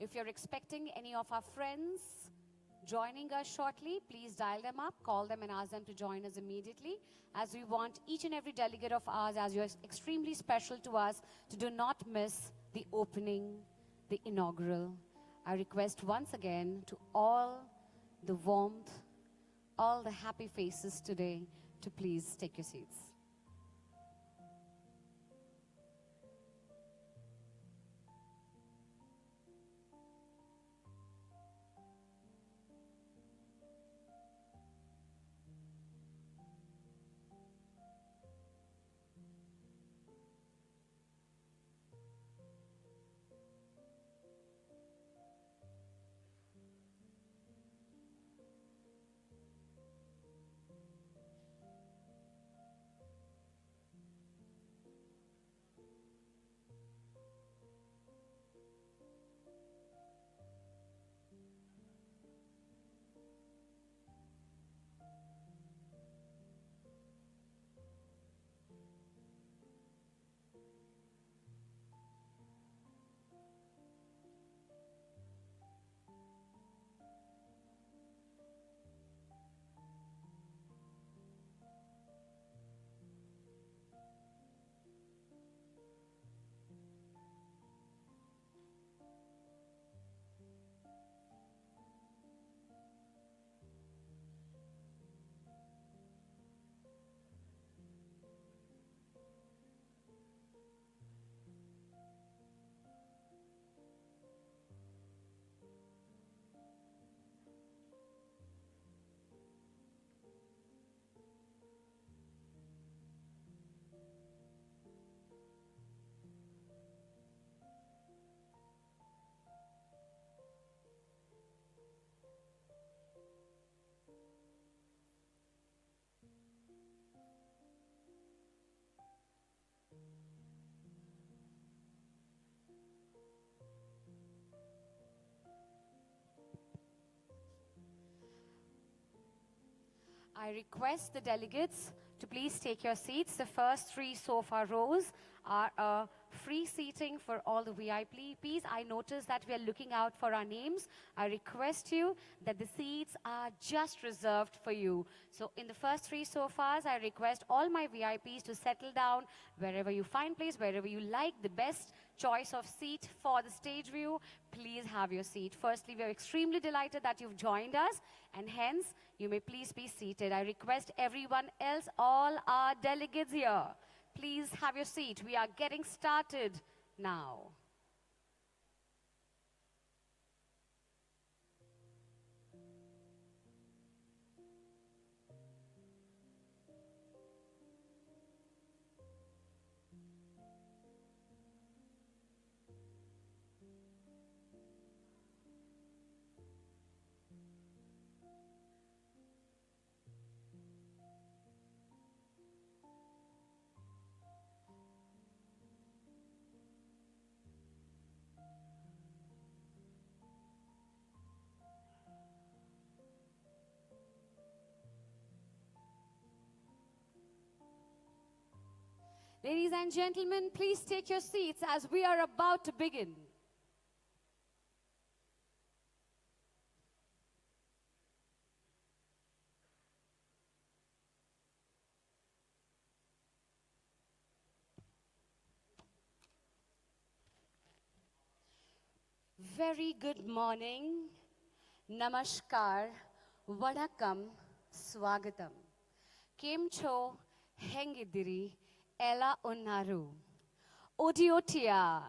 If you're expecting any of our friends joining us shortly, please dial them up, call them and ask them to join us immediately, as we want each and every delegate of ours, as you're extremely special to us, to do not miss the opening, the inaugural. I request once again to all the warmth, all the happy faces today to please take your seats. I request the delegates to please take your seats. The first 3 sofa rows are free seating for all the VIPs. I noticed that we are looking out for our names. I request you that the seats are just reserved for you. So in the first 3 sofas, I request all my VIPs to settle down wherever you find place, wherever you like the best choice of seat for the stage view. Please have your seat. Firstly, we are extremely delighted that you've joined us, and hence you may please be seated. I request everyone else, all our delegates here, please have your seat. We are getting started now. Ladies and gentlemen, please take your seats as we are about to begin. Very good morning, namaskar, vanakkam, swagatam. Kem cho hengidiri Ella Unnaru, Odiotia,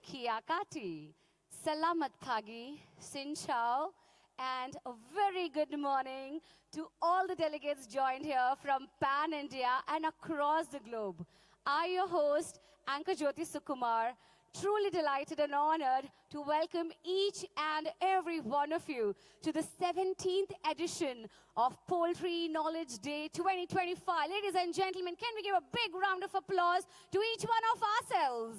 Kiakati, Salamat Pagi, Sinchao, and a very good morning to all the delegates joined here from Pan India and across the globe. I, your host, Anchor Jyoti Sukumar, truly delighted and honored to welcome each and every one of you to the 17th edition of Poultry Knowledge Day 2025. Ladies and gentlemen, can we give a big round of applause to each one of ourselves?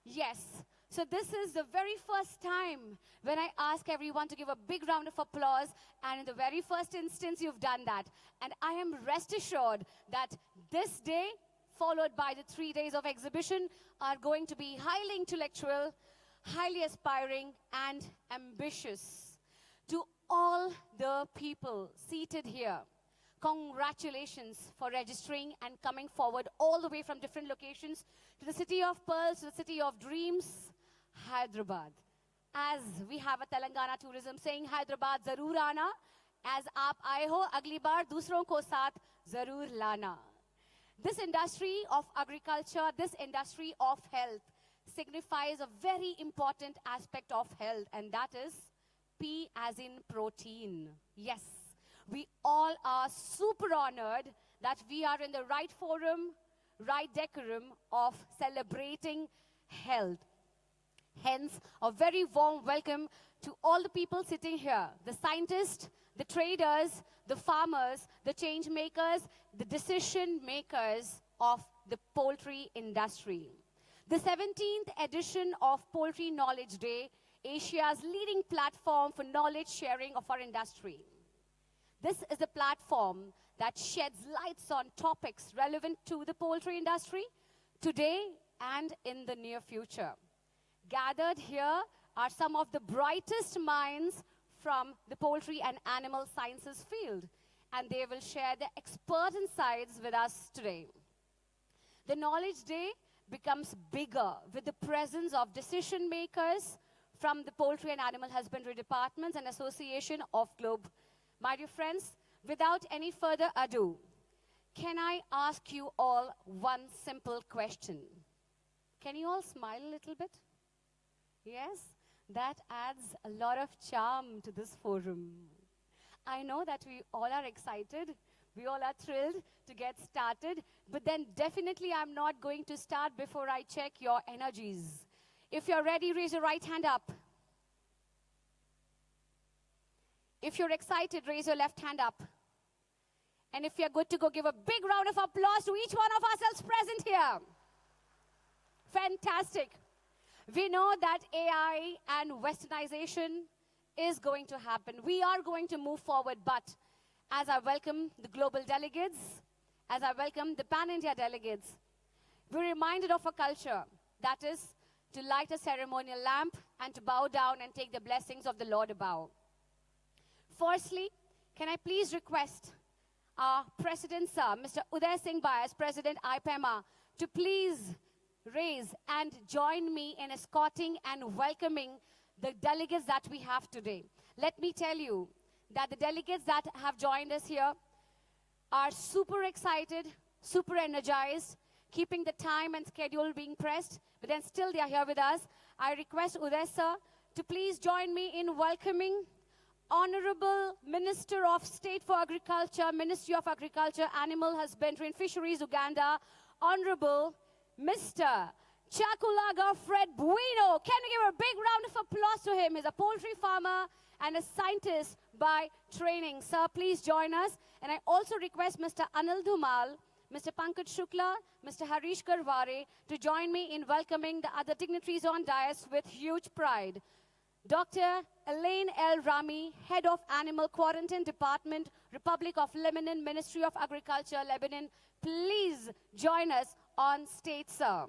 Yes. So this is the very first time when I ask everyone to give a big round of applause, and in the very first instance you've done that. And I am rest assured that this day followed by the 3 days of exhibition, are going to be highly intellectual, highly aspiring, and ambitious. To all the people seated here, congratulations for registering and coming forward all the way from different locations to the city of pearls, to the city of dreams, Hyderabad. As we have a Telangana tourism saying, Hyderabad zarur aana, as aap aaye ho, agli baar dusron ko saath zarur lana. This industry of agriculture, this industry of health signifies a very important aspect of health, and that is P as in protein. Yes, we all are super honored that we are in the right forum, right decorum of celebrating health. Hence, a very warm welcome to all the people sitting here, the scientists, the traders, the farmers, the change makers, the decision makers of the poultry industry. The 17th edition of Poultry Knowledge Day, Asia's leading platform for knowledge sharing of our industry. This is a platform that sheds lights on topics relevant to the poultry industry today and in the near future. Gathered here are some of the brightest minds from the poultry and animal sciences field, and they will share their expert insights with us today. The Knowledge Day becomes bigger with the presence of decision makers from the Poultry and Animal Husbandry Departments and Association of Globe. My dear friends, without any further ado, can I ask you all one simple question? Can you all smile a little bit? Yes, that adds a lot of charm to this forum. I know that we all are excited, we all are thrilled to get started, but then definitely I'm not going to start before I check your energies. If you're ready, raise your right hand up. If you're excited, raise your left hand up. And if you're good to go, give a big round of applause to each one of ourselves present here. Fantastic. We know that AI and westernization is going to happen. We are going to move forward, but as I welcome the global delegates, as I welcome the Pan-India delegates, we're reminded of a culture, that is to light a ceremonial lamp and to bow down and take the blessings of the Lord above. Firstly, can I please request our President, Sir, Mr. Uday Singh Bias, President ipema, to please raise and join me in escorting and welcoming the delegates that we have today. Let me tell you that the delegates that have joined us here are super excited, super energized, keeping the time and schedule being pressed, but then still they are here with us. I request Uday sir to please join me in welcoming Honorable Minister of State for Agriculture, Ministry of Agriculture, Animal Husbandry and Fisheries, Uganda, Honorable Mr. Chakulaga Fred Bueno. Can we give a big round of applause to him? He's a poultry farmer and a scientist by training. Sir, please join us. And I also request Mr. Anil Dumal, Mr. Pankaj Shukla, Mr. Harish Karware to join me in welcoming the other dignitaries on dais with huge pride. Dr. Elaine El Rami, Head of Animal Quarantine Department, Republic of Lebanon, Ministry of Agriculture, Lebanon. Please join us on stage, sir.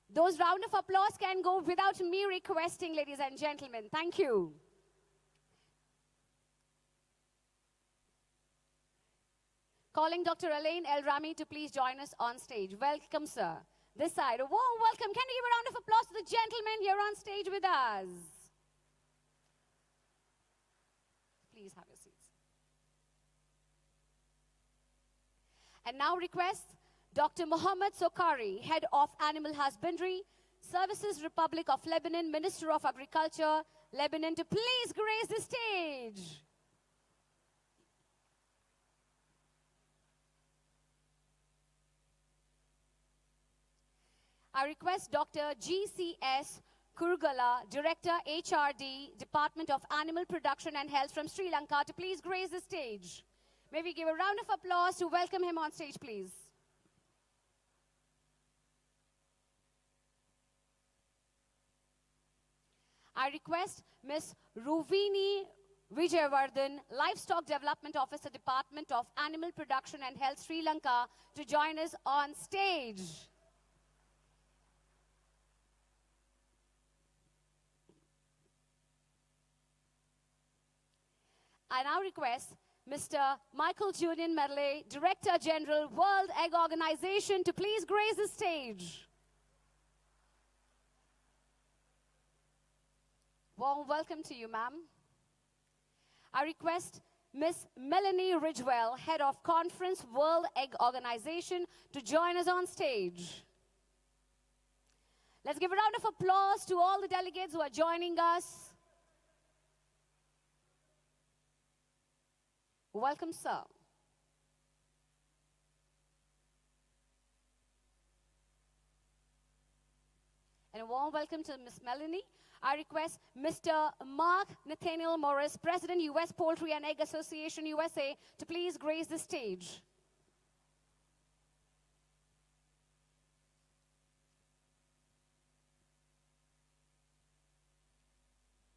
Those round of applause can go without me requesting, ladies and gentlemen. Thank you. Calling Dr. Elaine El Rami to please join us on stage. Welcome, sir. This side, a warm welcome. Can we give a round of applause to the gentleman here on stage with us? Please have your seats. And now request Dr. Mohammed Sokari, Head of Animal Husbandry, Services Republic of Lebanon, Minister of Agriculture, Lebanon, to please grace the stage. I request Dr. GCS Kurgala, Director HRD, Department of Animal Production and Health from Sri Lanka, to please grace the stage. May we give a round of applause to welcome him on stage, please. I request Ms. Ruvini Vijayavardhan, Livestock Development Officer, Department of Animal Production and Health, Sri Lanka, to join us on stage. I now request Mr. Michael Julian Medley, Director General, World Egg Organization, to please grace the stage. Warm welcome to you, ma'am. I request Ms. Melanie Ridgewell, Head of Conference, World Egg Organization, to join us on stage. Let's give a round of applause to all the delegates who are joining us. Welcome, sir. And a warm welcome to Ms. Melanie. I request Mr. Mark Nathaniel Morris, President, U.S. Poultry and Egg Association, USA, to please grace the stage.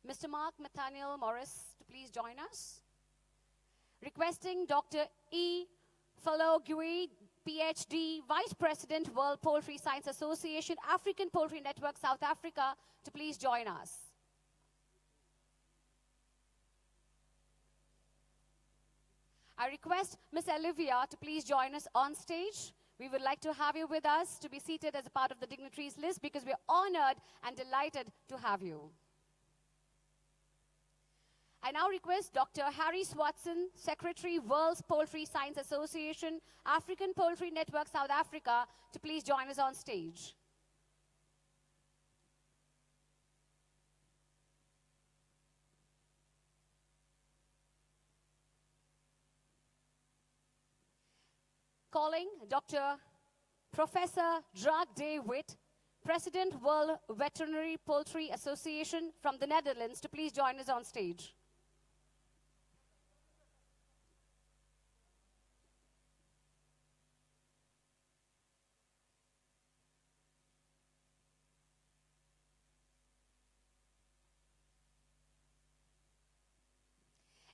Mr. Mark Nathaniel Morris to please join us. Requesting Dr. E. Falogui, PhD, Vice President, World Poultry Science Association, African Poultry Network, South Africa, to please join us. I request Ms. Olivia to please join us on stage. We would like to have you with us to be seated as a part of the dignitaries list because we are honored and delighted to have you. I now request Dr. Harry Swatson, Secretary, World Poultry Science Association, African Poultry Network, South Africa, to please join us on stage. Calling Dr. Professor Drag David, President, World Veterinary Poultry Association from the Netherlands, to please join us on stage.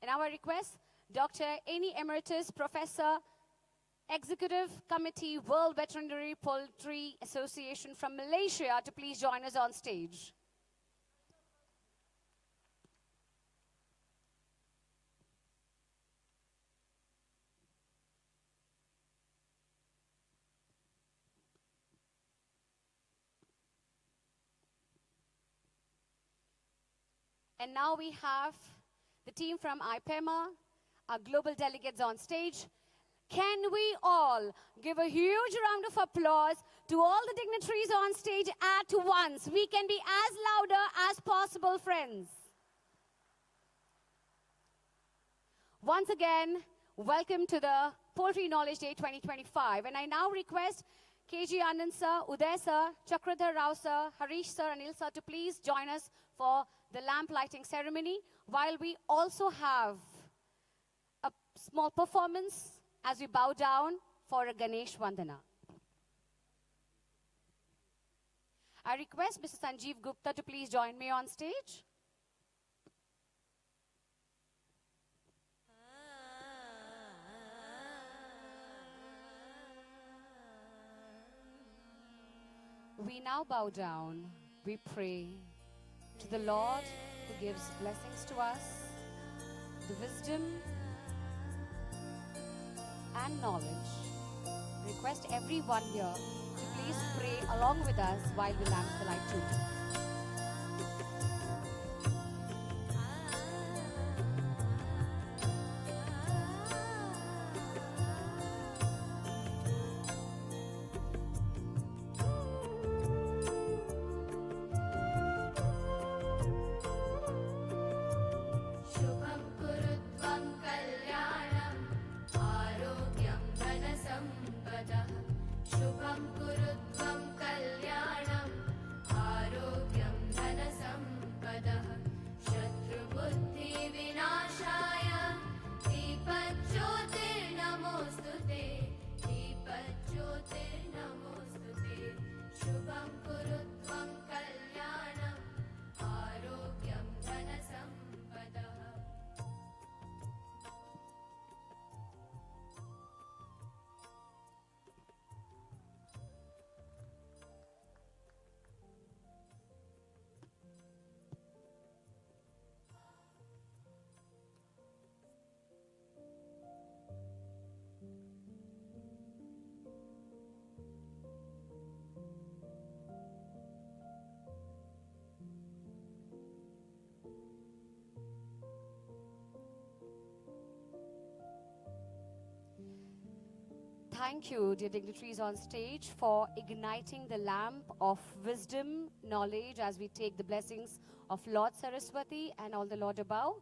And now I request Dr. Eni Emeritus Professor, Executive Committee, World Veterinary Poultry Association from Malaysia, to please join us on stage. And now we have the team from ipema, our global delegates on stage. Can we all give a huge round of applause to all the dignitaries on stage at once? We can be as louder as possible, friends. Once again, welcome to the Poultry Knowledge Day 2025. And I now request KG Anand sir, Uday sir, Chakradhar Rao sir, Harish sir, Anil sir to please join us for the lamp lighting ceremony, while we also have a small performance as we bow down for a Ganesh Vandana. I request Mr. Sanjeev Gupta to please join me on stage. We now bow down, we pray to the Lord who gives blessings to us, the wisdom and knowledge. Request everyone here to please pray along with us while we lamp the light too. शुभं कुरु त्वं कल्याणम् आरोग्यं Thank you, dear dignitaries on stage, for igniting the lamp of wisdom, knowledge, as we take the blessings of Lord Saraswati and all the Lord above.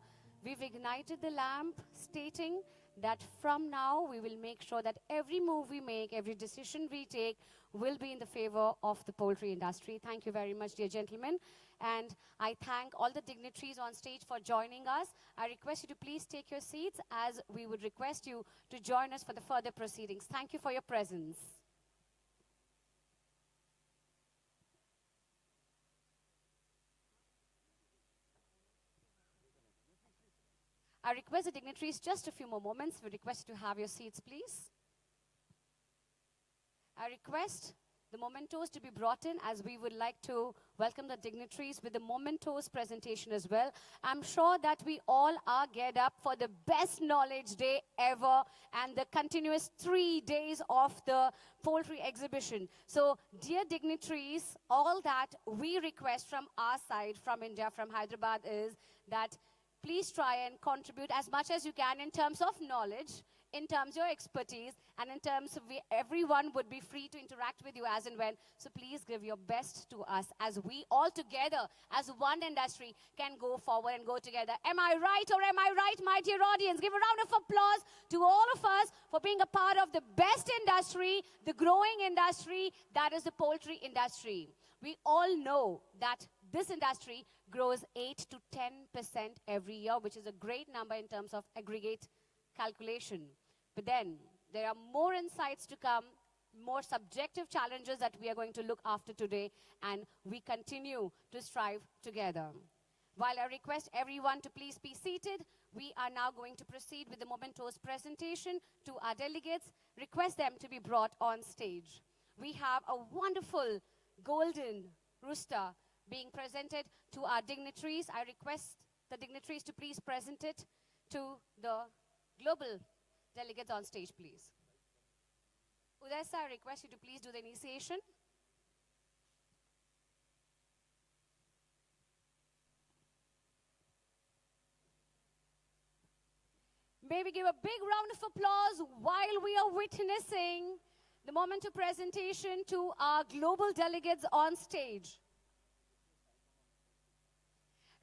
We've ignited the lamp, stating that from now we will make sure that every move we make, every decision we take will be in the favor of the poultry industry. Thank you very much, dear gentlemen. And I thank all the dignitaries on stage for joining us. I request you to please take your seats, as we would request you to join us for the further proceedings. Thank you for your presence. I request the dignitaries just a few more moments. We request you to have your seats, please. I request the Momentos to be brought in, as we would like to welcome the dignitaries with the Momentos presentation as well. I'm sure that we all are geared up for the best knowledge day ever and the continuous 3 days of the poultry exhibition. So, dear dignitaries, all that we request from our side, from India, from Hyderabad, is that please try and contribute as much as you can in terms of knowledge, in terms of your expertise, and in terms of everyone would be free to interact with you as and when. So please give your best to us, as we all together, as one industry, can go forward and go together. Am I right or am I right, my dear audience? Give a round of applause to all of us for being a part of the best industry, the growing industry, that is the poultry industry. We all know that this industry grows 8 to 10% every year, which is a great number in terms of aggregate calculation. But then there are more insights to come, more subjective challenges that we are going to look after today, and we continue to strive together. While I request everyone to please be seated, we are now going to proceed with the Momentos presentation to our delegates. Request them to be brought on stage. We have a wonderful golden rooster being presented to our dignitaries. I request the dignitaries to please present it to the global delegates on stage, please. Uday sir, I request you to please do the initiation. May we give a big round of applause while we are witnessing the moment of presentation to our global delegates on stage.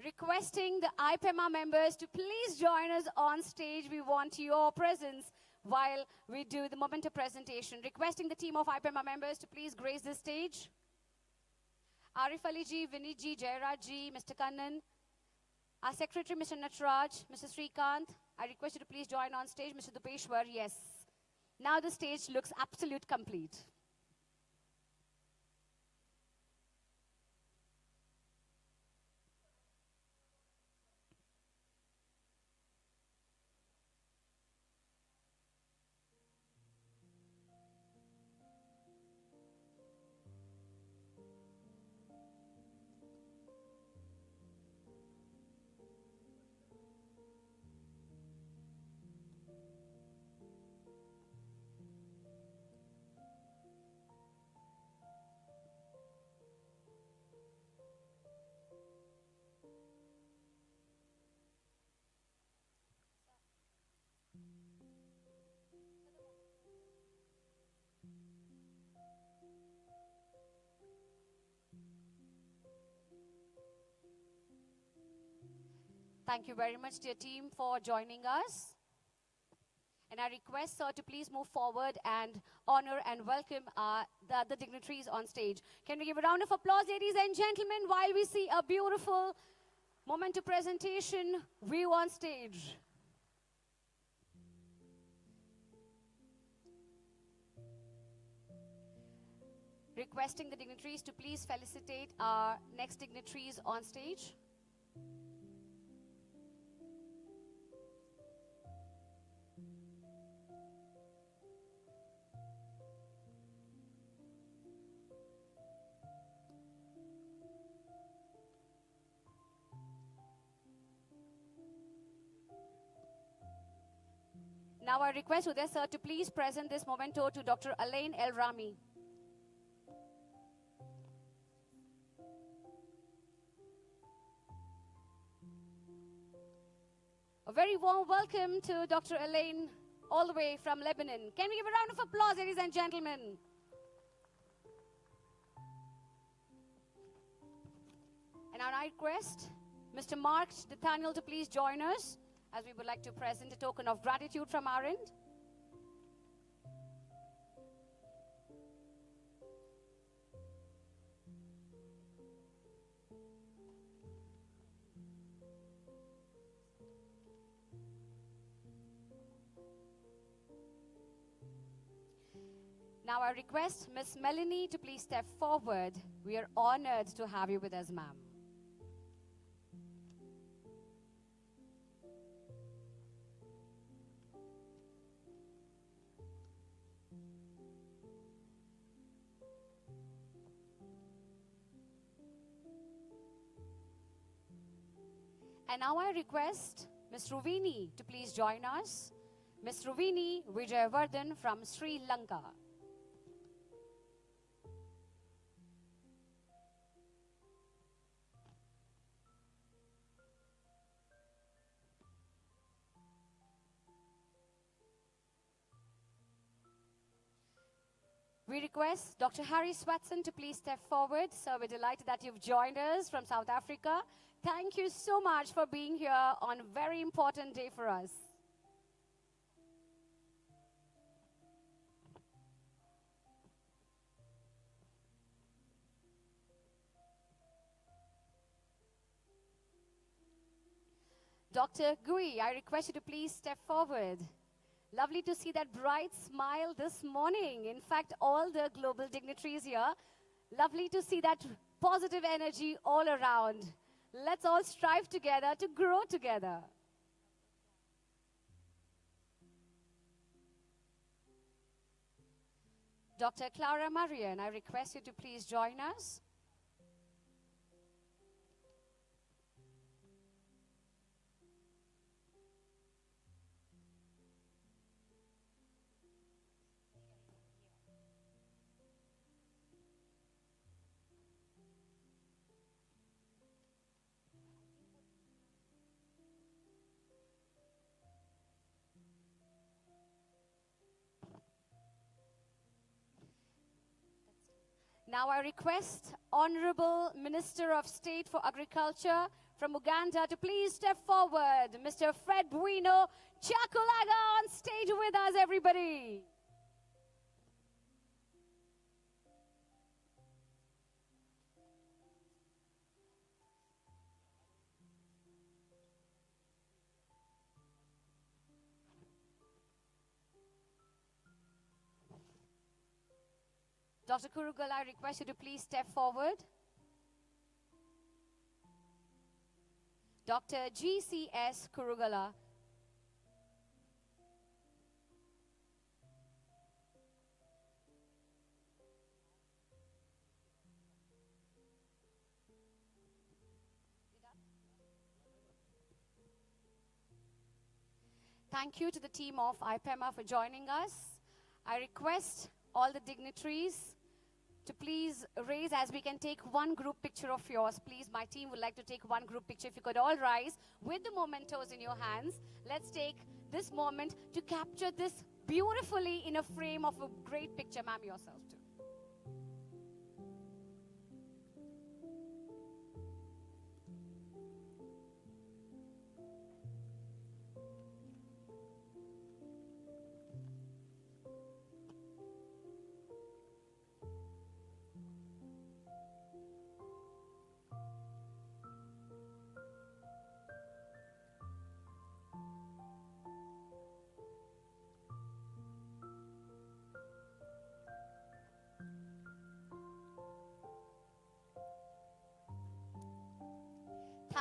Requesting the ipema members to please join us on stage. We want your presence while we do the moment of presentation. Requesting the team of ipema members to please grace the stage. Arif Ali ji, Vinit ji, Jairaj ji, Mr. Kannan, our secretary, Mr. Natraj, Mr. Srikant. I request you to please join on stage. Mr. Dupeshwar, yes. Now the stage looks absolute complete. Thank you very much, dear team, for joining us. And I request, sir, to please move forward and honor and welcome the other dignitaries on stage. Can we give a round of applause, ladies and gentlemen, while we see a beautiful moment of presentation view on stage. Requesting the dignitaries to please felicitate our next dignitaries on stage. Now I request Uday sir to please present this memento to Dr. Alain El Rami. A very warm welcome to Dr. Alain all the way from Lebanon. Can we give a round of applause, ladies and gentlemen? And now I request Mr. Mark Nathaniel to please join us as we would like to present a token of gratitude from our end. Now I request Miss Melanie to please step forward. We are honored to have you with us, ma'am. And now I request Ms. Ruvini to please join us. Ms. Ruvini Vijayavardhan from Sri Lanka. We request Dr. Harry Swatson to please step forward. So we're delighted that you've joined us from South Africa. Thank you so much for being here on a very important day for us. Dr. Gui, I request you to please step forward. Lovely to see that bright smile this morning. In fact, all the global dignitaries here. Lovely to see that positive energy all around. Let's all strive together to grow together. Dr. Clara Marian, I request you to please join us. Now I request Honorable Minister of State for Agriculture from Uganda to please step forward. Mr. Fred Bueno Chakulaga on stage with us, everybody. Dr. Kurugala, I request you to please step forward. Dr. GCS Kurugala. Thank you to the team of ipema for joining us. I request all the dignitaries to please raise, as we can take one group picture of yours. Please, my team would like to take one group picture. If you could all rise with the mementos in your hands. Let's take this moment to capture this beautifully in a frame of a great picture. Ma'am, yourself too.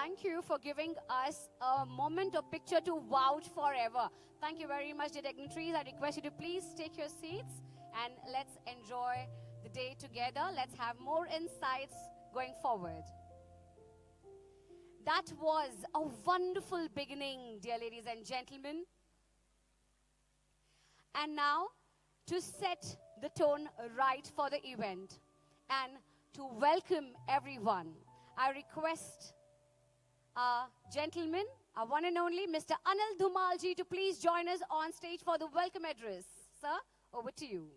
Thank you for giving us a moment of picture to vouch forever. Thank you very much, dignitaries. I request you to please take your seats and let's enjoy the day together. Let's have more insights going forward. That was a wonderful beginning, dear ladies and gentlemen. And now, to set the tone right for the event and to welcome everyone, I request our gentlemen, our one and only Mr. Anil Dumal ji to please join us on stage for the welcome address. Sir, over to you.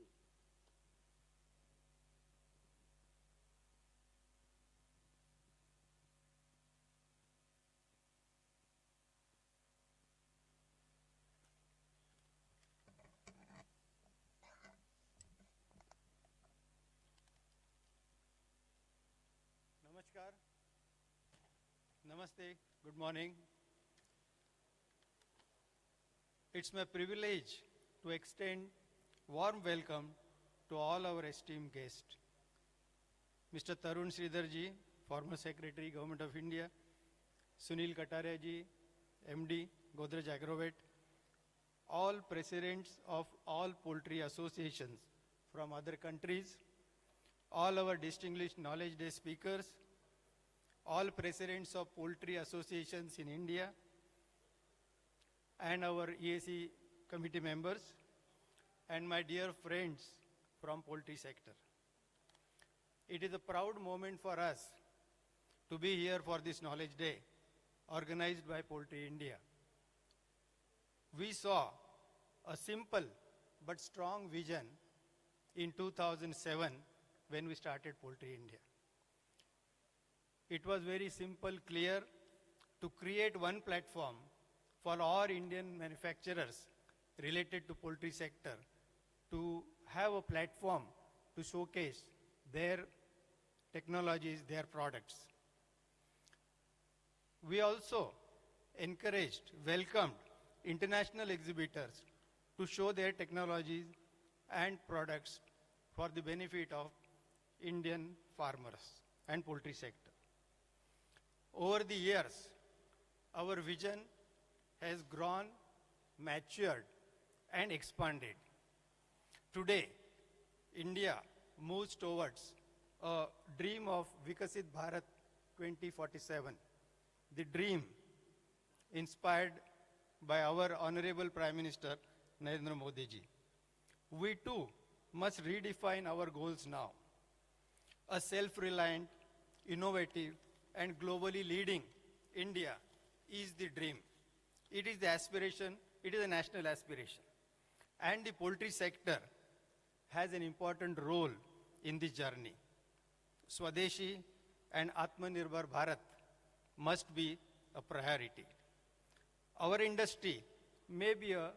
Namaskar. Namaste. Good morning. It's my privilege to extend warm welcome to all our esteemed guests. Mr. Tarun Sridhar ji, former Secretary, Government of India, Sunil Kataria ji, MD, Godrej Agrovet, all presidents of all poultry associations from other countries, all our distinguished Knowledge Day speakers, all presidents of poultry associations in India, and our EAC committee members, and my dear friends from poultry sector. It is a proud moment for us to be here for this Knowledge Day organized by Poultry India. We saw a simple but strong vision in 2007 when we started Poultry India. It was very simple, clear, to create one platform for all Indian manufacturers related to poultry sector to have a platform to showcase their technologies, their products. We also encouraged, welcomed international exhibitors to show their technologies and products for the benefit of Indian farmers and poultry sector. Over the years, our vision has grown, matured, and expanded. Today, India moves towards a dream of Vikasit Bharat 2047, the dream inspired by our Honorable Prime Minister Narendra Modi ji. We too must redefine our goals now. A self-reliant, innovative, and globally leading India is the dream. It is the aspiration, it is a national aspiration. And the poultry sector has an important role in this journey. Swadeshi and Atmanirbhar Bharat must be a priority. Our industry may be a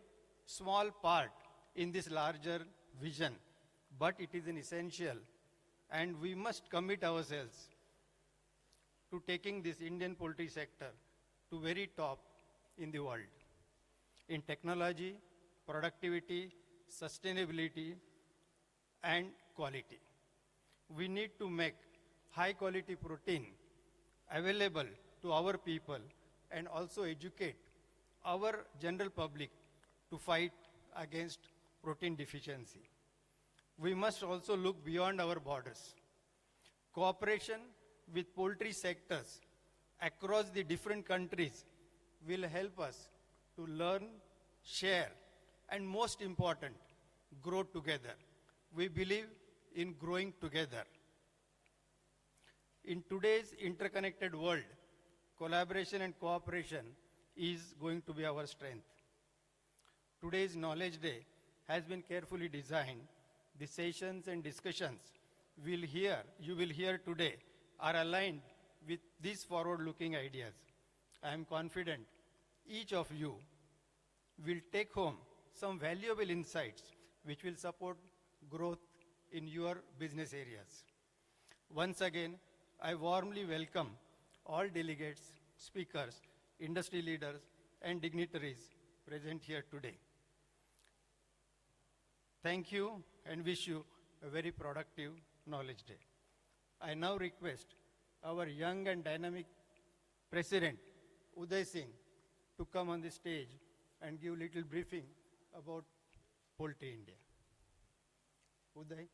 small part in this larger vision, but it is an essential, and we must commit ourselves to taking this Indian poultry sector to very top in the world. In technology, productivity, sustainability, and quality. We need to make high quality protein available to our people and also educate our general public to fight against protein deficiency. We must also look beyond our borders. Cooperation with poultry sectors across the different countries will help us to learn, share, and most important, grow together. We believe in growing together. In today's interconnected world, collaboration and cooperation is going to be our strength. Today's Knowledge Day has been carefully designed. The sessions and discussions you will hear today are aligned with these forward-looking ideas. I am confident each of you will take home some valuable insights which will support growth in your business areas. Once again, I warmly welcome all delegates, speakers, industry leaders, and dignitaries present here today. Thank you and wish you a very productive Knowledge Day. I now request our young and dynamic President, Uday Singh, to come on the stage and give a little briefing about Poultry India. Uday.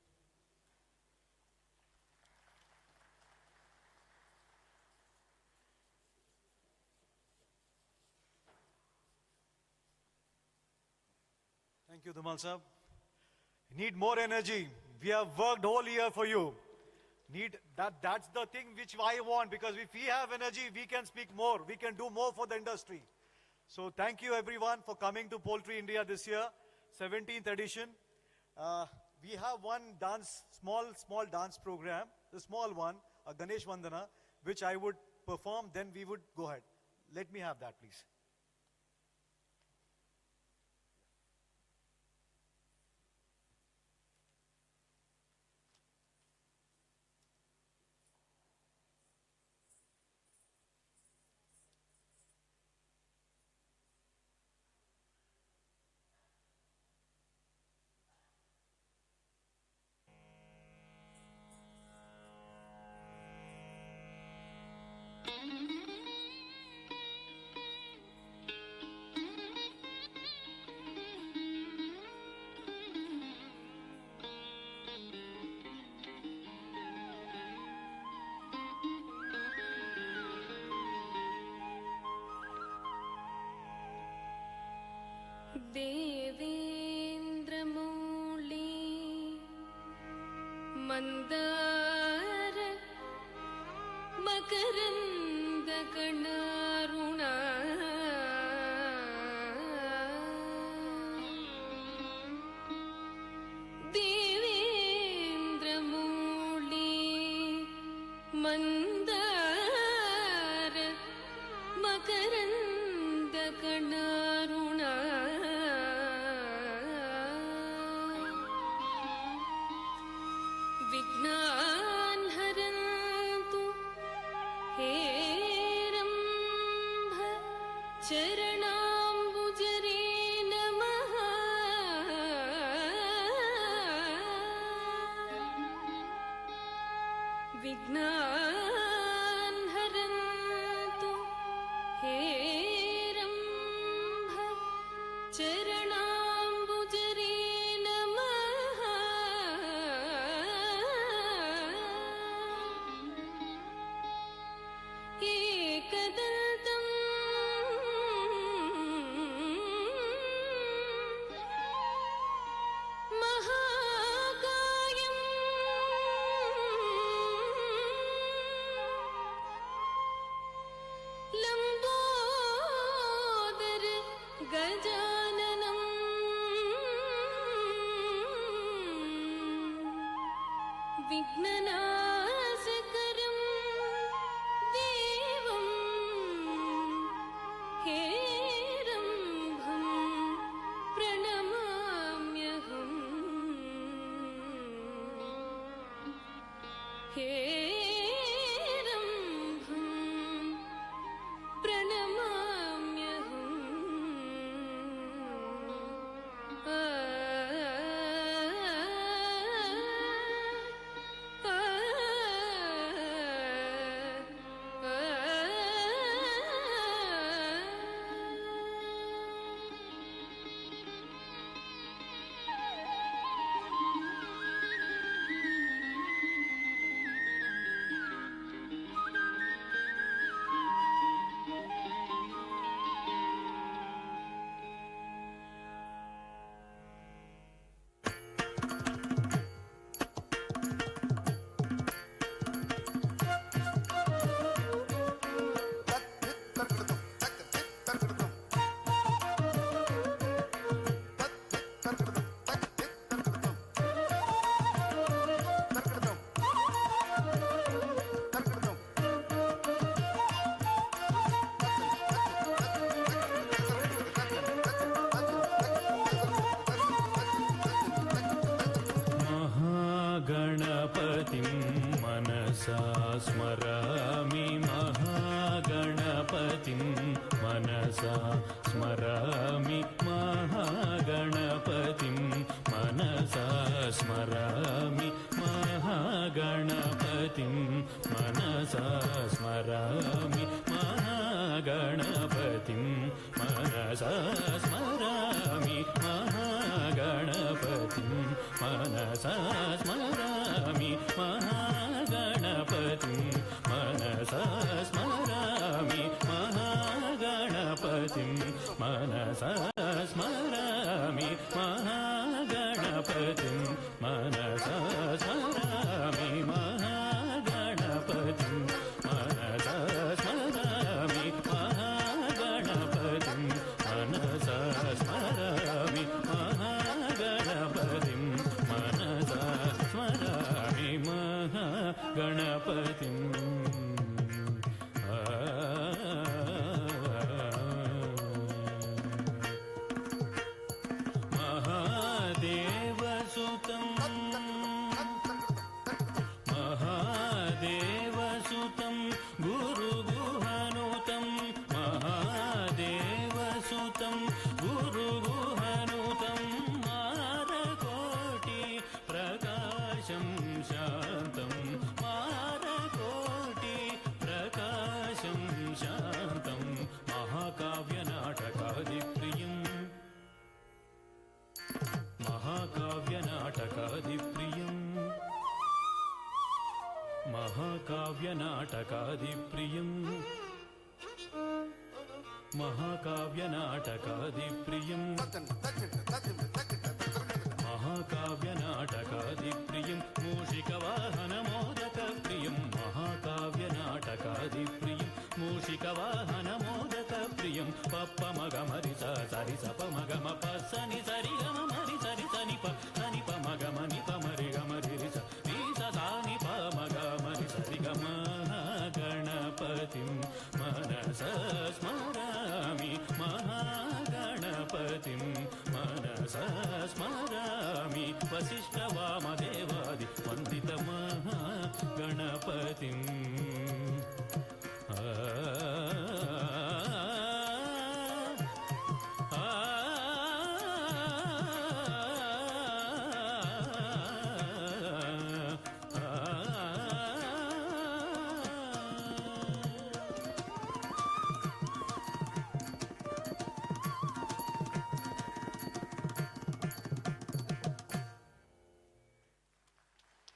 Thank you, Dumal Sahab. Need more energy. We have worked whole year for you. That's the thing which I want, because if we have energy, we can speak more. We can do more for the industry. So thank you everyone for coming to Poultry India this year, 17th edition. We have one small dance program, the small one, a Ganesh Vandana, which I would perform, then we would go ahead. Let me have that, please. देवेन्द्रमौळि Mandar मकरन्दकणारुणा देवेन्द्रमौळि Mandar मकरन्दकणारुणा विघ्नान् हरन्तु हेरम्भ चरणाम्बुजरे नमः विघ्नान् हरन्तु हेरम्भ चरणाम्बुजरे नमः एकदन्तं महाकायं लम्बोदर गजाननं विघ्ननाशकरं देवं हेरम्भं प्रणमाम्यहम् हेरम्भं महागणपतिं मनसा स्मरामि महागणपतिं मनसा स्मरामि महागणपतिं मनसा स्मरामि महागणपतिं मनसा स्मरामि महागणपतिं मनसा स्मरामि महागणपतिं मनसा स्मरामि महागणपतिं मनसा स्मरामि महागणपतिं मनसा स्मरामि महागणपतिं मनसा स्मरामि महागणपतिं मनसा स्मरामि महागणपतिं महाकाव्यनाटकादिप्रियम् महाकाव्यनाटकादिप्रियम् महाकाव्यनाटकादिप्रियं मूषिकवाहनमोदकप्रियं महाकाव्यनाटकादिप्रियं मूषिकवाहनमोदकप्रियं पप्पमगमरि सरि सपमगम पस्सनि सरि गमरि सरि सनि प मगमनि पमरि गमरि रि सानि पमगमरि सरि गम गणपतिं मनसा स्मरामि महागणपतिं मनसा स्मरामि वसिष्ठवामदेवादि वन्दितमहागणपतिम्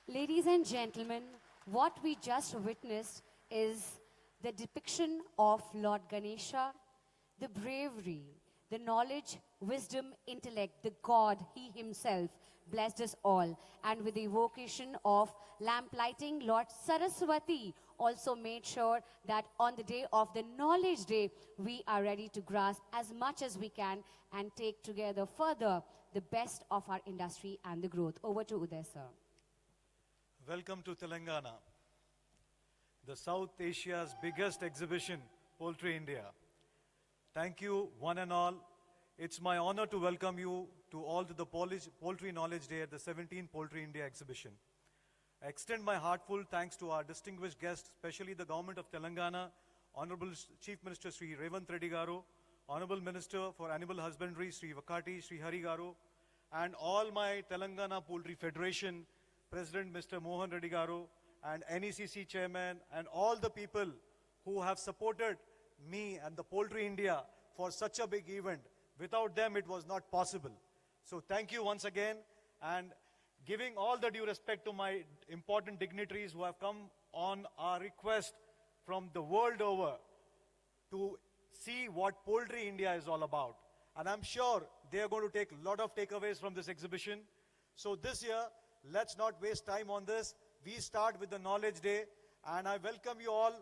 Ladies and gentlemen, what we just witnessed is the depiction of Lord Ganesha, the bravery, the knowledge, wisdom, intellect, the God, He Himself blessed us all. And with the evocation of lamplighting, Lord Saraswati also made sure that on the day of the Knowledge Day, we are ready to grasp as much as we can and take together further the best of our industry and the growth. Over to Uday, sir. Welcome to Telangana, the South Asia's biggest exhibition, Poultry India. Thank you, one and all. It's my honor to welcome you to all to the Poultry Knowledge Day at the 17th Poultry India exhibition. I extend my heartfelt thanks to our distinguished guests, especially the Government of Telangana, Honorable Chief Minister Sri Revanth Reddy Garu, Honorable Minister for Animal Husbandry Sri Vakati Sri Hari Garu, and all my Telangana Poultry Federation, President Mr. Mohan Reddy Garu, and NECC Chairman, and all the people who have supported me and the Poultry India for such a big event. Without them, it was not possible. So thank you once again, and giving all the due respect to my important dignitaries who have come on our request from the world over to see what Poultry India is all about. And I'm sure they are going to take a lot of takeaways from this exhibition. So this year, let's not waste time on this. We start with the Knowledge Day, and I welcome you all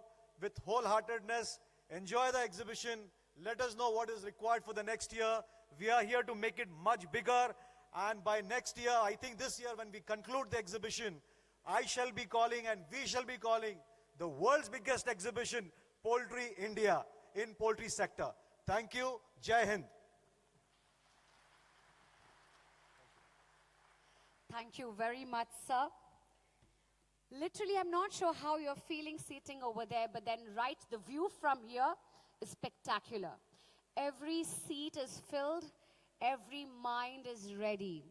with wholeheartedness. Enjoy the exhibition. Let us know what is required for the next year. We are here to make it much bigger, and by next year, I think this year when we conclude the exhibition, I shall be calling and we shall be calling the world's biggest exhibition, Poultry India, in poultry sector. Thank you. Jai Hind. Thank you very much, sir. Literally, I'm not sure how you're feeling sitting over there, but then right, the view from here is spectacular. Every seat is filled, every mind is ready.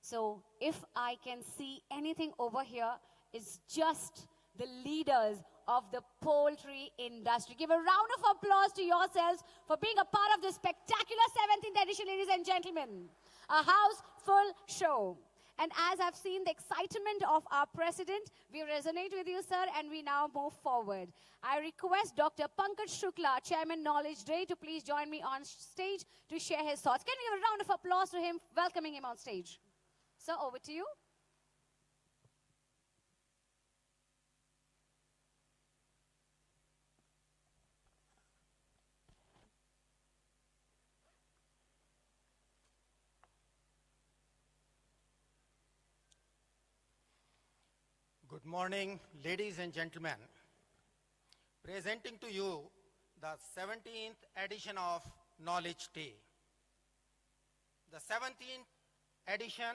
So if I can see anything over here, it's just the leaders of the poultry industry. Give a round of applause to yourselves for being a part of this spectacular 17th edition, ladies and gentlemen. A house full show. And as I've seen the excitement of our president, we resonate with you, sir, and we now move forward. I request Dr. Pankaj Shukla, Chairman Knowledge Day, to please join me on stage to share his thoughts. Can we give a round of applause to him, welcoming him on stage? Sir, over to you. Good morning, ladies and gentlemen. Presenting to you the 17th edition of Knowledge Day. The 17th edition,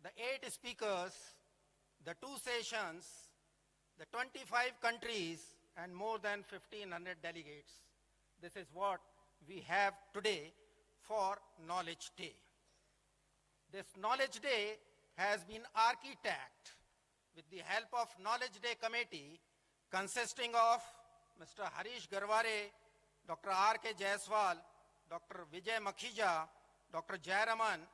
the 8 speakers, the 2 sessions, the 25 countries, and more than 1,500 delegates. This is what we have today for Knowledge Day. This Knowledge Day has been architected with the help of Knowledge Day Committee consisting of Mr. Harish Garware, Dr. R.K. Jaiswal, Dr. Vijay Makhija, Dr. Jayaraman,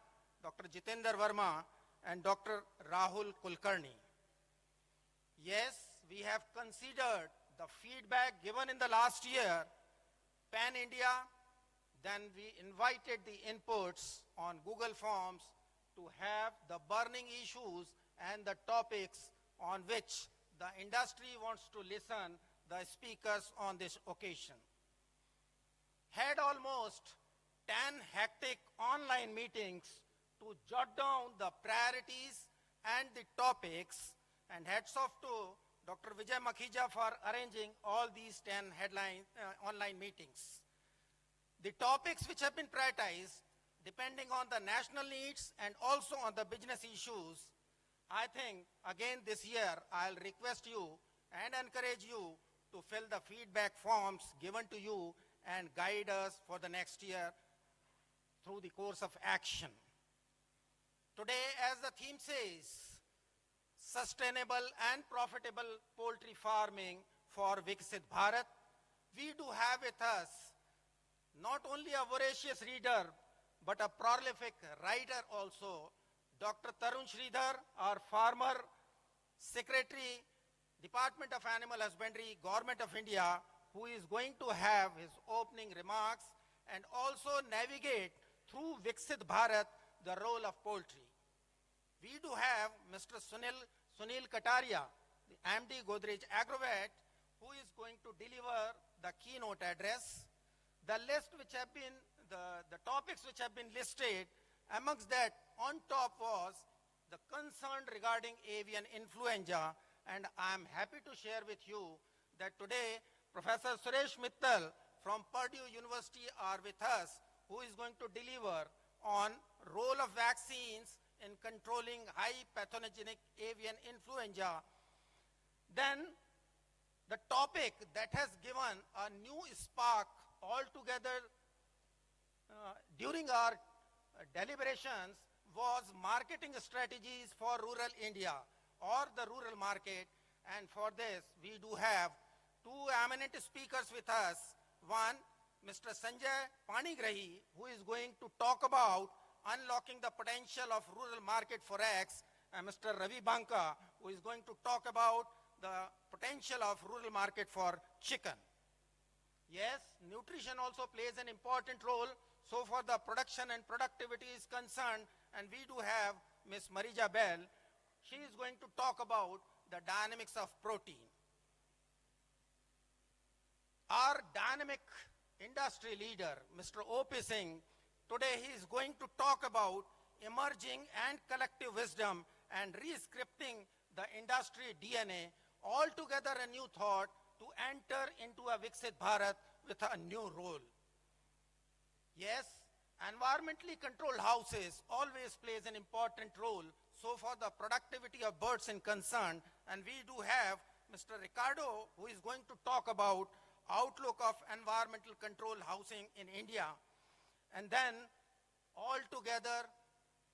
Dr. Jitendra Verma, and Dr. Rahul Kulkarni. Yes, we have considered the feedback given in the last year, Pan India, then we invited the inputs on Google Forms to have the burning issues and the topics on which the industry wants to listen the speakers on this occasion. Had almost 10 hectic online meetings to jot down the priorities and the topics, and hats off to Dr. Vijay Makhija for arranging all these 10 online meetings. The topics which have been prioritized, depending on the national needs and also on the business issues, I think again this year I'll request you and encourage you to fill the feedback forms given to you and guide us for the next year through the course of action. Today, as the theme says, sustainable and profitable poultry farming for Viksit Bharat, we do have with us not only a voracious reader, but a prolific writer also, Dr. Tarun Sridhar, our former Secretary, Department of Animal Husbandry, Government of India, who is going to have his opening remarks and also navigate through Viksit Bharat, the role of poultry. We do have Mr. Sunil Kataria, the MD Godrej Agrovet, who is going to deliver the keynote address. The list which have been, the topics which have been listed, amongst that on top was the concern regarding avian influenza, and I am happy to share with you that today Professor Suresh Mittal from Purdue University are with us, who is going to deliver on role of vaccines in controlling high pathogenic avian influenza. Then the topic that has given a new spark altogether during our deliberations was marketing strategies for rural India or the rural market, and for this we do have two eminent speakers with us. One, Mr. Sanjay Panigrahi, who is going to talk about unlocking the potential of rural market for eggs, and Mr. Ravi Banka, who is going to talk about the potential of rural market for chicken. Yes, nutrition also plays an important role. So for the production and productivity is concerned, and we do have Ms. Marija Bell. She is going to talk about the dynamics of protein. Our dynamic industry leader, Mr. O.P. Singh, today he is going to talk about emerging and collective wisdom and rescripting the industry DNA, altogether a new thought to enter into a Viksit Bharat with a new role. Yes, environmentally controlled houses always plays an important role. So for the productivity of birds in concern, and we do have Mr. Ricardo, who is going to talk about outlook of environmental controlled housing in India. And then altogether,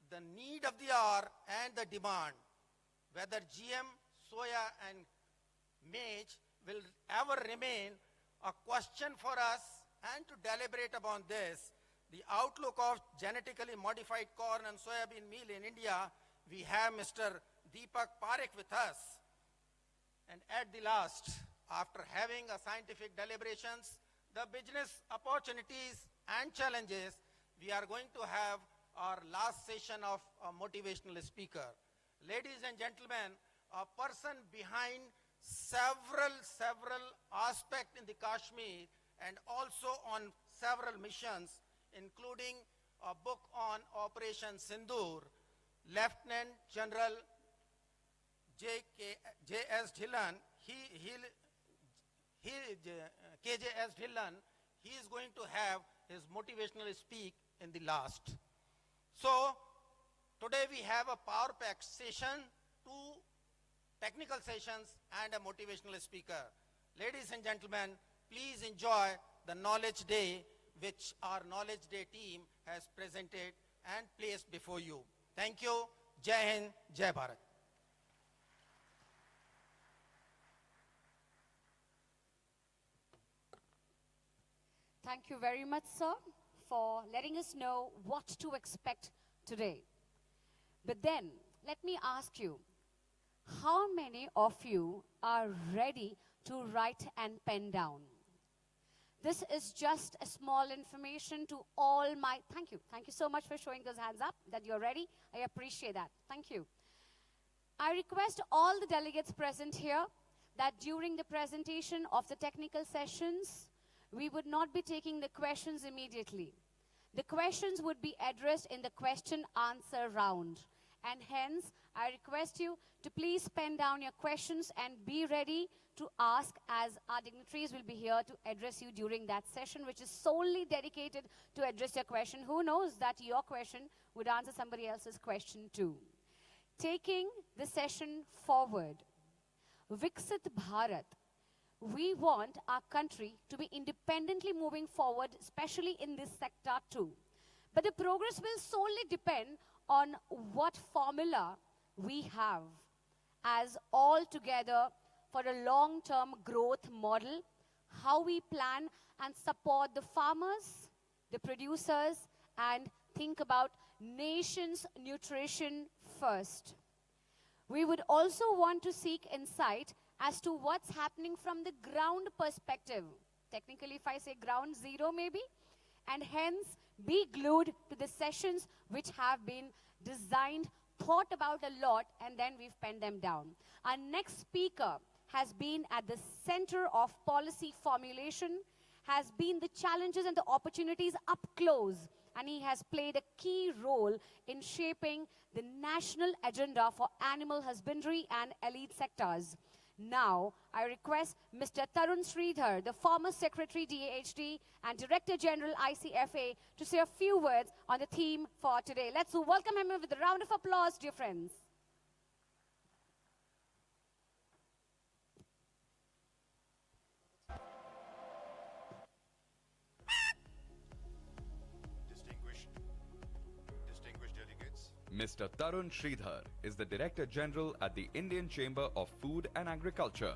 the need of the hour and the demand, whether GM, soya and maize will ever remain a question for us, and to deliberate upon this, the outlook of genetically modified corn and soybean meal in India, we have Mr. Deepak Parekh with us. And at the last, after having a scientific deliberations, the business opportunities and challenges, we are going to have our last session of a motivational speaker. Ladies and gentlemen, a person behind several aspects in the Kashmir and also on several missions, including a book on Operation Sindoor, Lieutenant General J.S. Dhillon, KJS Dhillon, he is going to have his motivational speak in the last. So, today we have a power-packed session, two technical sessions and a motivational speaker. Ladies and gentlemen, please enjoy the Knowledge Day which our Knowledge Day team has presented and placed before you. Thank you. Jai Hind, Jai Bharat. Thank you very much, sir, for letting us know what to expect today. But then, let me ask you, How many of you are ready to write and pen down? This is just a small information to all my, thank you so much for showing those hands up that you're ready. I appreciate that. Thank you. I request all the delegates present here that during the presentation of the technical sessions, we would not be taking the questions immediately. The questions would be addressed in the question-answer round. And hence, I request you to please pen down your questions and be ready to ask, as our dignitaries will be here to address you during that session, which is solely dedicated to address your question. Who knows that your question would answer somebody else's question too. Taking the session forward, Viksit Bharat. We want our country to be independently moving forward, especially in this sector too. But the progress will solely depend on what formula we have as all together for a long-term growth model, how we plan and support the farmers, the producers, and think about nation's nutrition first. We would also want to seek insight as to what's happening from the ground perspective. Technically, if I say ground zero maybe, and hence be glued to the sessions which have been designed, thought about a lot, and then we've penned them down. Our next speaker has been at the center of policy formulation, has been the challenges and the opportunities up close, and he has played a key role in shaping the national agenda for animal husbandry and elite sectors. Now, I request Mr. Tarun Sridhar, the former Secretary DAHD and Director General ICFA, to say a few words on the theme for today. Let's welcome him with a round of applause, dear friends. Distinguished delegates. Mr. Tarun Sridhar is the Director General at the Indian Chamber of Food and Agriculture.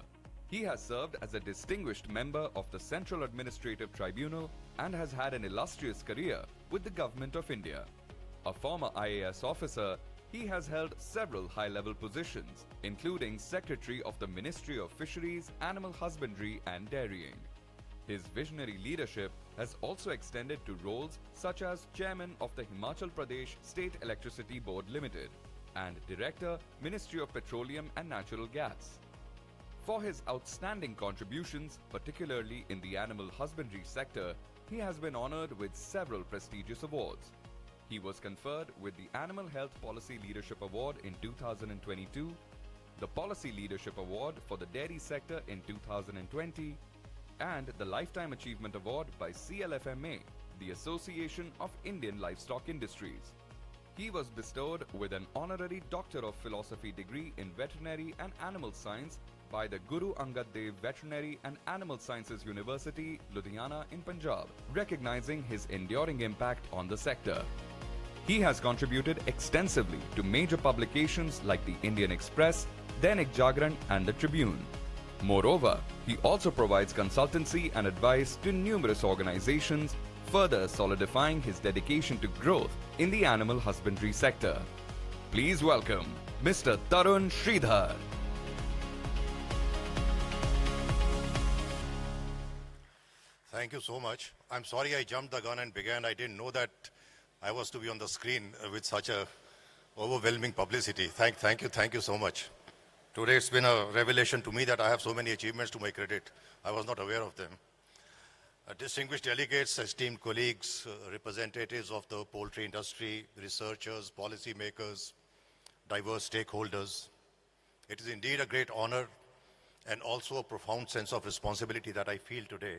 He has served as a distinguished member of the Central Administrative Tribunal and has had an illustrious career with the Government of India. A former IAS officer, he has held several high-level positions, including Secretary of the Ministry of Fisheries, Animal Husbandry and Dairying. His visionary leadership has also extended to roles such as Chairman of the Himachal Pradesh State Electricity Board Limited and Director, Ministry of Petroleum and Natural Gas. For his outstanding contributions, particularly in the animal husbandry sector, he has been honored with several prestigious awards. He was conferred with the Animal Health Policy Leadership Award in 2022, the Policy Leadership Award for the Dairy Sector in 2020, and the Lifetime Achievement Award by CLFMA, the Association of Indian Livestock Industries. He was bestowed with an honorary Doctor of Philosophy degree in Veterinary and Animal Science by the Guru Angad Dev Veterinary and Animal Sciences University, Ludhiana in Punjab, recognizing his enduring impact on the sector. He has contributed extensively to major publications like the Indian Express, Dainik Jagran and the Tribune. Moreover, he also provides consultancy and advice to numerous organizations, further solidifying his dedication to growth in the animal husbandry sector. Please welcome Mr. Tarun Sridhar. Thank you so much. I'm sorry I jumped the gun and began. I didn't know that I was to be on the screen with such a overwhelming publicity. Thank you so much. Today it's been a revelation to me that I have so many achievements to my credit. I was not aware of them. Distinguished delegates, esteemed colleagues, representatives of the poultry industry, researchers, policymakers, diverse stakeholders. It is indeed a great honor and also a profound sense of responsibility that I feel today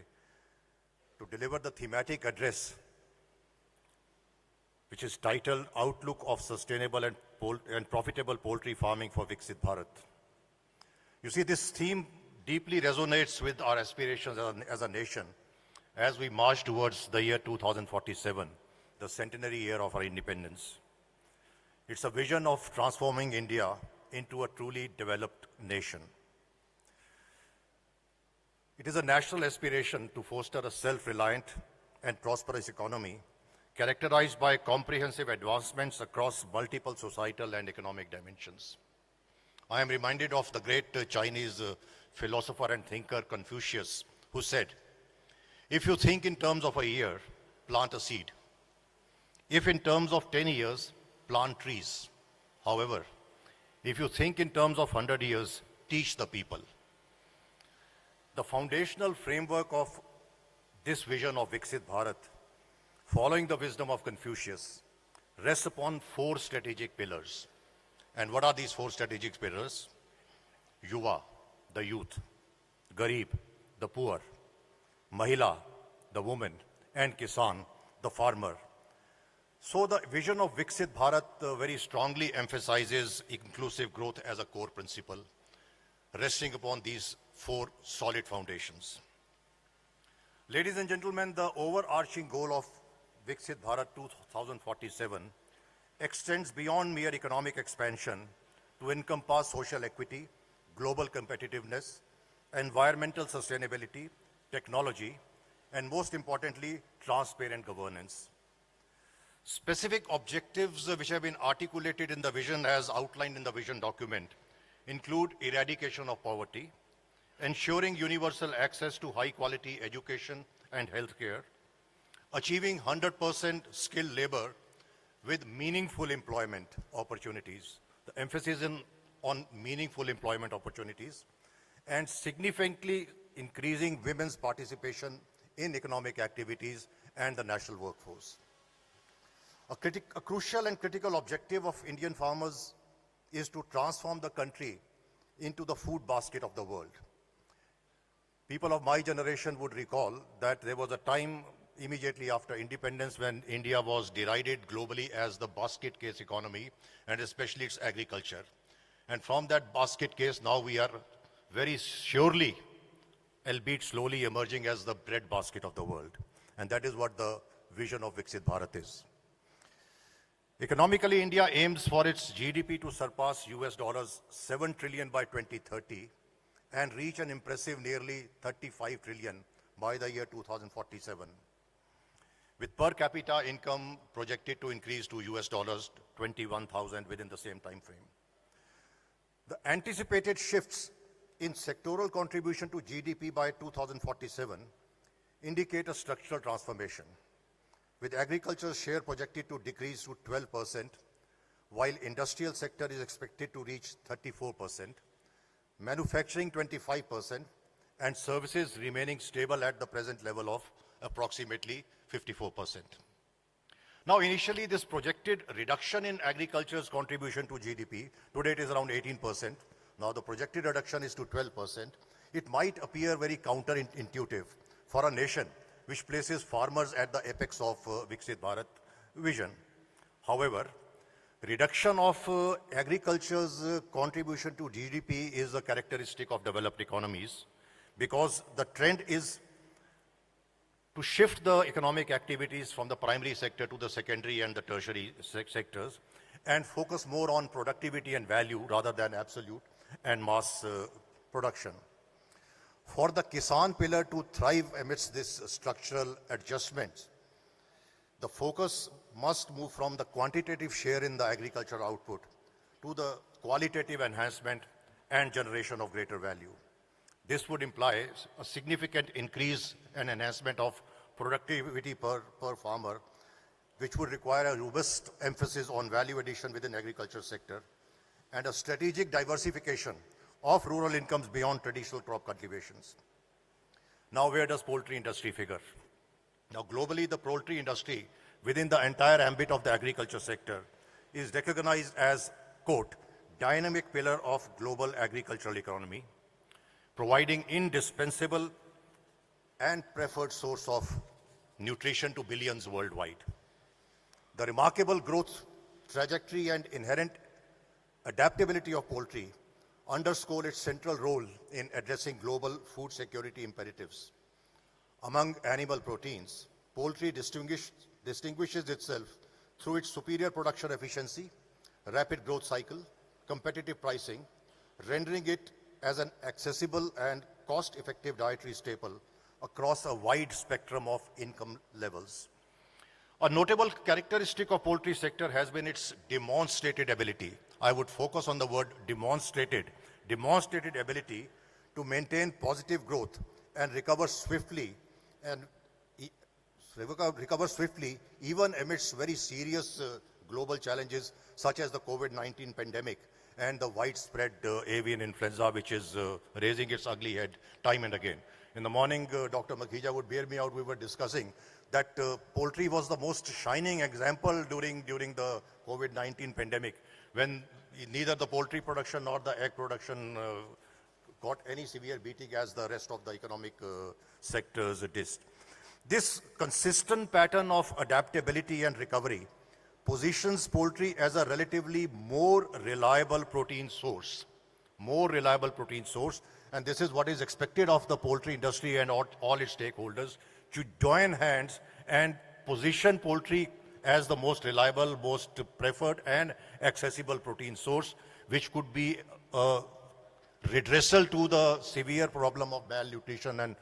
to deliver the thematic address, which is titled Outlook of Sustainable and Profitable Poultry Farming for Viksit Bharat. You see, this theme deeply resonates with our aspirations as a nation as we march towards the year 2047, the centenary year of our independence. It's a vision of transforming India into a truly developed nation. It is a national aspiration to foster a self-reliant and prosperous economy characterized by comprehensive advancements across multiple societal and economic dimensions. I am reminded of the great Chinese philosopher and thinker Confucius, who said, if you think in terms of a year, plant a seed. If in terms of 10 years, plant trees. However, if you think in terms of 100 years, teach the people. The foundational framework of this vision of Viksit Bharat, following the wisdom of Confucius, rests upon 4 strategic pillars. And what are these 4 strategic pillars? Yuva, the youth; Garib, the poor; Mahila, the woman; and Kisan, the farmer. So the vision of Viksit Bharat very strongly emphasizes inclusive growth as a core principle, resting upon these 4 solid foundations. Ladies and gentlemen, the overarching goal of Viksit Bharat 2047 extends beyond mere economic expansion to encompass social equity, global competitiveness, environmental sustainability, technology, and most importantly, transparent governance. Specific objectives which have been articulated in the vision as outlined in the vision document include eradication of poverty, ensuring universal access to high-quality education and healthcare, achieving 100% skilled labor with meaningful employment opportunities, the emphasis on meaningful employment opportunities, and significantly increasing women's participation in economic activities and the national workforce. A crucial and critical objective of Indian farmers is to transform the country into the food basket of the world. People of my generation would recall that there was a time immediately after independence when India was derided globally as the basket case economy, and especially its agriculture. And from that basket case, now we are very surely, albeit slowly, emerging as the bread basket of the world. And that is what the vision of Viksit Bharat is. Economically, India aims for its GDP to surpass $7 trillion by 2030 and reach an impressive nearly 35 trillion by the year 2047, with per capita income projected to increase to $21,000 within the same time frame. The anticipated shifts in sectoral contribution to GDP by 2047 indicate a structural transformation, with agriculture's share projected to decrease to 12%, while industrial sector is expected to reach 34%, manufacturing 25%, and services remaining stable at the present level of approximately 54%. Now, initially, this projected reduction in agriculture's contribution to GDP, today it is around 18%, now the projected reduction is to 12%. It might appear very counterintuitive for a nation which places farmers at the apex of Viksit Bharat vision. However, reduction of agriculture's contribution to GDP is a characteristic of developed economies because the trend is to shift the economic activities from the primary sector to the secondary and the tertiary sectors and focus more on productivity and value rather than absolute and mass production. For the Kisan pillar to thrive amidst this structural adjustments, the focus must move from the quantitative share in the agricultural output to the qualitative enhancement and generation of greater value. This would imply a significant increase and enhancement of productivity per farmer, which would require a robust emphasis on value addition within agriculture sector and a strategic diversification of rural incomes beyond traditional crop cultivations. Now, where does poultry industry figure? Now, globally, the poultry industry within the entire ambit of the agriculture sector is recognized as, quote, dynamic pillar of global agricultural economy, providing indispensable and preferred source of nutrition to billions worldwide. The remarkable growth trajectory and inherent adaptability of poultry underscore its central role in addressing global food security imperatives. Among animal proteins, poultry distinguishes itself through its superior production efficiency, rapid growth cycle, competitive pricing, rendering it as an accessible and cost-effective dietary staple across a wide spectrum of income levels. A notable characteristic of poultry sector has been its demonstrated ability I would focus on the word demonstrated ability to maintain positive growth and recover swiftly even amidst very serious global challenges such as the COVID-19 pandemic and the widespread avian influenza, which is raising its ugly head time and again. In the morning, Dr. Makhija would bear me out. We were discussing that poultry was the most shining example during the COVID-19 pandemic, when neither the poultry production nor the egg production got any severe beating as the rest of the economic sectors did. This consistent pattern of adaptability and recovery positions poultry as a relatively more reliable protein source, and this is what is expected of the poultry industry and all its stakeholders, to join hands and position poultry as the most reliable, most preferred and accessible protein source, which could be a redressal to the severe problem of malnutrition and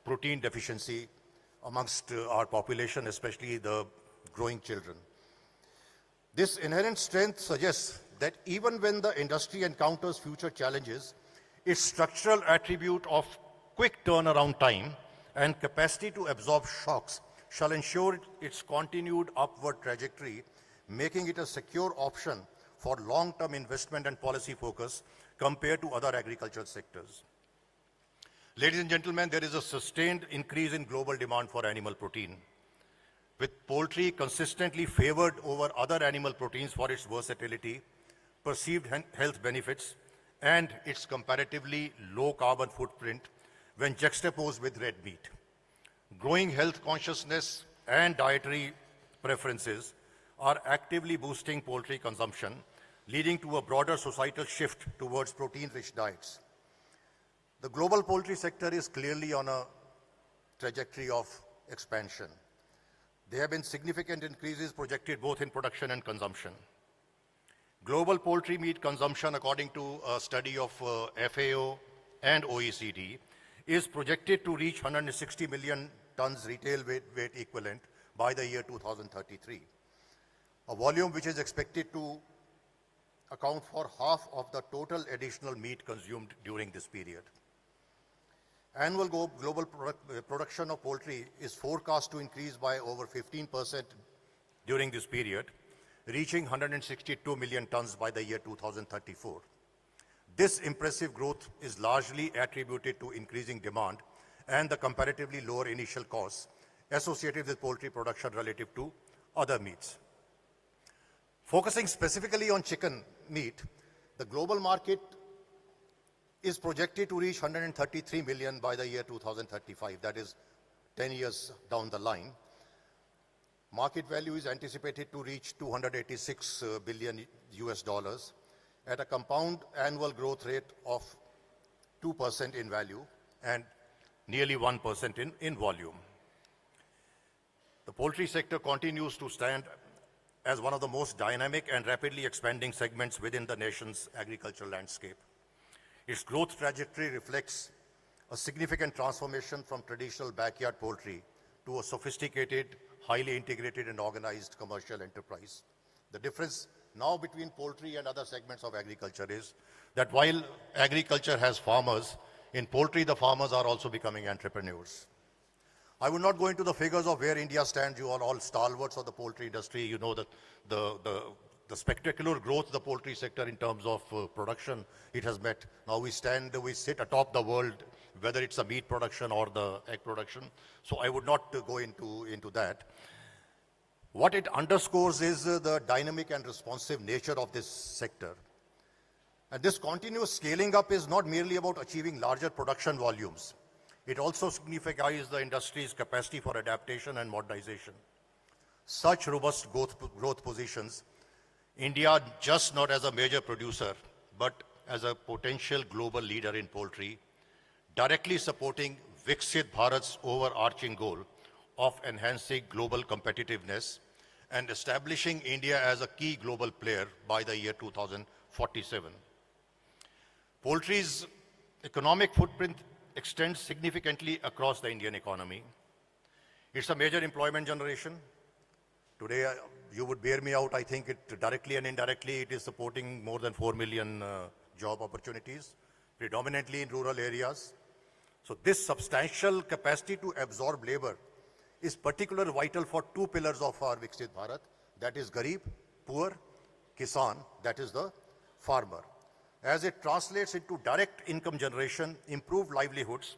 protein deficiency amongst our population, especially the growing children. This inherent strength suggests that even when the industry encounters future challenges, its structural attribute of quick turnaround time and capacity to absorb shocks shall ensure its continued upward trajectory, making it a secure option for long-term investment and policy focus compared to other agricultural sectors. Ladies and gentlemen, there is a sustained increase in global demand for animal protein, with poultry consistently favored over other animal proteins for its versatility, perceived health benefits, and its comparatively low carbon footprint when juxtaposed with red meat. Growing health consciousness and dietary preferences are actively boosting poultry consumption, leading to a broader societal shift towards protein-rich diets. The global poultry sector is clearly on a trajectory of expansion. There have been significant increases projected both in production and consumption. Global poultry meat consumption, according to a study of FAO and OECD, is projected to reach 160 million tons retail weight equivalent by the year 2033, a volume which is expected to account for half of the total additional meat consumed during this period. Annual global production of poultry is forecast to increase by over 15% during this period, reaching 162 million tons by the year 2034. This impressive growth is largely attributed to increasing demand and the comparatively lower initial costs associated with poultry production relative to other meats. Focusing specifically on chicken meat, the global market is projected to reach 133 million by the year 2035, that is 10 years down the line. Market value is anticipated to reach 286 billion US dollars at a compound annual growth rate of 2% in value and nearly 1% in volume. The poultry sector continues to stand as one of the most dynamic and rapidly expanding segments within the nation's agricultural landscape. Its growth trajectory reflects a significant transformation from traditional backyard poultry to a sophisticated, highly integrated and organized commercial enterprise. The difference now between poultry and other segments of agriculture is that while agriculture has farmers, in poultry the farmers are also becoming entrepreneurs. I will not go into the figures of where India stands. You are all stalwarts of the poultry industry. You know that the spectacular growth of the poultry sector in terms of production it has met. Now we sit atop the world, whether it's the meat production or the egg production. So I would not go into that. What it underscores is the dynamic and responsive nature of this sector. And this continuous scaling up is not merely about achieving larger production volumes. It also signifies the industry's capacity for adaptation and modernization. Such robust growth positions India just not as a major producer, but as a potential global leader in poultry, directly supporting Viksit Bharat's overarching goal of enhancing global competitiveness and establishing India as a key global player by the year 2047. Poultry's economic footprint extends significantly across the Indian economy. It's a major employment generation. Today, you would bear me out. I think it directly and indirectly, it is supporting more than 4 million job opportunities, predominantly in rural areas. So this substantial capacity to absorb labor is particularly vital for two pillars of our Viksit Bharat, that is Garib, poor, Kisan, that is the farmer. As it translates into direct income generation, improved livelihoods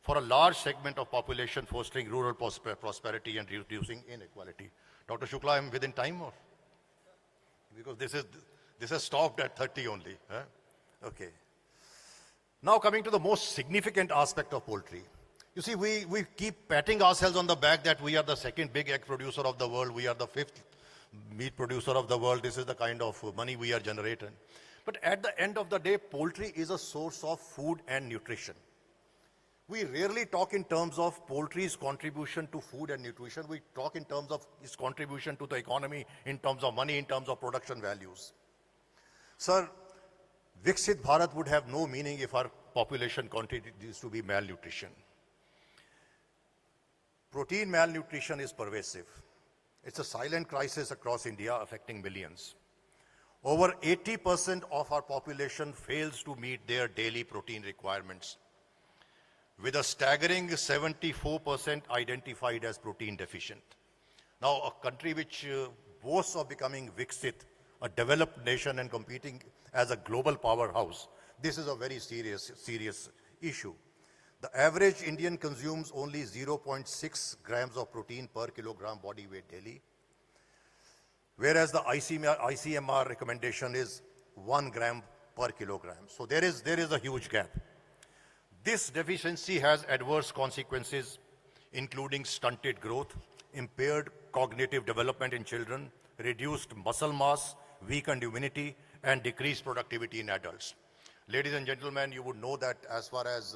for a large segment of population, fostering rural prosperity and reducing inequality. Dr. Shukla, I'm within time, or? Because this has stopped at 30 only. Huh? Okay. Now coming to the most significant aspect of poultry. You see, we keep patting ourselves on the back that we are the second big egg producer of the world, we are the fifth meat producer of the world, this is the kind of money we are generating. But at the end of the day, poultry is a source of food and nutrition. We rarely talk in terms of poultry's contribution to food and nutrition. We talk in terms of its contribution to the economy, in terms of money, in terms of production values. Sir, Viksit Bharat would have no meaning if our population continues to be malnutrition. Protein malnutrition is pervasive. It's a silent crisis across India affecting millions. Over 80% of our population fails to meet their daily protein requirements, with a staggering 74% identified as protein deficient. Now, a country which boasts of becoming Viksit, a developed nation and competing as a global powerhouse, this is a very serious issue. The average Indian consumes only 0.6 grams of protein per kilogram body weight daily, whereas the ICMR recommendation is 1 gram per kilogram. So there is a huge gap. This deficiency has adverse consequences, including stunted growth, impaired cognitive development in children, reduced muscle mass, weakened immunity, and decreased productivity in adults. Ladies and gentlemen, you would know that as far as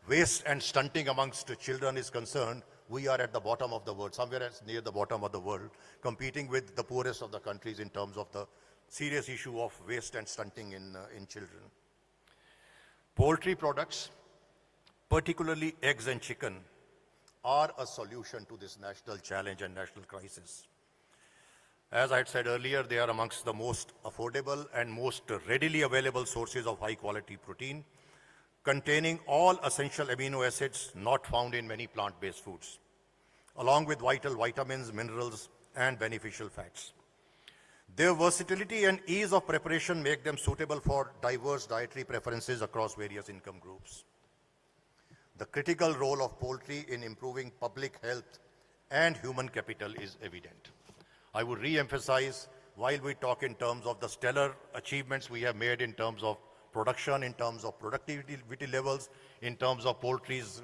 waste and stunting amongst children is concerned, we are at the bottom of the world, somewhere near the bottom of the world, competing with the poorest of the countries in terms of the serious issue of waste and stunting in children. Poultry products, particularly eggs and chicken, are a solution to this national challenge and national crisis. As I had said earlier, they are amongst the most affordable and most readily available sources of high quality protein, containing all essential amino acids not found in many plant-based foods, along with vital vitamins, minerals, and beneficial fats. Their versatility and ease of preparation make them suitable for diverse dietary preferences across various income groups. The critical role of poultry in improving public health and human capital is evident. I would re-emphasize, while we talk in terms of the stellar achievements we have made in terms of production, in terms of productivity levels, in terms of poultry's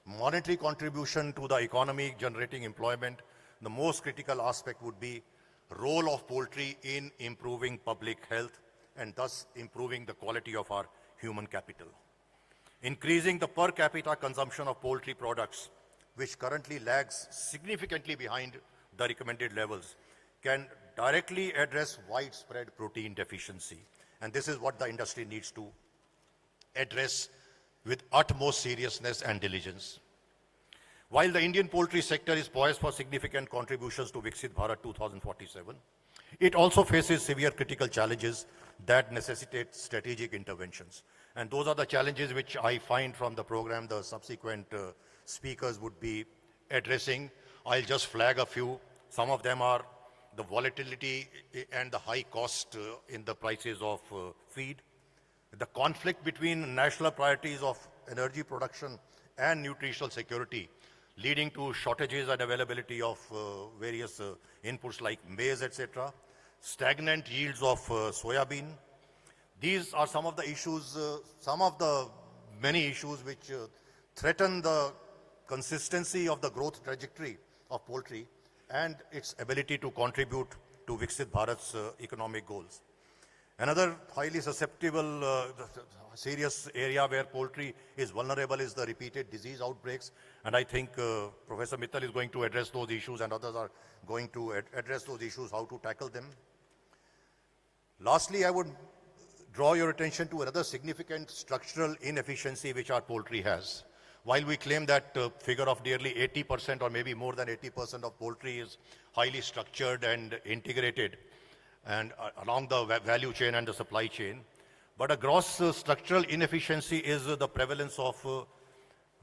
monetary contribution to the economy, generating employment, the most critical aspect would be role of poultry in improving public health and thus improving the quality of our human capital. Increasing the per capita consumption of poultry products, which currently lags significantly behind the recommended levels, can directly address widespread protein deficiency. And this is what the industry needs to address with utmost seriousness and diligence. While the Indian poultry sector is poised for significant contributions to Viksit Bharat 2047, it also faces severe critical challenges that necessitate strategic interventions. And those are the challenges which I find from the program the subsequent speakers would be addressing. I'll just flag a few. Some of them are the volatility and the high cost in the prices of feed, the conflict between national priorities of energy production and nutritional security, leading to shortages and availability of various inputs like maize, etc., stagnant yields of soybean. These are some of the issues, some of the many issues which threaten the consistency of the growth trajectory of poultry and its ability to contribute to Viksit Bharat's economic goals. Another highly susceptible, serious area where poultry is vulnerable is the repeated disease outbreaks. And I think Professor Mittal is going to address those issues and others are going to address those issues, how to tackle them. Lastly, I would draw your attention to another significant structural inefficiency which our poultry has. while we claim that figure of nearly 80% or maybe more than 80% of poultry is highly structured and integrated and along the value chain and the supply chain, but a gross structural inefficiency is the prevalence of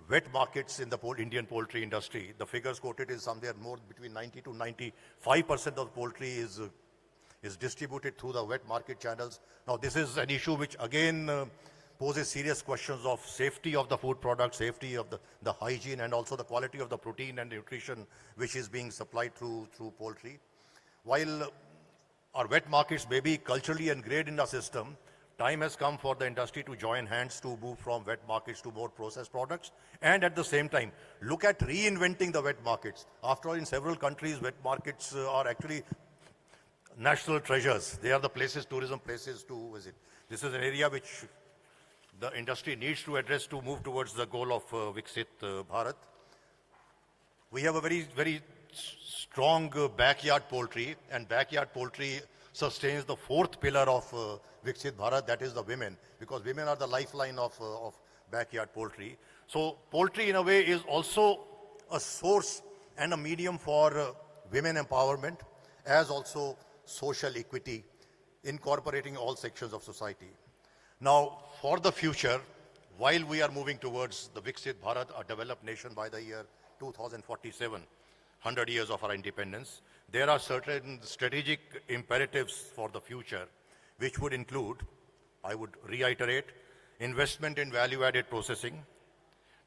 wet markets in the Indian poultry industry. The figures quoted is somewhere more between 90 to 95% of poultry is distributed through the wet market channels. Now, this is an issue which again poses serious questions of safety of the food product, safety of the hygiene, and also the quality of the protein and nutrition which is being supplied through poultry. While our wet markets may be culturally ingrained in the system, time has come for the industry to join hands to move from wet markets to more processed products, and at the same time look at reinventing the wet markets. After all, in several countries, wet markets are actually national treasures. They are the places, tourism places to visit. This is an area which the industry needs to address to move towards the goal of Viksit Bharat. We have a very strong backyard poultry, and backyard poultry sustains the fourth pillar of Viksit Bharat, that is the women, because women are the lifeline of backyard poultry. So poultry in a way is also a source and a medium for women empowerment, as also social equity, incorporating all sections of society. Now, for the future, while we are moving towards the Viksit Bharat, a developed nation by the year 2047, 100 years of our independence, there are certain strategic imperatives for the future, which would include, I would reiterate, investment in value-added processing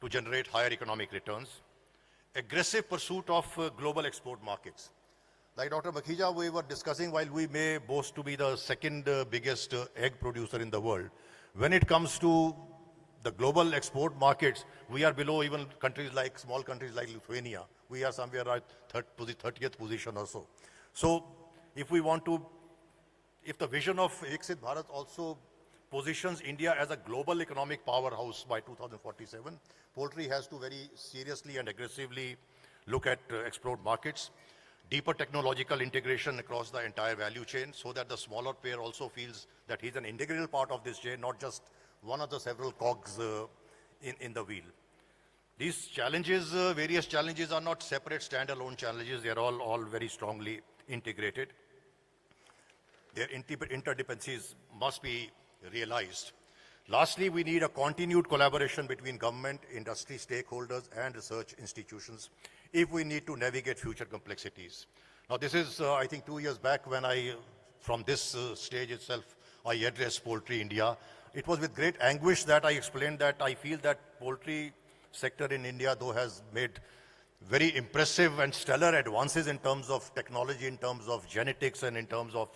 to generate higher economic returns, aggressive pursuit of global export markets. Like Dr. Makhija, we were discussing, while we may boast to be the second biggest egg producer in the world, when it comes to the global export markets, we are below even small countries like Lithuania. We are somewhere at 30th position or so. So if the vision of Viksit Bharat also positions India as a global economic powerhouse by 2047, poultry has to very seriously and aggressively look at export markets, deeper technological integration across the entire value chain, so that the smaller player also feels that he's an integral part of this chain, not just one of the several cogs in the wheel. These challenges, various challenges, are not separate standalone challenges. They are all very strongly integrated. Their interdependencies must be realized. Lastly, we need a continued collaboration between government, industry stakeholders, and research institutions if we need to navigate future complexities. Now, this is, I think, 2 years back when from this stage itself, I addressed Poultry India. It was with great anguish that I explained that I feel that poultry sector in India, though, has made very impressive and stellar advances in terms of technology, in terms of genetics, and in terms of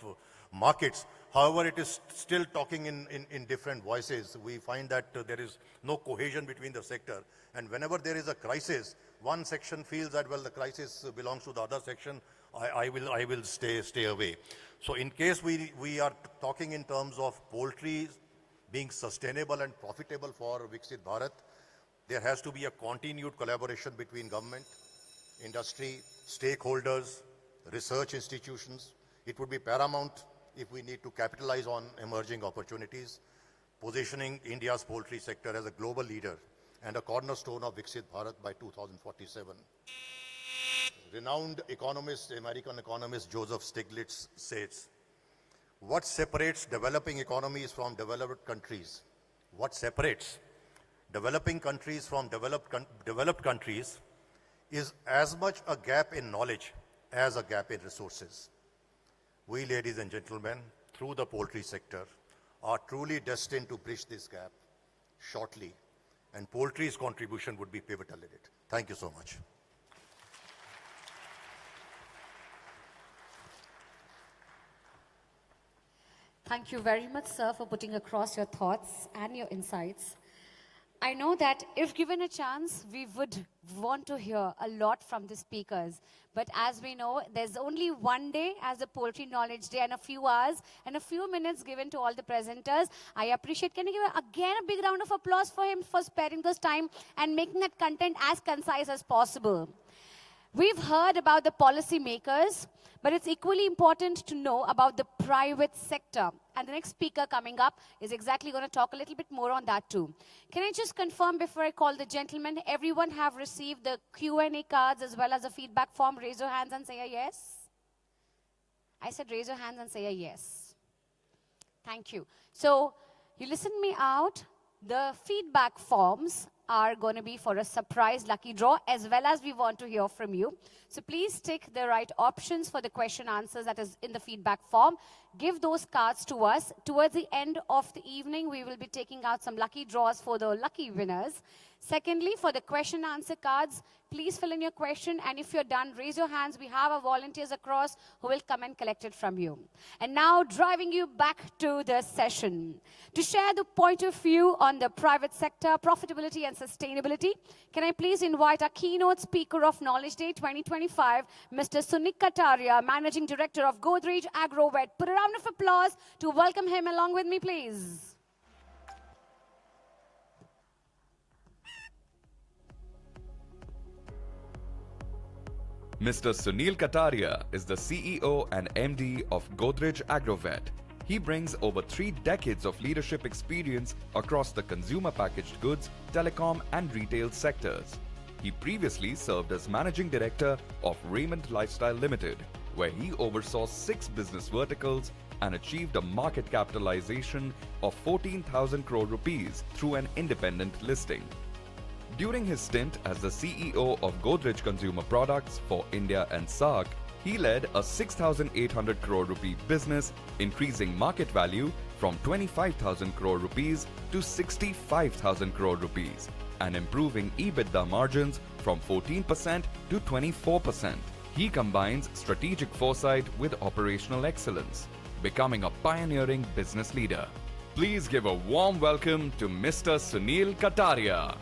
markets. However, it is still talking in different voices. We find that there is no cohesion between the sector. And whenever there is a crisis, one section feels that, well, the crisis belongs to the other section, I will stay away. So in case we are talking in terms of poultry being sustainable and profitable for Viksit Bharat, there has to be a continued collaboration between government, industry, stakeholders, research institutions. It would be paramount if we need to capitalize on emerging opportunities, positioning India's poultry sector as a global leader and a cornerstone of Viksit Bharat by 2047. Renowned economist, American economist Joseph Stiglitz says, what separates developing economies from developed countries? What separates developing countries from developed countries is as much a gap in knowledge as a gap in resources. We, ladies and gentlemen, through the poultry sector, are truly destined to bridge this gap shortly, and poultry's contribution would be pivotal in it. Thank you so much. Thank you very much, sir, for putting across your thoughts and your insights. I know that if given a chance, we would want to hear a lot from the speakers. But as we know, there's only one day as a Poultry Knowledge Day and a few hours and a few minutes given to all the presenters. I appreciate, can you give again a big round of applause for him for sparing this time and making that content as concise as possible. We've heard about the policymakers, but it's equally important to know about the private sector. And the next speaker coming up is exactly going to talk a little bit more on that too. Can I just confirm before I call the gentleman, everyone have received the Q&A cards as well as a feedback form? Raise your hands and say a yes. I said raise your hands and say a yes. Thank you. So you listen me out. The feedback forms are going to be for a surprise lucky draw, as well as we want to hear from you. So please tick the right options for the question answers that is in the feedback form. Give those cards to us. Towards the end of the evening, we will be taking out some lucky draws for the lucky winners. Secondly, for the question answer cards, please fill in your question, and if you're done, raise your hands. We have our volunteers across who will come and collect it from you. And now, driving you back to the session. To share the point of view on the private sector, profitability and sustainability, can I please invite our keynote speaker of Knowledge Day 2025, Mr. Sunil Kataria, Managing Director of Godrej Agrovet. Put a round of applause to welcome him along with me, please. Mr. Sunil Kataria is the CEO and MD of Godrej Agrovet. He brings over 3 decades of leadership experience across the consumer packaged goods, telecom and retail sectors. He previously served as Managing Director of Raymond Lifestyle Limited, where he oversaw 6 business verticals and achieved a market capitalization of 14,000 crore rupees through an independent listing. During his stint as the CEO of Godrej Consumer Products for India and SAARC, he led a 6,800 crore rupee business, increasing market value from 25,000 crore rupees to 65,000 crore rupees and improving EBITDA margins from 14% to 24%. He combines strategic foresight with operational excellence, becoming a pioneering business leader. Please give a warm welcome to Mr. Sunil Kataria.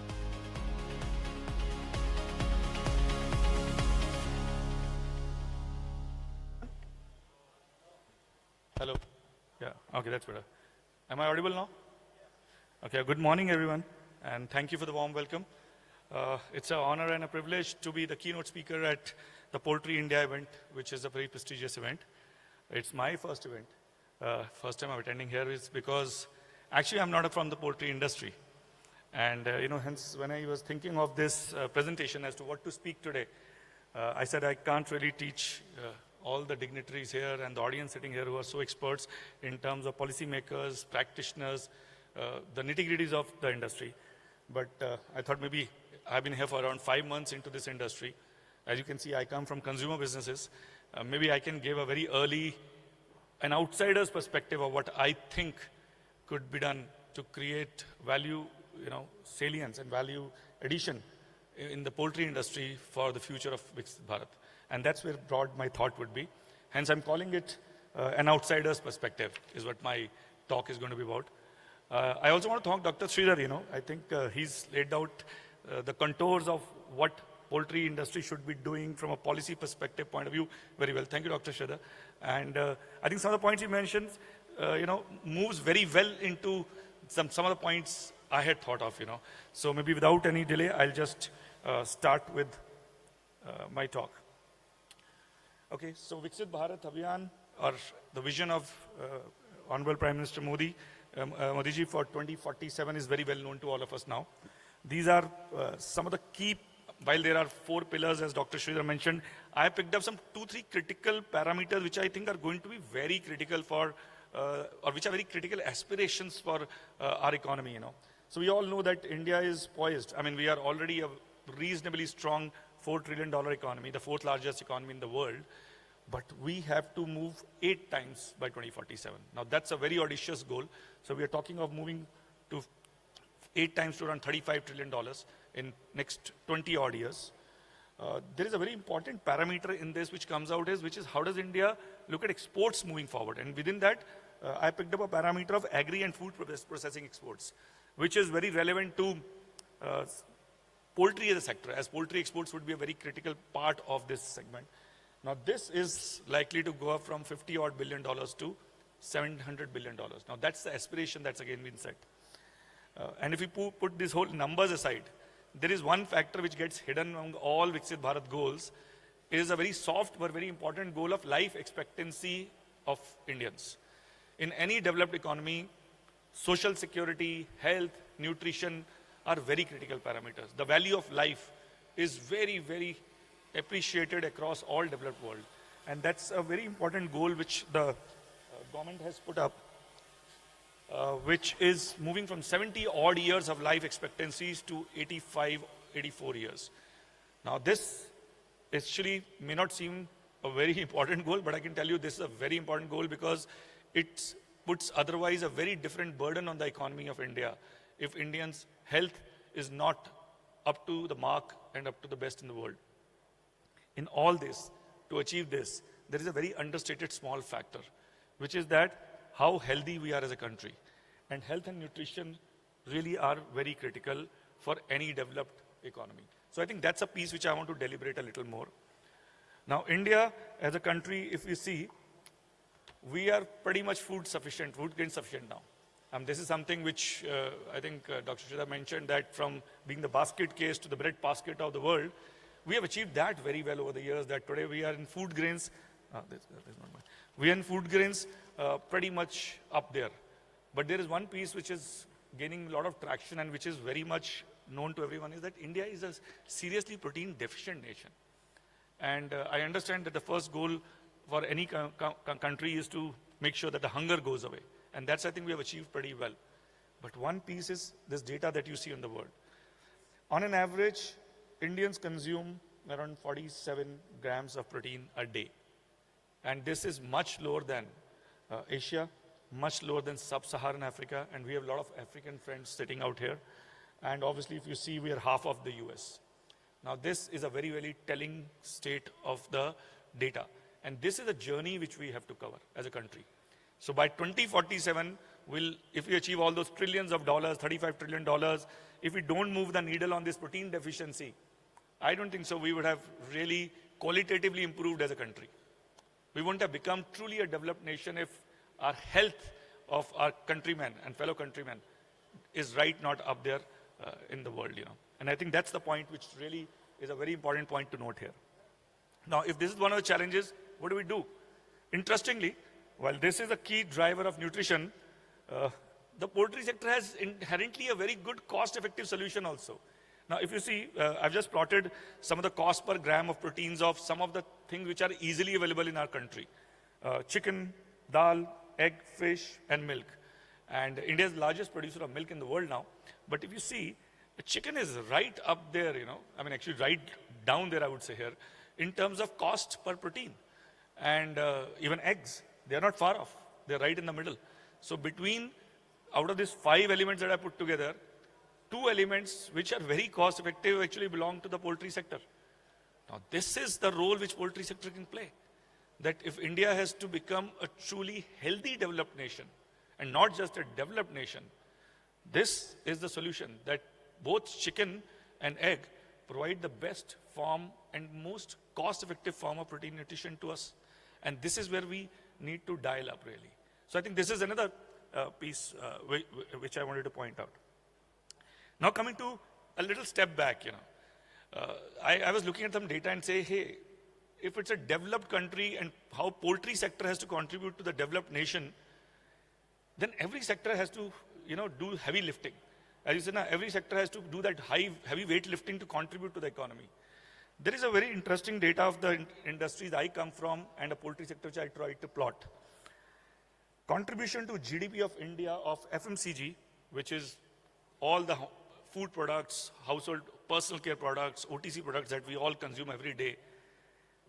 Hello. Yeah, okay, that's better. Am I audible now? Okay, good morning, everyone, and thank you for the warm welcome. It's an honor and a privilege to be the keynote speaker at the Poultry India event, which is a very prestigious event. It's my first event. First time I'm attending here is because actually I'm not from the poultry industry. And, hence when I was thinking of this presentation as to what to speak today, I said I can't really teach all the dignitaries here and the audience sitting here who are so experts in terms of policymakers, practitioners, the nitty-gritties of the industry. But I thought maybe I've been here for around 5 months into this industry. As you can see, I come from consumer businesses. Maybe I can give a very early, an outsider's perspective of what I think could be done to create value, salience and value addition in the poultry industry for the future of Viksit Bharat. And that's where broad my thought would be. Hence, I'm calling it an outsider's perspective is what my talk is going to be about. I also want to thank Dr. Sridhar, I think he's laid out the contours of what poultry industry should be doing from a policy perspective point of view very well. Thank you, Dr. Sridhar. And I think some of the points he mentions, moves very well into some of the points I had thought of, So maybe without any delay, I'll just start with my talk. Okay, so Viksit Bharat Abhiyan, or the vision of Honorable Prime Minister Modi ji for 2047 is very well known to all of us now. These are some of the key, while there are 4 pillars as Dr. Sridhar mentioned, I picked up some 2-3 critical parameters which I think are going to be very critical for, or which are very critical aspirations for our economy, So we all know that India is poised. I mean, we are already a reasonably strong $4 trillion economy, the 4th largest economy in the world, but we have to move 8 times by 2047. Now that's a very audacious goal. So we are talking of moving to 8 times to around $35 trillion in next 20 odd years. There is a very important parameter in this which comes out which is how does India look at exports moving forward? And within that, I picked up a parameter of agri and food processing exports, which is very relevant to poultry as a sector, as poultry exports would be a very critical part of this segment. Now this is likely to go up from $50 odd billion to $700 billion. Now that's the aspiration that's again been set. And if we put these whole numbers aside, there is one factor which gets hidden among all Viksit Bharat goals, It is a very soft but very important goal of life expectancy of Indians. In any developed economy, social security, health, nutrition are very critical parameters. The value of life is very, very appreciated across all developed world. And that's a very important goal which the government has put up, which is moving from 70 odd years of life expectancies to 85, 84 years. Now this actually may not seem a very important goal, but I can tell you this is a very important goal because it puts otherwise a very different burden on the economy of India if Indians' health is not up to the mark and up to the best in the world. In all this, to achieve this, there is a very understated small factor, which is that how healthy we are as a country. And health and nutrition really are very critical for any developed economy. So I think that's a piece which I want to deliberate a little more. Now, India as a country, if we see, we are pretty much food grain sufficient now. This is something which I think Dr. Shida mentioned, that from being the basket case to the bread basket of the world, we have achieved that very well over the years, that today we are in food grains, we are in food grains pretty much up there. But there is one piece which is gaining a lot of traction and which is very much known to everyone, is that India is a seriously protein deficient nation. And I understand that the first goal for any country is to make sure that the hunger goes away. And that's, I think, we have achieved pretty well. But one piece is this data that you see in the world. On an average, Indians consume around 47 grams of protein a day. And this is much lower than Asia, much lower than sub-Saharan Africa, and we have a lot of African friends sitting out here. And obviously, if you see, we are half of the US. Now, this is a very, very telling state of the data. And this is a journey which we have to cover as a country. So by 2047, if we achieve all those trillions of dollars, $35 trillion, if we don't move the needle on this protein deficiency, I don't think so we would have really qualitatively improved as a country. We wouldn't have become truly a developed nation if our health of our countrymen and fellow countrymen is not up there in the world, And I think that's the point which really is a very important point to note here. Now, if this is one of the challenges, what do we do? Interestingly, while this is a key driver of nutrition, the poultry sector has inherently a very good cost-effective solution also. Now, if you see, I've just plotted some of the cost per gram of proteins of some of the things which are easily available in our country. Chicken, dal, egg, fish, and milk. And India is the largest producer of milk in the world now. But if you see, chicken is right up there, actually right down there, I would say here, in terms of cost per protein. And even eggs, they are not far off. They're right in the middle. So out of these 5 elements that I put together, 2 elements which are very cost effective actually belong to the poultry sector. Now, this is the role which poultry sector can play. That if India has to become a truly healthy developed nation, and not just a developed nation, this is the solution, that both chicken and egg provide the best form and most cost-effective form of protein nutrition to us. And this is where we need to dial up, really. So I think this is another piece which I wanted to point out. Now coming to a little step back, I was looking at some data and say, hey, if it's a developed country and how poultry sector has to contribute to the developed nation, then every sector has to, do heavy lifting. As you said, now, every sector has to do that heavy weight lifting to contribute to the economy. There is a very interesting data of the industries I come from and a poultry sector which I tried to plot. Contribution to GDP of India of FMCG, which is all the food products, household personal care products, OTC products that we all consume every day,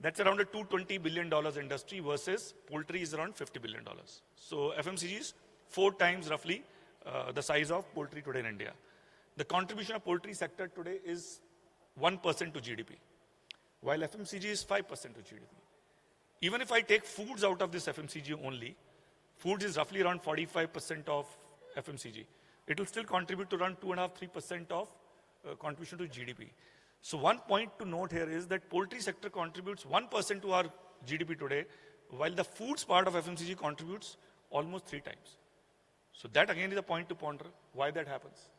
that's around a $220 billion industry versus poultry is around $50 billion. So FMCG is 4 times roughly the size of poultry today in India. The contribution of poultry sector today is 1% to GDP, while FMCG is 5% to GDP. Even if I take foods out of this FMCG only, foods is roughly around 45% of FMCG. It will still contribute to around 2.5–3% of contribution to GDP. So one point to note here is that poultry sector contributes 1% to our GDP today, while the foods part of FMCG contributes almost 3 times. So that again is a point to ponder why that happens.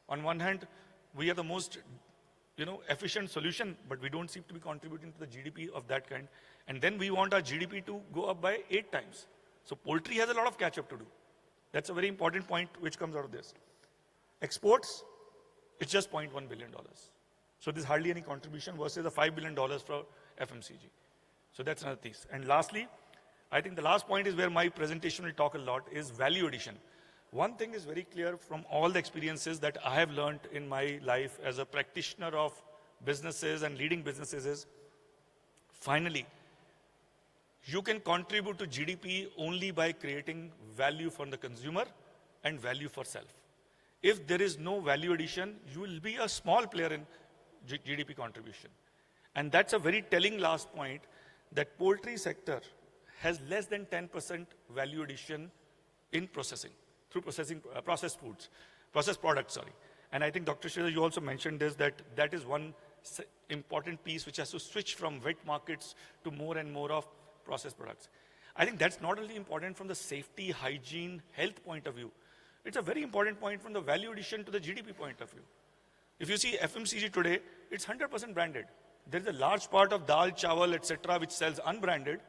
On one hand, we are the most efficient solution, but we don't seem to be contributing to the GDP of that kind. And then we want our GDP to go up by 8 times. So poultry has a lot of catch up to do. That's a very important point which comes out of this. Exports, it's just $0.1 billion. So there's hardly any contribution versus the $5 billion for FMCG. So that's another piece. And lastly, I think the last point is where my presentation will talk a lot is value addition. One thing is very clear from all the experiences that I have learned in my life as a practitioner of businesses and leading businesses is, finally, you can contribute to GDP only by creating value for the consumer and value for self. If there is no value addition, you will be a small player in GDP contribution. And that's a very telling last point, that poultry sector has less than 10% value addition in processing, through processing processed foods, processed products, sorry. And I think Dr. Sridhar, you also mentioned this, that is one important piece which has to switch from wet markets to more and more of processed products. I think that's not only important from the safety, hygiene, health point of view. It's a very important point from the value addition to the GDP point of view. If you see FMCG today, it's 100% branded. There's a large part of dal, chawal, etc., which sells unbranded,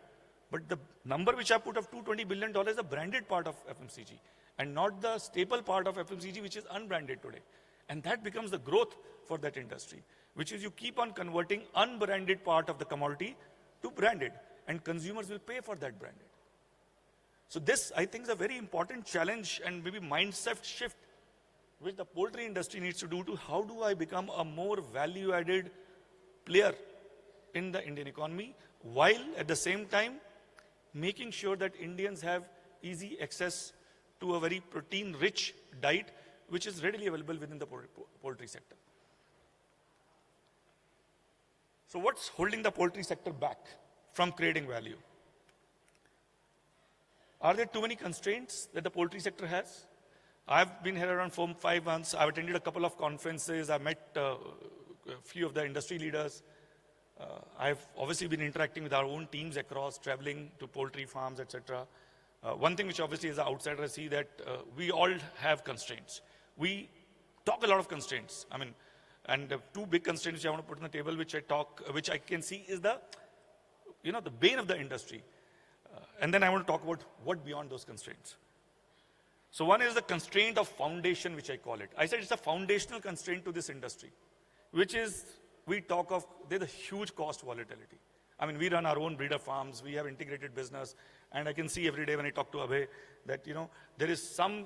but the number which I put of $220 billion is the branded part of FMCG, and not the staple part of FMCG, which is unbranded today. And that becomes the growth for that industry, which is you keep on converting unbranded part of the commodity to branded, and consumers will pay for that branded. So this, I think, is a very important challenge and maybe mindset shift which the poultry industry needs to do to how do I become a more value-added player in the Indian economy, while at the same time making sure that Indians have easy access to a very protein-rich diet which is readily available within the poultry sector. So what's holding the poultry sector back from creating value? Are there too many constraints that the poultry sector has? I've been here around 4-5 months. I've attended a couple of conferences. I've met a few of the industry leaders. I've obviously been interacting with our own teams across, traveling to poultry farms, etc. One thing which obviously as an outsider I see that we all have constraints. We talk a lot of constraints. I mean, and the two big constraints which I want to put on the table, which I can see is the bane of the industry. And then I want to talk about what beyond those constraints. So one is the constraint of foundation, which I call it. I said it's a foundational constraint to this industry, which is, we talk of, there's a huge cost volatility. I mean, we run our own breeder farms, we have integrated business, and I can see every day when I talk to Abhay that, there is some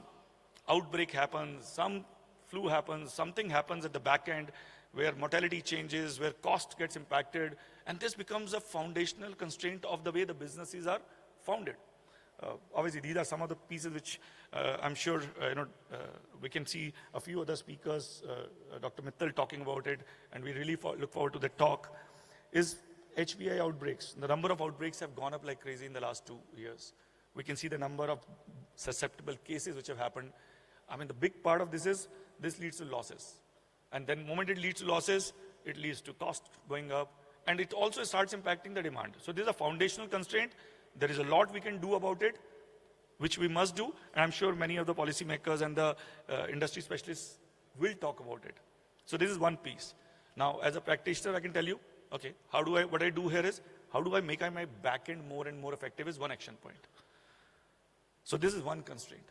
outbreak happens, some flu happens, something happens at the back end where mortality changes, where cost gets impacted, and this becomes a foundational constraint of the way the businesses are founded. Obviously, these are some of the pieces which I'm sure we can see a few other speakers, Dr. Mittal talking about it, and we really look forward to the talk, is HPI outbreaks. The number of outbreaks have gone up like crazy in the last 2 years. We can see the number of susceptible cases which have happened. I mean, the big part of this is, this leads to losses. And then the moment it leads to losses, it leads to cost going up, and it also starts impacting the demand. So this is a foundational constraint. There is a lot we can do about it, which we must do, and I'm sure many of the policymakers and the industry specialists will talk about it. So this is one piece. Now, as a practitioner, I can tell you, okay, what I do here is, how do I make my back end more and more effective is one action point. So this is one constraint.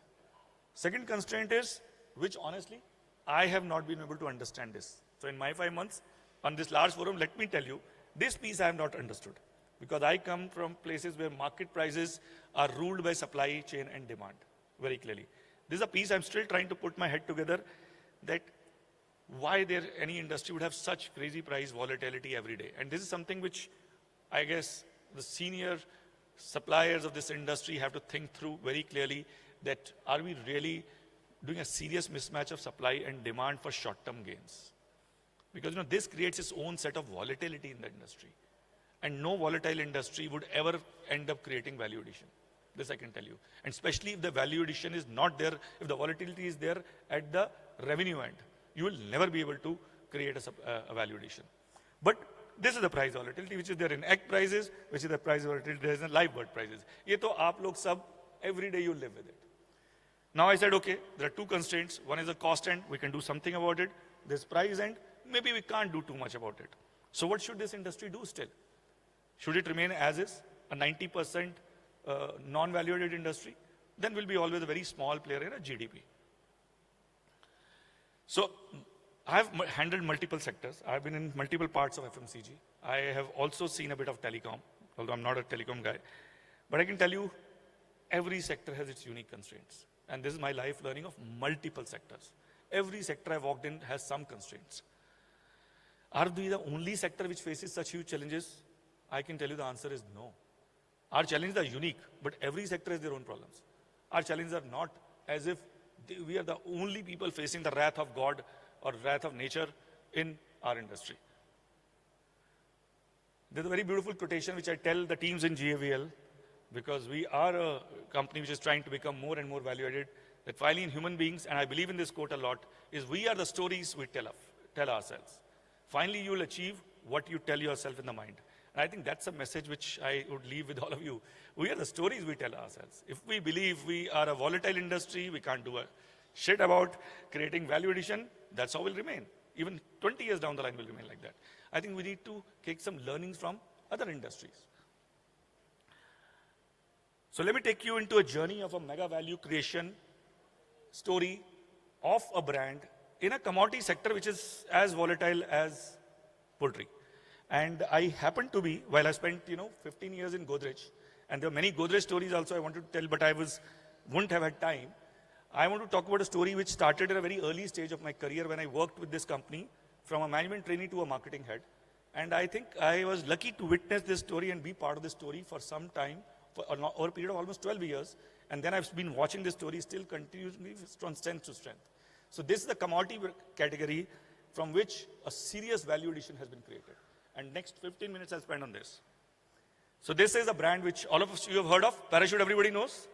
Second constraint is, which honestly, I have not been able to understand this. So in my 5 months, on this large forum, let me tell you, this piece I have not understood. Because I come from places where market prices are ruled by supply chain and demand, very clearly. This is a piece I'm still trying to put my head together, that why any industry would have such crazy price volatility every day. And this is something which I guess the senior suppliers of this industry have to think through very clearly, that are we really doing a serious mismatch of supply and demand for short-term gains? Because this creates its own set of volatility in the industry. And no volatile industry would ever end up creating value addition. This I can tell you. And especially if the value addition is not there, if the volatility is there at the revenue end, you will never be able to create a value addition. But this is the price volatility, which is there in egg prices, which is the price volatility there is in live bird prices. Ye to aap log sab, every day you live with it. Now I said, okay, there are two constraints. One is the cost end, we can do something about it. There's price end, maybe we can't do too much about it. So what should this industry do still? Should it remain as is, a 90% non-value-added industry? Then we'll be always a very small player in a GDP. So I've handled multiple sectors. I've been in multiple parts of FMCG. I have also seen a bit of telecom, although I'm not a telecom guy. But I can tell you, every sector has its unique constraints. And this is my life learning of multiple sectors. Every sector I've walked in has some constraints. Are we the only sector which faces such huge challenges? I can tell you the answer is no. Our challenges are unique, but every sector has their own problems. Our challenges are not as if we are the only people facing the wrath of God or wrath of nature in our industry. There's a very beautiful quotation which I tell the teams in GAVL, because we are a company which is trying to become more and more value-added, that finally in human beings, and I believe in this quote a lot, is we are the stories we tell ourselves. Finally, you will achieve what you tell yourself in the mind. And I think that's a message which I would leave with all of you. We are the stories we tell ourselves. If we believe we are a volatile industry, we can't do a shit about creating value addition, that's how we'll remain. Even 20 years down the line, we'll remain like that. I think we need to take some learnings from other industries. So let me take you into a journey of a mega value creation story of a brand in a commodity sector which is as volatile as poultry. And I happened to be, while I spent 15 years in Godrej, and there are many Godrej stories also I wanted to tell, but I wouldn't have had time. I want to talk about a story which started at a very early stage of my career when I worked with this company from a management trainee to a marketing head. And I think I was lucky to witness this story and be part of this story for some time, over a period of almost 12 years. And then I've been watching this story still continuously from strength to strength. So this is the commodity category from which a serious value addition has been created. And next 15 minutes I'll spend on this. So this is a brand which all of you have heard of. Parachute, everybody knows.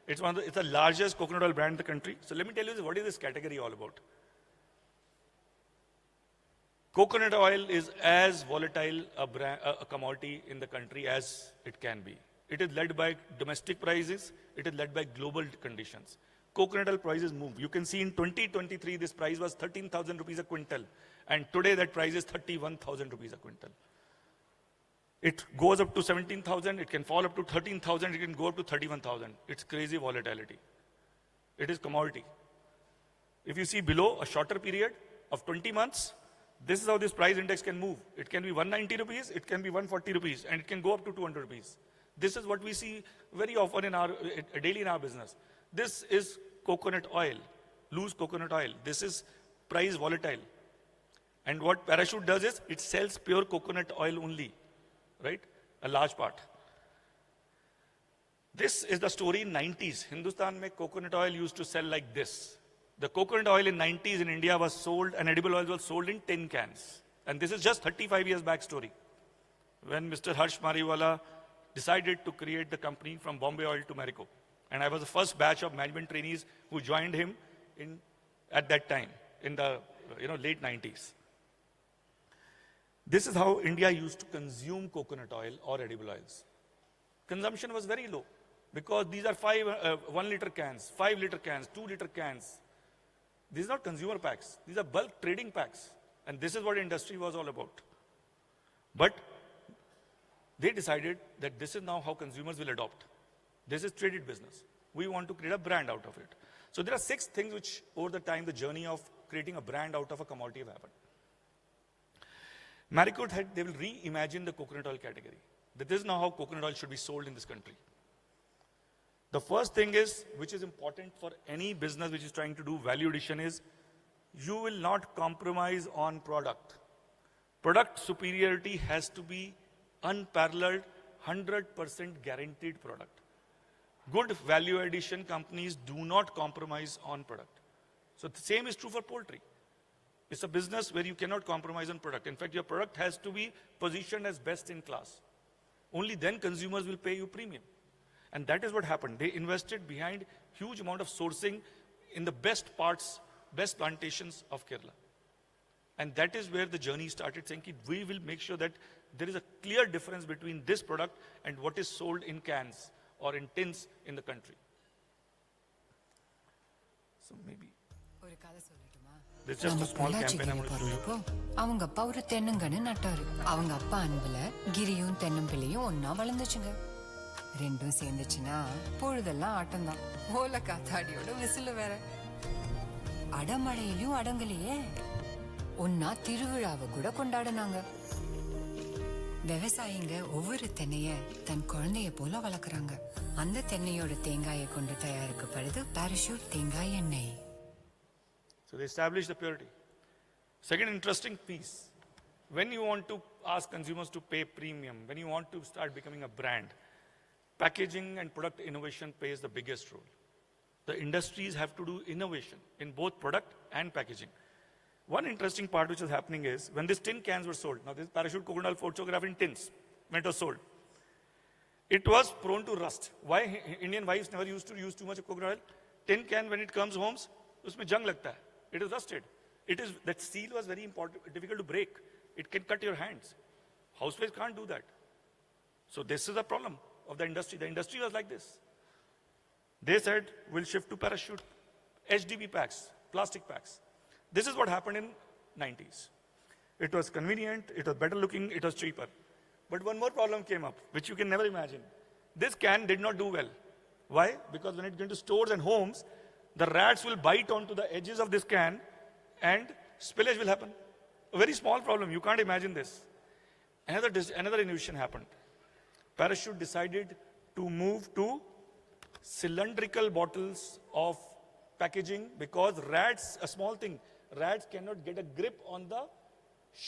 It's the largest coconut oil brand in the country. So let me tell you what is this category all about. Coconut oil is as volatile a commodity in the country as it can be. It is led by domestic prices. It is led by global conditions. Coconut oil prices move. You can see in 2023, this price was 13,000 rupees a quintal. And today that price is 31,000 rupees a quintal. It goes up to 17,000. It can fall up to 13,000. It can go up to 31,000. It's crazy volatility. It is commodity. If you see below a shorter period of 20 months, this is how this price index can move. It can be 190 rupees. It can be 140 rupees. And it can go up to 200 rupees. This is what we see very often daily in our business. This is coconut oil, loose coconut oil. This is price volatile. And what Parachute does is it sells pure coconut oil only, right? A large part. This is the story in 90s. Hindustan mein coconut oil used to sell like this. The coconut oil in 90s in India was sold, and edible oil was sold in tin cans. And this is just 35 years back story. When Mr. Harsh Mariwala decided to create the company from Bombay Oil to Marico. And I was the first batch of management trainees who joined him at that time, in the late 90s. This is how India used to consume coconut oil or edible oils. Consumption was very low because these are 1 liter cans, 5 liter cans, 2 liter cans. These are not consumer packs. These are bulk trading packs. And this is what industry was all about. But they decided that this is now how consumers will adopt. This is traded business. We want to create a brand out of it. So there are 6 things which over the time, the journey of creating a brand out of a commodity have happened. Marico they will reimagine the coconut oil category. That this is now how coconut oil should be sold in this country. The first thing is, which is important for any business which is trying to do value addition, is you will not compromise on product. Product superiority has to be unparalleled, 100% guaranteed product. Good value addition companies do not compromise on product. So the same is true for poultry. It's a business where you cannot compromise on product. In fact, your product has to be positioned as best in class. Only then consumers will pay you premium. And that is what happened. They invested behind huge amount of sourcing in the best parts, best plantations of Kerala. And that is where the journey started, saying we will make sure that there is a clear difference between this product and what is sold in cans or in tins in the country. So maybe. This is just a small campaign I'm going to show you. அவங்க அப்பா ஒரு தென்னங்கன்னு நட்டாரு. அவங்க அப்பா அன்புல கிரியும் தென்னம்பிள்ளையும் ஒன்னா வளர்ந்துச்சுங்க. ரெண்டும் சேர்ந்துச்சுன்னா பொழுதெல்லாம் ஆட்டம்தான். ஓல காத்தாடியோட விசில் வேற. அடமழையிலும் அடங்கலையே. ஒன்னா திருவிழாவை கூட கொண்டாடினாங்க. விவசாயிங்க ஒவ்வொரு தென்னைய தன் குழந்தைய போல வளர்க்குறாங்க. அந்த தென்னையோட தேங்காயை கொண்டு தயாரிக்கப்படுது பாராசூட் தேங்காய் எண்ணெய். So they established the purity. Second interesting piece, when you want to ask consumers to pay premium, when you want to start becoming a brand, packaging and product innovation plays the biggest role. The industries have to do innovation in both product and packaging. One interesting part which is happening is, when these tin cans were sold, now this Parachute coconut photograph in tins, when it was sold, it was prone to rust. Why Indian wives never used to use too much of coconut oil? Tin can, when it comes home, usme jung lagta hai. It is rusted. That seal was very important, difficult to break. It can cut your hands. Housewives can't do that. So this is the problem of the industry. The industry was like this. They said, we'll shift to Parachute, HDB packs, plastic packs. This is what happened in 90s. It was convenient, it was better looking, it was cheaper. But one more problem came up, which you can never imagine. This can did not do well. Why? Because when it went to stores and homes, the rats will bite onto the edges of this can and spillage will happen. A very small problem, you can't imagine this. Another innovation happened. Parachute decided to move to cylindrical bottles of packaging because rats, a small thing, rats cannot get a grip on the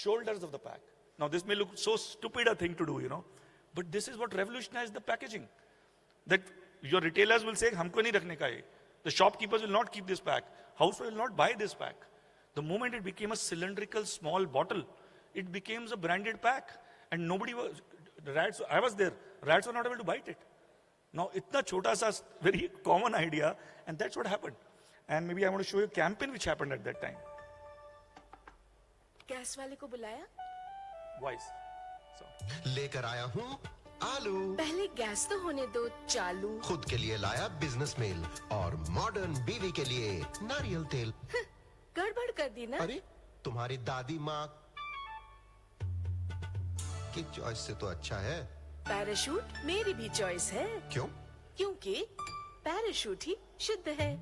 shoulders of the pack. Now this may look so stupid a thing to do, but this is what revolutionized the packaging. That your retailers will say, humko nahi rakhne ka hai. The shopkeepers will not keep this pack. Housewives will not buy this pack. The moment it became a cylindrical small bottle, it became a branded pack. And nobody was, rats, I was there, rats were not able to bite it. Now, itna chota sa, very common idea, and that's what happened. And maybe I want to show you a campaign which happened at that time. Gas वाले को बुलाया? Voice. So. लेकर आया हूँ आलू। पहले gas तो होने दो चालू। खुद के लिए लाया बिजनेस मेल और मॉडर्न बीवी के लिए नारियल तेल। गड़बड़ कर दी ना? अरे तुम्हारी दादी माँ की चॉइस से तो अच्छा है। पैराशूट मेरी भी चॉइस है। क्यों? क्योंकि पैराशूट ही शुद्ध है।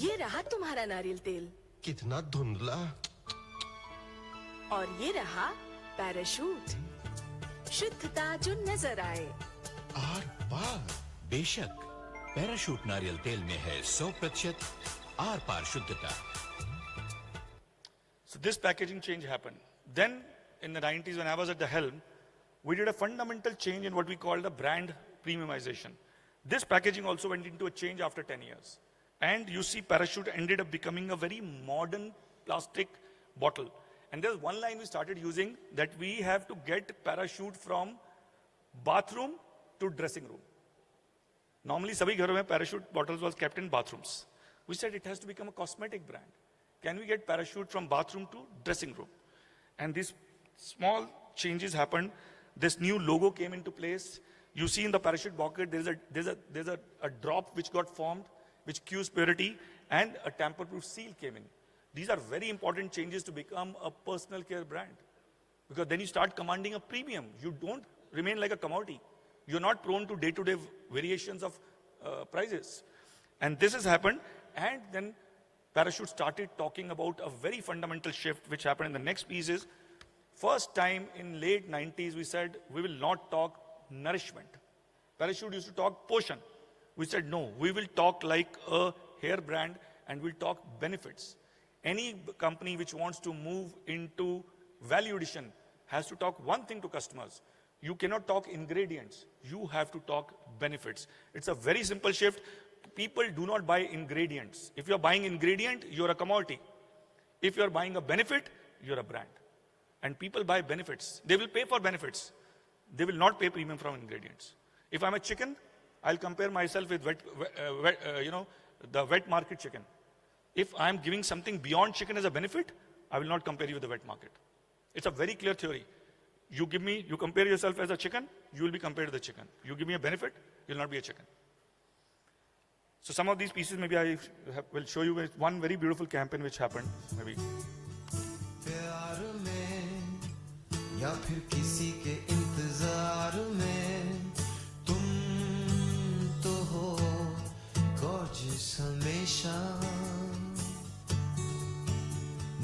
ये रहा तुम्हारा नारियल तेल। कितना धुंधला। और ये रहा पैराशूट, शुद्धता जो नजर आए। आर पार बेशक पैराशूट नारियल तेल में है 100% आर पार शुद्धता। So this packaging change happened. Then in the 90s when I was at the helm, we did a fundamental change in what we call the brand premiumization. This packaging also went into a change after 10 years. And you see Parachute ended up becoming a very modern plastic bottle. And there's one line we started using, that we have to get Parachute from bathroom to dressing room. Normally, sabhi gharon mein Parachute bottles was kept in bathrooms. We said it has to become a cosmetic brand. Can we get Parachute from bathroom to dressing room? And these small changes happened. This new logo came into place. You see in the Parachute bucket, there's a drop which got formed, which cues purity, and a tamper-proof seal came in. These are very important changes to become a personal care brand. Because then you start commanding a premium. You don't remain like a commodity. You're not prone to day-to-day variations of prices. And this has happened. And then Parachute started talking about a very fundamental shift which happened in the next piece is, first time in late 90s, we said, we will not talk nourishment. Parachute used to talk portion. We said, no, we will talk like a hair brand and we'll talk benefits. Any company which wants to move into value addition has to talk one thing to customers. You cannot talk ingredients. You have to talk benefits. It's a very simple shift. People do not buy ingredients. If you're buying ingredient, you're a commodity. If you're buying a benefit, you're a brand. And people buy benefits. They will pay for benefits. They will not pay premium from ingredients. If I'm a chicken, I'll compare myself with the wet market chicken. If I'm giving something beyond chicken as a benefit, I will not compare you with the wet market. It's a very clear theory. You compare yourself as a chicken, you will be compared to the chicken. You give me a benefit, you'll not be a chicken. So some of these pieces maybe I will show you one very beautiful campaign which happened maybe. प्यार में या फिर किसी के इंतजार में तुम तो हो gorgeous हमेशा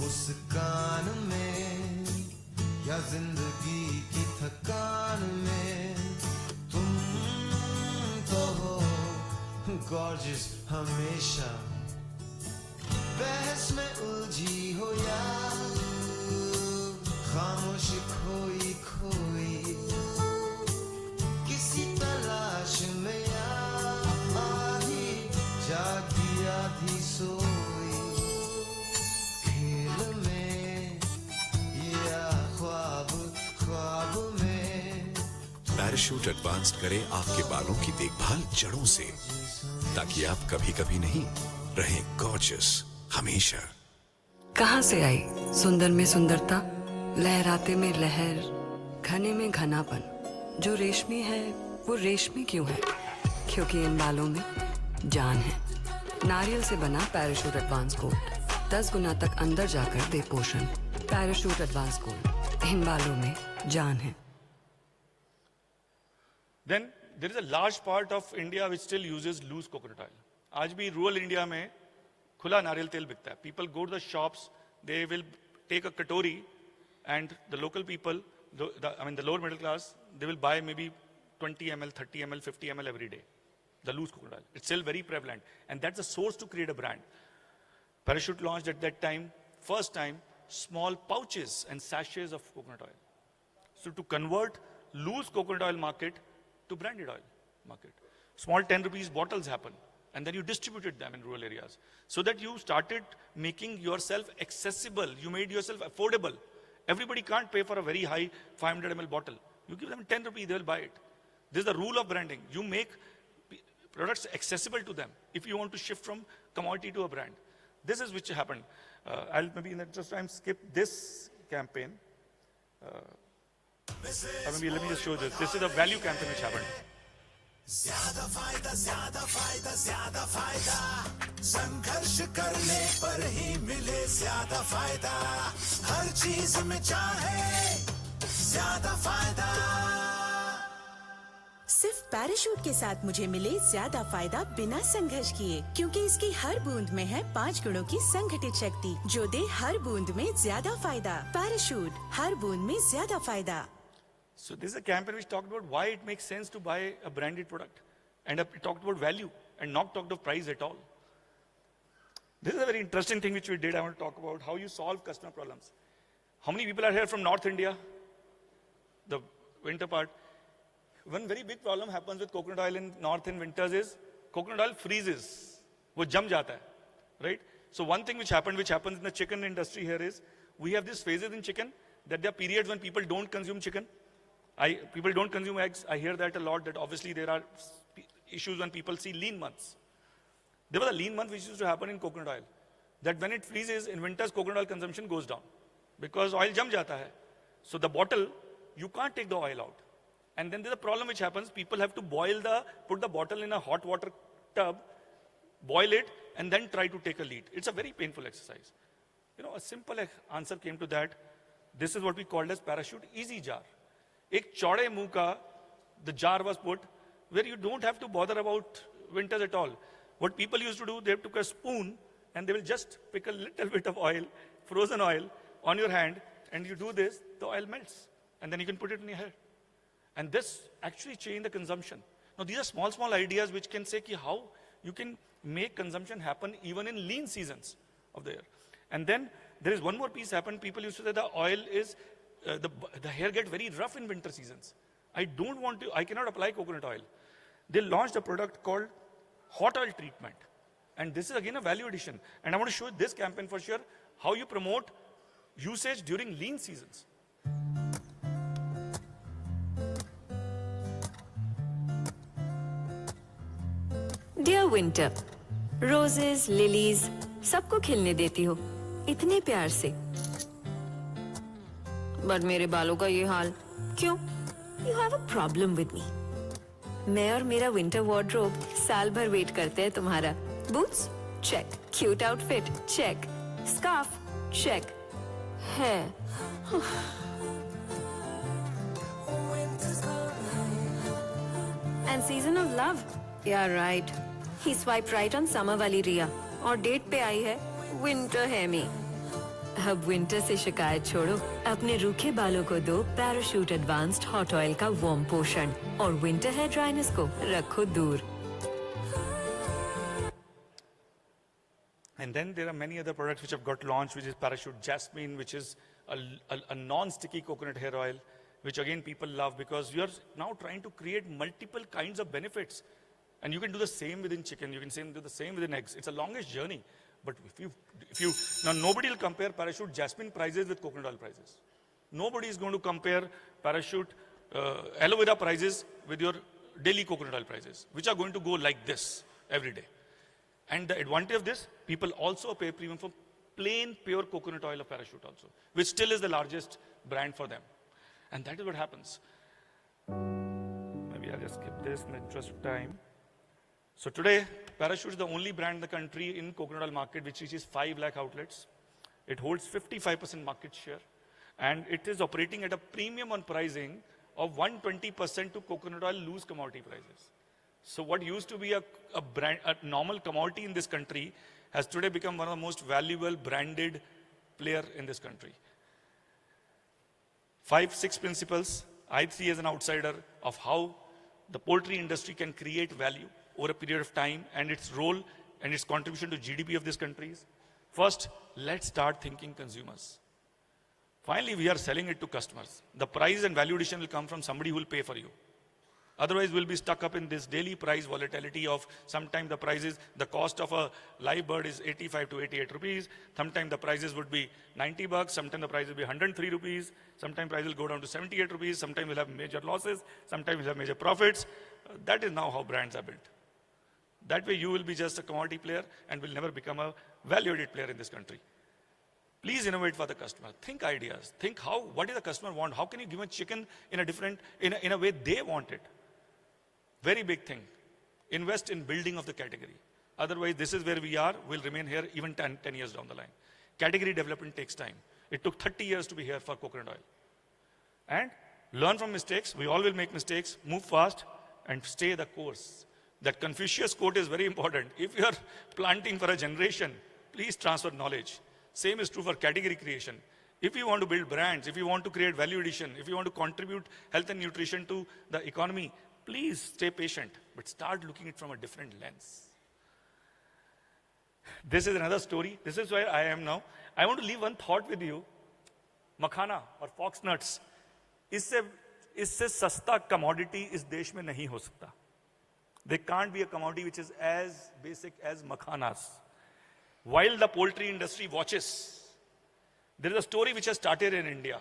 मुस्कान में या जिंदगी की थकान में तुम तो हो gorgeous हमेशा बहस में उलझी हो या खामोश खोई खोई किसी तलाश में या आधी जागी आधी सोई खेल में या ख्वाब ख्वाब में पैराशूट एडवांस्ड करे आपके बालों की देखभाल जड़ों से, ताकि आप कभी कभी नहीं रहें गॉर्जियस हमेशा। कहाँ से आई सुंदर में सुंदरता, लहराते में लहर, घने में घनापन। जो रेशमी है वो रेशमी क्यों है? क्योंकि इन बालों में जान है। नारियल से बना पैराशूट एडवांस गोल्ड 10 गुना तक अंदर जाकर दे पोषण। पैराशूट एडवांस गोल्ड, इन बालों में जान है। Then there is a large part of India which still uses loose coconut oil. आज भी rural India में खुला नारियल तेल बिकता है. People go to the shops, they will take a katori, and the local people, the lower middle class, they will buy maybe 20 ml, 30 ml, 50 ml every day. The loose coconut oil. It's still very prevalent, and that's the source to create a brand. Parachute launched at that time, first time, small pouches and sachets of coconut oil. So to convert loose coconut oil market to branded oil market. Small 10 rupees bottles happen, and then you distributed them in rural areas. So that you started making yourself accessible, you made yourself affordable. Everybody can't pay for a very high 500 ml bottle. You give them 10 rupees, they will buy it. This is the rule of branding. You make products accessible to them if you want to shift from commodity to a brand. This is which happened. I'll maybe in the interest of time skip this campaign. Maybe let me just show this. This is a value campaign which happened. ज़्यादा फायदा ज़्यादा फायदा ज़्यादा फायदा संघर्ष करने पर ही मिले ज़्यादा फायदा हर चीज में चाहे ज़्यादा फायदा सिर्फ पैराशूट के साथ मुझे मिले ज्यादा फायदा बिना संघर्ष किए, क्योंकि इसकी हर बूंद में है 5 गुणों की संगठित शक्ति जो दे हर बूंद में ज्यादा फायदा। पैराशूट, हर बूंद में ज्यादा फायदा। So this is a campaign which talked about why it makes sense to buy a branded product, and it talked about value and not talked of price at all. This is a very interesting thing which we did. I want to talk about how you solve customer problems. How many people are here from North India? The winter part. One very big problem happens with coconut oil in North in winters is coconut oil freezes. वो जम जाता है, right? So one thing which happens in the chicken industry here is we have these phases in chicken that there are periods when people don't consume chicken. People don't consume eggs. I hear that a lot, that obviously there are issues when people see lean months. There was a lean month which used to happen in coconut oil. That when it freezes, in winters, coconut oil consumption goes down. Because oil jam jata hai. So the bottle, you can't take the oil out. And then there's a problem which happens. People have to put the bottle in a hot water tub, boil it, and then try to take a lead. It's a very painful exercise. You know, a simple answer came to that. This is what we called as parachute easy jar. एक चौड़े मुंह का, the jar was put where you don't have to bother about winters at all. What people used to do, they took a spoon and they will just pick a little bit of oil, frozen oil, on your hand, and you do this, the oil melts, and then you can put it in your hair. And this actually changed the consumption. Now these are small ideas which can say ki how you can make consumption happen even in lean seasons of the year. And then there is one more piece happened. People used to say the oil is the hair get very rough in winter seasons. I cannot apply coconut oil. They launched a product called hot oil treatment. And this is again a value addition. And I want to show this campaign for sure, how you promote usage during lean seasons. Dear winter, roses, lilies, सबको खिलने देती हो, इतने प्यार से। But मेरे बालों का ये हाल क्यों? You have a problem with me. मैं और मेरा विंटर वार्डरोब साल भर वेट करते हैं तुम्हारा। Boots check, cute outfit check, scarf check है। एंड सीजन ऑफ लव, या राइट, ही स्वाइप राइट ऑन समर वाली रिया और डेट पे आई है विंटर हेमी। अब विंटर से शिकायत छोड़ो, अपने रूखे बालों को दो पैराशूट एडवांस्ड हॉट ऑयल का वार्म पोषण और विंटर हेयर ड्राइनेस को रखो दूर। And then there are many other products which have got launched, which is Parachute Jasmine, which is a non-sticky coconut hair oil, which again people love because you are now trying to create multiple kinds of benefits. And you can do the same within chicken, you can do the same within eggs. It's a longest journey. But if you, now nobody will compare Parachute Jasmine prices with coconut oil prices. Nobody is going to compare Parachute aloe vera prices with your daily coconut oil prices, which are going to go like this every day. And the advantage of this, people also pay premium for plain pure coconut oil of Parachute also, which still is the largest brand for them. And that is what happens. Maybe I'll just skip this in the interest of time. So today, Parachute is the only brand in the country in coconut oil market which reaches 5 lakh outlets. It holds 55% market share. And it is operating at a premium on pricing of 120% to coconut oil loose commodity prices. So what used to be a normal commodity in this country has today become one of the most valuable branded player in this country. 5-6 principles I see as an outsider of how the poultry industry can create value over a period of time and its role and its contribution to GDP of these countries. First, let's start thinking consumers. Finally, we are selling it to customers. The price and value addition will come from somebody who will pay for you. Otherwise, we'll be stuck up in this daily price volatility of sometimes the prices, the cost of a live bird is 85 to 88 rupees. Sometimes the prices would be 90 bucks. Sometimes the price will be 103 rupees. Sometimes price will go down to 78 rupees. Sometimes we'll have major losses. Sometimes we'll have major profits. That is now how brands are built. That way you will be just a commodity player and will never become a value-added player in this country. Please innovate for the customer. Think ideas. Think what does the customer want? How can you give a chicken in a way they want it? Very big thing. Invest in building of the category. Otherwise, this is where we are. We'll remain here even 10 years down the line. Category development takes time. It took 30 years to be here for coconut oil. And learn from mistakes. We all will make mistakes. Move fast and stay the course. That Confucius quote is very important. If you are planting for a generation, please transfer knowledge. Same is true for category creation. If you want to build brands, if you want to create value addition, if you want to contribute health and nutrition to the economy, please stay patient, but start looking at it from a different lens. This is another story. This is where I am now. I want to leave one thought with you. Makhana or fox nuts, इससे सस्ता commodity इस देश में नहीं हो सकता. There can't be a commodity which is as basic as makhanas. While the poultry industry watches, there is a story which has started in India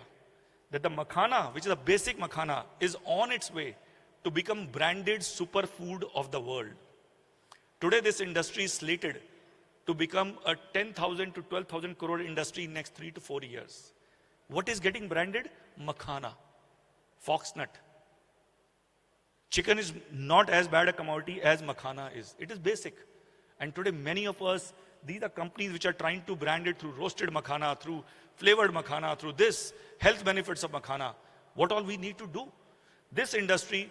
that the makhana, which is a basic makhana, is on its way to become branded superfood of the world. Today, this industry is slated to become a 10,000 to 12,000 crore industry in next 3 to 4 years. What is getting branded? Makhana, foxnut. Chicken is not as bad a commodity as makhana is. It is basic. And today, many of us, these are companies which are trying to brand it through roasted makhana, through flavored makhana, through this, health benefits of makhana. What all we need to do? This industry,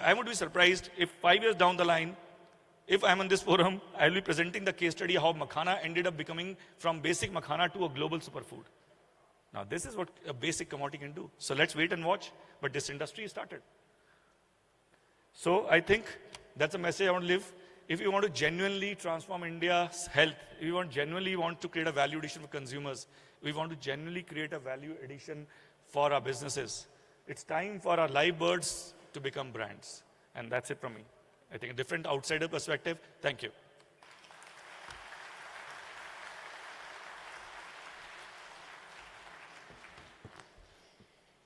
I would be surprised if 5 years down the line, if I'm on this forum, I'll be presenting the case study how makhana ended up becoming from basic makhana to a global superfood. Now, this is what a basic commodity can do. So let's wait and watch. But this industry is started. So I think that's a message I want to leave. If you want to genuinely transform India's health, if you genuinely want to create a value addition for consumers, we want to genuinely create a value addition for our businesses. It's time for our live birds to become brands. And that's it from me. I think a different outsider perspective. Thank you.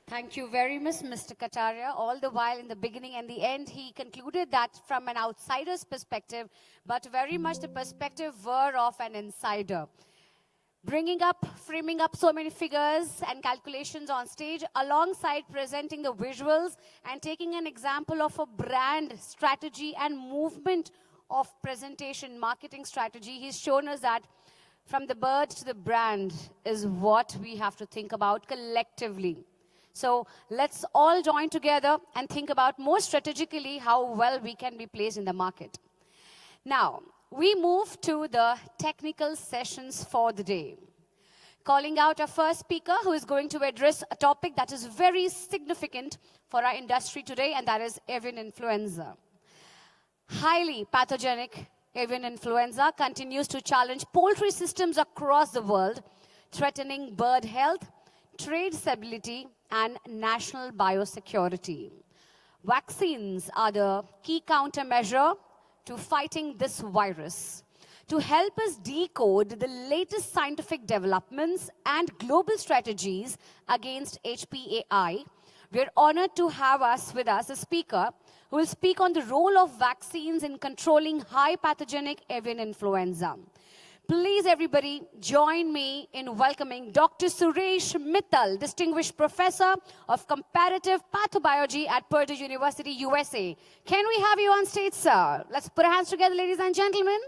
Thank you very much, Mr. Kataria. All the while in the beginning and the end, he concluded that from an outsider's perspective, but very much the perspective were of an insider. framing up so many figures and calculations on stage, alongside presenting the visuals and taking an example of a brand strategy and movement of presentation, marketing strategy. He's shown us that from the bird to the brand is what we have to think about collectively. So let's all join together and think about more strategically how well we can be placed in the market. Now, we move to the technical sessions for the day. Calling out our first speaker, who is going to address a topic that is very significant for our industry today, and that is avian influenza. Highly pathogenic avian influenza continues to challenge poultry systems across the world, threatening bird health, trade stability, and national biosecurity. Vaccines are the key countermeasure to fighting this virus. To help us decode the latest scientific developments and global strategies against HPAI, we're honored to have with us a speaker who will speak on the role of vaccines in controlling high pathogenic avian influenza. Please, everybody, join me in welcoming Dr. Suresh Mittal, Distinguished Professor of Comparative Pathobiology at Purdue University, USA. Can we have you on stage, sir? Let's put our hands together, ladies and gentlemen.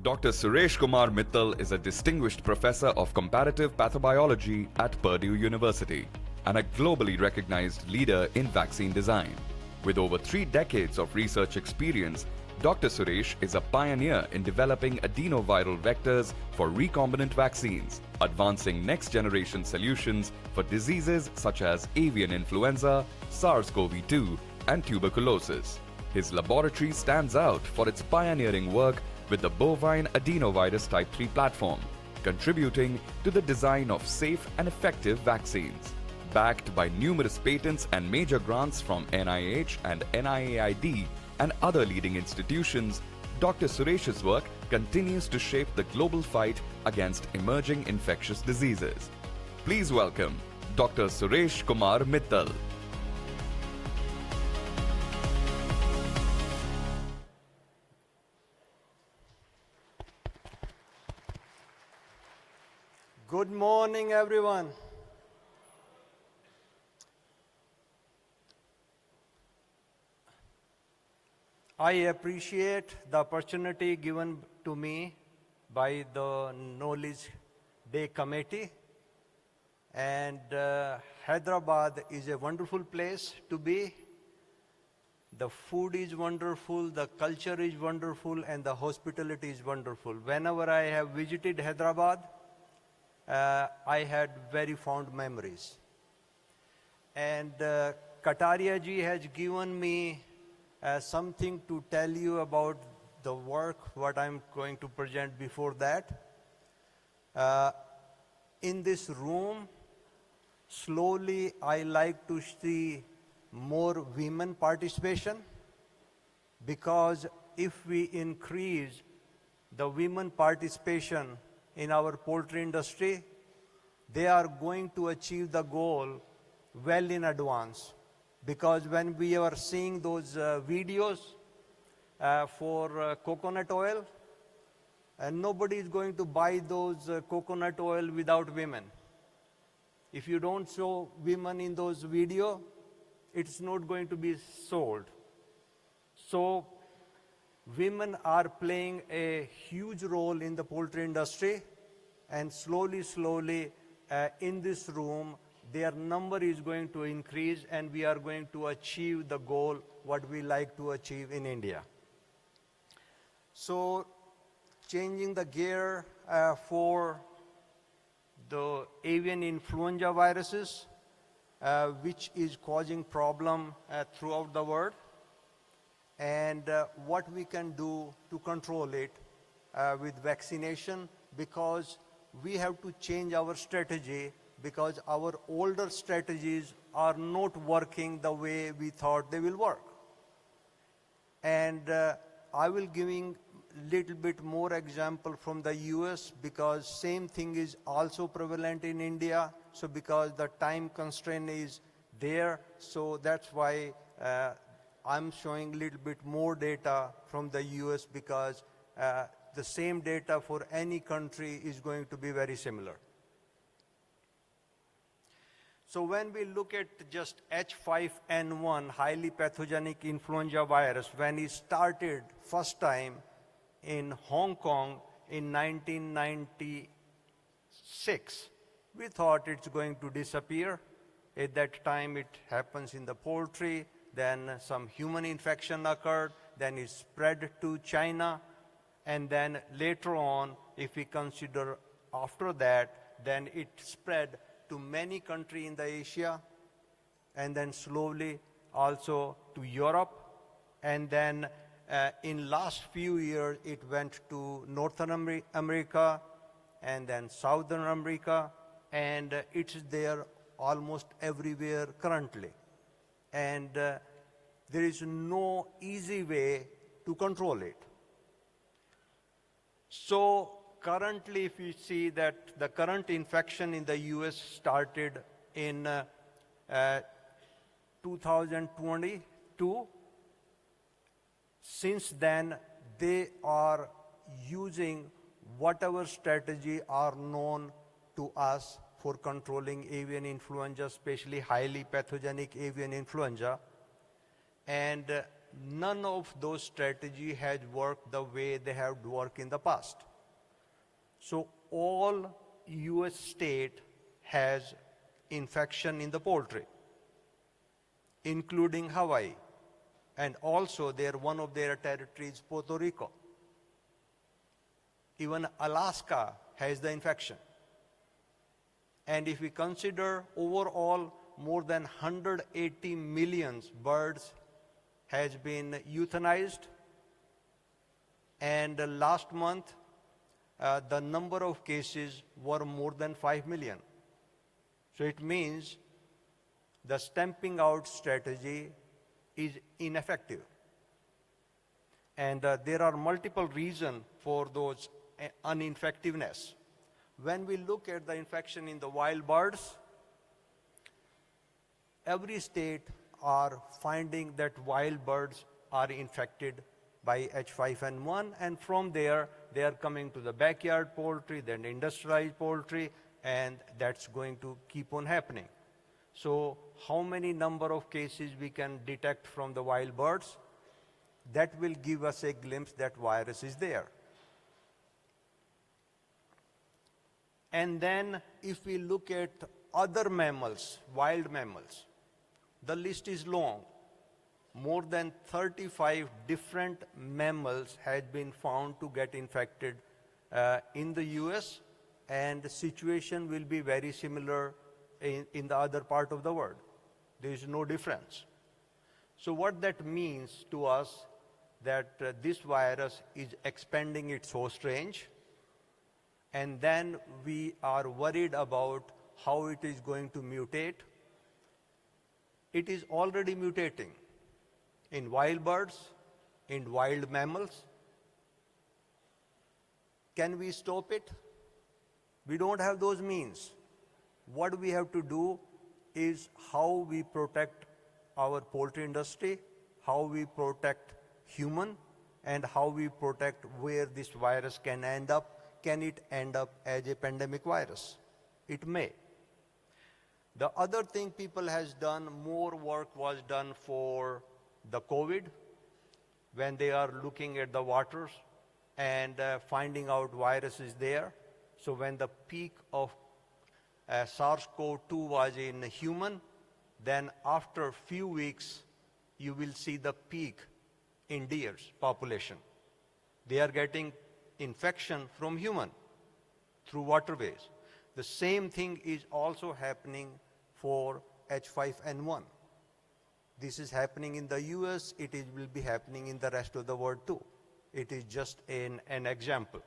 Dr. Suresh Kumar Mittal is a Distinguished Professor of Comparative Pathobiology at Purdue University and a globally recognized leader in vaccine design. With over 3 decades of research experience, Dr. Suresh is a pioneer in developing adenoviral vectors for recombinant vaccines, advancing next-generation solutions for diseases such as avian influenza, SARS-CoV-2, and tuberculosis. His laboratory stands out for its pioneering work with the bovine adenovirus type 3 platform, contributing to the design of safe and effective vaccines. Backed by numerous patents and major grants from NIH and NIAID and other leading institutions, Dr. Suresh's work continues to shape the global fight against emerging infectious diseases. Please welcome Dr. Suresh Kumar Mittal. Good morning, everyone. I appreciate the opportunity given to me by the Knowledge Day Committee. And Hyderabad is a wonderful place to be. The food is wonderful, the culture is wonderful, and the hospitality is wonderful. Whenever I have visited Hyderabad, I had very fond memories. And Kataria ji has given me something to tell you about the work, what I'm going to present before that. In this room, slowly I like to see more women participation, because if we increase the women participation in our poultry industry, they are going to achieve the goal well in advance. Because when we are seeing those videos for coconut oil, and nobody is going to buy those coconut oil without women. If you don't show women in those videos, it's not going to be sold. So women are playing a huge role in the poultry industry, and slowly, in this room, their number is going to increase, and we are going to achieve the goal what we like to achieve in India. So, changing the gear for the avian influenza viruses, which is causing problem throughout the world, and what we can do to control it with vaccination, because we have to change our strategy, because our older strategies are not working the way we thought they will work. And I will giving little bit more example from the US, because same thing is also prevalent in India. So because the time constraint is there, so that's why I'm showing a little bit more data from the US because the same data for any country is going to be very similar. So when we look at just H5N1, highly pathogenic influenza virus, when it started first time in Hong Kong in 1996, we thought it's going to disappear. At that time, it happens in the poultry, then some human infection occurred, then it spread to China, and then later on, if we consider after that, then it spread to many countries in the Asia, and then slowly also to Europe, and then in last few years it went to Northern America, and then Southern America, and it's there almost everywhere currently. And there is no easy way to control it. So currently, if you see that the current infection in the US started in 2022, since then they are using whatever strategy are known to us for controlling avian influenza, especially highly pathogenic avian influenza, and none of those strategies has worked the way they have worked in the past. So all US state has infection in the poultry, including Hawaii, and also one of their territories, Puerto Rico. Even Alaska has the infection. And if we consider overall, more than 180 million birds has been euthanized, and last month the number of cases were more than 5 million. So it means the stamping out strategy is ineffective. And there are multiple reasons for those uninfectiveness. When we look at the infection in the wild birds, every state are finding that wild birds are infected by H5N1, and from there they are coming to the backyard poultry, then industrialized poultry, and that's going to keep on happening. So how many number of cases we can detect from the wild birds? That will give us a glimpse that virus is there. And then if we look at other mammals, wild mammals, the list is long. More than 35 different mammals had been found to get infected in the US, and the situation will be very similar in the other part of the world. There is no difference. So what that means to us, that this virus is expanding its host range, and then we are worried about how it is going to mutate. It is already mutating in wild birds, in wild mammals. Can we stop it? We don't have those means. What we have to do is how we protect our poultry industry, how we protect human, and how we protect where this virus can end up. Can it end up as a pandemic virus? It may. The other thing people has done, more work was done for the COVID, when they are looking at the waters and finding out virus is there. So when the peak of SARS-CoV-2 was in human, then after a few weeks, you will see the peak in deer's population. They are getting infection from human through waterways. The same thing is also happening for H5N1. This is happening in the US, will be happening in the rest of the world too. It is just an example.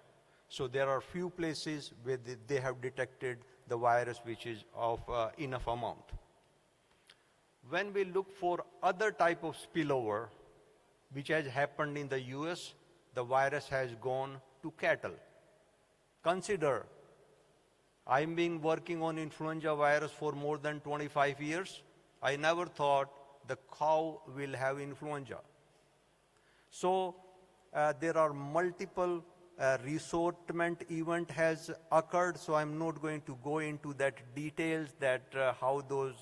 So there are few places where they have detected the virus which is of enough amount. When we look for other type of spillover, which has happened in the US, the virus has gone to cattle. Consider, I've been working on influenza virus for more than 25 years. I never thought the cow will have influenza. So there are multiple resortment event has occurred, so I'm not going to go into that details that how those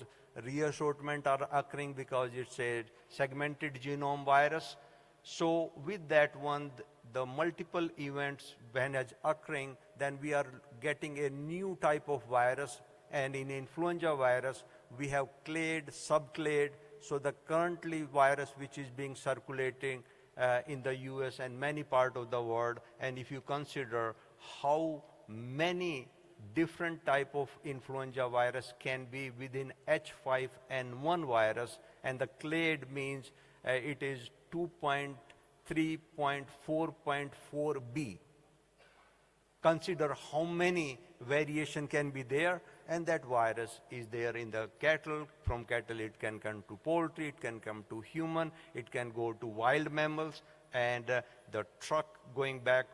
reassortment are occurring because it's a segmented genome virus. So with that one, the multiple events when it's occurring, then we are getting a new type of virus, and in influenza virus, we have clade, subclade, so the currently virus which is being circulating in the US and many parts of the world, and if you consider how many different type of influenza virus can be within H5N1 virus, and the clade means it is 2.3.4.4b. Consider how many variation can be there, and that virus is there in the cattle. From cattle it can come to poultry, it can come to human, it can go to wild mammals, and the truck going back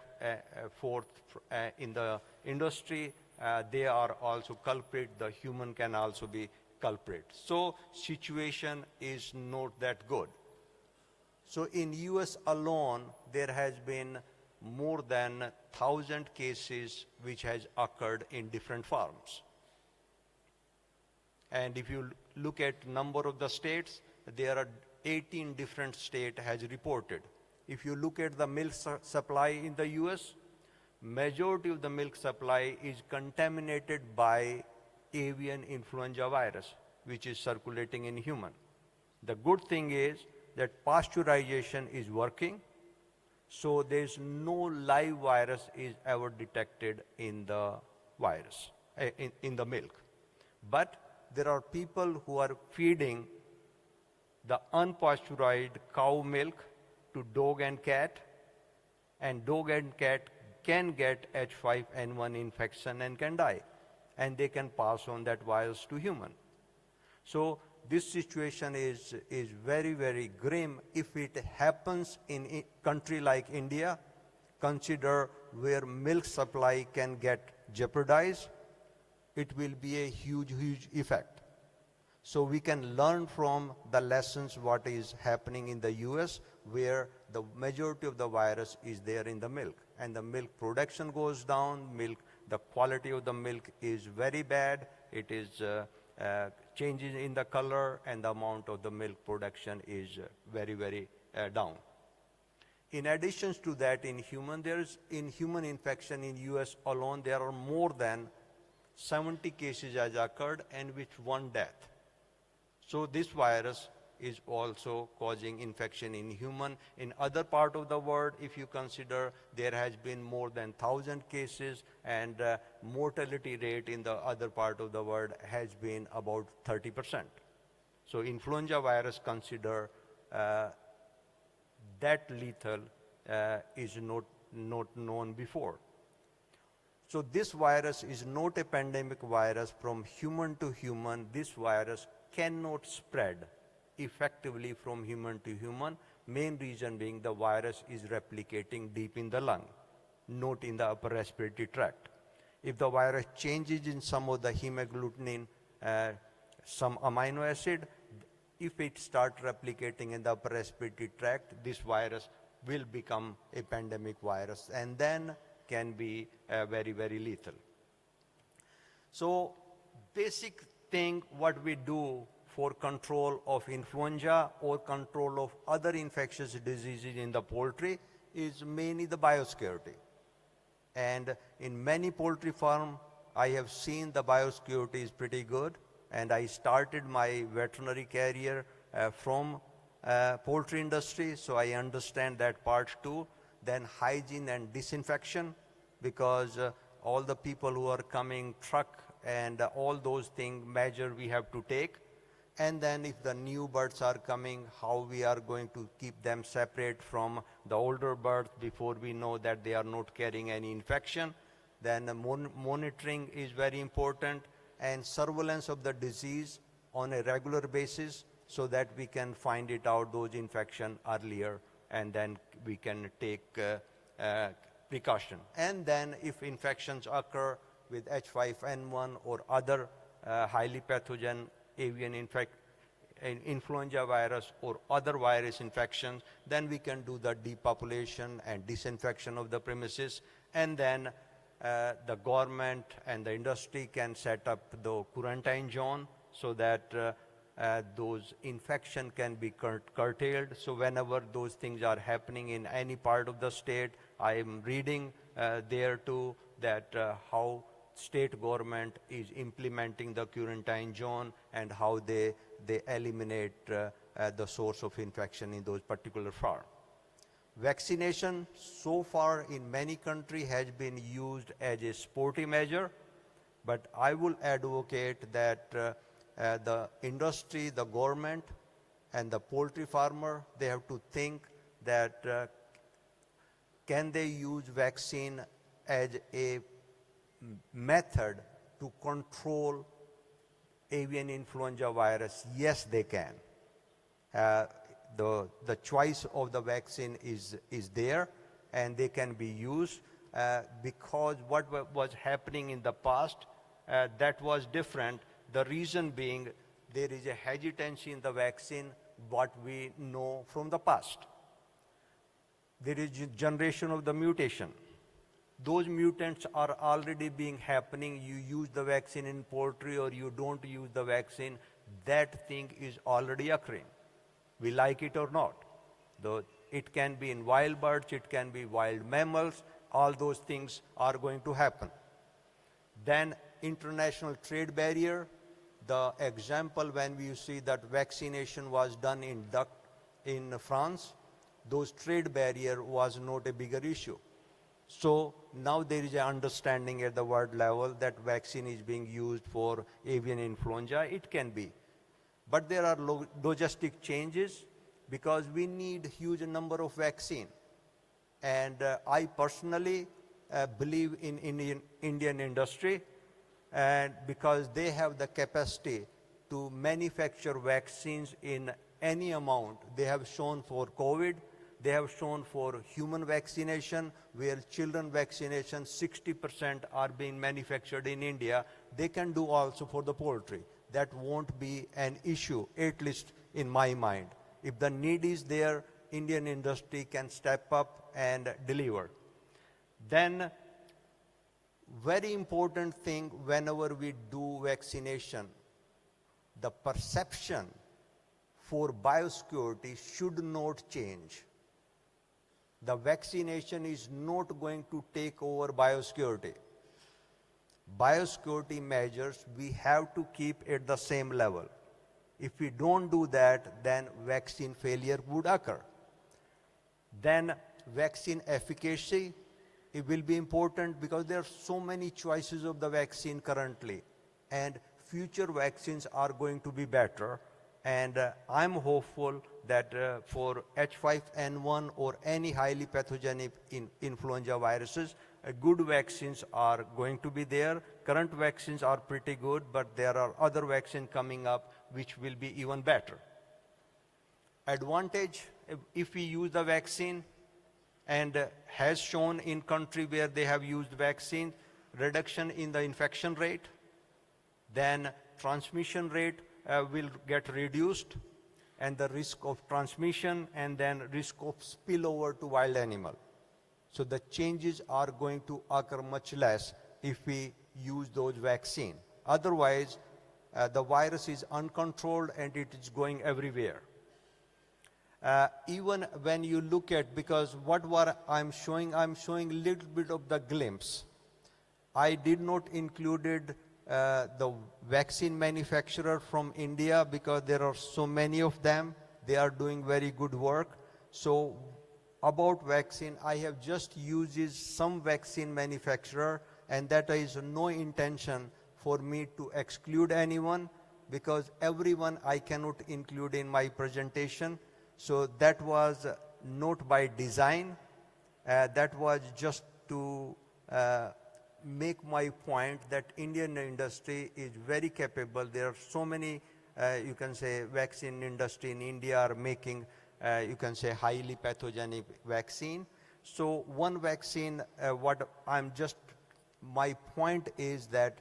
forth in the industry, they are also culprit. The human can also be culprit. So situation is not that good. So in US alone, there has been more than 1,000 cases which has occurred in different farms. And if you look at number of the states, there are 18 different states has reported. If you look at the milk supply in the US, majority of the milk supply is contaminated by avian influenza virus, which is circulating in human. The good thing is that pasteurization is working, so there's no live virus is ever detected in the virus, in the milk. But there are people who are feeding the unpasteurized cow milk to dog and cat can get H5N1 infection and can die, and they can pass on that virus to human. So this situation is very, very grim. If it happens in a country like India, consider where milk supply can get jeopardized, it will be a huge, huge effect. So we can learn from the lessons what is happening in the US, where the majority of the virus is there in the milk, and the milk production goes down, the quality of the milk is very bad, it is changes in the color, and the amount of the milk production is very, very down. In addition to that, in human infection in US alone, there are more than 70 cases has occurred, and with one death. So this virus is also causing infection in human. In other part of the world, if you consider, there has been more than 1,000 cases, and mortality rate in the other part of the world has been about 30%. So influenza virus, consider that lethal is not known before. So this virus is not a pandemic virus from human to human. This virus cannot spread effectively from human to human. Main reason being the virus is replicating deep in the lung, not in the upper respiratory tract. If the virus changes in some of the hemagglutinin, some amino acid, if it starts replicating in the upper respiratory tract, this virus will become a pandemic virus, and then can be very, very lethal. So basic thing what we do for control of influenza or control of other infectious diseases in the poultry is mainly the biosecurity. And in many poultry farms, I have seen the biosecurity is pretty good, and I started my veterinary career from poultry industry, so I understand that part too. Then hygiene and disinfection, because all the people who are coming, truck and all those things measure we have to take. And then if the new birds are coming, how we are going to keep them separate from the older birds before we know that they are not carrying any infection. Then monitoring is very important, and surveillance of the disease on a regular basis so that we can find it out, those infection earlier, and then we can take precaution. And then if infections occur with H5N1 or other highly pathogen avian an influenza virus or other virus infections, then we can do the depopulation and disinfection of the premises, and then the government and the industry can set up the quarantine zone so that those infection can be curtailed. So whenever those things are happening in any part of the state, I am reading there too that how state government is implementing the quarantine zone and how they eliminate the source of infection in those particular farm. Vaccination so far in many countries has been used as a sporty measure, but I will advocate that the industry, the government, and the poultry farmer, they have to think that can they use vaccine as a method to control avian influenza virus? Yes, they can. The choice of the vaccine is there, and they can be used because what was happening in the past, that was different. The reason being there is a hesitancy in the vaccine, what we know from the past. There is a generation of the mutation. Those mutants are already being happening. You use the vaccine in poultry or you don't use the vaccine, that thing is already occurring. We like it or not. It can be in wild birds, it can be wild mammals, all those things are going to happen. Then international trade barrier, the example when we see that vaccination was done in duck in France, those trade barrier was not a bigger issue. So now there is an understanding at the world level that vaccine is being used for avian influenza. It can be. But there are logistic changes because we need huge number of vaccine. And I personally believe in Indian industry, and because they have the capacity to manufacture vaccines in any amount. They have shown for COVID, they have shown for human vaccination, where children vaccination, 60% are being manufactured in India. They can do also for the poultry. That won't be an issue, at least in my mind. If the need is there, Indian industry can step up and deliver. Then, very important thing whenever we do vaccination, the perception for biosecurity should not change. The vaccination is not going to take over biosecurity. Biosecurity measures we have to keep at the same level. If we don't do that, then vaccine failure would occur. Then vaccine efficacy, it will be important because there are so many choices of the vaccine currently, and future vaccines are going to be better. And I'm hopeful that for H5N1 or any highly pathogenic influenza viruses, good vaccines are going to be there. Current vaccines are pretty good, but there are other vaccines coming up which will be even better. Advantage, if we use the vaccine, and has shown in country where they have used vaccine, reduction in the infection rate, then transmission rate will get reduced, and the risk of transmission and then risk of spillover to wild animal. So the changes are going to occur much less if we use those vaccines. Otherwise, the virus is uncontrolled and it is going everywhere. Even when you look at, because what I'm showing a little bit of the glimpse. I did not included the vaccine manufacturer from India because there are so many of them. They are doing very good work. So about vaccine, I have just used some vaccine manufacturer, and that is no intention for me to exclude anyone, because everyone I cannot include in my presentation. So that was not by design. That was just to make my point that Indian industry is very capable. There are so many, you can say, vaccine industry in India are making, you can say, highly pathogenic vaccine. So one vaccine, my point is that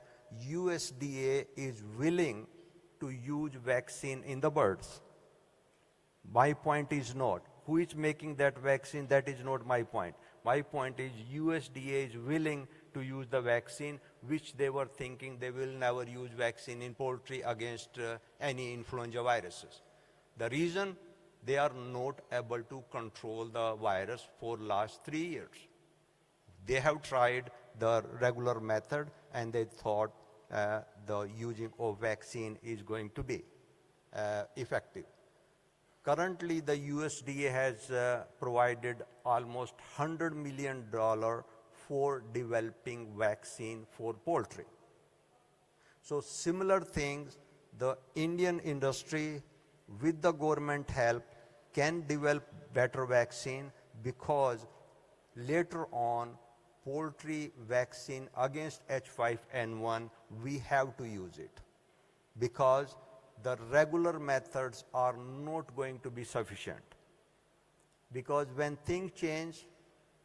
USDA is willing to use vaccine in the birds. My point is not. Who is making that vaccine? That is not my point. My point is USDA is willing to use the vaccine, which they were thinking they will never use vaccine in poultry against any influenza viruses. The reason, they are not able to control the virus for last 3 years. They have tried the regular method and they thought the using of vaccine is going to be effective. Currently, the USDA has provided almost $100 million for developing vaccine for poultry. So similar things, the Indian industry with the government help can develop better vaccine, because later on poultry vaccine against H5N1, we have to use it, because the regular methods are not going to be sufficient. Because when things change,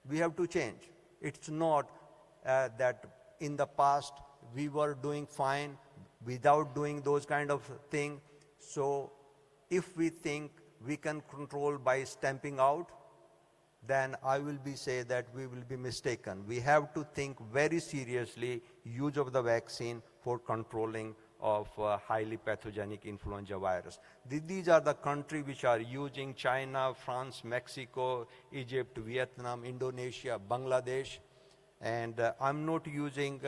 we have to change. It's not that in the past we were doing fine without doing those kind of things. So if we think we can control by stamping out, then I will say that we will be mistaken. We have to think very seriously use of the vaccine for controlling of highly pathogenic influenza virus. These are the countries which are using: China, France, Mexico, Egypt, Vietnam, Indonesia, Bangladesh. And I'm not using,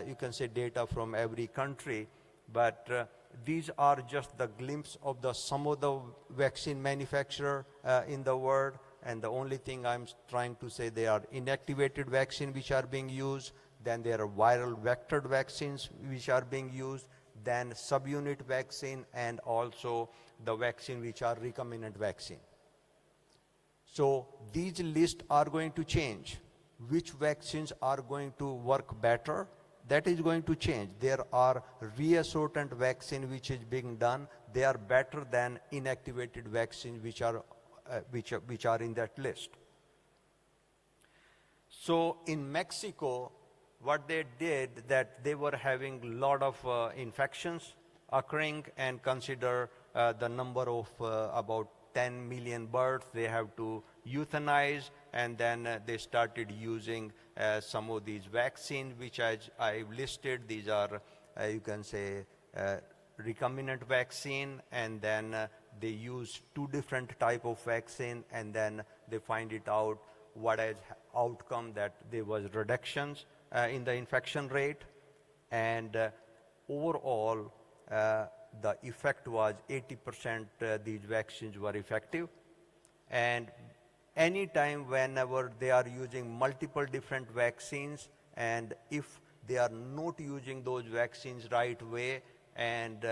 you can say, data from every country, but these are just the glimpse of some of the vaccine manufacturer in the world. And the only thing I'm trying to say, they are inactivated vaccine which are being used, then there are viral vectored vaccines which are being used, then subunit vaccine, and also the vaccine which are recombinant vaccine. So these lists are going to change. Which vaccines are going to work better? That is going to change. There are reassortant vaccine which is being done. They are better than inactivated vaccines which are in that list. So in Mexico, what they did, that they were having a lot of infections occurring, and consider the number of about 10 million birds they have to euthanize, and then they started using some of these vaccines which I've listed. These are, you can say, recombinant vaccine, and then they use 2 different type of vaccine, and then they find it out what as outcome, that there was reductions in the infection rate, and overall the effect was 80% these vaccines were effective. And anytime whenever they are using multiple different vaccines, and if they are not using those vaccines right way and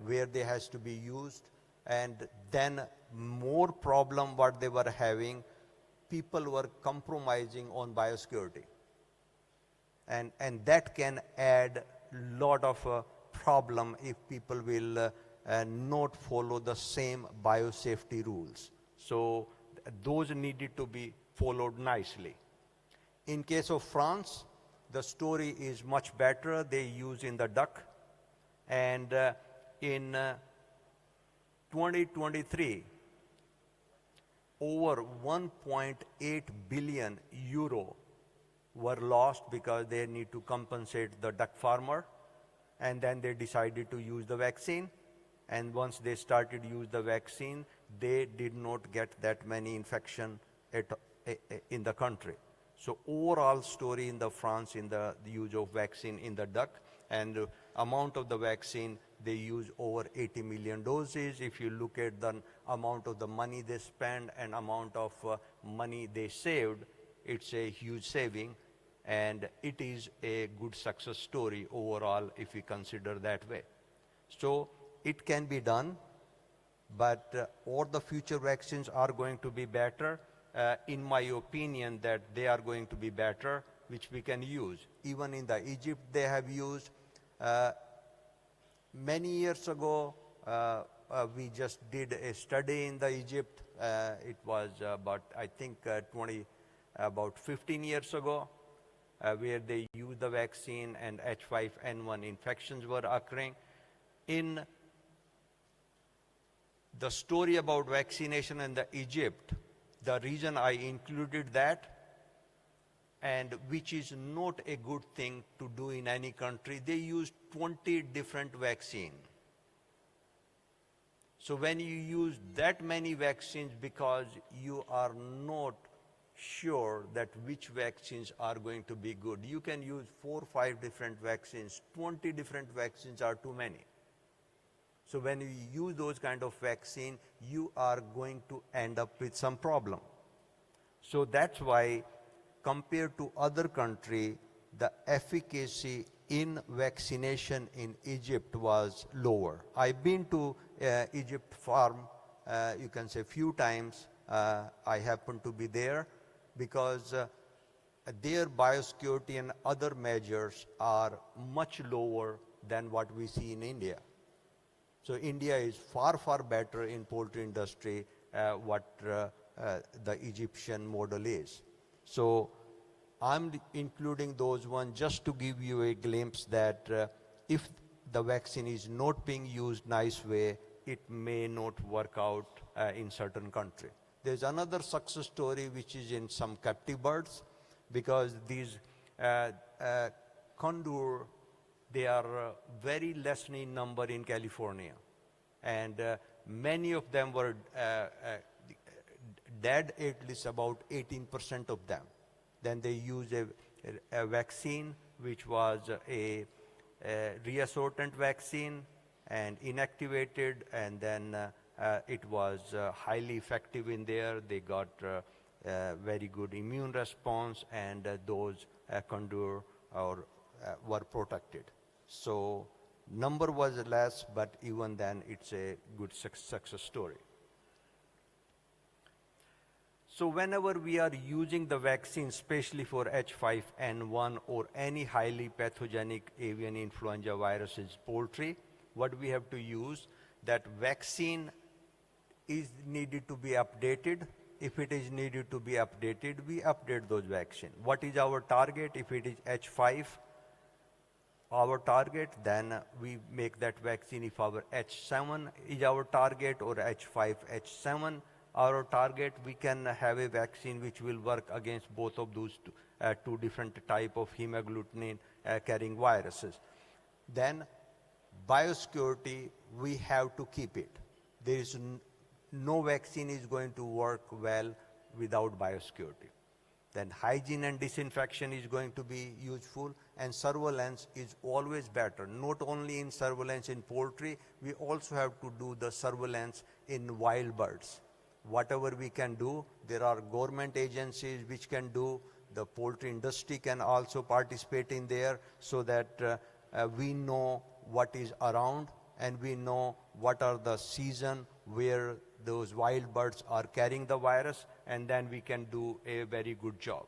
where they has to be used, and then more problem what they were having, people were compromising on biosecurity. And that can add lot of problem if people will not follow the same biosafety rules. So those needed to be followed nicely. In case of France, the story is much better. They use in the duck, and in 2023, over 1.8 billion euro were lost because they need to compensate the duck farmer, and then they decided to use the vaccine. And once they started use the vaccine, they did not get that many infection in the country. So overall story in the France in the use of vaccine in the duck, and amount of the vaccine, they use over 80 million doses. If you look at the amount of the money they spend and amount of money they saved, it's a huge saving, and it is a good success story overall if we consider that way. So it can be done, but all the future vaccines are going to be better. In my opinion, that they are going to be better, which we can use. Even in the Egypt, they have used. Many years ago, we just did a study in the Egypt. It was about, I think, about 15 years ago, where they used the vaccine and H5N1 infections were occurring. In the story about vaccination in the Egypt, the reason I included that, and which is not a good thing to do in any country, they used 20 different vaccines. So when you use that many vaccines because you are not sure that which vaccines are going to be good, you can use 4 or 5 different vaccines. 20 different vaccines are too many. So when you use those kind of vaccine, you are going to end up with some problem. So that's why compared to other country, the efficacy in vaccination in Egypt was lower. I've been to Egypt farm, you can say few times. I happen to be there because their biosecurity and other measures are much lower than what we see in India. So India is far, far better in poultry industry what the Egyptian model is. So I'm including those ones just to give you a glimpse that if the vaccine is not being used nice way, it may not work out in certain country. There's another success story which is in some captive birds, because these condor, they are very less in number in California, and many of them were dead, at least about 18% of them. Then they used a vaccine which was a reassortant vaccine and inactivated, and then it was highly effective in there. They got very good immune response, and those condor were protected. So number was less, but even then it's a good success story. So whenever we are using the vaccine, especially for H5N1 or any highly pathogenic avian influenza viruses poultry, what we have to use, that vaccine is needed to be updated. If it is needed to be updated, we update those vaccine. What is our target? If it is H5, our target, then we make that vaccine. If our H7 is our target, or H5, H7 our target, we can have a vaccine which will work against both of those two different type of hemagglutinin carrying viruses. Then biosecurity, we have to keep it. There is no vaccine is going to work well without biosecurity. Then hygiene and disinfection is going to be useful, and surveillance is always better. Not only in surveillance in poultry, we also have to do the surveillance in wild birds. Whatever we can do, there are government agencies which can do, the poultry industry can also participate in there, so that we know what is around, and we know what are the season where those wild birds are carrying the virus, and then we can do a very good job.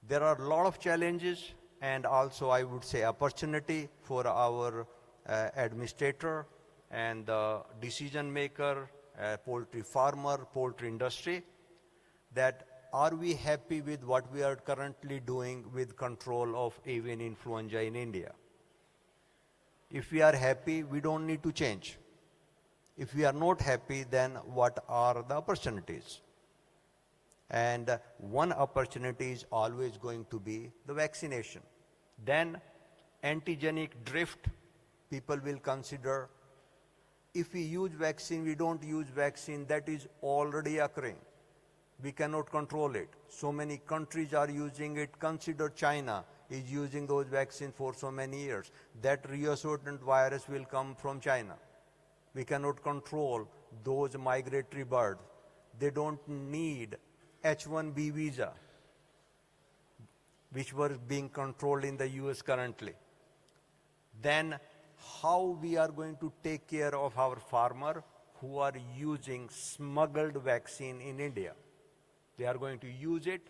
There are a lot of challenges, and also I would say opportunity for our administrator and the decision maker, poultry farmer, poultry industry, that are we happy with what we are currently doing with control of avian influenza in India? If we are happy, we don't need to change. If we are not happy, then what are the opportunities? And one opportunity is always going to be the vaccination. Then antigenic drift, people will consider. If we use vaccine, we don't use vaccine, that is already occurring. We cannot control it. So many countries are using it. Consider China is using those vaccines for so many years. That reassortant virus will come from China. We cannot control those migratory birds. They don't need H1B visa, which were being controlled in the US currently. Then how we are going to take care of our farmer who are using smuggled vaccine in India? They are going to use it.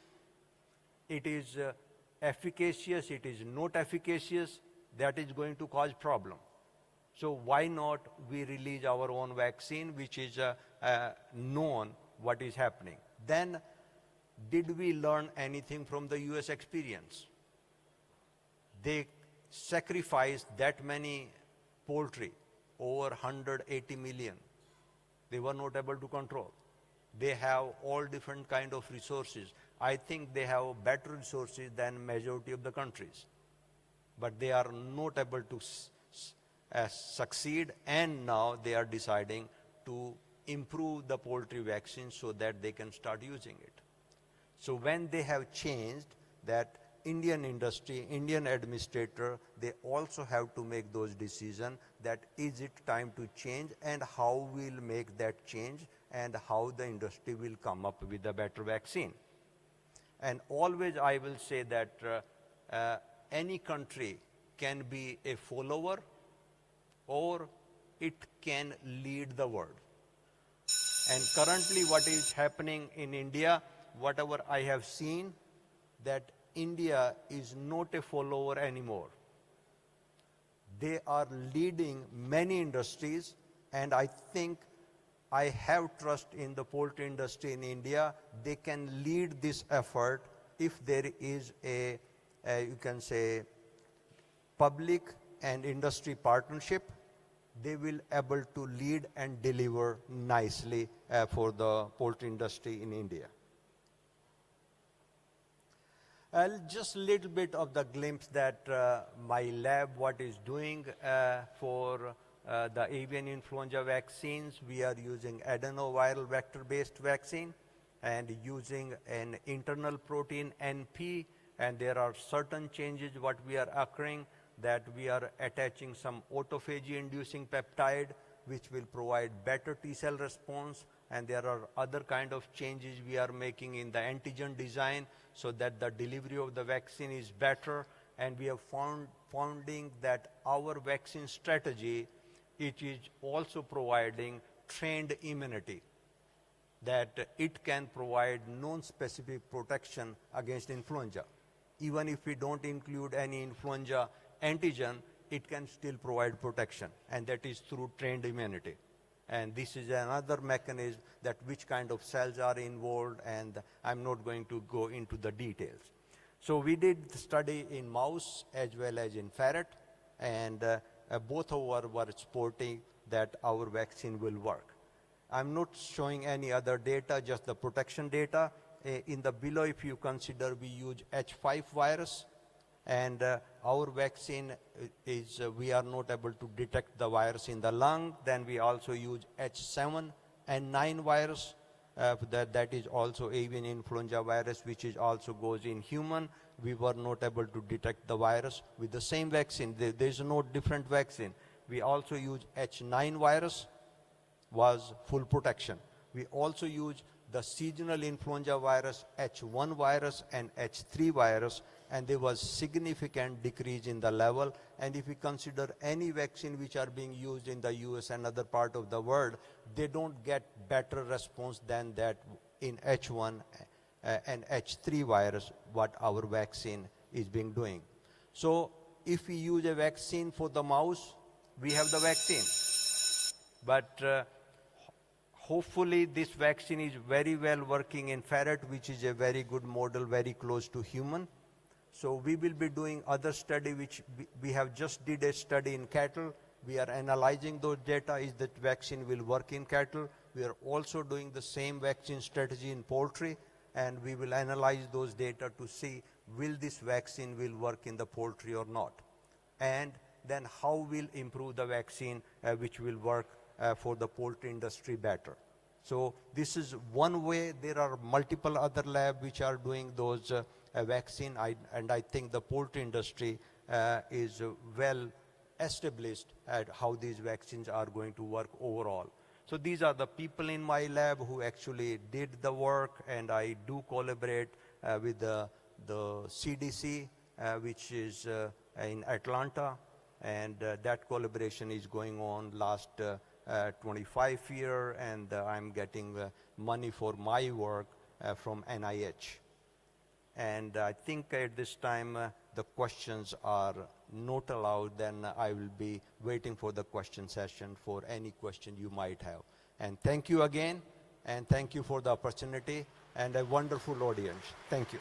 It is efficacious, it is not efficacious, that is going to cause problem. So why not we release our own vaccine, which is known what is happening. Then did we learn anything from the US experience? They sacrificed that many poultry, over 180 million. They were not able to control. They have all different kind of resources. I think they have better resources than majority of the countries. But they are not able to succeed, and now they are deciding to improve the poultry vaccine so that they can start using it. So when they have changed that, Indian industry, Indian administrator, they also have to make those decisions that is it time to change and how we'll make that change and how the industry will come up with a better vaccine. And always I will say that any country can be a follower or it can lead the world. And currently what is happening in India, whatever I have seen, that India is not a follower anymore. They are leading many industries, and I think I have trust in the poultry industry in India. They can lead this effort if there is a you can say, public and industry partnership. They will able to lead and deliver nicely for the poultry industry in India. Just a little bit of the glimpse that my lab, what is doing for the avian influenza vaccines. We are using adenoviral vector-based vaccine and using an internal protein NP, and there are certain changes what we are occurring, that we are attaching some autophagy-inducing peptide which will provide better T-cell response, and there are other kind of changes we are making in the antigen design so that the delivery of the vaccine is better. And we have finding that our vaccine strategy, it is also providing trained immunity, that it can provide non-specific protection against influenza. Even if we don't include any influenza antigen, it can still provide protection, and that is through trained immunity. And this is another mechanism that which kind of cells are involved, and I'm not going to go into the details. So we did the study in mouse as well as in ferret, and both of us were supporting that our vaccine will work. I'm not showing any other data, just the protection data. In the below, if you consider, we use H5 virus, and our vaccine is, we are not able to detect the virus in the lung. Then we also use H7 and 9 virus, that is also avian influenza virus, which is also goes in human. We were not able to detect the virus with the same vaccine. There is no different vaccine. We also use H9 virus, was full protection. We also use the seasonal influenza virus, H1 virus and H3 virus, and there was significant decrease in the level. And if we consider any vaccine which are being used in the US and other part of the world, they don't get better response than that in H1 and H3 virus, what our vaccine is being doing. So if we use a vaccine for the mouse, we have the vaccine. But hopefully this vaccine is very well working in ferret, which is a very good model, very close to human. So we will be doing other study, which we have just did a study in cattle. We are analyzing those data, is that vaccine will work in cattle. We are also doing the same vaccine strategy in poultry, and we will analyze those data to see will this vaccine will work in the poultry or not. And then how will improve the vaccine which will work for the poultry industry better. So this is one way. There are multiple other labs which are doing those vaccine, and I think the poultry industry is well established at how these vaccines are going to work overall. So these are the people in my lab who actually did the work, and I do collaborate with the CDC, which is in Atlanta, and that collaboration is going on last 25 years, and I'm getting money for my work from NIH. And I think at this time the questions are not allowed. Then I will be waiting for the question session for any question you might have. And thank you again, and thank you for the opportunity and a wonderful audience. Thank you.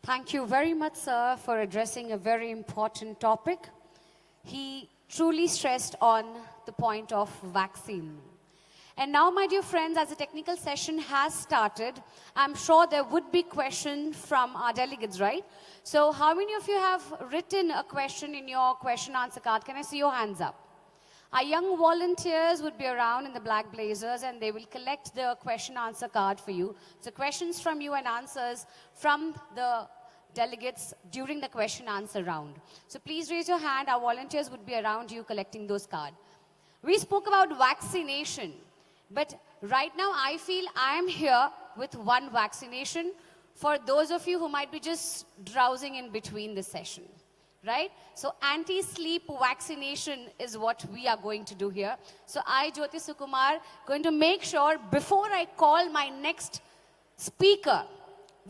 Thank you very much, sir, for addressing a very important topic. He truly stressed on the point of vaccine. And now, my dear friends, as the technical session has started, I'm sure there would be questions from our delegates, right? So how many of you have written a question in your question answer card? Can I see your hands up? Our young volunteers would be around in the black blazers and they will collect the question answer card for you. So questions from you and answers from the delegates during the question answer round. So please raise your hand. Our volunteers would be around you collecting those cards. We spoke about vaccination, but right now I feel I am here with one vaccination for those of you who might be just drowsing in between the session. Right? So anti-sleep vaccination is what we are going to do here. So I, Jyoti Sukumar, going to make sure before I call my next speaker,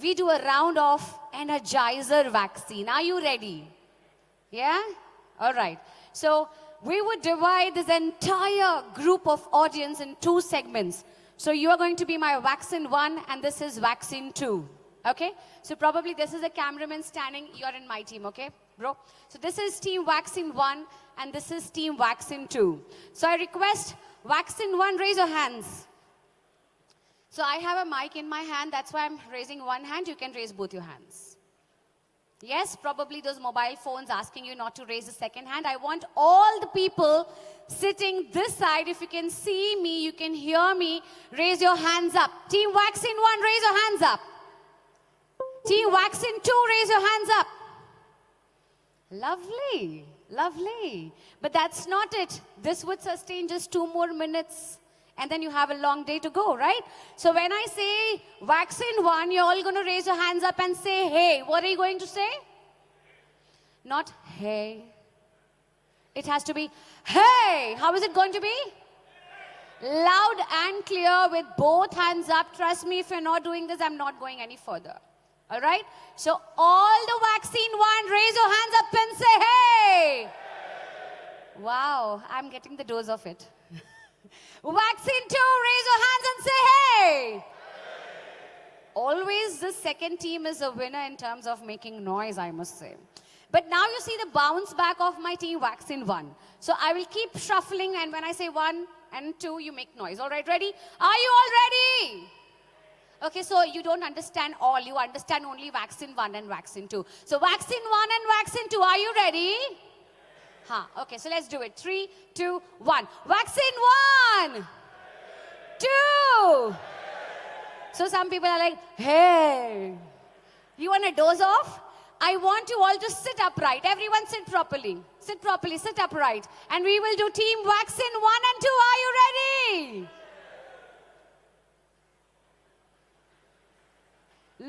we do a round of energizer vaccine. Are you ready? Yeah? All right. So we would divide this entire group of audience in two segments. So you are going to be my vaccine 1 and this is vaccine 2. Okay? So probably this is a cameraman standing, you're in my team, okay? Bro. So this is team vaccine 1 and this is team vaccine 2. So I request vaccine 1, raise your hands. So I have a mic in my hand, that's why I'm raising one hand. You can raise both your hands. Yes, probably those mobile phones asking you not to raise the second hand. I want all the people sitting this side, if you can see me, you can hear me, raise your hands up. Team vaccine 1, raise your hands up. Team vaccine 2, raise your hands up. Lovely, lovely. But that's not it. This would sustain just 2 more minutes and then you have a long day to go, right? So when I say vaccine 1, you're all going to raise your hands up and say, hey. What are you going to say? Not hey. It has to be, hey. How is it going to be? Loud and clear with both hands up. Trust me, if you're not doing this, I'm not going any further. All right? So all the vaccine 1, raise your hands up and say, hey. Wow, I'm getting the dose of it. Vaccine 2, raise your hands and say, hey. Always the second team is a winner in terms of making noise, I must say. But now you see the bounce back of my team vaccine 1. So I will keep shuffling and when I say 1 and 2, you make noise. All right, ready? Are you all ready? Okay, so you don't understand all. You understand only vaccine 1 and vaccine 2. So vaccine 1 and vaccine 2, are you ready? Okay, so let's do it. 3, 2, 1. Vaccine 1! 2! So some people are like, hey. You want a dose off? I want you all to sit upright. Everyone sit properly. Sit properly, sit upright. And we will do team vaccine 1 and 2. Are you ready?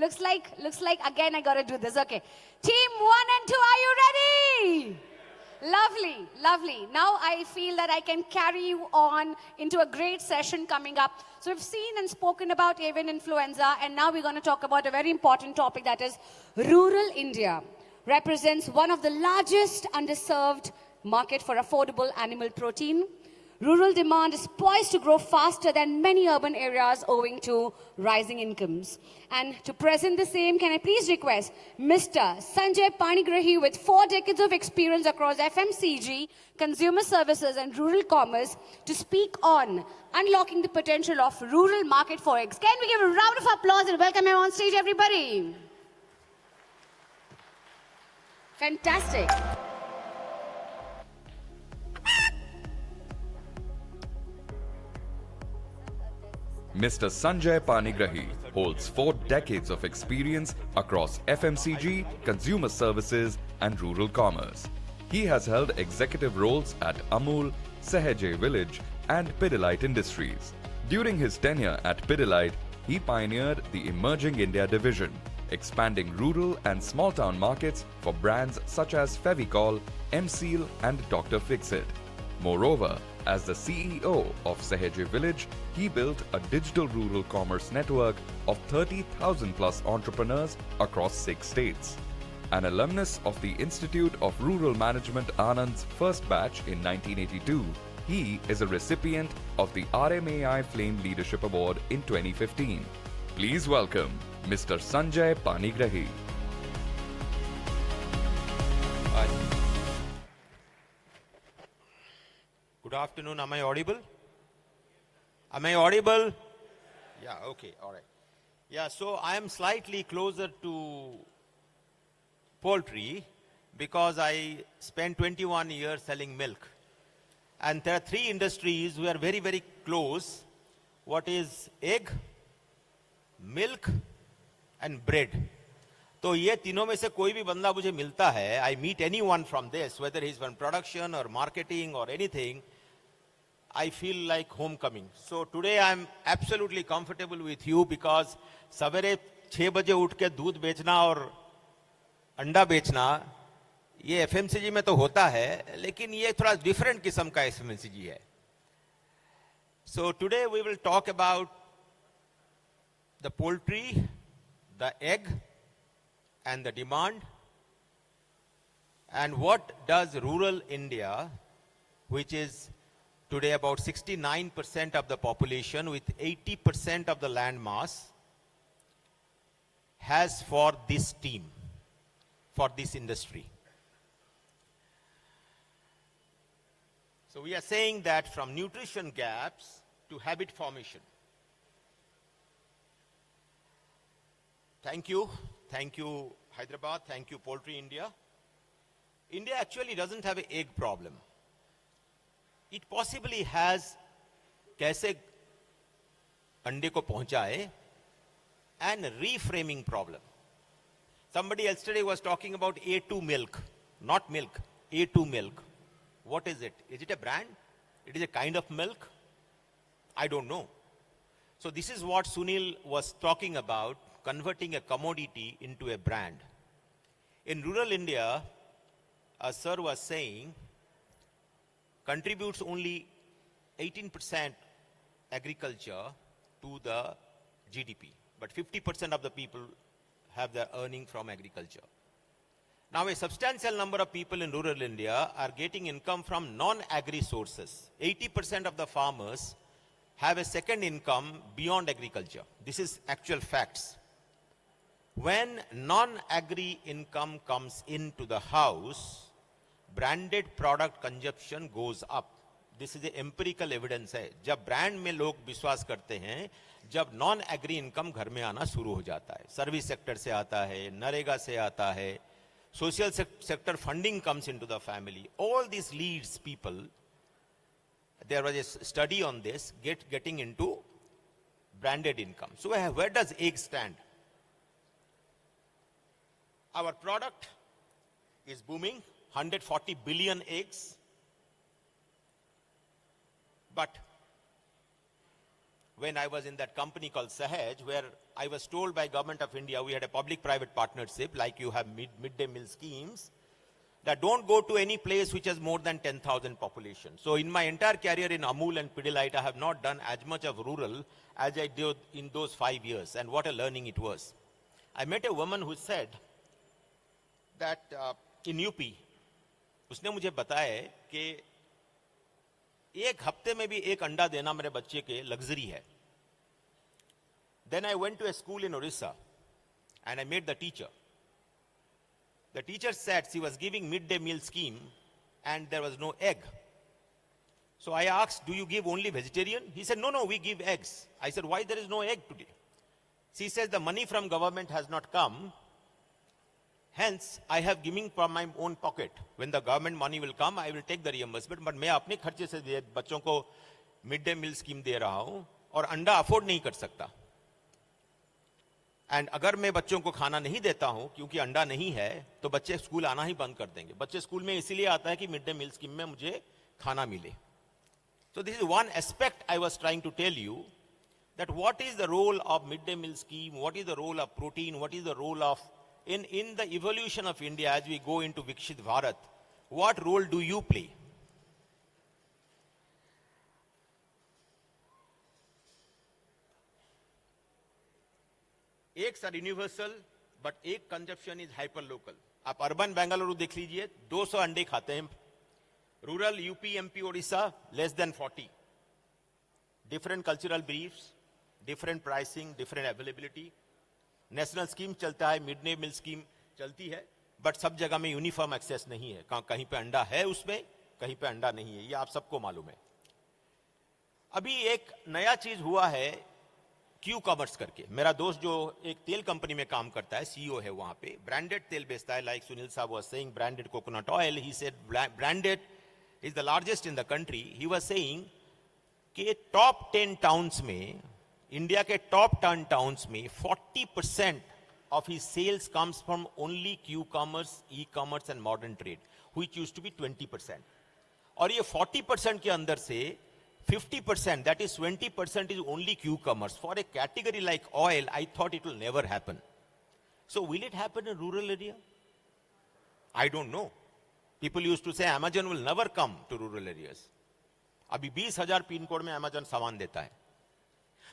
Looks like again I gotta do this. Okay. Team 1 and 2, are you ready? Lovely, lovely. Now I feel that I can carry you on into a great session coming up. So we've seen and spoken about avian influenza, and now we're going to talk about a very important topic, that is rural India represents one of the largest underserved market for affordable animal protein. Rural demand is poised to grow faster than many urban areas owing to rising incomes. And to present the same, can I please request Mr. Sanjay Panigrahi, with 4 decades of experience across FMCG, consumer services and rural commerce, to speak on unlocking the potential of rural market for eggs. Can we give a round of applause and welcome him on stage, everybody? Fantastic. Mr. Sanjay Panigrahi holds 4 decades of experience across FMCG, consumer services, and rural commerce. He has held executive roles at Amul, Sehaj Village, and Pidilite Industries. During his tenure at Pidilite, he pioneered the Emerging India division, expanding rural and small-town markets for brands such as Fevicol, M-Seal, and Dr. Fixit. Moreover, as the CEO of Sehaj Village, he built a digital rural commerce network of 30,000 plus entrepreneurs across 6 states. An alumnus of the Institute of Rural Management Anand's first batch in 1982, he is a recipient of the RMAI Flame Leadership Award in 2015. Please welcome Mr. Sanjay Panigrahi. Good afternoon. Am I audible? Am I audible? Yeah, okay, all right. Yeah, so I am slightly closer to poultry because I spent 21 years selling milk. And there are three industries who are very, very close. What is egg, milk and bread. तो ये तीनों में से कोई भी बंदा मुझे मिलता है, I meet anyone from this, whether he's from production or marketing or anything, I feel like homecoming. So today I'm absolutely comfortable with you because सवेरे 6 बजे उठ के दूध बेचना और अंडा बेचना ये FMCG में तो होता है, लेकिन ये थोड़ा different किस्म का FMCG है. So today we will talk about the poultry, the egg, and the demand, and what does rural India, which is today about 69% of the population with 80% of the land mass, has for this team, for this industry. So we are saying that from nutrition gaps to habit formation. Thank you. Thank you, Hyderabad. Thank you, Poultry India. India actually doesn't have an egg problem. It possibly has कैसे अंडे को पहुंचाए and reframing problem. Somebody yesterday was talking about A2 milk, not milk, A2 milk. What is it? Is it a brand? It is a kind of milk? I don't know. So this is what Sunil was talking about, converting a commodity into a brand. In rural India, as sir was saying, contributes only 18% agriculture to the GDP, but 50% of the people have their earning from agriculture. Now a substantial number of people in rural India are getting income from non-agri sources. 80% of the farmers have a second income beyond agriculture. This is actual facts. When non-agri income comes into the house, branded product consumption goes up. This is the empirical evidence है. जब brand में लोग विश्वास करते हैं, जब non-agri income घर में आना शुरू हो जाता है. Service sector से आता है, नरेगा से आता है, social sector funding comes into the family. All these leads people, there was a study on this, getting into branded income. So where does egg stand? Our product is booming, 140 billion eggs. But when I was in that company called Sahaj, where I was told by Government of India, we had a public-private partnership, like you have midday meal schemes, that don't go to any place which has more than 10,000 population. So in my entire career in Amul and Pidilite, I have not done as much of rural as I did in those 5 years, and what a learning it was. I met a woman who said that in UP, उसने मुझे बताया कि एक हफ्ते में भी एक अंडा देना मेरे बच्चे के लग्जरी है. Then I went to a school in Orissa and I met the teacher. The teacher said she was giving midday meal scheme and there was no egg. So I asked, do you give only vegetarian? He said, no, we give eggs. I said, why there is no egg today? She says, the money from government has not come. Hence, I have given from my own pocket. When the government money will come, I will take the reimbursement. But मैं अपने खर्चे से बच्चों को midday meal scheme दे रहा हूँ और अंडा afford नहीं कर सकता. And अगर मैं बच्चों को खाना नहीं देता हूँ क्योंकि अंडा नहीं है, तो बच्चे स्कूल आना ही बंद कर देंगे. बच्चे स्कूल में इसीलिए आता है कि midday meal scheme में मुझे खाना मिले. So this is one aspect I was trying to tell you, that what is the role of midday meal scheme, what is the role of protein, what is the role of in the evolution of India as we go into Vikshit Bharat, what role do you play? Eggs are universal, but egg consumption is hyper-local. आप urban Bengaluru देख लीजिए, 200 अंडे खाते हैं. Rural UP, MP, Odisha, less than 40. Different cultural beliefs, different pricing, different availability. National scheme चलता है, mid day meal scheme चलती है, बट सब जगह में यूनिफॉर्म एक्सेस नहीं है. कहीं पे अंडा है उसमें, कहीं पे अंडा नहीं है, ये आप सबको मालूम है। अभी एक नया चीज हुआ है क्यू कॉमर्स करके। मेरा दोस्त जो एक तेल कंपनी में काम करता है, सीईओ है वहां पे, ब्रांडेड तेल बेचता है, लाइक सुनील साहब was saying branded coconut oil, he said branded is the largest in the country. He was saying कि टॉप 10 टाउन्स में, इंडिया के टॉप 10 टाउन्स में 40% of his sales comes from only Q-commerce, e-commerce and modern trade, which used to be 20%. और ये 40% के अंदर से 50%, that is 20% is only Q-commerce. For a category like oil, I thought it will never happen. So will it happen in rural area? I don't know. People used to say Amazon will never come to rural areas. अभी 20,000 pin code में Amazon सामान देता है।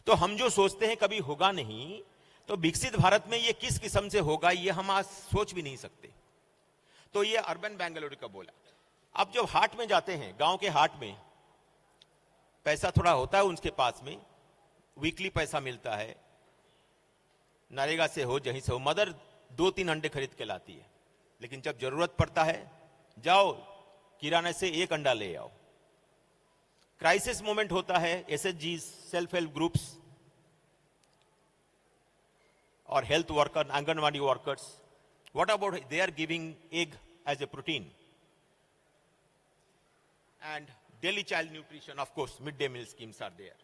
तो हम जो सोचते हैं कभी होगा नहीं, तो विकसित भारत में ये किस किस्म से होगा ये हम आज सोच भी नहीं सकते। तो ये अर्बन बेंगलुरु का बोला। अब जब हाट में जाते हैं, गांव के हाट में, पैसा थोड़ा होता है उनके पास में, वीकली पैसा मिलता है, नरेगा से हो जहीं से हो, मदर 2-3 अंडे खरीद के लाती है। लेकिन जब जरूरत पड़ता है, जाओ किराने से 1 अंडा ले आओ। क्राइसिस मोमेंट होता है, एसएचजी, सेल्फ हेल्प ग्रुप्स और health worker, anganwadi workers, what about they are giving egg as a protein and daily child nutrition, of course midday meal schemes are there.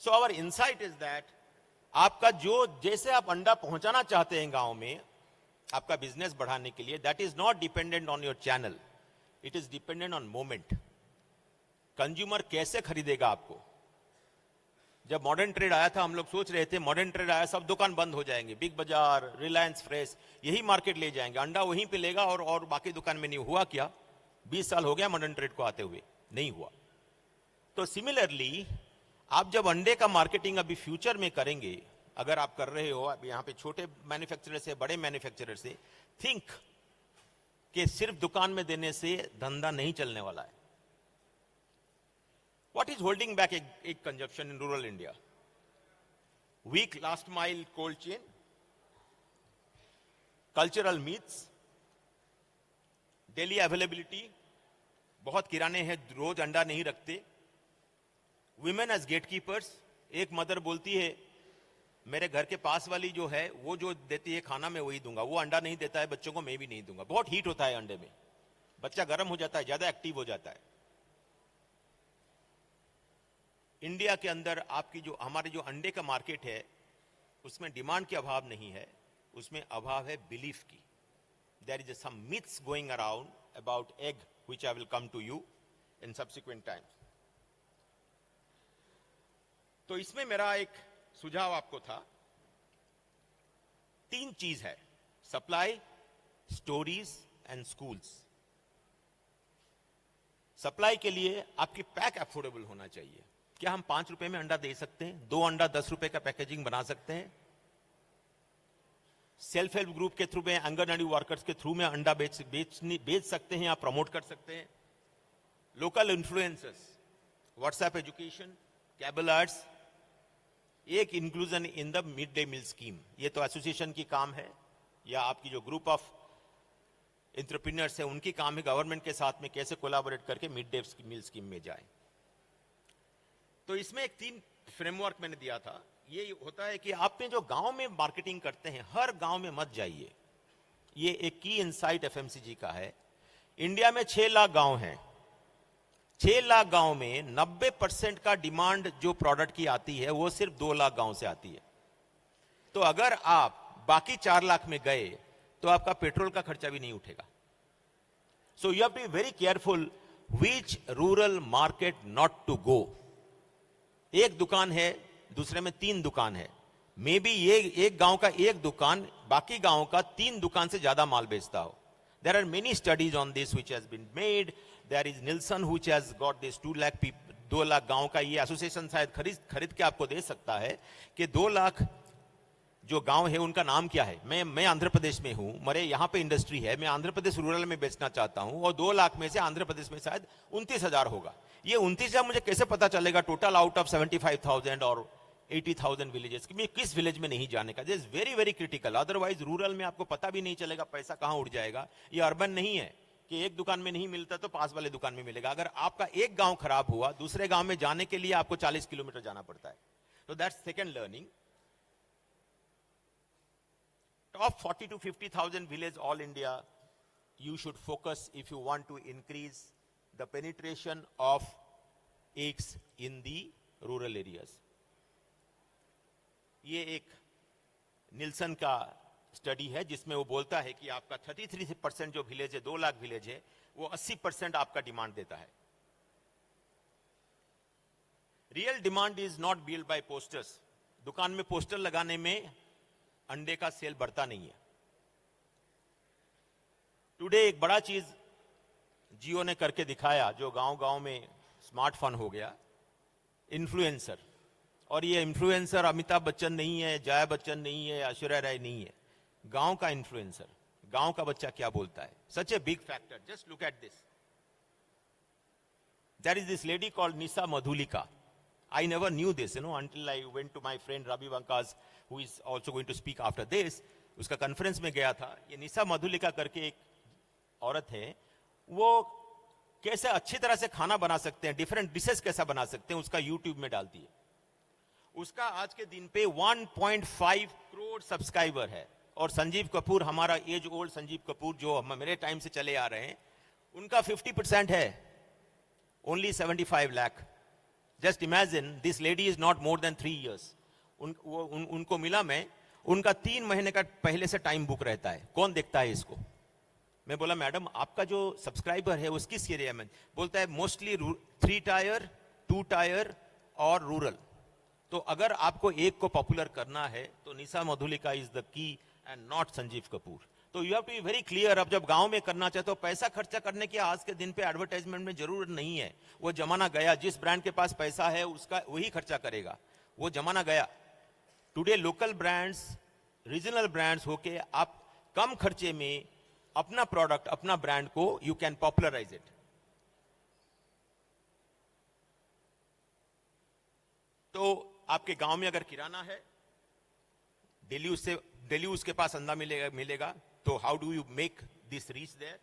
So our insight is that आपका जो जैसे आप अंडा पहुंचाना चाहते हैं गांव में आपका बिजनेस बढ़ाने के लिए, that is not dependent on your channel, it is dependent on moment. Consumer कैसे खरीदेगा आपको? जब मॉडर्न ट्रेड आया था हम लोग सोच रहे थे मॉडर्न ट्रेड आया सब दुकान बंद हो जाएंगे, बिग बाजार, रिलायंस फ्रेश यही मार्केट ले जाएंगे, अंडा वहीं पे लेगा और बाकी दुकान में नहीं। हुआ क्या? 20 साल हो गया मॉडर्न ट्रेड को आते हुए, नहीं हुआ। तो सिमिलरली आप जब अंडे का मार्केटिंग अभी फ्यूचर में करेंगे, अगर आप कर रहे हो, अब यहाँ पे छोटे मैन्युफैक्चरर से बड़े मैन्युफैक्चरर से, थिंक कि सिर्फ दुकान में देने से धंधा नहीं चलने वाला है। What is holding back egg consumption in rural India? Weak last mile cold chain, cultural myths, daily availability, बहुत किराने हैं रोज अंडा नहीं रखते, women as gatekeepers, एक मदर बोलती है मेरे घर के पास वाली जो है वो जो देती है खाना मैं वही दूंगा, वो अंडा नहीं देता है बच्चों को, मैं भी नहीं दूंगा। बहुत हीट होता है अंडे में, बच्चा गर्म हो जाता है, ज्यादा एक्टिव हो जाता है। इंडिया के अंदर आपकी जो हमारे जो अंडे का मार्केट है उसमें डिमांड के अभाव नहीं है, उसमें अभाव है बिलीफ की। There is some myths going around about egg which I will come to you in subsequent times. तो इसमें मेरा एक सुझाव आपको था, 3 चीज है, supply, stories and schools. Supply के लिए आपकी पैक अफोर्डेबल होना चाहिए। क्या हम 5 रुपए में अंडा दे सकते हैं? 2 अंडा 10 रुपए का पैकेजिंग बना सकते हैं। सेल्फ हेल्प ग्रुप के थ्रू में, आंगनवाड़ी वर्कर्स के थ्रू में अंडा बेच सकते हैं, आप प्रमोट कर सकते हैं। Local influencers, WhatsApp education, cable ads, एक inclusion in the mid day meal scheme. ये तो एसोसिएशन की काम है या आपकी जो ग्रुप ऑफ एंटरप्रेन्योर्स है उनकी काम है, गवर्नमेंट के साथ में कैसे कोलैबोरेट करके मिड डे मील स्कीम में जाए। तो इसमें एक 3 फ्रेमवर्क मैंने दिया था। ये होता है कि आप में जो गांव में मार्केटिंग करते हैं, हर गांव में मत जाइए। ये एक की इनसाइट एफएमसीजी का है। इंडिया में 6 लाख गांव हैं। 6 लाख गांव में 90% का डिमांड जो प्रोडक्ट की आती है वो सिर्फ 2 लाख गांव से आती है। तो अगर आप बाकी 4 लाख में गए तो आपका पेट्रोल का खर्चा भी नहीं उठेगा। So you have to be very careful which rural market not to go. एक दुकान है, दूसरे में 3 दुकान है, मे बी ये एक गांव का एक दुकान बाकी गांव का 3 दुकान से ज्यादा माल बेचता हो। There are many studies on this which has been made. There is Nielsen which has got this 2 lakh गांव का ये एसोसिएशन शायद खरीद के आपको दे सकता है कि 2 लाख जो गांव है उनका नाम क्या है। मैं आंध्र प्रदेश में हूं, मेरे यहां पे इंडस्ट्री है, मैं आंध्र प्रदेश रूरल में बेचना चाहता हूं और 2 लाख में से आंध्र प्रदेश में शायद 29,000 होगा। ये 29,000 मुझे कैसे पता चलेगा टोटल आउट ऑफ 75,000 और 80,000 विलेजेस कि मैं किस विलेज में नहीं जाने का। This is very very critical. Otherwise rural में आपको पता भी नहीं चलेगा पैसा कहां उड़ जाएगा। ये अर्बन नहीं है, कि एक दुकान में नहीं मिलता तो पास वाले दुकान में मिलेगा। अगर आपका एक गांव खराब हुआ, दूसरे गांव में जाने के लिए आपको 40 किलोमीटर जाना पड़ता है। तो that's second learning. Top 40 to 50,000 village all India, you should focus if you want to increase the penetration of eggs in the rural areas. ये एक निल्सन का स्टडी है जिसमें वो बोलता है कि आपका 33% जो विलेज है, 2 लाख विलेज है, वो 80% आपका डिमांड देता है। Real demand is not build by posters. दुकान में पोस्टर लगाने में अंडे का सेल बढ़ता नहीं है। टुडे एक बड़ा चीज जियो ने करके दिखाया, जो गांव-गांव में स्मार्टफोन हो गया, इन्फ्लुएंसर। और ये इन्फ्लुएंसर अमिताभ बच्चन नहीं है, जया बच्चन नहीं है, ऐश्वर्या राय नहीं है, गांव का इन्फ्लुएंसर। गांव का बच्चा क्या बोलता है, such a big factor. Just look at this. There is this lady called Nisha Madhulika. I never knew this, until I went to my friend Ravi Vankas, who is also going to speak after this. उसका conference में गया था। ये निशा मधुलिका करके एक औरत है, वो कैसे अच्छी तरह से खाना बना सकते हैं, डिफरेंट डिशेस कैसा बना सकते हैं, उसका यूट्यूब में डालती है। उसका आज के दिन पे 1.5 करोड़ सब्सक्राइबर है। और संजीव कपूर, हमारा एज ओल्ड संजीव कपूर जो मेरे टाइम से चले आ रहे हैं, उनका 50% है, only 75 lakh. Just imagine, this lady is not more than 3 years। उनको मिला मैं, उनका 3 महीने का पहले से टाइम बुक रहता है। कौन देखता है इसको? मैं बोला मैडम आपका जो सब्सक्राइबर है उसकी किस एरिया में? बोलता है मोस्टली 3 टायर, 2 टायर और रूरल। तो अगर आपको एक को पॉपुलर करना है तो Nisha Madhulika is the key and not Sanjeev Kapoor. तो you have to be very clear. अब जब गांव में करना चाहते हो, पैसा खर्चा करने की आज के दिन पे एडवर्टाइजमेंट में जरूरत नहीं है। वो जमाना गया। जिस ब्रांड के पास पैसा है उसका वही खर्चा करेगा, वो जमाना गया। Today local brands, regional brands होके आप कम खर्चे में अपना प्रोडक्ट, अपना ब्रांड को यू कैन पॉपुलराइज इट। तो आपके गांव में अगर किराना है, डेली उसके पास अंडा मिलेगा। तो how do you make this reach there?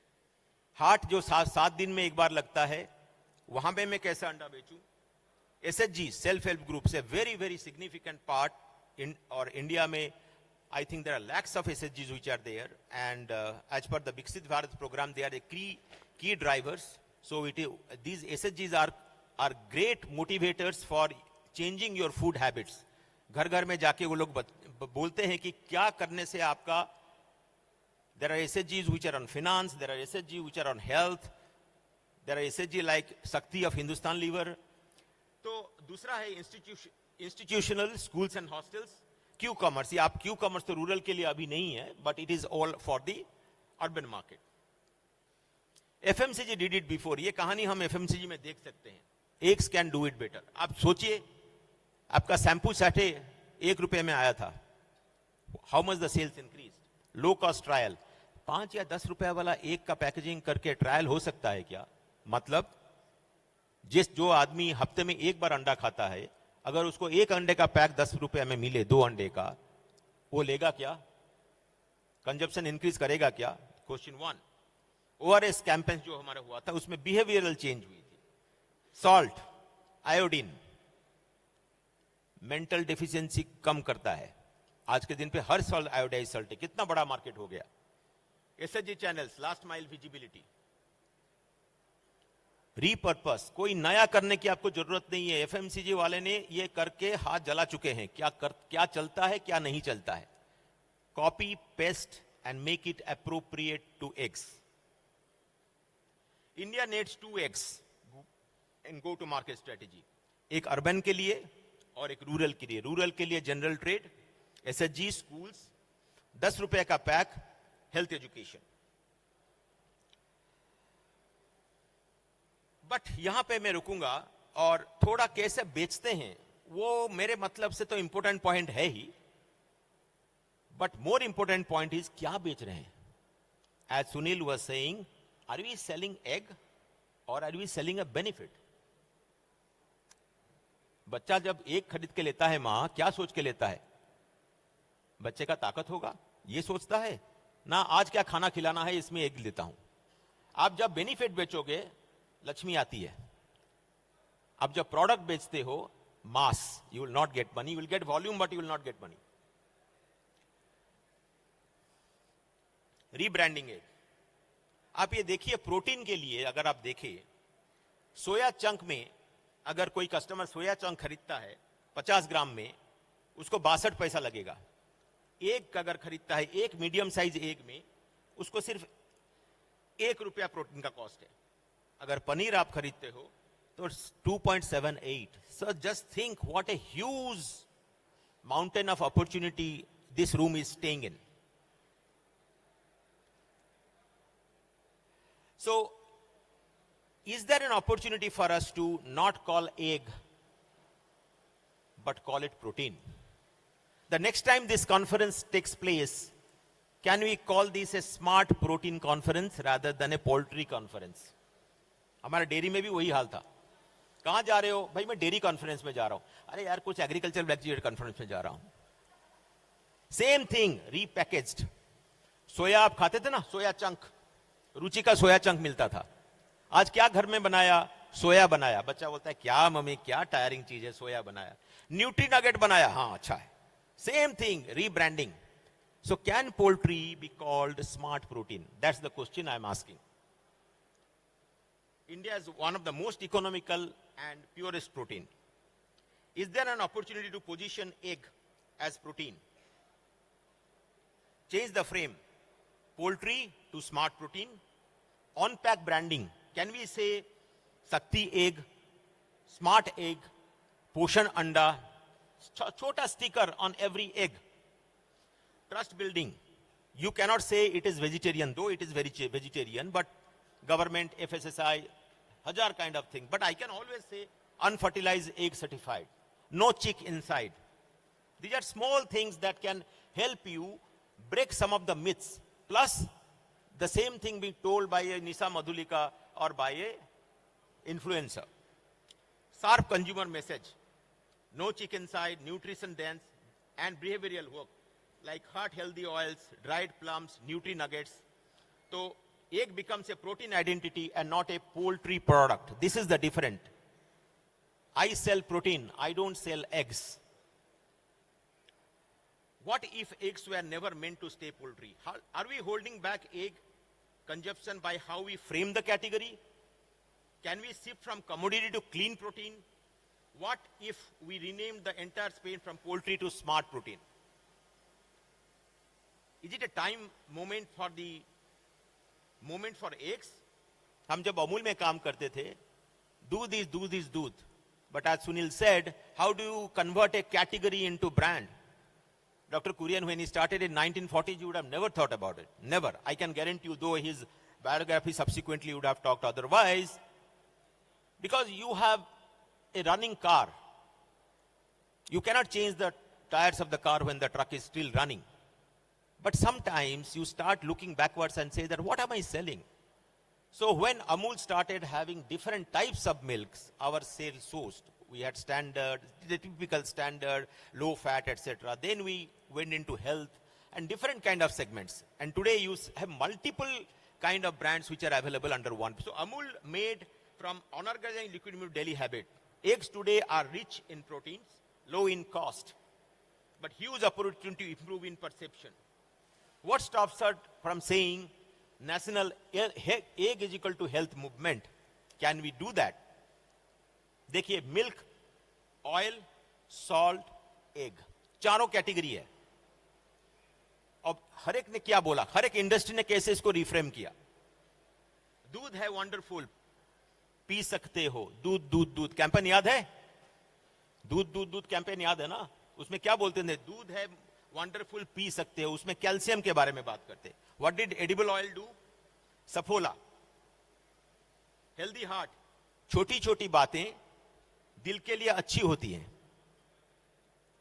हाट जो 7 दिन में एक बार लगता है, वहां पे मैं कैसे अंडा बेचूं? एसएचजी, सेल्फ हेल्प ग्रुप से very very significant part in और इंडिया में I think there are lakhs of एसएचजीज which are there and as per the Viksit Bharat programme they are a key drivers. So it these एसएचजीज are great motivators for changing your food habits. घर घर में जाके वो लोग बोलते हैं कि क्या करने से आपका, there are SHGs which are on finance, there are SHGs which are on health, there are SHG like Shakti of Hindustan Lever. तो दूसरा है institutional schools and hostels, Q-commerce। ये आप Q-commerce तो रूरल के लिए अभी नहीं है, but it is all for the urban market. FMCG did it before। ये कहानी हम FMCG में देख सकते हैं। Eggs can do it better। आप सोचिए, आपका शैम्पू सैटे 1 रुपए में आया था। How much the sales increase? Low cost trial. 5 या 10 रुपए वाला एक का पैकेजिंग करके ट्रायल हो सकता है क्या? मतलब जो आदमी हफ्ते में एक बार अंडा खाता है, अगर उसको एक अंडे का पैक 10 रुपए में मिले, 2 अंडे का, वो लेगा क्या? कंजप्शन इंक्रीज करेगा क्या? क्वेश्चन 1। ORS कैंपेन जो हमारा हुआ था उसमें बिहेवियरल चेंज हुई थी। सॉल्ट, आयोडीन मेंटल डेफिशिएंसी कम करता है। आज के दिन पे हर साल आयोडाइज सॉल्ट है, कितना बड़ा मार्केट हो गया। SHG channels, last mile visibility, repurpose, कोई नया करने की आपको जरूरत नहीं है। एफएमसीजी वाले ने ये करके हाथ जला चुके हैं। क्या चलता है, क्या नहीं चलता है। Copy paste and make it appropriate to eggs. India needs 2 eggs in go to market strategy. एक अर्बन के लिए और एक रूरल के लिए। रूरल के लिए जनरल ट्रेड, एसएचजी, स्कूल्स, 10 रुपए का पैक, हेल्थ एजुकेशन। बट यहां पे मैं रुकूंगा और थोड़ा कैसे बेचते हैं वो मेरे मतलब से तो इंपॉर्टेंट पॉइंट है ही, but more important point is क्या बेच रहे हैं। As Sunil was saying, are we selling egg or are we selling a benefit? बच्चा जब एक खरीद के लेता है, मां क्या सोच के लेता है? बच्चे का ताकत होगा ये सोचता है ना, आज क्या खाना खिलाना है इसमें एग लेता हूं। आप जब बेनिफिट बेचोगे लक्ष्मी आती है. आप जब प्रोडक्ट बेचते हो mass, you will not get money. You will get volume but you will not get money. Rebranding है. आप ये देखिए, प्रोटीन के लिए अगर आप देखें, सोया चंक में अगर कोई कस्टमर सोया चंक खरीदता है 50 ग्राम में, उसको 62 पैसा लगेगा. एग अगर खरीदता है, एक मीडियम साइज एग में, उसको सिर्फ ₹1 प्रोटीन का कॉस्ट है. अगर पनीर आप खरीदते हो तो 2.78. So just think what a huge mountain of opportunity this room is staying in. So, is there an opportunity for us to not call egg, but call it protein? The next time this conference takes place, can we call this a smart protein conference rather than a poultry conference? हमारे dairy में भी वही हाल था. कहाँ जा रहे हो? भाई मैं डेयरी कॉन्फ्रेंस में जा रहा हूँ. अरे यार कुछ एग्रीकल्चर वेजिटेबल कॉन्फ्रेंस में जा रहा हूँ. Same thing repackaged. सोया आप खाते थे ना, सोया चंक, रुचि का सोया चंक मिलता था. आज क्या घर में बनाया? सोया बनाया. बच्चा बोलता है क्या मम्मी, क्या टायरिंग चीज है, सोया बनाया. न्यूट्री नगेट बनाया, हाँ अच्छा है. Same thing, rebranding. So can poultry be called smart protein? That's the question I am asking. India is one of the most economical and purest protein. Is there an opportunity to position egg as protein? Change the frame. Poultry to smart protein. On-pack branding. Can we say Sakti egg, smart egg, Poshan anda, chota sticker on every egg. Trust building. You cannot say it is vegetarian, though it is vegetarian, but government, FSSI, hajar kind of thing. But I can always say unfertilized egg certified. No chick inside. These are small things that can help you break some of the myths. Plus, the same thing being told by a Nisa Madhulika or by a influencer. Sharp consumer message. No chick inside, nutrition dense, and behavioral work like heart healthy oils, dried plums, nutri nuggets. So, egg becomes a protein identity and not a poultry product. This is the difference. I sell protein, I don't sell eggs. What if eggs were never meant to stay poultry? Are we holding back egg consumption by how we frame the category? Can we shift from commodity to clean protein? What if we rename the entire space from poultry to smart protein? Is it a time moment for eggs? हम जब अमूल में काम करते थे, दूध is दूध. But as Sunil said, how do you convert a category into brand? Dr. Kurian, when he started in 1940s, you would have never thought about it. Never. I can guarantee you, though his biography subsequently would have talked otherwise. Because you have a running car. You cannot change the tires of the car when the truck is still running. But sometimes you start looking backwards and say that, what am I selling? So when Amul started having different types of milks, our sales sourced. We had standard, the typical standard, low fat, etc. Then we went into health and different kind of segments. And today you have multiple kind of brands which are available under one. So Amul made from unorganized liquid milk daily habit. Eggs today are rich in proteins, low in cost, but huge opportunity to improve in perception. What stops us from saying national egg is equal to health movement? Can we do that? देखिए, milk, oil, salt, egg, चारों category है. अब हर एक ने क्या बोला, हर एक industry ने कैसे इसको रिफ्रेम किया. दूध है वंडरफुल, पी सकते हो. दूध दूध दूध कैंपेन याद है? दूध दूध दूध कैंपेन याद है ना? उसमें क्या बोलते थे? दूध है वंडरफुल, पी सकते हो. उसमें कैल्शियम के बारे में बात करते. What did edible oil do? Saffola, healthy heart. छोटी छोटी बातें दिल के लिए अच्छी होती हैं.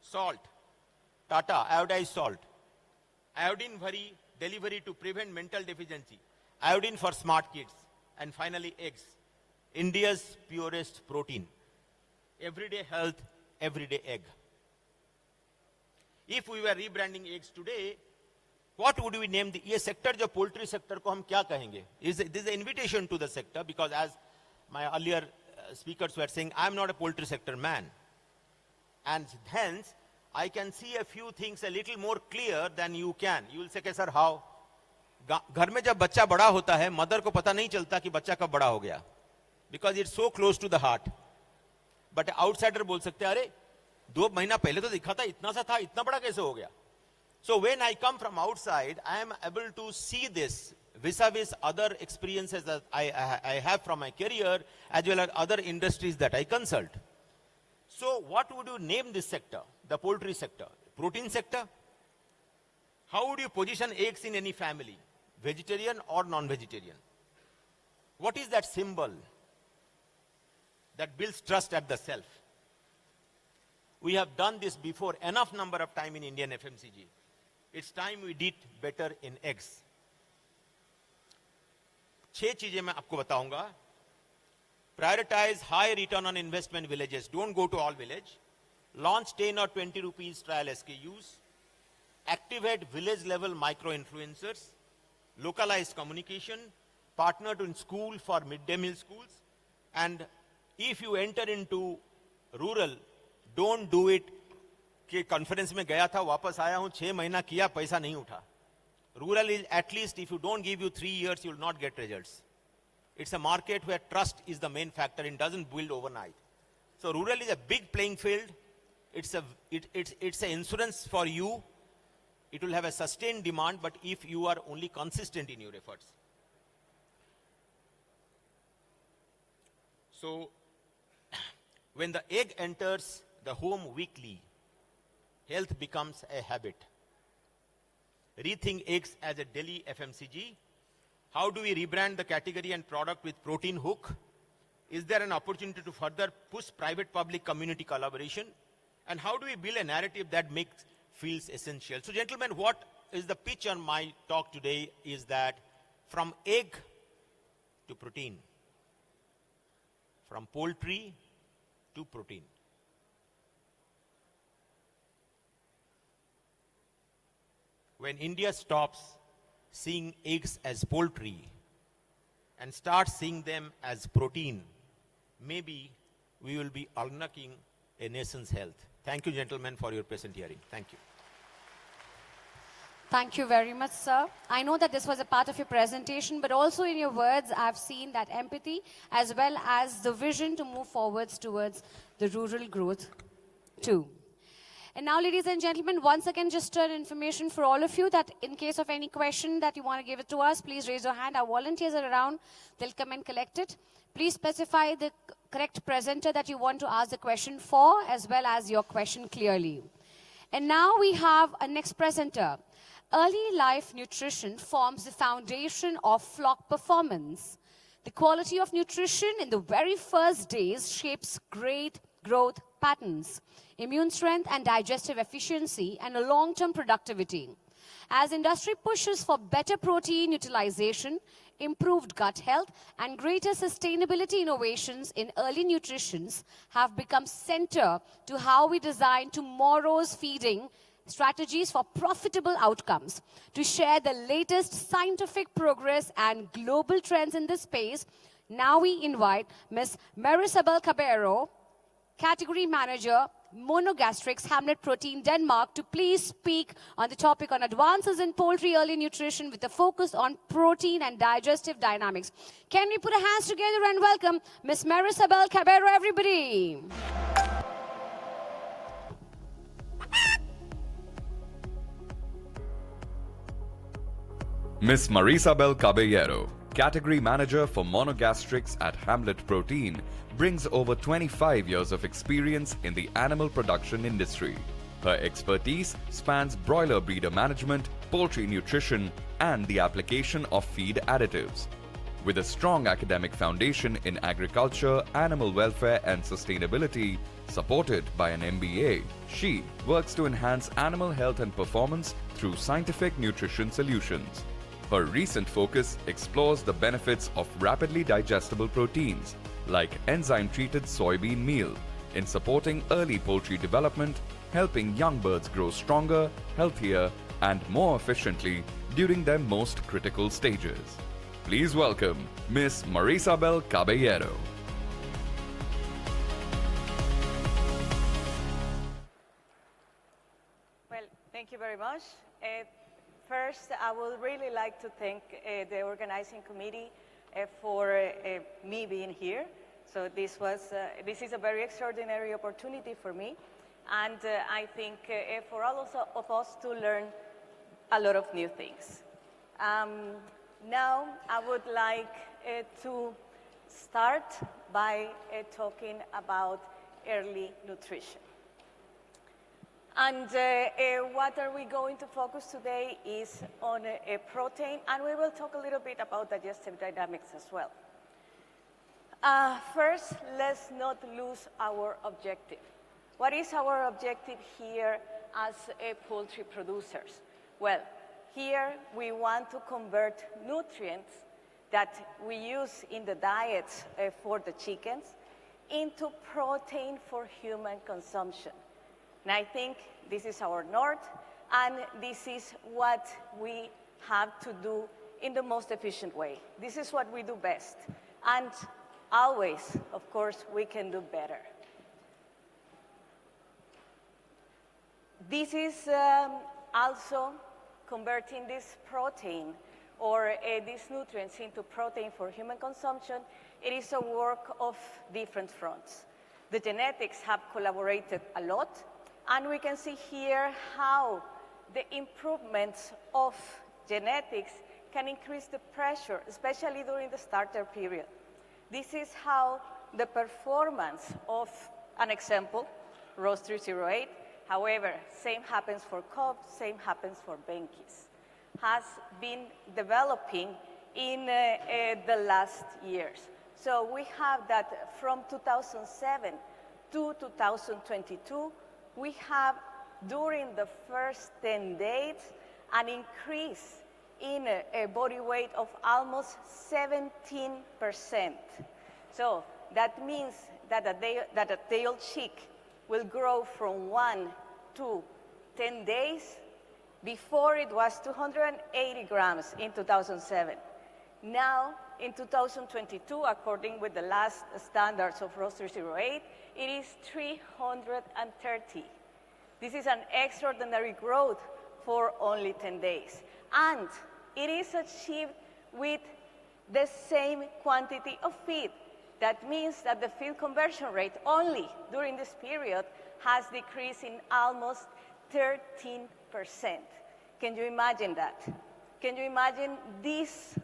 Salt, Tata iodised salt, iodine भरी delivery to prevent mental deficiency, iodine for smart kids, and finally eggs, India's purest protein, everyday health, everyday egg. If we were rebranding eggs today, What would we name the ये sector जो poultry sector को हम क्या कहेंगे? This is an invitation to the sector because as my earlier speakers were saying, I am not a poultry sector man, and hence I can see a few things a little more clear than you can. You will say, sir, how? घर में जब बच्चा बड़ा होता है, mother को पता नहीं चलता कि बच्चा कब बड़ा हो गया, because it's so close to the heart. But outsider बोल सकते हैं, अरे 2 महीना पहले तो दिखा था, इतना सा था, इतना बड़ा कैसे हो गया? So when I come from outside, I am able to see this vis-a-vis other experiences that I have from my career as well as other industries that I consult. So what would you name this sector, the poultry sector? Protein sector? How would you position eggs in any family? Vegetarian or non-vegetarian? What is that symbol that builds trust at the self? We have done this before enough number of time in Indian FMCG. It's time we did better in eggs. 6 चीजें मैं आपको बताऊंगा. Prioritize high return on investment villages. Don't go to all village. Launch 10 or 20 rupees trial SKUs. Activate village level micro influencers. Localized communication. Partner in school for midday meal schools. And if you enter into rural, don't do it कि conference में गया था, वापस आया हूं, 6 महीना किया, पैसा नहीं उठा. Rural is at least if you don't give you 3 years, you will not get results. It's a market where trust is the main factor. It doesn't build overnight. So rural is a big playing field. It's a insurance for you. It will have a sustained demand, but if you are only consistent in your efforts. So when the egg enters the home weekly, health becomes a habit. Rethink eggs as a daily FMCG. How do we rebrand the category and product with protein hook? Is there an opportunity to further push private-public community collaboration? And how do we build a narrative that feels essential? So gentlemen, what is the pitch on my talk today is that from egg to protein, from poultry to protein. When India stops seeing eggs as poultry and starts seeing them as protein, maybe we will be unlocking a nation's health. Thank you, gentlemen, for your present hearing. Thank you. Thank you very much, sir. I know that this was a part of your presentation, but also in your words, I've seen that empathy as well as the vision to move forwards towards the rural growth too. And now, ladies and gentlemen, once again, just an information for all of you that in case of any question that you want to give it to us, please raise your hand. Our volunteers are around. They'll come and collect it. Please specify the correct presenter that you want to ask the question for, as well as your question clearly. And now we have a next presenter. Early life nutrition forms the foundation of flock performance. The quality of nutrition in the very first days shapes great growth patterns, immune strength and digestive efficiency, and a long-term productivity. As industry pushes for better protein utilization, improved gut health, and greater sustainability, innovations in early nutrition have become center to how we design tomorrow's feeding strategies for profitable outcomes. To share the latest scientific progress and global trends in this space, now we invite Ms. Marisabel Cabero, Category Manager, Monogastrics, Hamlet Protein, Denmark, to please speak on the topic on advances in poultry early nutrition with a focus on protein and digestive dynamics. Can we put our hands together and welcome Ms. Marisabel Cabero, everybody? Ms. Marisabel Caballero, Category Manager for Monogastrics at Hamlet Protein, brings over 25 years of experience in the animal production industry. Her expertise spans broiler breeder management, poultry nutrition, and the application of feed additives. With a strong academic foundation in agriculture, animal welfare, and sustainability, supported by an MBA, she works to enhance animal health and performance through scientific nutrition solutions. Her recent focus explores the benefits of rapidly digestible proteins, like enzyme-treated soybean meal, in supporting early poultry development, helping young birds grow stronger, healthier, and more efficiently during their most critical stages. Please welcome Ms. Marisabel Caballero. Well, thank you very much. First, I would really like to thank the organizing committee for me being here. So this is a very extraordinary opportunity for me, and I think for all of us to learn a lot of new things. Now, I would like to start by talking about early nutrition. And what are we going to focus today is on protein, and we will talk a little bit about digestive dynamics as well. First, let's not lose our objective. What is our objective here as poultry producers? Well, here we want to convert nutrients that we use in the diets for the chickens into protein for human consumption. And I think this is our north, and this is what we have to do in the most efficient way. This is what we do best. And always, of course, we can do better. This is also converting this protein or these nutrients into protein for human consumption. It is a work of different fronts. The genetics have collaborated a lot, and we can see here how the improvements of genetics can increase the pressure, especially during the starter period. This is how the performance of an example, roast 308, however, same happens for Cobb, same happens for Benki's, has been developing in the last years. So we have that from 2007 to 2022, we have, during the first 10 days, an increase in a body weight of almost 17%. So that means that a tail chick will grow from 1 to 10 days. Before it was 280 grams in 2007. Now, in 2022, according with the last standards of roast 308, it is 330. This is an extraordinary growth for only 10 days. And it is achieved with the same quantity of feed. That means that the feed conversion rate only during this period has decreased in almost 13%. Can you imagine that? Can you imagine this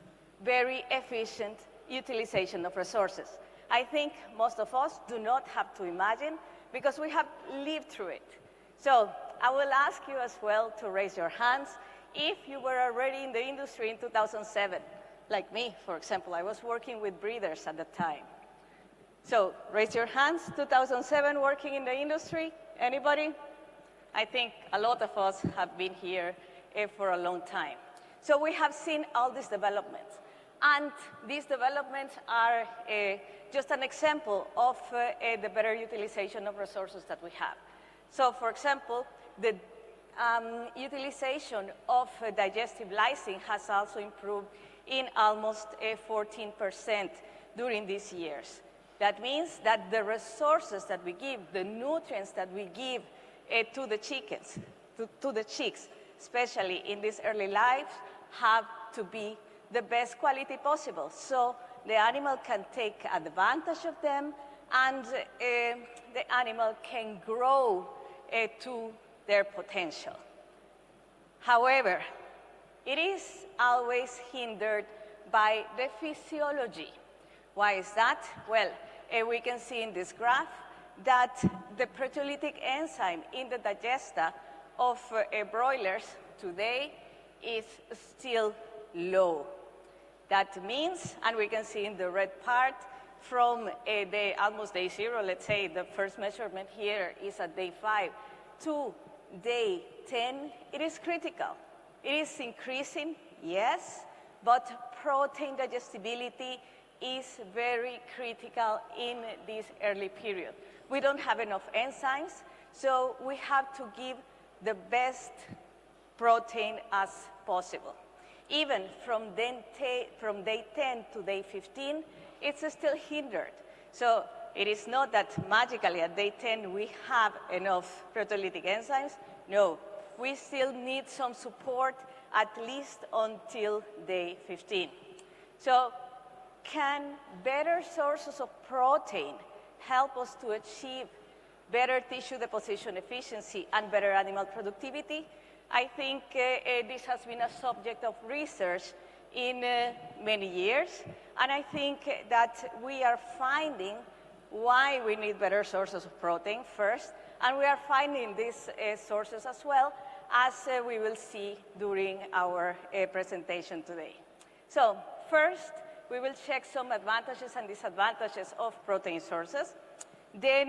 very efficient utilization of resources? I think most of us do not have to imagine because we have lived through it. So I will ask you as well to raise your hands if you were already in the industry in 2007. Like me, for example, I was working with breeders at the time. So raise your hands, 2007 working in the industry, anybody? I think a lot of us have been here for a long time. So we have seen all these developments. And these developments are just an example of the better utilization of resources that we have. So for example, the utilization of digestive lysine has also improved in almost 14% during these years. That means that the resources that we give, the nutrients that we give to the chickens, to the chicks, especially in this early life, have to be the best quality possible. So the animal can take advantage of them and the animal can grow to their potential. However, it is always hindered by the physiology. Why is that? Well, we can see in this graph that the proteolytic enzyme in the digesta of broilers today is still low. That means, and we can see in the red part, from the almost day 0, let's say the first measurement here is at day 5, to day 10, it is critical. It is increasing, yes, but protein digestibility is very critical in this early period. We don't have enough enzymes, so we have to give the best protein as possible. Even from day 10 to day 15, it's still hindered. So it is not that magically at day 10 we have enough proteolytic enzymes. No, we still need some support at least until day 15. So can better sources of protein help us to achieve better tissue deposition efficiency and better animal productivity? I think this has been a subject of research in many years, and I think that we are finding why we need better sources of protein first, and we are finding these sources as well, as we will see during our presentation today. So first, we will check some advantages and disadvantages of protein sources. Then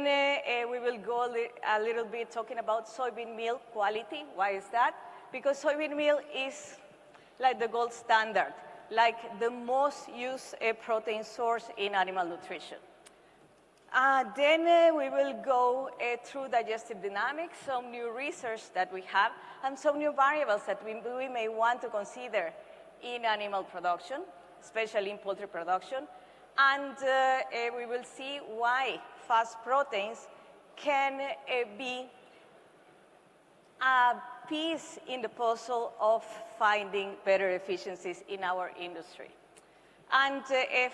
we will go a little bit talking about soybean meal quality. Why is that? Because soybean meal is like the gold standard, like the most used protein source in animal nutrition. Then we will go through digestive dynamics, some new research that we have, and some new variables that we may want to consider in animal production, especially in poultry production. And we will see why fast proteins can be a piece in the puzzle of finding better efficiencies in our industry. And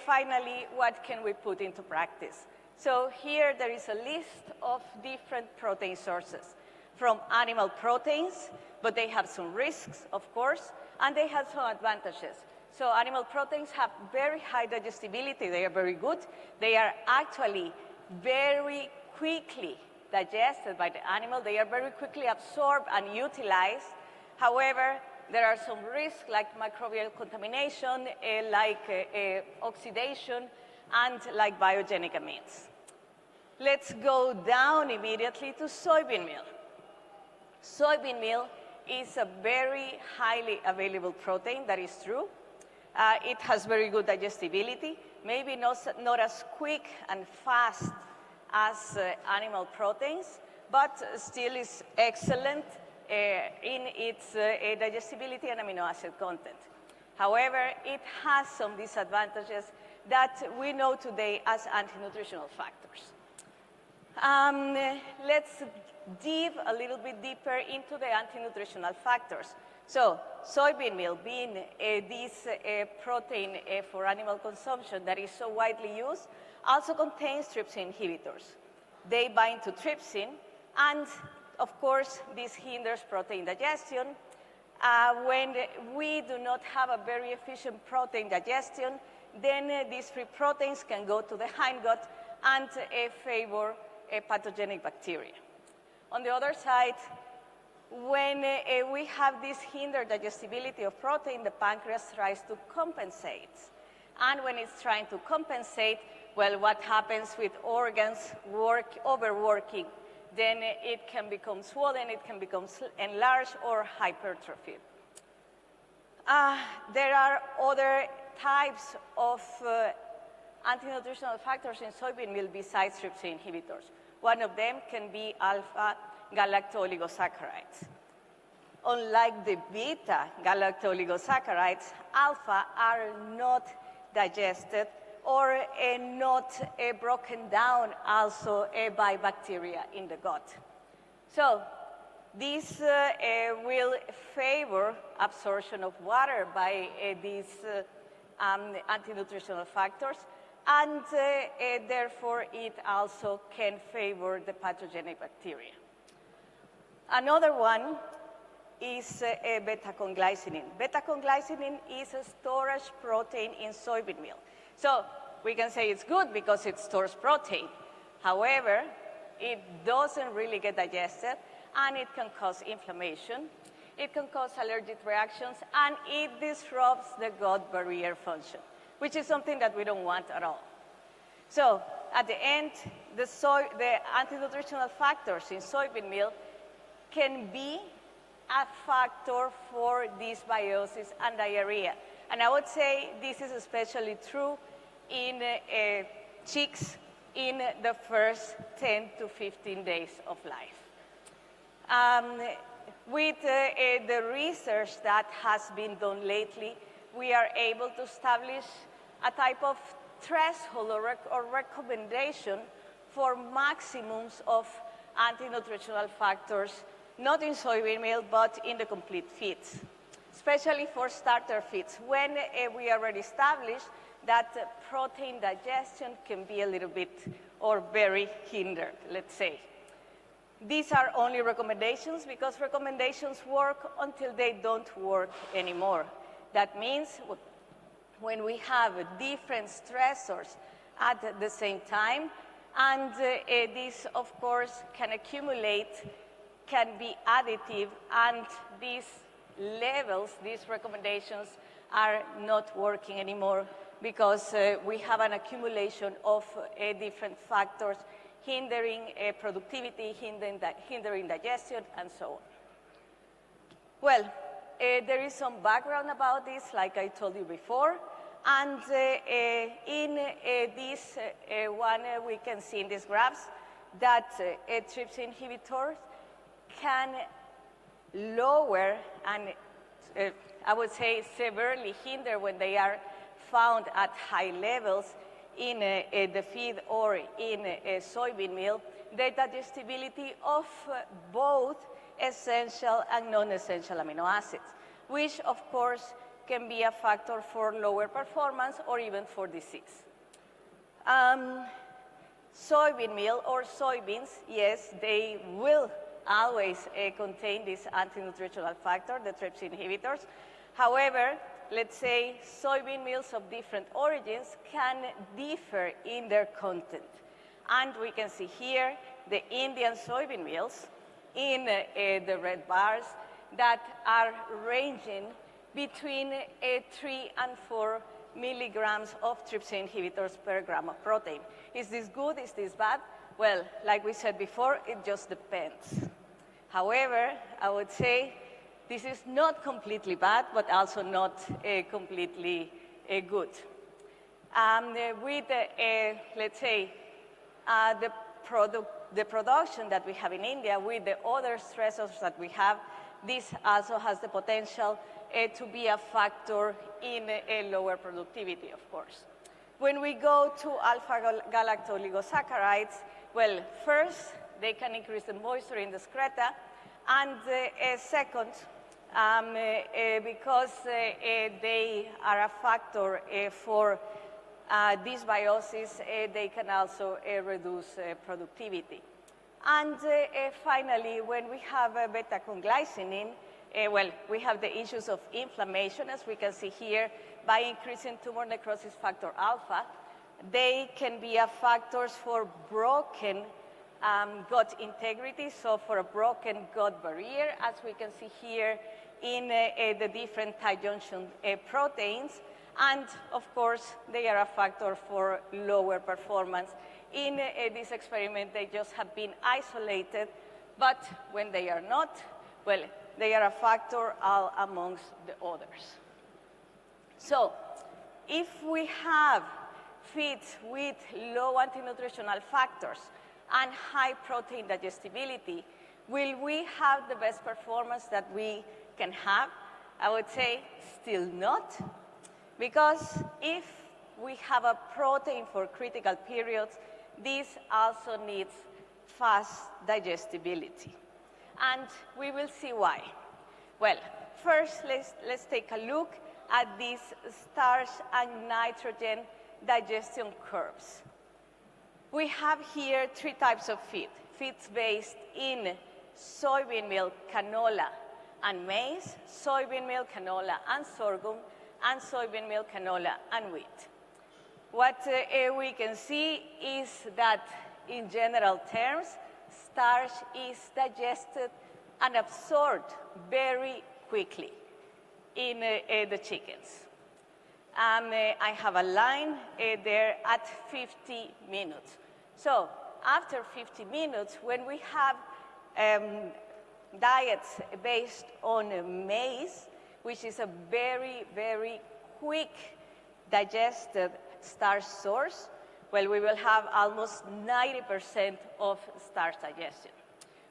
finally, what can we put into practice? So here there is a list of different protein sources from animal proteins, but they have some risks, of course, and they have some advantages. So animal proteins have very high digestibility. They are very good. They are actually very quickly digested by the animal. They are very quickly absorbed and utilized. However, there are some risks like microbial contamination, oxidation, and like biogenic amines. Let's go down immediately to soybean meal. Soybean meal is a very highly available protein, that is true. It has very good digestibility, maybe not as quick and fast as animal proteins, but still is excellent in its digestibility and amino acid content. However, it has some disadvantages that we know today as anti-nutritional factors. Let's dive a little bit deeper into the anti-nutritional factors. So, soybean meal being this protein for animal consumption that is so widely used, also contains trypsin inhibitors. They bind to trypsin, and of course, this hinders protein digestion. When we do not have a very efficient protein digestion, then these free proteins can go to the hindgut and favor pathogenic bacteria. On the other side, when we have this hindered digestibility of protein, the pancreas tries to compensate. And when it's trying to compensate, well, what happens with organs overworking? Then it can become swollen, it can become enlarged or hypertrophied. There are other types of anti-nutritional factors in soybean meal besides trypsin inhibitors. One of them can be alpha-galacto-oligosaccharides. Unlike the beta-galacto-oligosaccharides, alpha are not digested or not broken down also by bacteria in the gut. So this will favor absorption of water by these anti-nutritional factors, and therefore it also can favor the pathogenic bacteria. Another one is beta-conglycinin. Beta-conglycinin is a storage protein in soybean meal. So we can say it's good because it stores protein. However, it doesn't really get digested, and it can cause inflammation, it can cause allergic reactions, and it disrupts the gut barrier function, which is something that we don't want at all. So at the end, the anti-nutritional factors in soybean meal can be a factor for dysbiosis and diarrhea. And I would say this is especially true in chicks in the first 10 to 15 days of life. With the research that has been done lately, we are able to establish a type of threshold or recommendation for maximums of anti-nutritional factors, not in soybean meal, but in the complete feeds, especially for starter feeds, when we already established that protein digestion can be a little bit or very hindered, let's say. These are only recommendations because recommendations work until they don't work anymore. That means when we have different stressors at the same time, and this, of course, can accumulate, can be additive, and these levels, these recommendations are not working anymore because we have an accumulation of different factors hindering productivity, hindering digestion, and so on. Well, there is some background about this, like I told you before. And in this one, we can see in these graphs that trypsin inhibitors can lower and I would say severely hinder when they are found at high levels in the feed or in soybean meal, the digestibility of both essential and non-essential amino acids, which of course can be a factor for lower performance or even for disease. Soybean meal or soybeans, yes, they will always contain this anti-nutritional factor, the trypsin inhibitors. However, let's say soybean meals of different origins can differ in their content. And we can see here the Indian soybean meals in the red bars that are ranging between 3 and 4 milligrams of trypsin inhibitors per gram of protein. Is this good? Is this bad? Well, like we said before, it just depends. However, I would say this is not completely bad, but also not completely good. With, let's say, the production that we have in India, with the other stressors that we have, this also has the potential to be a factor in lower productivity, of course. When we go to alpha-galactoligosaccharides, well, first, they can increase the moisture in the excreta, and second, because they are a factor for dysbiosis, they can also reduce productivity. And finally, when we have beta-conglycinin, well, we have the issues of inflammation, as we can see here, by increasing tumor necrosis factor alpha. They can be a factors for broken gut integrity, so for a broken gut barrier, as we can see here in the different tight junction proteins. And of course, they are a factor for lower performance. In this experiment, they just have been isolated, but when they are not, well, they are a factor amongst the others. So, if we have feeds with low anti-nutritional factors and high protein digestibility, will we have the best performance that we can have? I would say still not, because if we have a protein for critical periods, this also needs fast digestibility. And we will see why. Well, first, let's take a look at these starch and nitrogen digestion curves. We have here 3 types of feed. Feeds based in soybean meal, canola, and maize, soybean meal, canola, and sorghum, and soybean meal, canola, and wheat. What we can see is that, in general terms, starch is digested and absorbed very quickly in the chickens. I have a line there at 50 minutes. So after 50 minutes, when we have diets based on maize, which is a very, very quick digested starch source, well, we will have almost 90% of starch digestion.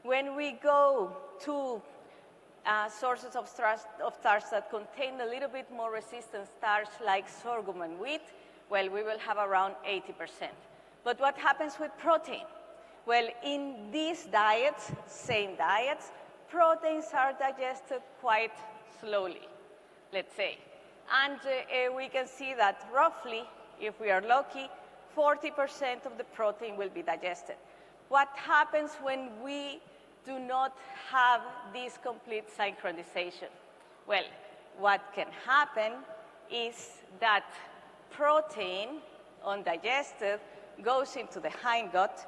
When we go to sources of starch that contain a little bit more resistant starch like sorghum and wheat, well, we will have around 80%. But what happens with protein? Well, in these diets, same diets, proteins are digested quite slowly, let's say. And we can see that roughly, if we are lucky, 40% of the protein will be digested. What happens when we do not have this complete synchronization? Well, what can happen is that protein, undigested, goes into the hindgut,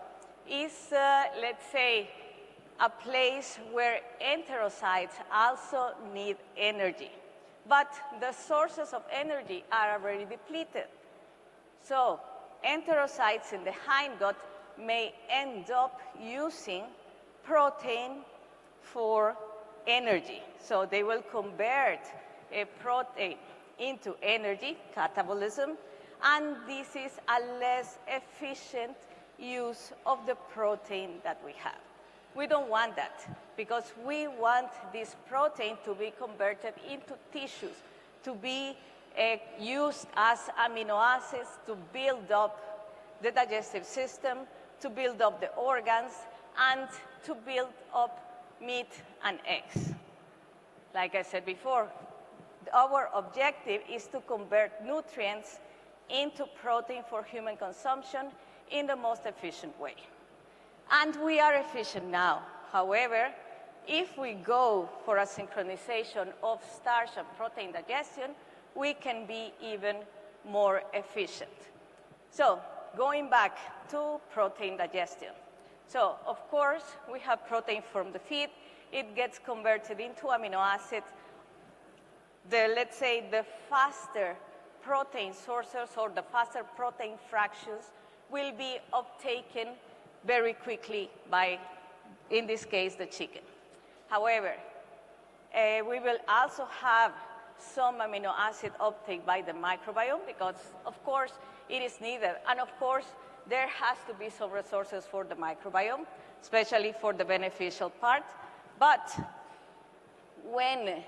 is, let's say, a place where enterocytes also need energy. But the sources of energy are already depleted. So enterocytes in the hindgut may end up using protein for energy. So they will convert a protein into energy, catabolism, and this is a less efficient use of the protein that we have. We don't want that because we want this protein to be converted into tissues, to be used as amino acids to build up the digestive system, to build up the organs, and to build up meat and eggs. Like I said before, our objective is to convert nutrients into protein for human consumption in the most efficient way. And we are efficient now. However, if we go for a synchronization of starch and protein digestion, we can be even more efficient. So, going back to protein digestion. So, of course, we have protein from the feed. It gets converted into amino acids. Let's say the faster protein sources or the faster protein fractions will be uptaken very quickly by, in this case, the chicken. However, we will also have some amino acid uptake by the microbiome because, of course, it is needed. And, of course, there has to be some resources for the microbiome, especially for the beneficial part. But when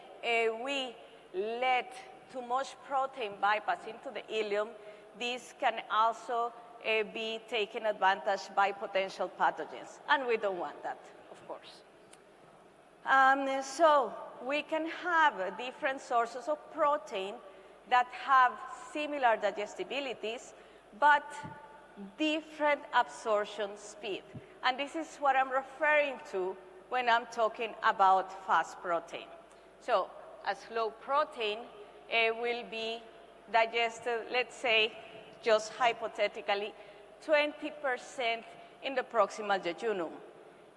we let too much protein bypass into the ileum, this can also be taken advantage by potential pathogens. And we don't want that, of course. So we can have different sources of protein that have similar digestibilities, but different absorption speed. And this is what I'm referring to when I'm talking about fast protein. So a slow protein will be digested, let's say, just hypothetically, 20% in the proximal jejunum.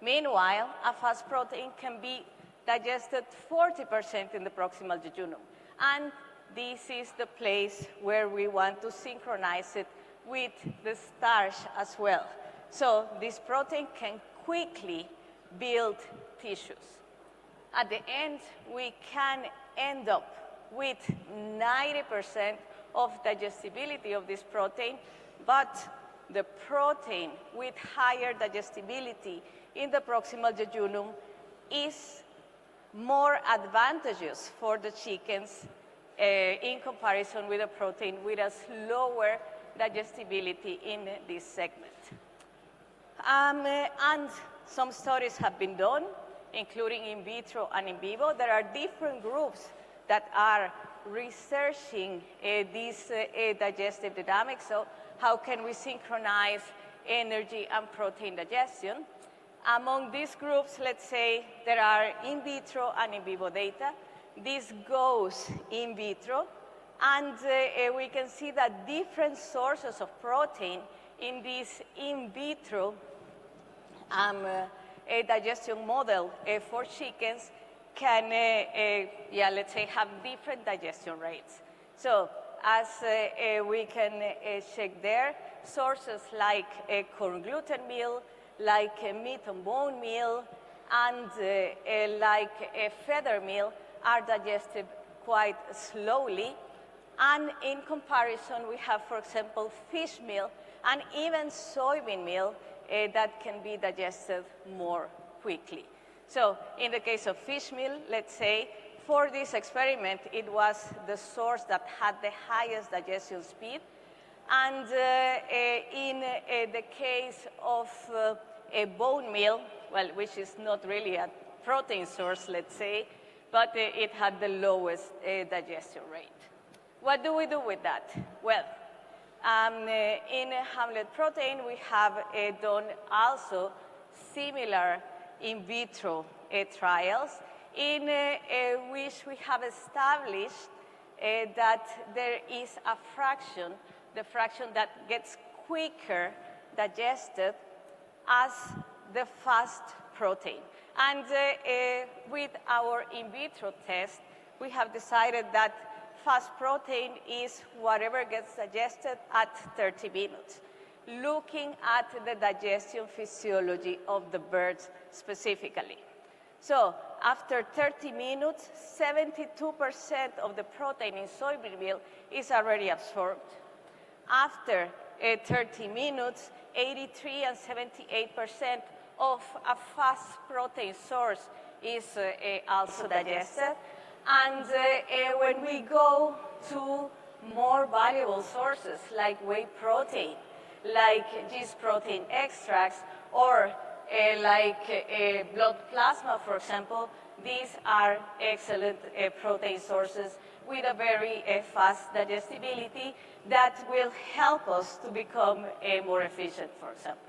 Meanwhile, a fast protein can be digested 40% in the proximal jejunum. And this is the place where we want to synchronize it with the starch as well. So this protein can quickly build tissues. At the end, we can end up with 90% of digestibility of this protein, but the protein with higher digestibility in the proximal jejunum is more advantageous for the chickens in comparison with a protein with a slower digestibility in this segment. And some studies have been done, including in vitro and in vivo. There are different groups that are researching these digestive dynamics. So how can we synchronize energy and protein digestion? Among these groups, let's say, there are in vitro and in vivo data. This goes in vitro, and we can see that different sources of protein in this in vitro digestion model for chickens can, let's say, have different digestion rates. So as we can check there, sources like corn gluten meal, like meat and bone meal, and like feather meal are digested quite slowly. And in comparison, we have, for example, fish meal and even soybean meal that can be digested more quickly. So in the case of fish meal, let's say, for this experiment, it was the source that had the highest digestion speed. And in the case of a bone meal, well, which is not really a protein source, let's say, but it had the lowest digestion rate. What do we do with that? Well, in Hamlet protein, we have done also similar in vitro trials in which we have established that there is a fraction, the fraction that gets quicker digested as the fast protein. And with our in vitro test, we have decided that fast protein is whatever gets digested at 30 minutes, looking at the digestion physiology of the birds specifically. So after 30 minutes, 72% of the protein in soybean meal is already absorbed. After 30 minutes, 83 and 78% of a fast protein source is also digested. And when we go to more valuable sources like whey protein, like yeast protein extracts, or like blood plasma, for example, these are excellent protein sources with a very fast digestibility that will help us to become more efficient, for example.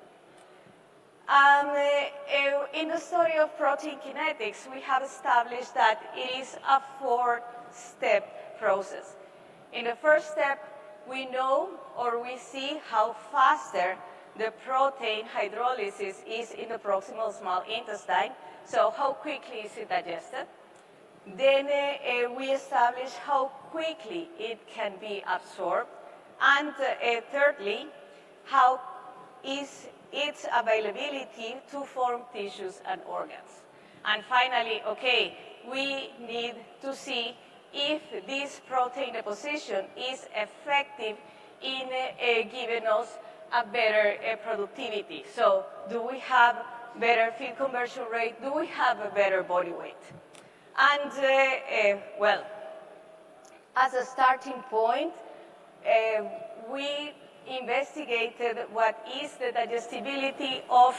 In the study of protein kinetics, we have established that it is a 4-step process. In the first step, we know or we see how faster the protein hydrolysis is in the proximal small intestine, so how quickly is it digested. Then we establish how quickly it can be absorbed. And thirdly, how is its availability to form tissues and organs. And finally, okay, we need to see if this protein deposition is effective in giving us a better productivity. So do we have better feed conversion rate? Do we have a better body weight? And well, as a starting point, we investigated what is the digestibility of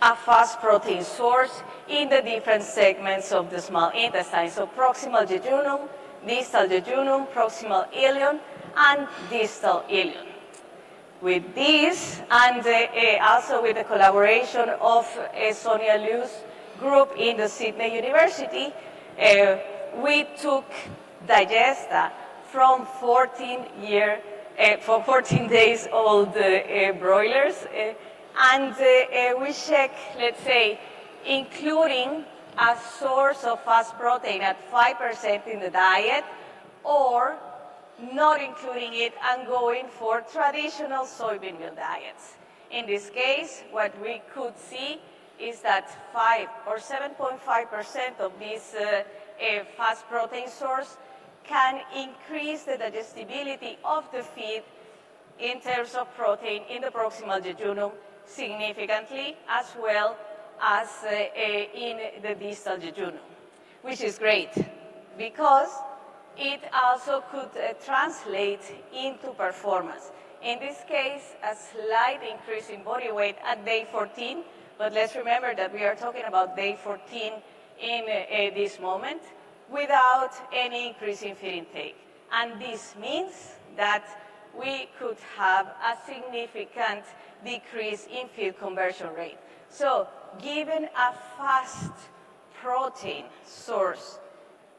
a fast protein source in the different segments of the small intestine. So proximal jejunum, distal jejunum, proximal ileum, and distal ileum. With this, and also with the collaboration of Sonia Liu's group in the Sydney University, we took digesta from 14 days old broilers, and we check, let's say, including a source of fast protein at 5% in the diet, or not including it and going for traditional soybean meal diets. In this case, what we could see is that 5 or 7.5% of this fast protein source can increase the digestibility of the feed in terms of protein in the proximal jejunum significantly, as well as in the distal jejunum, which is great because it also could translate into performance. In this case, a slight increase in body weight at day 14, but let's remember that we are talking about day 14 in this moment, without any increase in feed intake. And this means that we could have a significant decrease in feed conversion rate. So given a fast protein source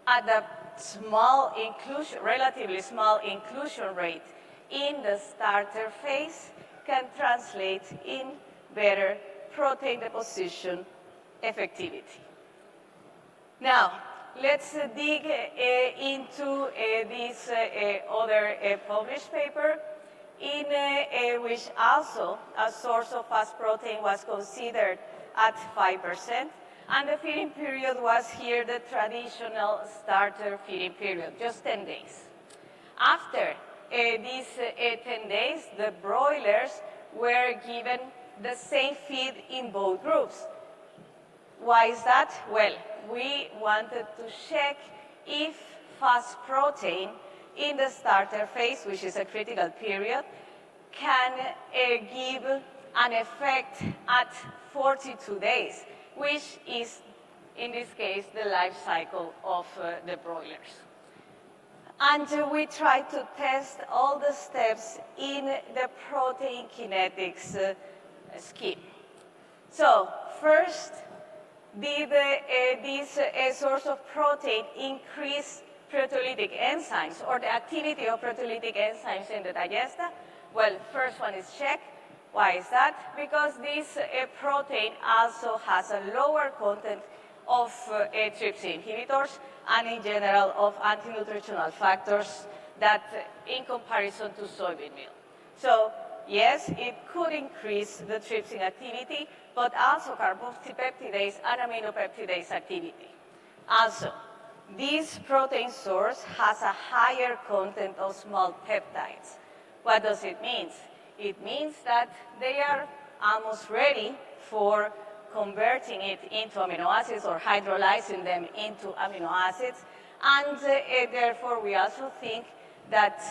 at a small inclusion, relatively small inclusion rate in the starter phase can translate in better protein deposition effectivity. Now, let's dig into this other published paper in which also a source of fast protein was considered at 5%, and the feeding period was here the traditional starter feeding period, just 10 days. After these 10 days, the broilers were given the same feed in both groups. Why is that? Well, we wanted to check if fast protein in the starter phase, which is a critical period, can give an effect at 42 days, which is, in this case, the life cycle of the broilers. And we tried to test all the steps in the protein kinetics scheme. So first, did this source of protein increase proteolytic enzymes or the activity of proteolytic enzymes in the digesta? Well, first one is check. Why is that? Because this protein also has a lower content of trypsin inhibitors and in general of anti-nutritional factors that in comparison to soybean meal. So yes, it could increase the trypsin activity, but also carboxypeptidase and aminopeptidase activity. Also, this protein source has a higher content of small peptides. What does it mean? It means that they are almost ready for converting it into amino acids or hydrolyzing them into amino acids. And therefore, we also think that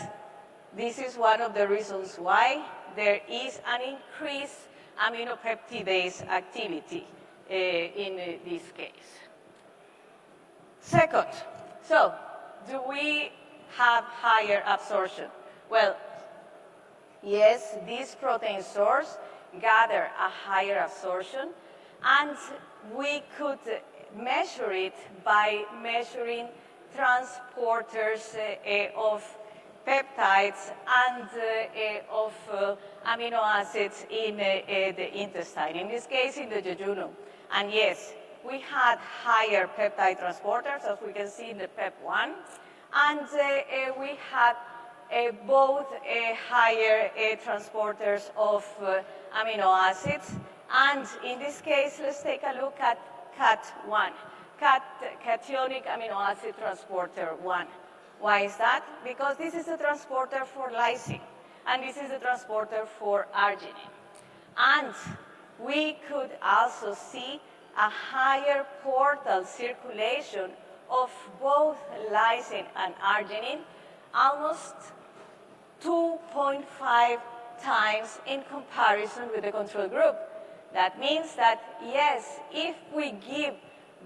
this is one of the reasons why there is an increased aminopeptidase activity in this case. Second, so do we have higher absorption? Well, yes, this protein source gather a higher absorption, and we could measure it by measuring transporters of peptides and of amino acids in the intestine, in this case in the jejunum. And yes, we had higher peptide transporters, as we can see in the PEP1, and we had both higher transporters of amino acids. And in this case, let's take a look at CAT1, cationic amino acid transporter 1. Why is that? Because this is a transporter for lysine, and this is a transporter for arginine. And we could also see a higher portal circulation of both lysine and arginine, almost 2.5 times in comparison with the control group. That means that, yes, if we give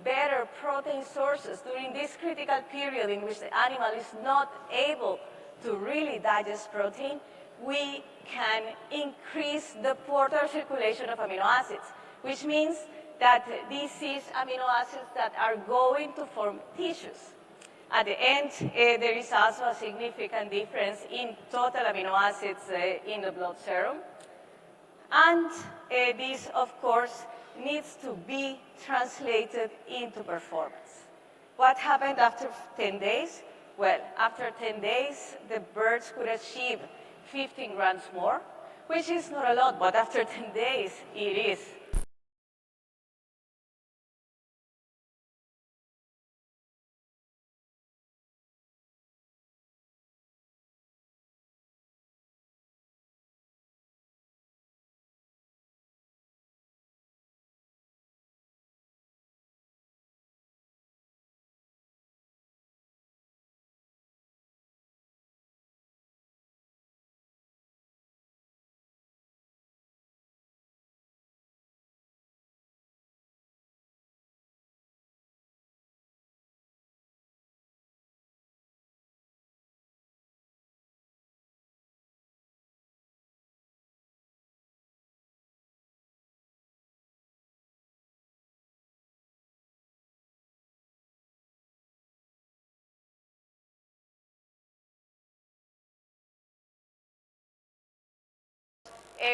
better protein sources during this critical period in which the animal is not able to really digest protein, we can increase the portal circulation of amino acids, which means that these is amino acids that are going to form tissues. At the end, there is also a significant difference in total amino acids in the blood serum. And this, of course, needs to be translated into performance. What happened after 10 days? Well, after 10 days, the birds could achieve 15 grams more, which is not a lot, but after 10 days, it is.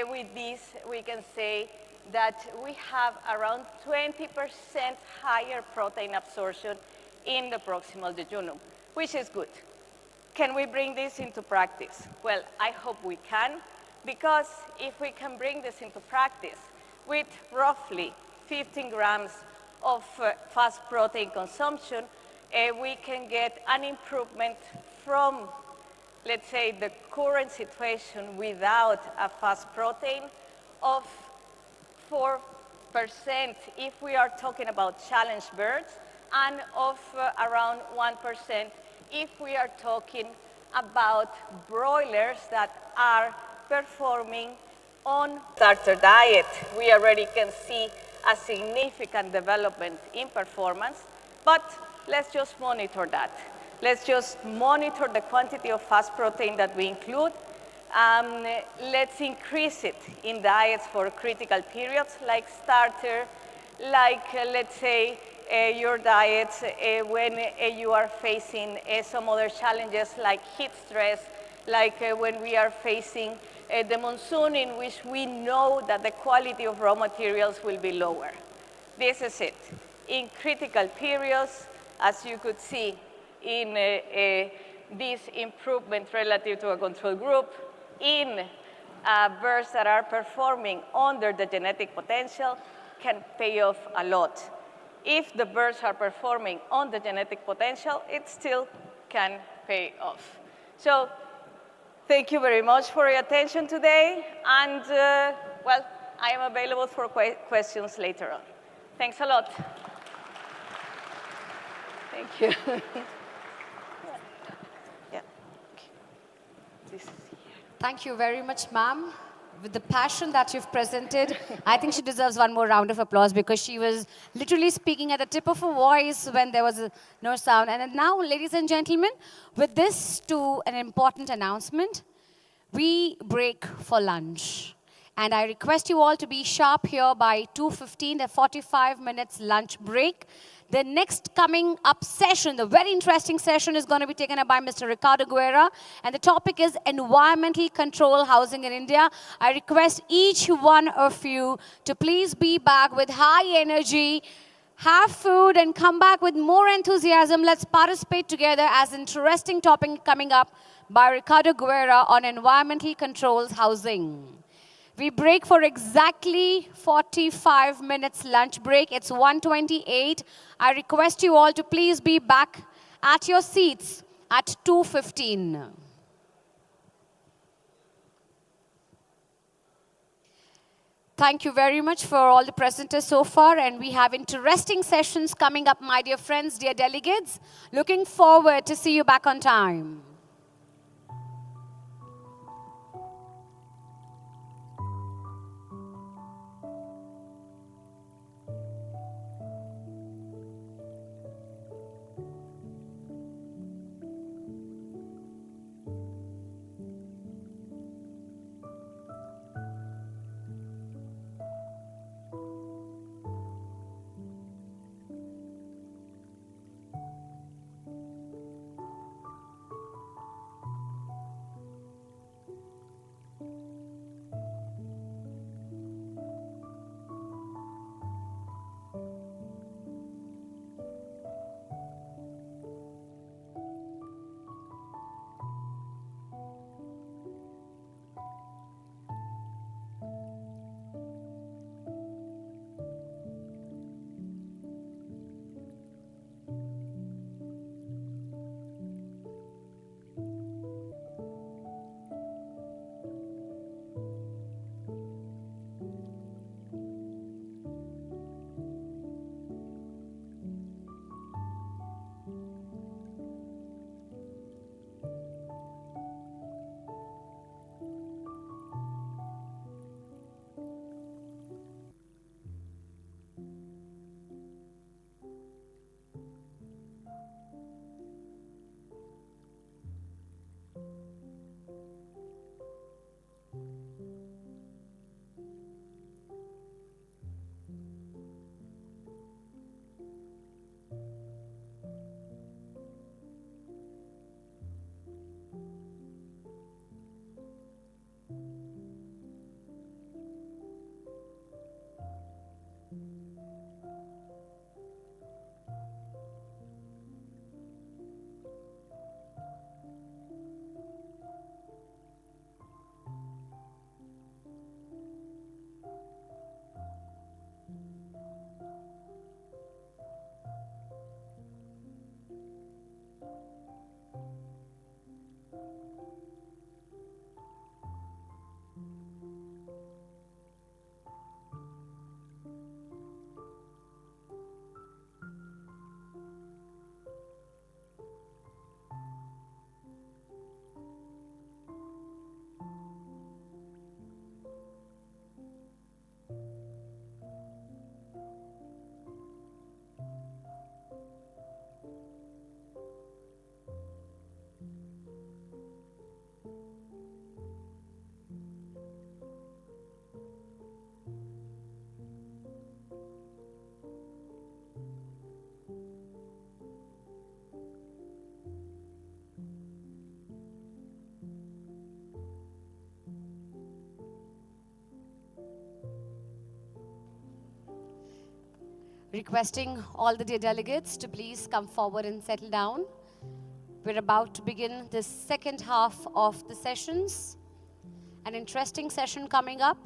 With this, we can say that we have around 20% higher protein absorption in the proximal jejunum, which is good. Can we bring this into practice? Well, I hope we can, because if we can bring this into practice with roughly 15 grams of fast protein consumption, we can get an improvement from, let's say, the current situation without a fast protein of 4 if we are talking about challenge birds, and of around 1% if we are talking about broilers that are performing on starter diet. We already can see a significant development in performance, but let's just monitor that. Let's just monitor the quantity of fast protein that we include. Let's increase it in diets for critical periods like starter, like let's say your diets when you are facing some other challenges like heat stress, like when we are facing the monsoon, in which we know that the quality of raw materials will be lower. This is it. In critical periods, as you could see in this improvement relative to a control group, in birds that are performing under the genetic potential can pay off a lot. If the birds are performing on the genetic potential, it still can pay off. So thank you very much for your attention today. And well, I am available for questions later on. Thanks a lot. Thank you. Yeah. This is Thank you very much, ma'am. With the passion that you've presented, I think she deserves one more round of applause because she was literally speaking at the tip of her voice when there was no sound. And now, ladies and gentlemen, with this to an important announcement, we break for lunch. And I request you all to be sharp here by 2:15, a 45 minutes lunch break. The next coming up session, the very interesting session, is going to be taken up by Mr. Ricardo Guerra. And the topic is environmental control housing in India. I request each one of you to please be back with high energy, have food, and come back with more enthusiasm. Let's participate together as an interesting topic coming up by Ricardo Guerra on environmental controls housing. We break for exactly 45 minutes lunch break. It's 1:28. I request you all to please be back at your seats at 2:15. Thank you very much for all the presenters so far, and we have interesting sessions coming up, my dear friends, dear delegates. Looking forward to see you back on time. Requesting all the dear delegates to please come forward and settle down. We're about to begin the second half of the sessions. An interesting session coming up.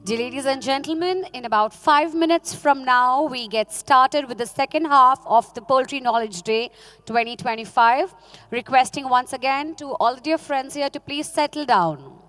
Dear ladies and gentlemen, in about 5 minutes from now, we get started with the second half of the Poultry Knowledge Day 2025. Requesting once again to all the dear friends here to please settle down.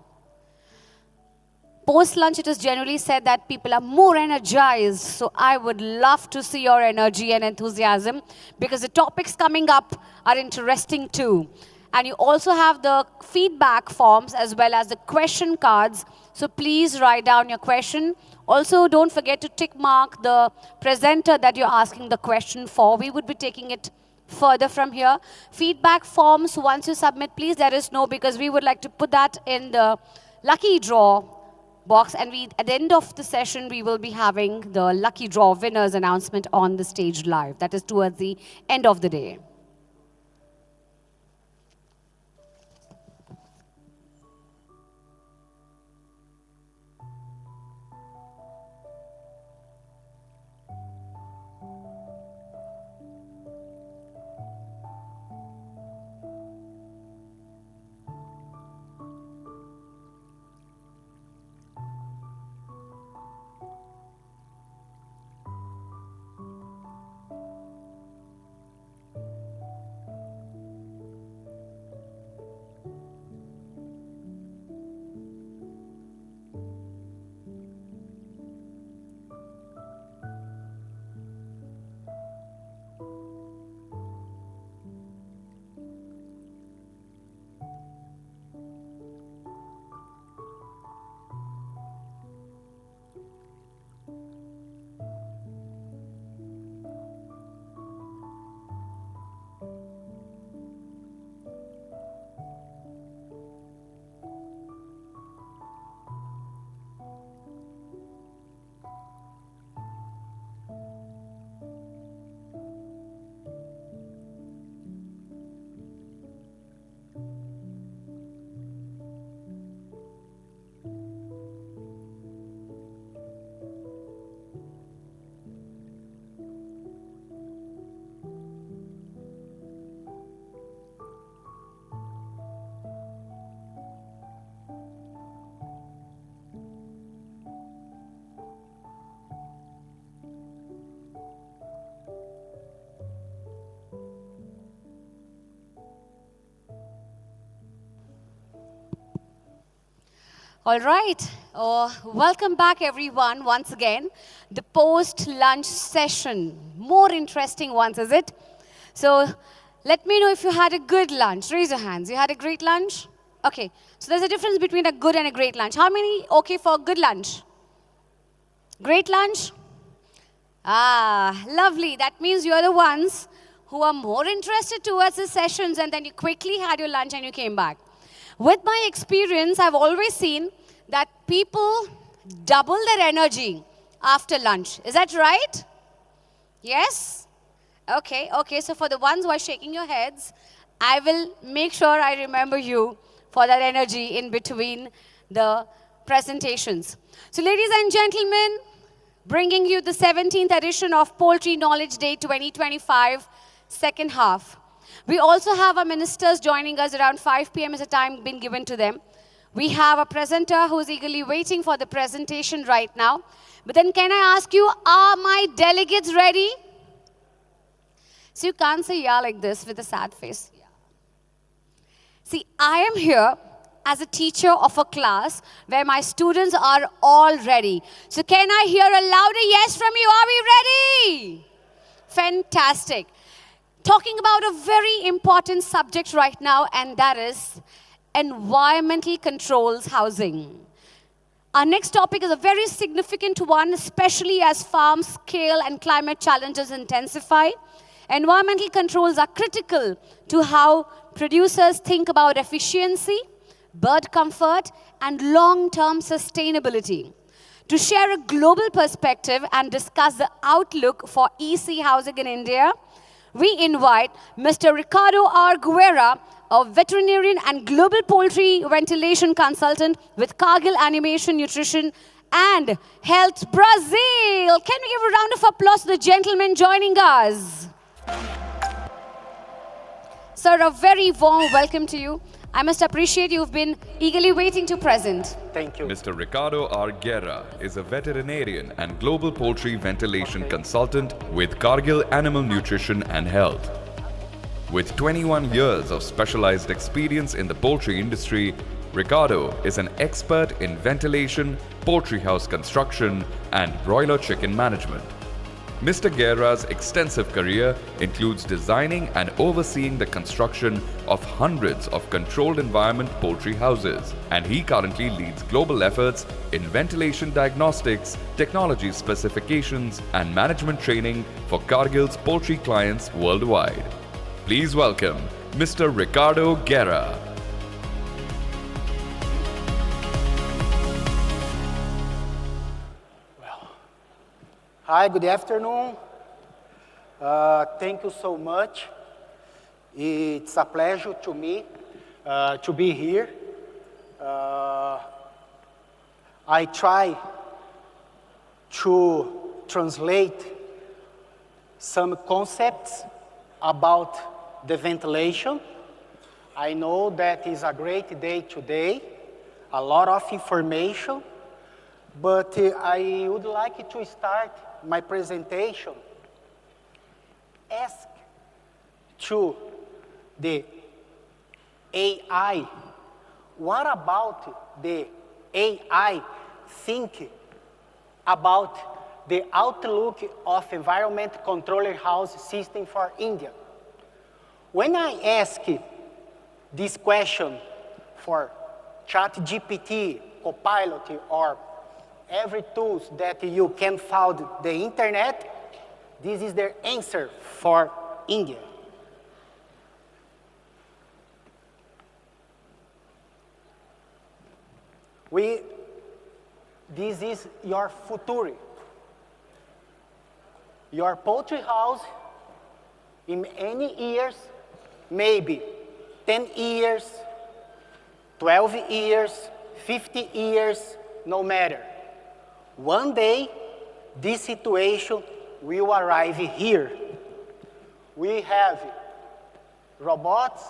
Post-lunch, it is generally said that people are more energized. So I would love to see your energy and enthusiasm because the topics coming up are interesting too. And you also have the feedback forms as well as the question cards. So please write down your question. Also, don't forget to tick mark the presenter that you're asking the question for. We would be taking it further from here. Feedback forms, once you submit, please let us know because we would like to put that in the lucky draw box. And at the end of the session, we will be having the lucky draw winners announcement on the stage live. That is towards the end of the day. All right. Welcome back, everyone, once again. The post-lunch session. More interesting ones, is it? So let me know if you had a good lunch. Raise your hands. You had a great lunch? Okay. So there's a difference between a good and a great lunch. How many okay for a good lunch? Great lunch? Ah, lovely. That means you're the ones who are more interested towards the sessions, and then you quickly had your lunch and you came back. With my experience, I've always seen that people double their energy after lunch. Is that right? Yes? Okay. So for the ones who are shaking your heads, I will make sure I remember you for that energy in between the presentations. So ladies and gentlemen, bringing you the 17th edition of Poultry Knowledge Day 2025, second half. We also have our ministers joining us around 5 p.m. as a time been given to them. We have a presenter who's eagerly waiting for the presentation right now. But then can I ask you, are my delegates ready? So you can't say yeah like this with a sad face. Yeah. See, I am here as a teacher of a class where my students are all ready. So can I hear a louder yes from you? Are we ready? Fantastic. Talking about a very important subject right now, and that is environmental controls housing. Our next topic is a very significant one, especially as farm scale and climate challenges intensify. Environmental controls are critical to how producers think about efficiency, bird comfort, and long-term sustainability. To share a global perspective and discuss the outlook for EC housing in India, we invite Mr. Ricardo R. Guerra, a veterinarian and global poultry ventilation consultant with Cargill Animation Nutrition and Health Brazil. Can we give a round of applause to the gentleman joining us? Sir, a very warm welcome to you. I must appreciate you've been eagerly waiting to present. Thank you. Mr. Ricardo R. Guerra is a veterinarian and global poultry ventilation consultant with Cargill Animal Nutrition and Health. With 21 years of specialized experience in the poultry industry, Ricardo is an expert in ventilation, poultry house construction, and broiler chicken management. Mr. Guerra's extensive career includes designing and overseeing the construction of hundreds of controlled environment poultry houses, and he currently leads global efforts in ventilation diagnostics, technology specifications, and management training for Cargill's poultry clients worldwide. Please welcome Mr. Ricardo Guerra. Hi, good afternoon. Thank you so much. It's a pleasure to me to be here. I try to translate some concepts about the ventilation. I know that is a great day today, a lot of information, but I would like to start my presentation ask to the AI, what about the AI think about the outlook of environment controller house system for India? When I ask this question for ChatGPT, Copilot, or every tools that you can find the internet, this is their answer for India. This is your future. Your poultry house in any years, maybe 10 years, 12 years, 50 years, no matter. One day, this situation will arrive here. We have robots,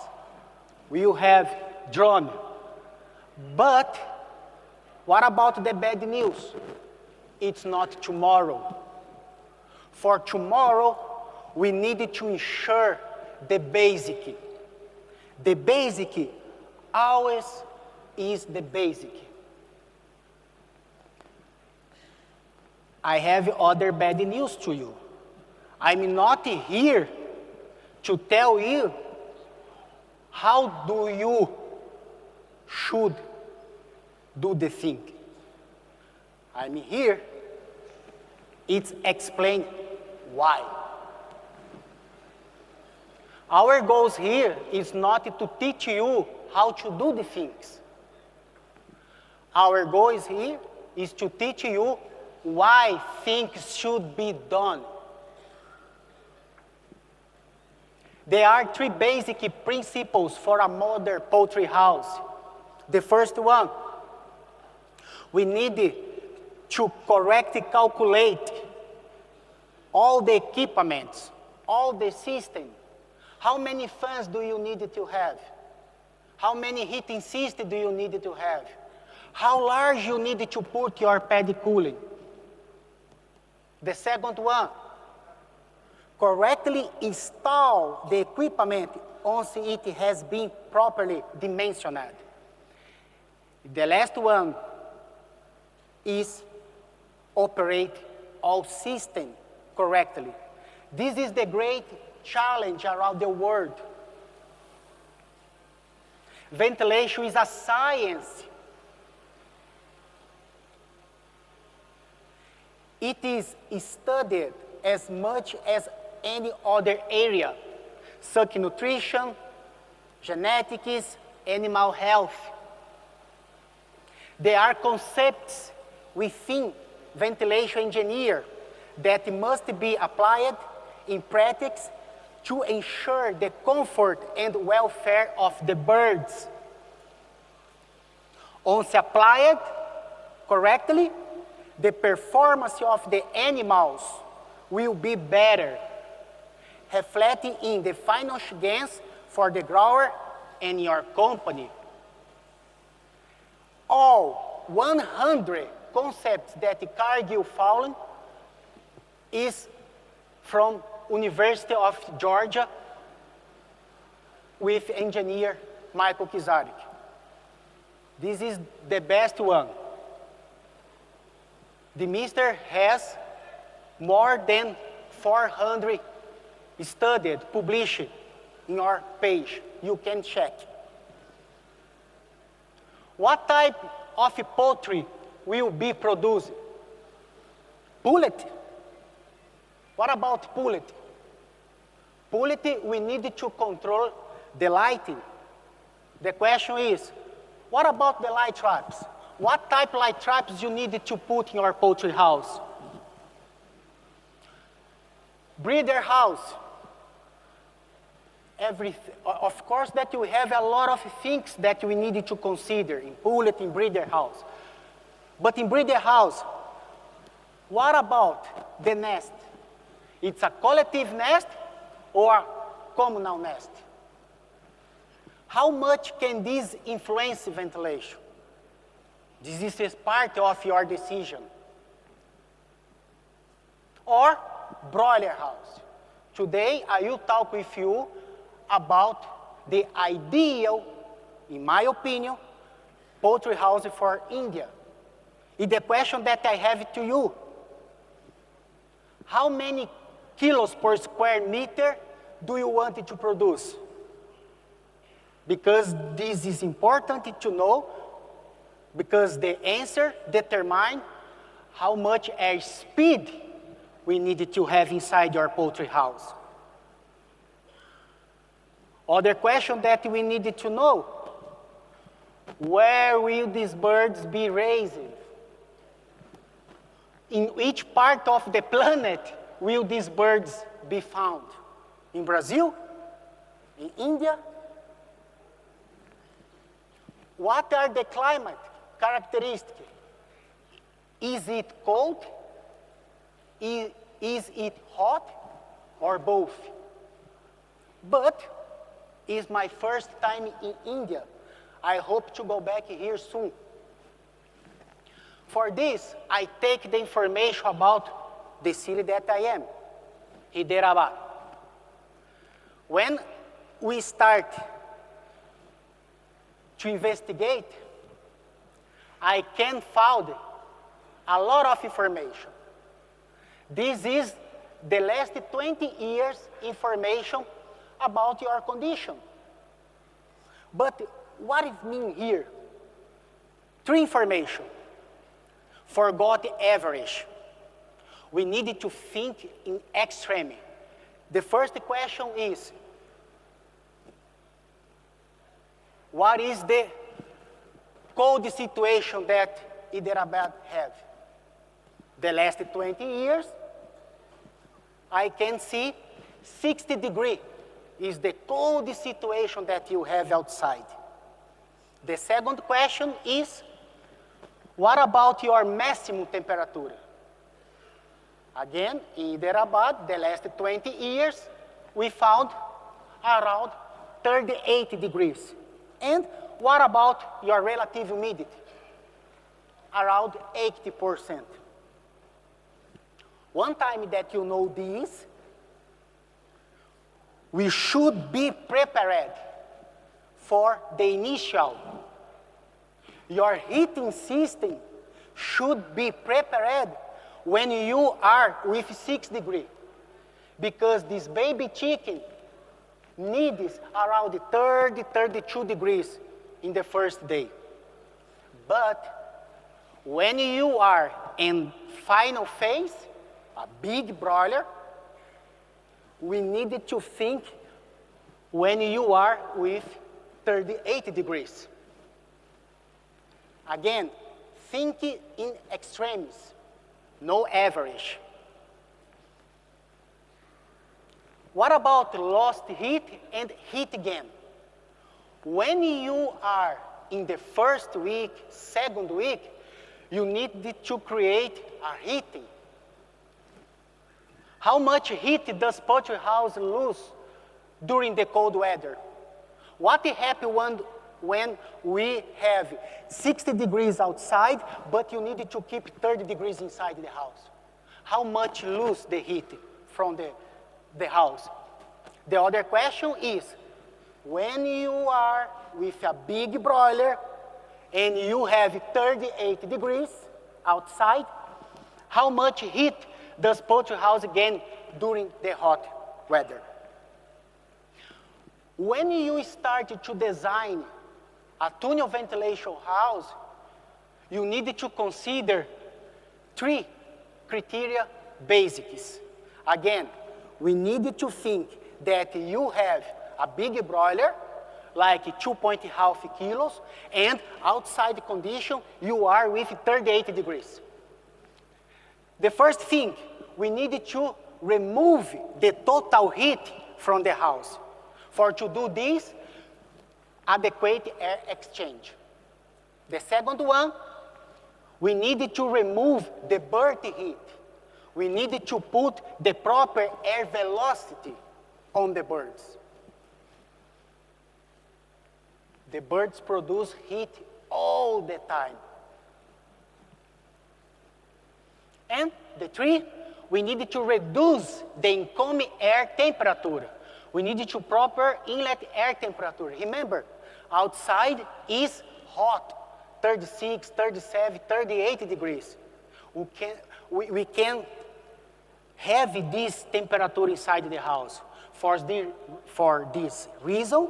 we will have drone. But what about the bad news? It's not tomorrow. For tomorrow, we need to ensure the basic. The basic always is the basic. I have other bad news to you. I'm not here to tell you how do you should do the thing. I'm here, it's explain why. Our goals here is not to teach you how to do the things. Our goal is here is to teach you why things should be done. There are three basic principles for a modern poultry house. The first one, we need to correctly calculate all the equipments, all the system. How many fans do you need to have? How many heating systems do you need to have? How large you need to put your paddy cooling? The second one, correctly install the equipment once it has been properly dimensioned. The last one is operate all systems correctly. This is the great challenge around the world. Ventilation is a science. It is studied as much as any other area, such nutrition, genetics, animal health. There are concepts within ventilation engineer that must be applied in practice to ensure the comfort and welfare of the birds. Once applied correctly, the performance of the animals will be better, reflecting in the financial gains for the grower and your company. All 100 concepts that Cargill found is from University of Georgia with engineer Michael Kizarik. This is the best one. The Mister has more than 400 studied, published in our page. You can check. What type of poultry will be produced? Pullet. What about pullet? Pullet, we need to control the lighting. The question is, what about the light traps? What type of light traps you need to put in your poultry house? Breeder house. Of course that you have a lot of things that we need to consider in pullet, in breeder house. But in breeder house, what about the nest? It's a collective nest or a communal nest? How much can this influence ventilation? This is part of your decision. Or broiler house. Today, I will talk with you about the ideal, in my opinion, poultry house for India. It's the question that I have to you. How many kilos per square meter do you want to produce? Because this is important to know, because the answer determines how much air speed we need to have inside your poultry house. Other question that we need to know, where will these birds be raised? In which part of the planet will these birds be found? In Brazil? In India? What are the climate characteristics? Is it cold? Is it hot? Or both? But it's my first time in India. I hope to go back here soon. For this, I take the information about the city that I am, Hyderabad. When we start to investigate, I can find a lot of information. This is the last 20 years information about your condition. But what it means here? 3 information. Forgot the average. We needed to think in extreme. The first question is, what is the cold situation that Hyderabad have? The last 20 years, I can see 60 degrees is the cold situation that you have outside. The second question is, what about your maximum temperature? Again, in Hyderabad, the last 20 years, we found around 38 degrees. And what about your relative humidity? Around 80%. One time that you know this, we should be prepared for the initial. Your heating system should be prepared when you are with 6 degrees, because this baby chicken needs around 30, 32 degrees in the first day. But when you are in final phase, a big broiler, we needed to think when you are with 38 degrees. Again, think in extremes, no average. What about lost heat and heat gain? When you are in the first week, second week, you need to create a heating. How much heat does poultry house lose during the cold weather? What happens when we have 60 degrees outside, but you need to keep 30 degrees inside the house? How much lose the heat from the house? The other question is, when you are with a big broiler and you have 38 degrees outside, how much heat does poultry house gain during the hot weather? When you start to design a tunnel ventilation house, you need to consider 3 criteria basics. Again, we need to think that you have a big broiler, like 2.5 kilos, and outside condition, you are with 38 degrees. The first thing, we need to remove the total heat from the house. For to do this, adequate air exchange. The second one, we need to remove the birth heat. We need to put the proper air velocity on the birds. The birds produce heat all the time. And the 3, we need to reduce the incoming air temperature. We need to proper inlet air temperature. Remember, outside is hot, 36, 37, 38 degrees. We can have this temperature inside the house. For this reason,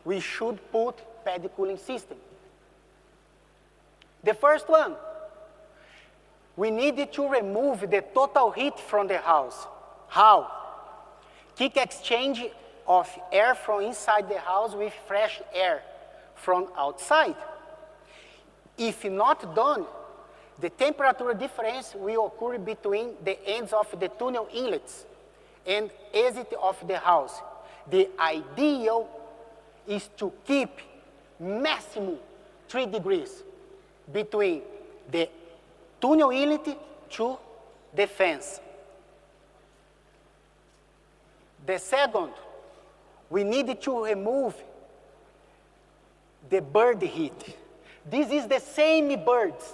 we should put pad cooling system. The first one, we need to remove the total heat from the house. How? Kick exchange of air from inside the house with fresh air from outside. If not done, the temperature difference will occur between the ends of the tunnel inlets and exit of the house. The ideal is to keep maximum 3 degrees between the tunnel inlet to the fence. The second, we need to remove the bird heat. This is the same birds.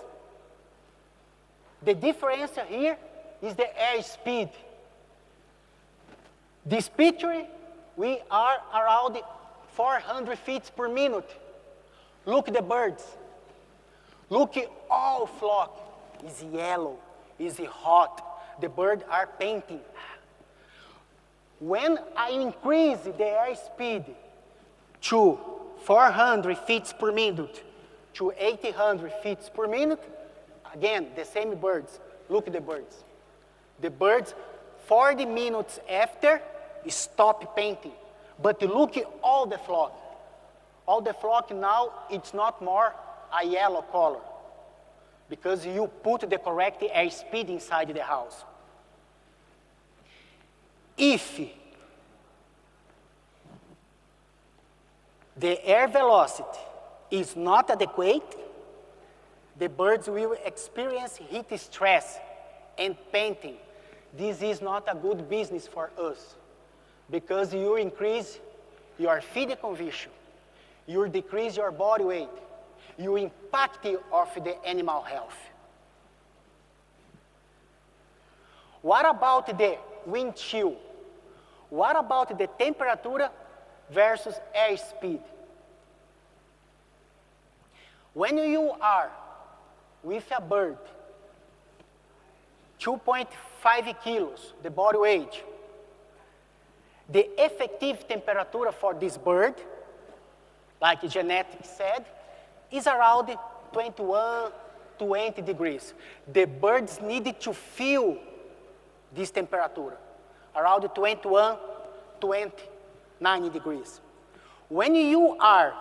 The difference here is the air speed. This picture, we are around 400 feet per minute. Look the birds. Look all flock. Is yellow, is hot. the birds are painting. When I increase the airspeed to 400 feet per minute to 800 feet per minute, again, the same birds. Look at the birds. The birds, 40 minutes after, stop painting. But look at all the flock. All the flock now, it's not more a yellow color because you put the correct airspeed inside the house. If the air velocity is not adequate, the birds will experience heat stress and painting. This is not a good business for us because you increase your feed consumption, you decrease your body weight, you impact of the animal health. What about the wind chill? What about the temperature versus airspeed? When you are with a bird, 2.5 kilos, the body weight, the effective temperature for this bird, like genetics said, is around 21, 20 degrees. The birds need to feel this temperature, around 21, 29 degrees. When you are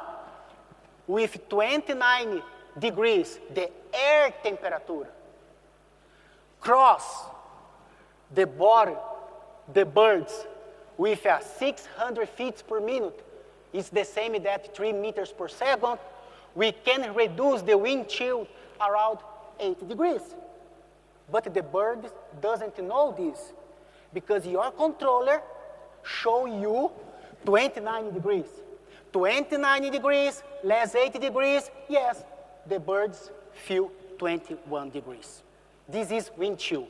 with 29 degrees, the air temperature, cross the body, the birds, with a 600 feet per minute, is the same that 3 meters per second, we can reduce the wind chill around 8 degrees. But the bird doesn't know this because your controller show you 29 degrees. 29 degrees, less 8 degrees, yes, the birds feel 21 degrees. This is wind chill.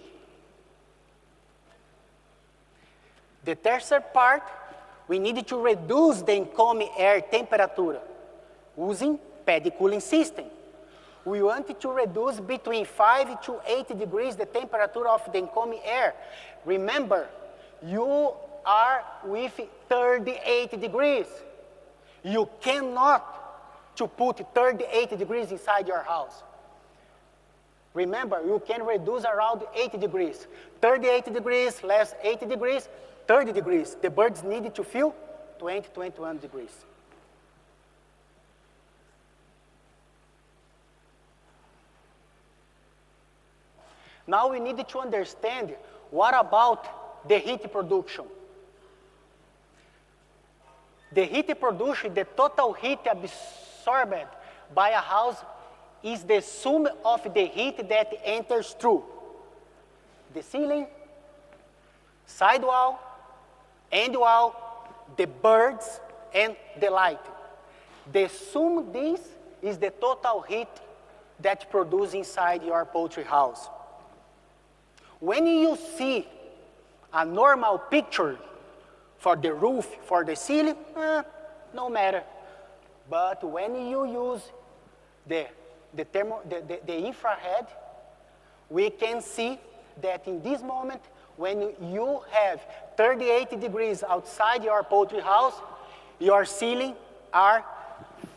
The third part, we need to reduce the incoming air temperature using pad cooling system. We want to reduce between 5 to 8 degrees the temperature of the incoming air. Remember, you are with 38 degrees. You cannot to put 38 degrees inside your house. Remember, you can reduce around 8 degrees. 38 degrees, less 8 degrees, 30 degrees. The birds need to feel 20, 21 degrees. Now we need to understand what about the heat production. The heat production, the total heat absorbed by a house is the sum of the heat that enters through the ceiling, sidewall, end wall, the birds, and the light. The sum of this is the total heat that produced inside your poultry house. When you see a normal picture for the roof, for the ceiling, no matter. But when you use the infrared, we can see that in this moment, when you have 38 degrees outside your poultry house, your ceiling are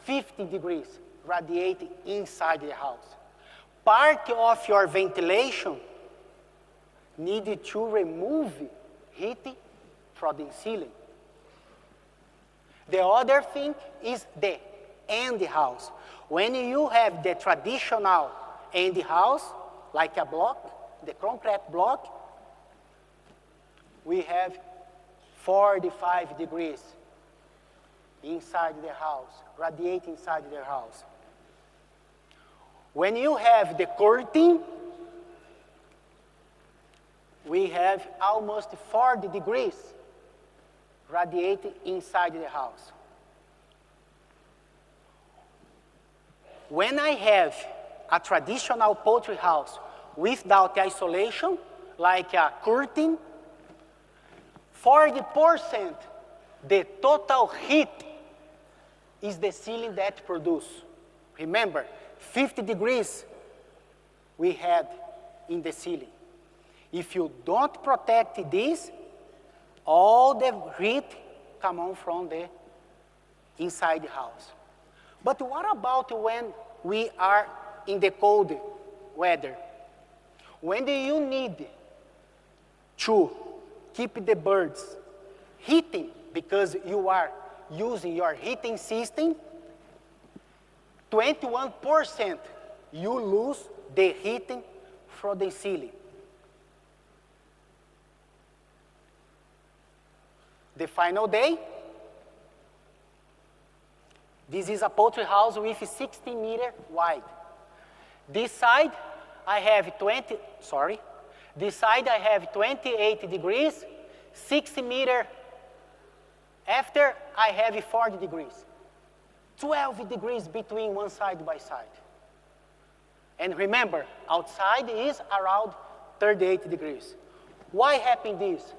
50 degrees radiating inside the house. Part of your ventilation needed to remove heat from the ceiling. The other thing is the end house. When you have the traditional end house, like a block, the concrete block, we have 45 degrees inside the house, radiate inside the house. When you have the curtain, we have almost 40 degrees radiating inside the house. When I have a traditional poultry house without isolation, like a curtain, 40% the total heat is the ceiling that produce. Remember, 50 degrees we had in the ceiling. If you don't protect this, all the heat come on from the inside the house. But what about when we are in the cold weather? When you need to keep the birds heating because you are using your heating system, 21% you lose the heating from the ceiling. The final day, this is a poultry house with 60 meter wide. This side I have 28 degrees, 60 meter after I have 40 degrees. 12 degrees between one side by side. And remember, outside is around 38 degrees. Why happened this?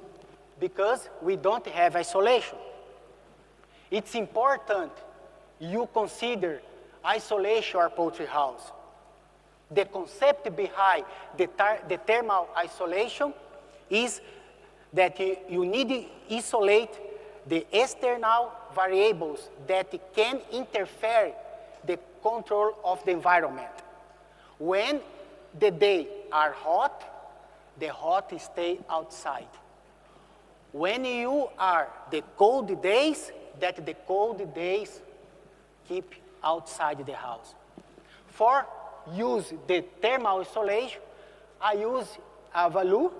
Because we don't have isolation. It's important you consider isolation or poultry house. The concept behind the thermal isolation is that you need to isolate the external variables that can interfere the control of the environment. When the days are hot, the hot stay outside. When you are the cold days, that the cold days keep outside the house. For use the thermal isolation, I use a value.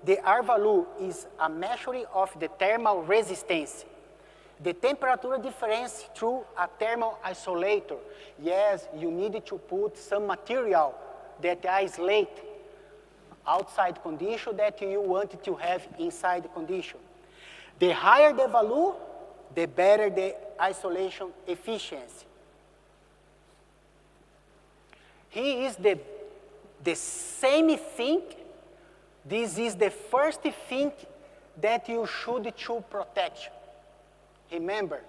The R value is a measure of the thermal resistance. The temperature difference through a thermal isolator. Yes, you need to put some material that isolate outside condition that you want to have inside condition. The higher the value, the better the isolation efficiency. Here is the same thing. This is the first thing that you should to protect. Remember,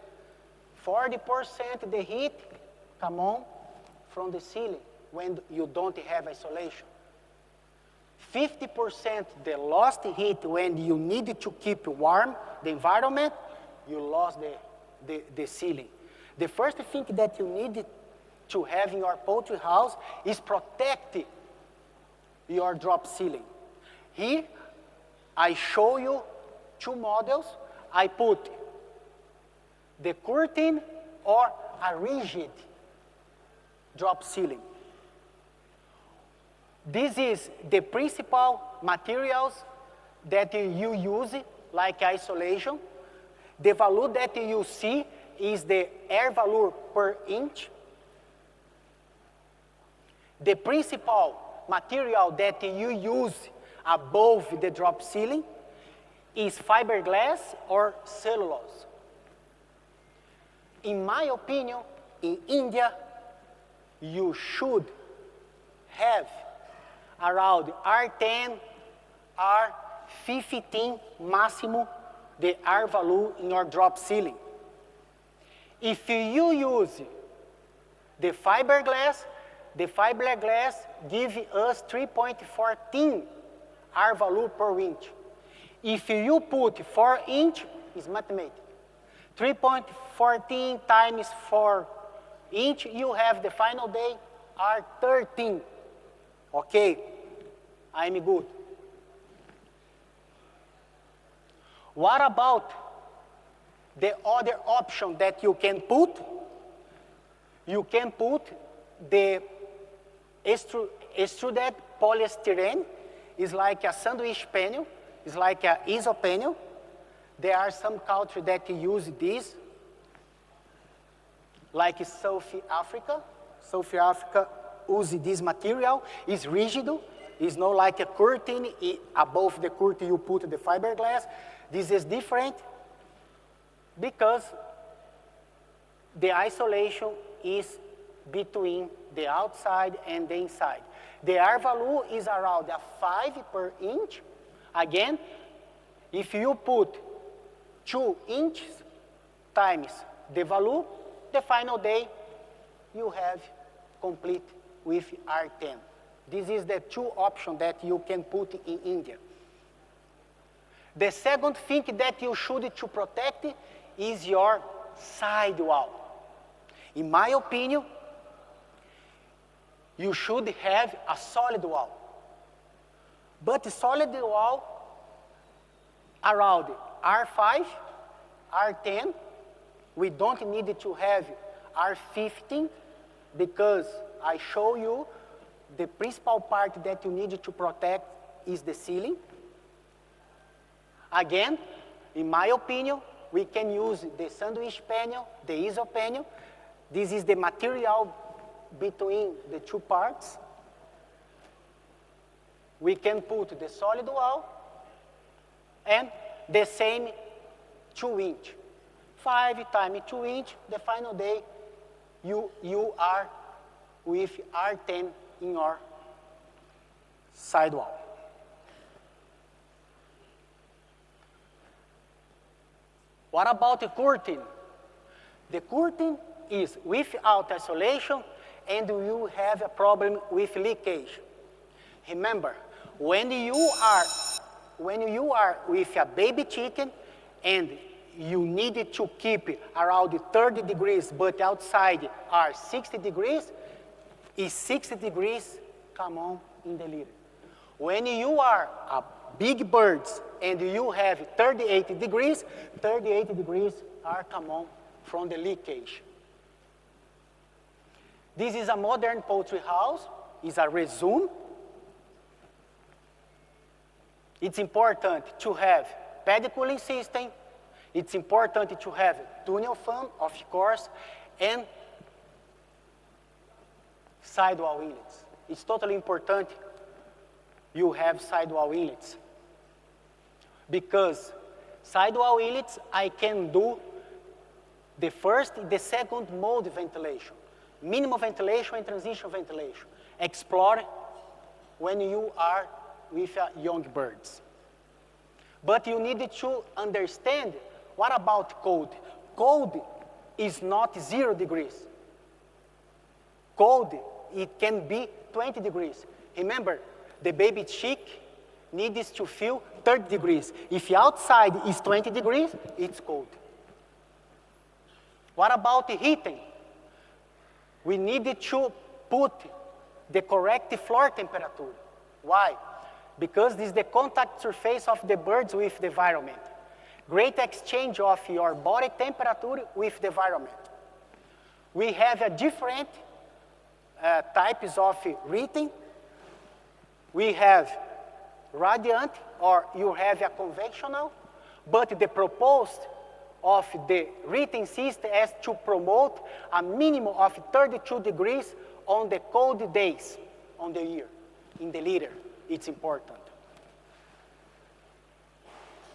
40% the heat come on from the ceiling when you don't have isolation. 50% the lost heat when you need to keep warm the environment, you lost the ceiling. The first thing that you need to have in your poultry house is protect your drop ceiling. Here, I show you two models. I put the curtain or a rigid drop ceiling. This is the principal materials that you use, like isolation. The value that you see is the air value per inch. The principal material that you use above the drop ceiling is fiberglass or cellulose. In my opinion, in India, you should have around R10, R15 maximum the R value in your drop ceiling. If you use the fiberglass gives us 3.14 R value per inch. If you put 4 inch, it's mathematical. 3.14 times 4 inch, you have the final day R13. Okay, I'm good. What about the other option that you can put? You can put the extruded polystyrene. It's like a sandwich panel. It's like an ISO panel. There are some countries that use this, like South Africa. South Africa uses this material. It's rigid. It's not like a curtain. Above the curtain you put the fiberglass. This is different because the isolation is between the outside and the inside. The R value is around 5 per inch. Again, if you put 2 inches times the value, the final day you have complete with R10. This is the two options that you can put in India. The second thing that you should to protect is your side wall. In my opinion, you should have a solid wall. But the solid wall around R5, R10, we don't need to have R15 because I show you the principal part that you need to protect is the ceiling. Again, in my opinion, we can use the sandwich panel, the ISO panel. This is the material between the two parts. We can put the solid wall and the same 2-inch. 5 times 2-inch, the final day you are with R10 in your sidewall. What about the curtain? The curtain is without isolation and you have a problem with leakage. Remember, when you are with a baby chicken and you need to keep around 30 degrees, but outside are 60 degrees, is 60 degrees come in the litter. When you are a big birds and you have 38 degrees are come from the leakage. This is a modern poultry house, it's a resume. It's important to have pad cooling system. It's important to have tunnel fan, of course, and sidewall inlets. It's totally important you have sidewall inlets. Because sidewall inlets, I can do the first, the second mode ventilation. Minimum ventilation and transition ventilation. Explore when you are with young birds. But you need to understand, what about cold? Cold is not 0 degrees. Cold, it can be 20 degrees. Remember, the baby chick needs to feel 30 degrees. If outside is 20 degrees, it's cold. What about the heating? We need to put the correct floor temperature. Why? Because this is the contact surface of the birds with the environment. Great exchange of your body temperature with the environment. We have a different types of heating. We have radiant, or you have a conventional, but the proposed of the heating system is to promote a minimum of 32 degrees on the cold days on the year, in the litter. It's important.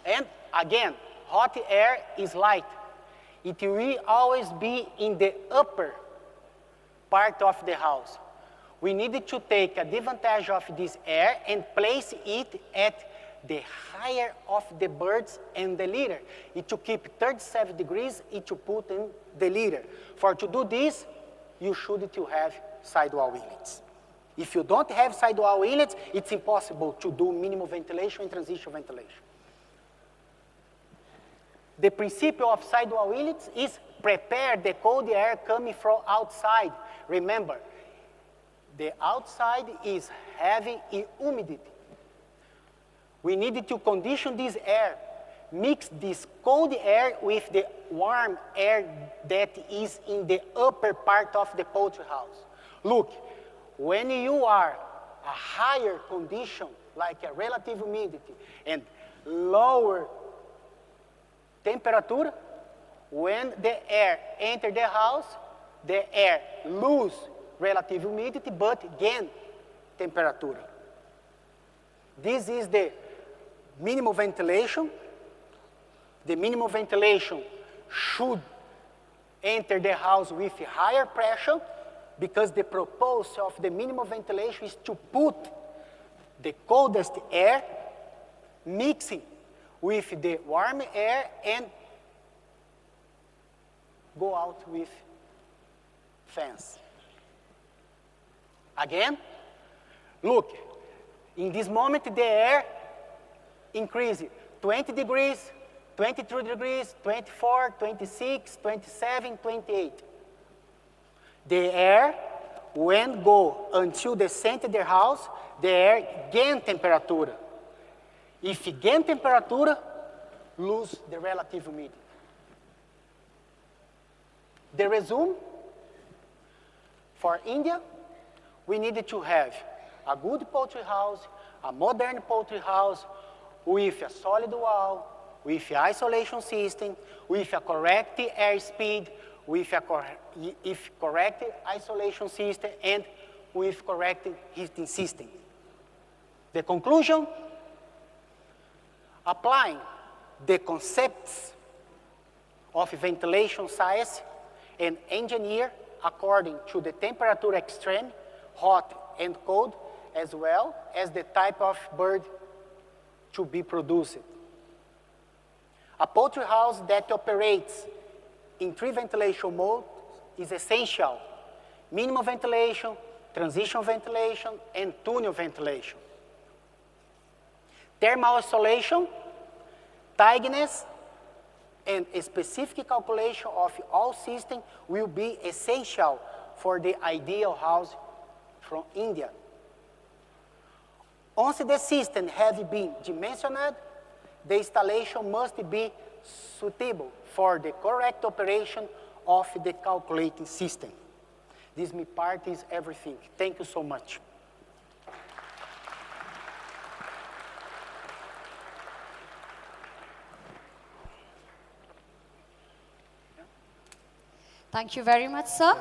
And again, hot air is light. It will always be in the upper part of the house. We need to take advantage of this air and place it at the higher of the birds and the litter. It to keep 37 degrees, it to put in the litter. For to do this, you should to have sidewall inlets. If you don't have sidewall inlets, it's impossible to do minimum ventilation and transition ventilation. The principle of sidewall inlets is prepare the cold air coming from outside. Remember, the outside is heavy in humidity. We need to condition this air, mix this cold air with the warm air that is in the upper part of the poultry house. Look, when you are a higher condition, like a relative humidity and lower temperature, when the air enters the house, the air loses relative humidity but gain temperature. This is the minimum ventilation. The minimum ventilation should enter the house with higher pressure because the purpose of the minimum ventilation is to put the coldest air mixing with the warm air and go out with fans. Again, look, in this moment the air increases 20 degrees, 23 degrees, 24, 26, 27, 28. The air, when go until the center of the house, the air gain temperatura. If gain temperatura, lose the relative humidity. The resume, for India, we needed to have a good poultry house, a modern poultry house, with a solid wall, with an isolation system, with a correct air speed, with a correct isolation system, and with correct heating system. The conclusion, applying the concepts of ventilation science and engineer according to the temperature extreme, hot and cold, as well as the type of bird to be produced. A poultry house that operates in 3 ventilation modes is essential. Minimum ventilation, transition ventilation, and tunnel ventilation. Thermal isolation, tightness, and a specific calculation of all systems will be essential for the ideal house from India. Once the system has been dimensioned, the installation must be suitable for the correct operation of the calculating system. This my part is everything. Thank you so much. Thank you very much, sir.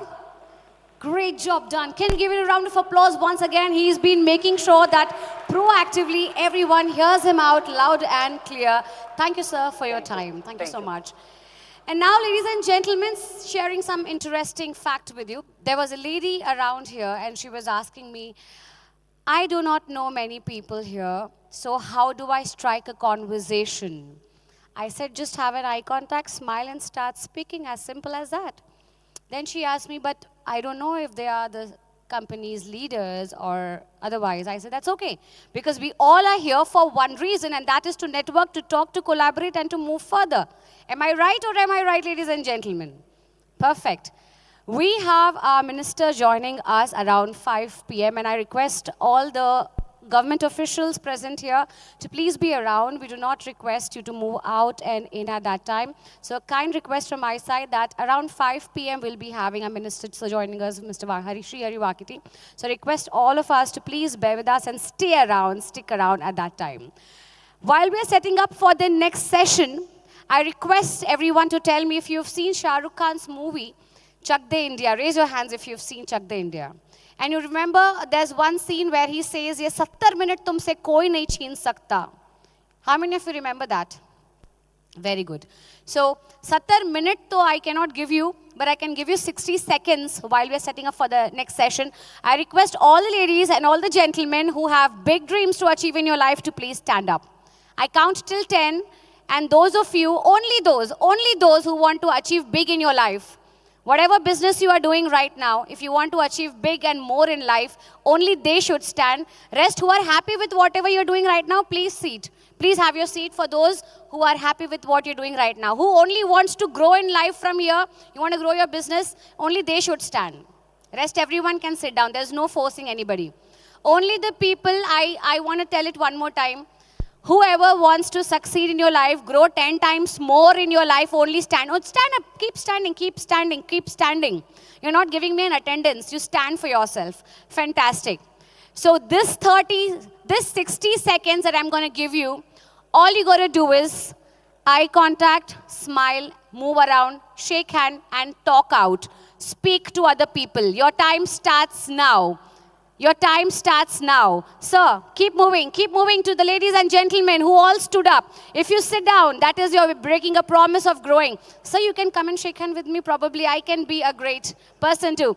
Great job done. Can you give it a round of applause once again? He's been making sure that proactively everyone hears him out loud and clear. Thank you, sir, for your time. Thank you so much. And now, ladies and gentlemen, sharing some interesting fact with you. There was a lady around here and she was asking me, I do not know many people here, so how do I strike a conversation? I said, just have an eye contact, smile and start speaking, as simple as that. Then she asked me, but I don't know if they are the company's leaders or otherwise. I said, that's okay, because we all are here for one reason, and that is to network, to talk, to collaborate, and to move further. Am I right or am I right, ladies and gentlemen? Perfect. We have our minister joining us around 5 p.m. and I request all the government officials present here to please be around. We do not request you to move out and in at that time. So a kind request from my side that around 5 p.m. we'll be having a minister joining us, Mr. Sri Hari Vakiti. So request all of us to please bear with us and stick around at that time. While we're setting up for the next session, I request everyone to tell me if you've seen Shah Rukh Khan's movie, Chak De India. Raise your hands if you've seen Chak De India. And you remember there's one scene where he says, "Ye 70 minute tumse koi nahi chhin sakta." How many of you remember that? Very good. So 70 minute to I cannot give you, but I can give you 60 seconds while we're setting up for the next session. I request all the ladies and all the gentlemen who have big dreams to achieve in your life to please stand up. I count till 10, and those of you, only those who want to achieve big in your life, whatever business you are doing right now, if you want to achieve big and more in life, only they should stand. Rest who are happy with whatever you're doing right now, please seat. Please have your seat for those who are happy with what you're doing right now. Who only wants to grow in life from here, you want to grow your business, only they should stand. Rest everyone can sit down. There's no forcing anybody. Only the people, I want to tell it one more time, whoever wants to succeed in your life, grow 10 times more in your life, only stand. Oh, stand up. Keep standing, keep standing, keep standing. You're not giving me an attendance. You stand for yourself. Fantastic. So this 60 seconds that I'm going to give you, all you got to do is eye contact, smile, move around, shake hand, and talk out. Speak to other people. Your time starts now. Your time starts now. Sir, keep moving to the ladies and gentlemen who all stood up. If you sit down, that is you're breaking a promise of growing. Sir, you can come and shake hand with me. Probably I can be a great person too.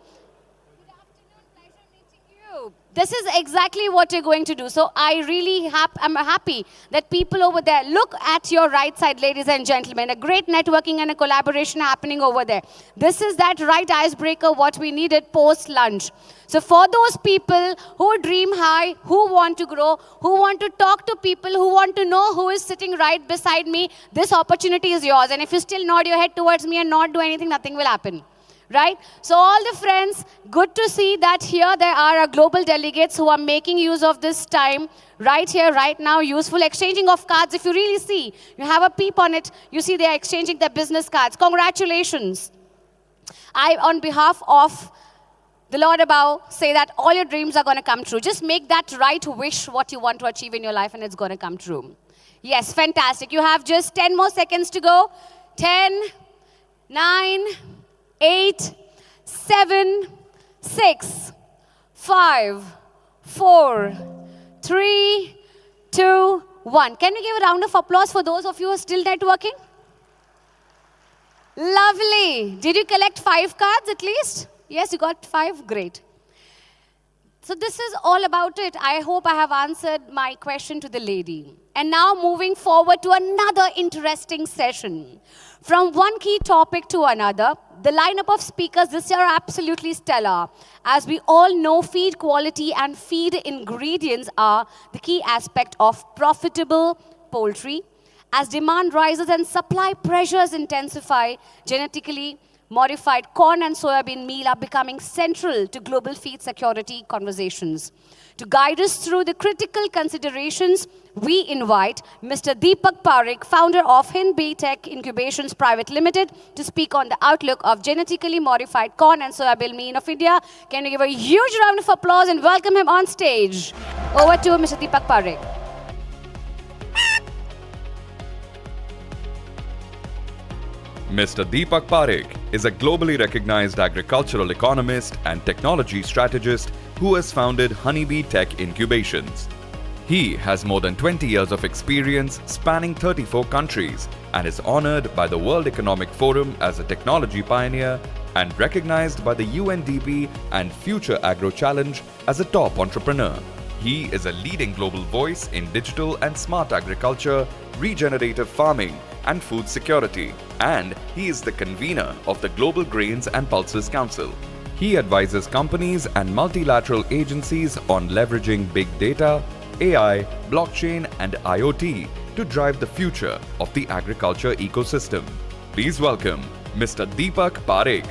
Good afternoon, pleasure meeting you. This is exactly what you're going to do. So I really am happy that people over there, look at your right side, ladies and gentlemen, a great networking and a collaboration happening over there. This is that right icebreaker, what we needed post-lunch. So for those people who dream high, who want to grow, who want to talk to people, who want to know who is sitting right beside me, this opportunity is yours. And if you still nod your head towards me and not do anything, nothing will happen. Right? So all the friends, good to see that here there are our global delegates who are making use of this time right here, right now, useful exchanging of cards. If you really see, you have a peep on it, you see they are exchanging their business cards. Congratulations. I, on behalf of the Lord above, say that all your dreams are going to come true. Just make that right wish what you want to achieve in your life and it's going to come true. Yes, fantastic. You have just 10 more seconds to go. 10, 9, 8, 7, 6, 5, 4, 3, 2, 1. Can we give a round of applause for those of you who are still networking? Lovely. Did you collect 5 cards at least? Yes, you got 5. Great. So this is all about it. I hope I have answered my question to the lady. And now moving forward to another interesting session. From one key topic to another, the lineup of speakers this year are absolutely stellar. As we all know, feed quality and feed ingredients are the key aspect of profitable poultry. As demand rises and supply pressures intensify, genetically modified corn and soybean meal are becoming central to global feed security conversations. To guide us through the critical considerations, we invite Mr. Deepak Parekh, founder of Hitex Incubations Private Limited, to speak on the outlook of genetically modified corn and soybean meal of India. Can we give a huge round of applause and welcome him on stage? Over to Mr. Deepak Parekh. Mr. Deepak Parekh is a globally recognized agricultural economist and technology strategist who has founded Honeybee Tech Incubations. He has more than 20 years of experience spanning 34 countries and is honored by the World Economic Forum as a technology pioneer and recognized by the UNDP and Future Agro Challenge as a top entrepreneur. He is a leading global voice in digital and smart agriculture, regenerative farming, and food security, and he is the convener of the Global Grains and Pulses Council. He advises companies and multilateral agencies on leveraging big data, AI, blockchain, and IoT to drive the future of the agriculture ecosystem. Please welcome Mr. Deepak Parekh.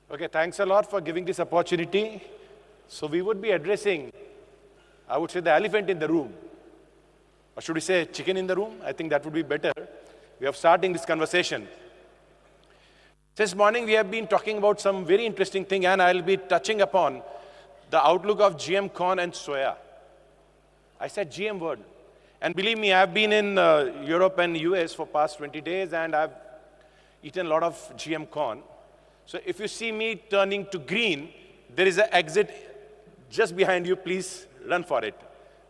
Okay, thanks a lot for giving this opportunity. So we would be addressing, I would say, the elephant in the room. Or should we say chicken in the room? I think that would be better. We are starting this conversation. Since morning, we have been talking about some very interesting thing, and I'll be touching upon the outlook of GM corn and soya. I said GM word. And believe me, I've been in Europe and US for past 20 days, and I've eaten a lot of GM corn. So if you see me turning to green, there is an exit just behind you. Please run for it.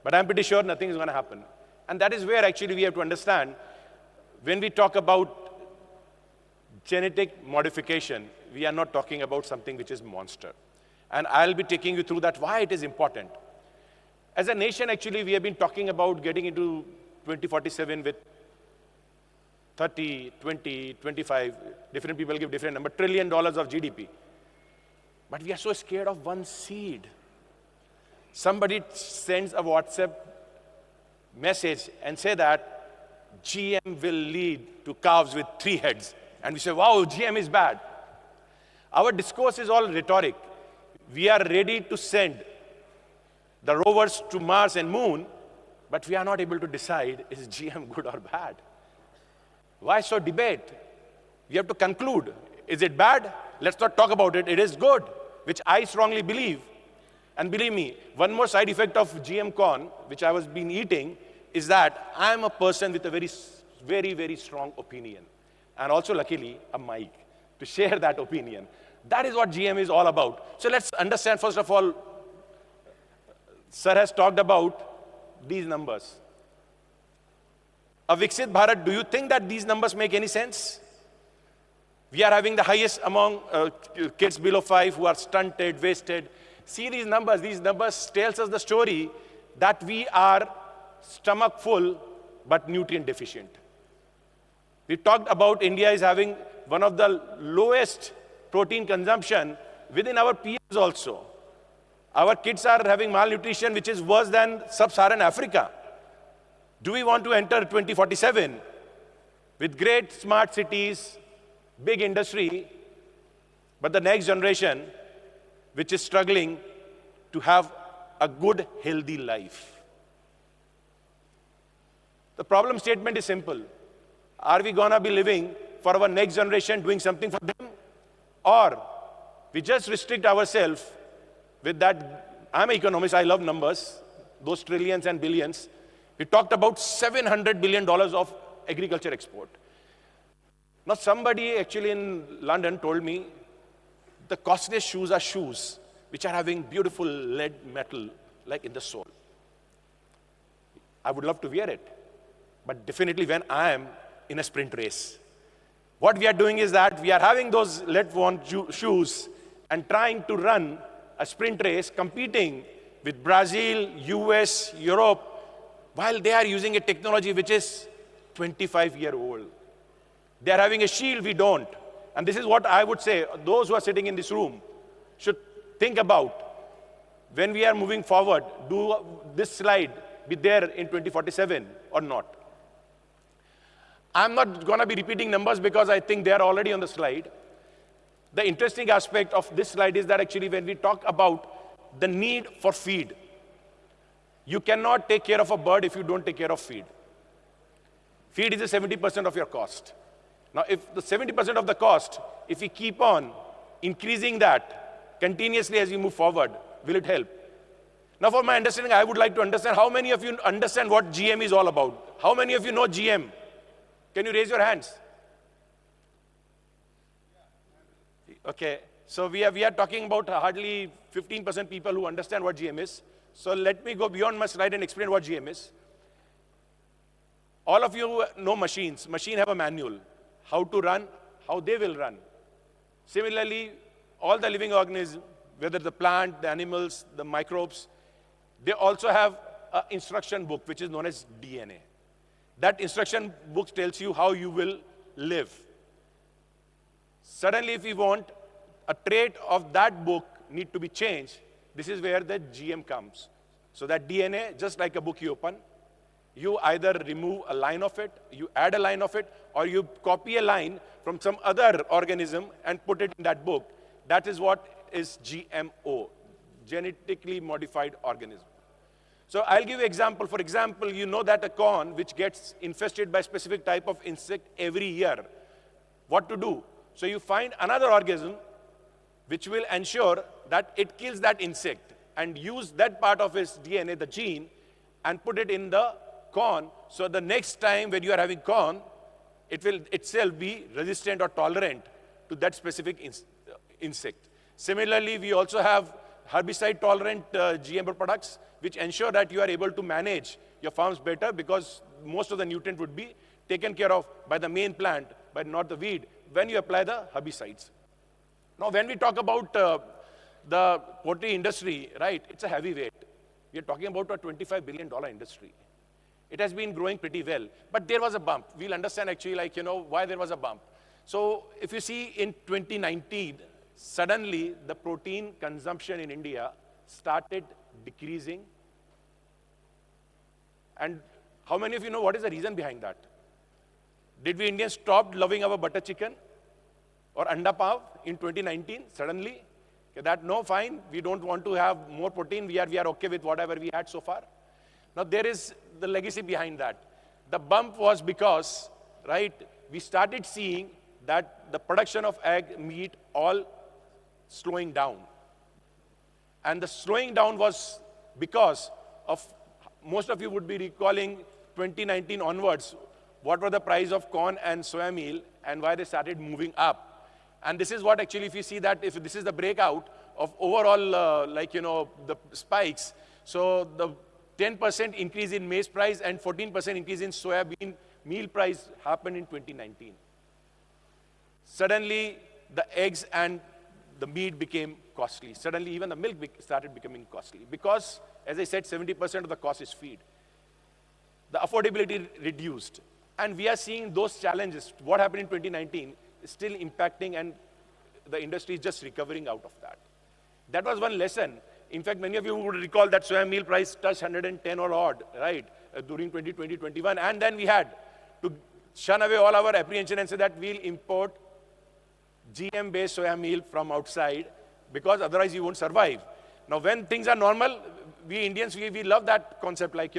But I'm pretty sure nothing is going to happen. And that is where actually we have to understand when we talk about genetic modification, we are not talking about something which is monster. And I'll be taking you through that, why it is important. As a nation, actually, we have been talking about getting into 2047 with 30, 20, 25, different people give different number, $1 trillion of GDP. But we are so scared of one seed. Somebody sends a WhatsApp message and say that GM will lead to calves with 3 heads. And we say, wow, GM is bad. Our discourse is all rhetoric. We are ready to send the rovers to Mars and Moon, but we are not able to decide, is GM good or bad? Why so debate? We have to conclude. Is it bad? Let's not talk about it. It is good, which I strongly believe. And believe me, one more side effect of GM corn, which I was been eating, is that I am a person with a very, very strong opinion. And also, luckily, a mic to share that opinion. That is what GM is all about. So let's understand, first of all, Sir has talked about these numbers. A Viksit Bharat, do you think that these numbers make any sense? We are having the highest among kids below 5 who are stunted, wasted. See these numbers tells us the story that we are stomach full but nutrient deficient. We talked about India is having one of the lowest protein consumption within our peers also. Our kids are having malnutrition which is worse than sub-Saharan Africa. Do we want to enter 2047 with great smart cities, big industry, but the next generation which is struggling to have a good, healthy life? The problem statement is simple. Are we gonna be living for our next generation, doing something for them? Or we just restrict ourselves with that? I'm an economist, I love numbers, those trillions and billions. We talked about $700 billion of agriculture export. Now somebody actually in London told me the costliest shoes are shoes which are having beautiful lead metal like in the sole. I would love to wear it, but definitely when I am in a sprint race. What we are doing is that we are having those lead-worn shoes and trying to run a sprint race, competing with Brazil, US, Europe, while they are using a technology which is 25-year-old. They are having a shield, we don't. And this is what I would say, those who are sitting in this room should think about. When we are moving forward, do this slide be there in 2047 or not? I'm not going to be repeating numbers because I think they are already on the slide. The interesting aspect of this slide is that actually when we talk about the need for feed, you cannot take care of a bird if you don't take care of feed. Feed is a 70% of your cost. Now, if the 70% of the cost, if we keep on increasing that continuously as we move forward, will it help? Now, for my understanding, I would like to understand how many of you understand what GM is all about? How many of you know GM? Can you raise your hands? Okay, so we are talking about hardly 15% people who understand what GM is. So let me go beyond my slide and explain what GM is. All of you know machines. Machines have a manual. How to run, how they will run. Similarly, all the living organisms, whether the plant, the animals, the microbes, they also have an instruction book which is known as DNA. That instruction book tells you how you will live. Suddenly, if we want a trait of that book need to be changed, this is where the GM comes. So that DNA, just like a book you open, you either remove a line of it, you add a line of it, or you copy a line from some other organism and put it in that book. That is what is GMO, genetically modified organism. So I'll give you an example. For example, you know that a corn which gets infested by a specific type of insect every year, what to do? So you find another organism which will ensure that it kills that insect and use that part of its DNA, the gene, and put it in the corn. So the next time when you are having corn, it will itself be resistant or tolerant to that specific insect. Similarly, we also have herbicide-tolerant GMO products which ensure that you are able to manage your farms better because most of the nutrient would be taken care of by the main plant, but not the weed, when you apply the herbicides. Now, when we talk about the poultry industry, right, it's a heavyweight. We are talking about a $25 billion industry. It has been growing pretty well, but there was a bump. We'll understand actually, why there was a bump. So if you see in 2019, suddenly the protein consumption in India started decreasing. And how many of you know what is the reason behind that? Did we Indians stop loving our butter chicken or anda pav in 2019 suddenly? That no, fine, we don't want to have more protein, we are okay with whatever we had so far. Now there is the legacy behind that. The bump was because, right, we started seeing that the production of egg, meat, all slowing down. And the slowing down was because of, most of you would be recalling 2019 onwards, what were the price of corn and soya meal and why they started moving up. And this is what actually, if you see that, if this is the breakout of overall, the spikes. So the 10% increase in maize price and 14% increase in soybean meal price happened in 2019. Suddenly, the eggs and the meat became costly. Suddenly, even the milk started becoming costly. Because, as I said, 70% of the cost is feed. The affordability reduced. And we are seeing those challenges. What happened in 2019 is still impacting, and the industry is just recovering out of that. That was one lesson. In fact, many of you would recall that soya meal price touched 110 or odd, right, during 2020-21. And then we had to shun away all our apprehension and say that we'll import GM-based soya meal from outside because otherwise you won't survive. Now, when things are normal, we Indians, we love that concept, like,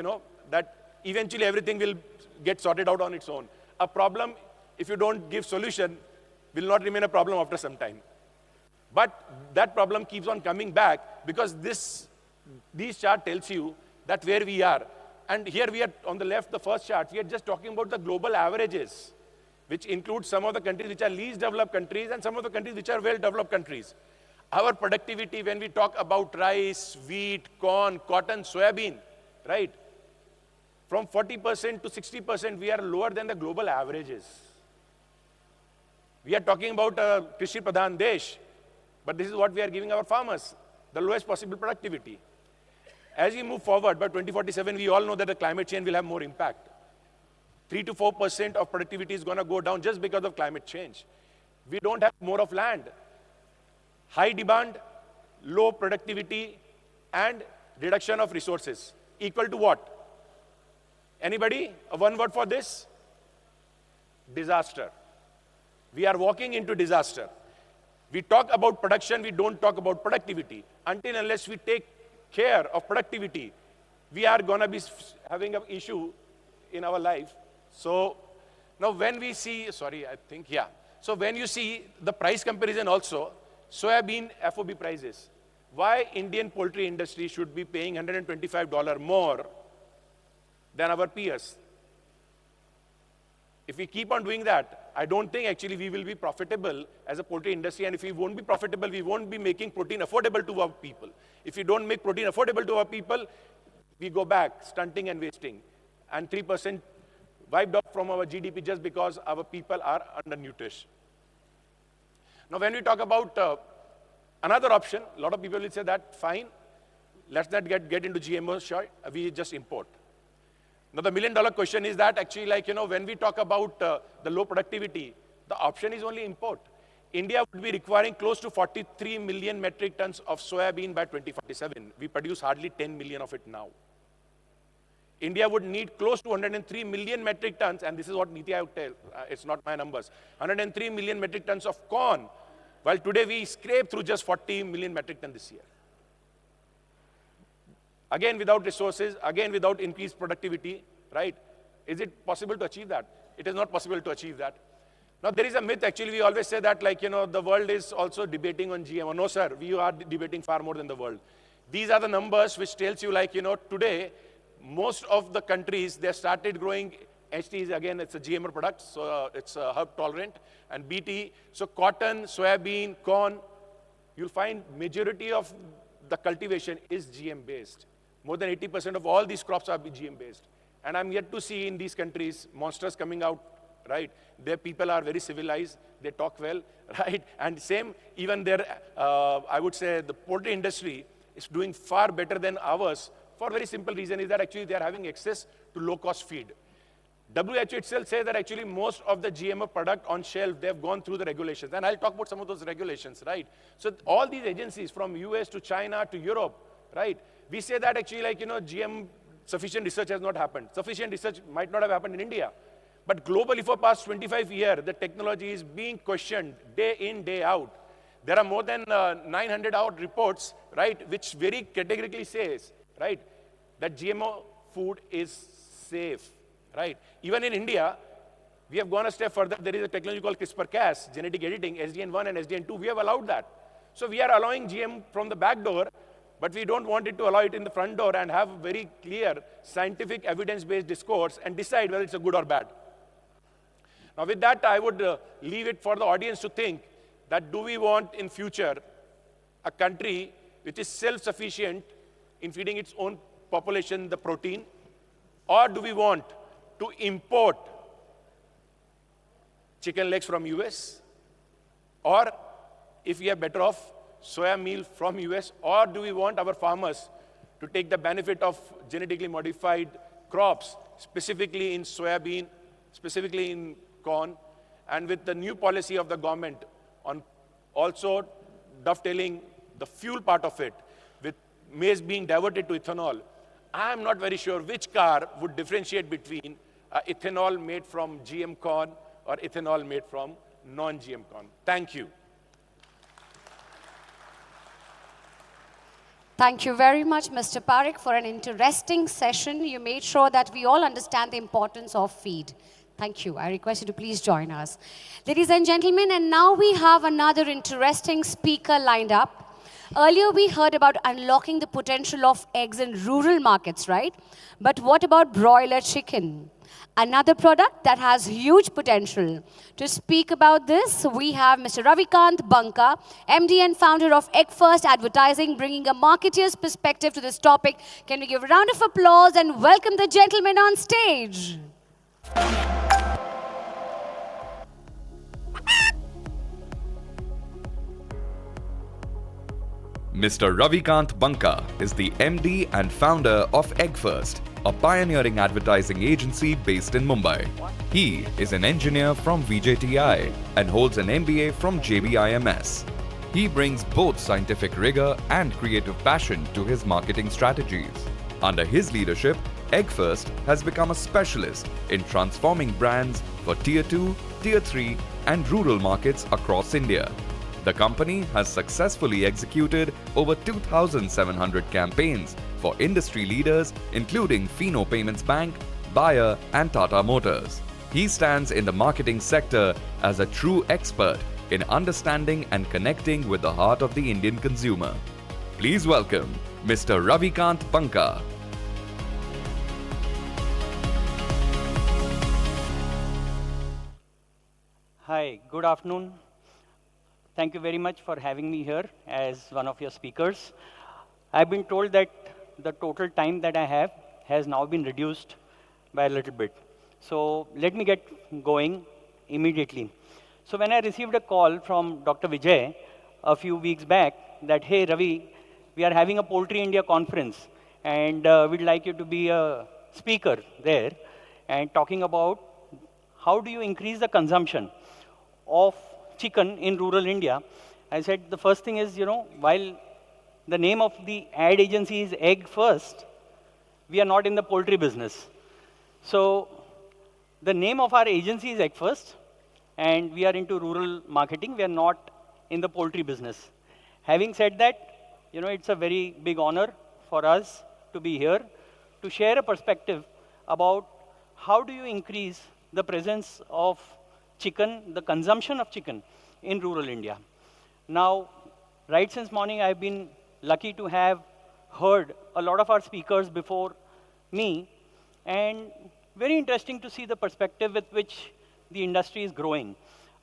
that eventually everything will get sorted out on its own. A problem, if you don't give solution, will not remain a problem after some time. But that problem keeps on coming back because this chart tells you that where we are. And here we are on the left, the first chart, we are just talking about the global averages, which includes some of the countries which are least developed countries and some of the countries which are well-developed countries. Our productivity, when we talk about rice, wheat, corn, cotton, soybean, right? From 40% to 60%, we are lower than the global averages. We are talking about a Krishi Pradhan Desh, but this is what we are giving our farmers, the lowest possible productivity. As we move forward, by 2047, we all know that the climate change will have more impact. 3 to 4% of productivity is going to go down just because of climate change. We don't have more of land. High demand, low productivity, and reduction of resources. Equal to what? Anybody? One word for this? Disaster. We are walking into disaster. We talk about production, we don't talk about productivity. Until unless we take care of productivity, we are going to be having an issue in our life. So now when we see, so when you see the price comparison also, soybean FOB prices, why Indian poultry industry should be paying $125 more than our peers? If we keep on doing that, I don't think actually we will be profitable as a poultry industry. And if we won't be profitable, we won't be making protein affordable to our people. If we don't make protein affordable to our people, we go back, stunting and wasting. And 3% wiped off from our GDP just because our people are undernourished. Now, when we talk about another option, a lot of people will say that, fine, let's not get into GMO, sure, we just import. Now, the million-dollar question is that actually, when we talk about the low productivity, the option is only import. India would be requiring close to 43 million metric tons of soybean by 2047. We produce hardly 10 million of it now. India would need close to 103 million metric tons, and this is what Niti Aayog tells, it's not my numbers, 103 million metric tons of corn, while today we scrape through just 40 million metric tons this year. Again, without resources, again, without increased productivity, right? Is it possible to achieve that? It is not possible to achieve that. Now, there is a myth, actually, we always say that, the world is also debating on GMO. No, sir, we are debating far more than the world. These are the numbers which tells you, today, most of the countries, they started growing HT, again, it's a GMO product, so it's herb tolerant, and BT, so cotton, soybean, corn, you'll find majority of the cultivation is GM based. More than 80% of all these crops are GM based. And I'm yet to see in these countries monsters coming out, right? Their people are very civilized, they talk well, right? And same, even their, I would say the poultry industry is doing far better than ours for a very simple reason is that actually they are having access to low cost feed. WHO itself says that actually most of the GMO product on shelf, they have gone through the regulations. And I'll talk about some of those regulations, right? So all these agencies from US to China to Europe, right? We say that actually GM sufficient research has not happened. Sufficient research might not have happened in India. But globally for past 25 years, the technology is being questioned day in, day out. There are more than 900 odd reports, right, which very categorically says, right, that GMO food is safe, right? Even in India, we have gone a step further. There is a technology called CRISPR-Cas, genetic editing, SDN1 and SDN2. We have allowed that. So we are allowing GM from the back door, but we don't want it to allow it in the front door and have a very clear scientific evidence-based discourse and decide whether it's a good or bad. Now with that, I would leave it for the audience to think that do we want in future a country which is self-sufficient in feeding its own population the protein, or do we want to import chicken legs from US, Or if we are better off soya meal from US, or do we want our farmers to take the benefit of genetically modified crops, specifically in soybean, specifically in corn, and with the new policy of the government on also dovetailing the fuel part of it, with maize being diverted to ethanol, I am not very sure which car would differentiate between ethanol made from GM corn or ethanol made from non-GM corn. Thank you. Thank you very much, Mr. Parekh, for an interesting session. You made sure that we all understand the importance of feed. Thank you. I request you to please join us. Ladies and gentlemen, and now we have another interesting speaker lined up. Earlier, we heard about unlocking the potential of eggs in rural markets, right? But what about broiler chicken? Another product that has huge potential. To speak about this, we have Mr. Ravikant Banka, MD and founder of Egg First Advertising, bringing a marketeer's perspective to this topic. Can we give a round of applause and welcome the gentleman on stage? Mr. Ravikant Banka is the MD and founder of Egg First, a pioneering advertising agency based in Mumbai. He is an engineer from VJTI and holds an MBA from JBIMS. He brings both scientific rigor and creative passion to his marketing strategies. Under his leadership, Egg First has become a specialist in transforming brands for Tier 2, Tier 3 and rural markets across India. The company has successfully executed over 2,700 campaigns for industry leaders including Fino Payments Bank, Bayer and Tata Motors. He stands in the marketing sector as a true expert in understanding and connecting with the heart of the Indian consumer. Please welcome Mr. Ravikant Banka. Hi, good afternoon. Thank you very much for having me here as one of your speakers. I've been told that the total time that I have has now been reduced by a little bit. So let me get going immediately. So when I received a call from Dr. Vijay a few weeks back that, hey Ravi, we are having a Poultry India conference and we'd like you to be a speaker there and talking about how do you increase the consumption of chicken in rural India. I said the first thing is, while the name of the ad agency is Egg First, we are not in the poultry business. So the name of our agency is Egg First, and we are into rural marketing. We are not in the poultry business. Having said that, it's a very big honor for us to be here to share a perspective about how do you increase the presence of chicken, the consumption of chicken in rural India. Now, right since morning, I've been lucky to have heard a lot of our speakers before me, and very interesting to see the perspective with which the industry is growing,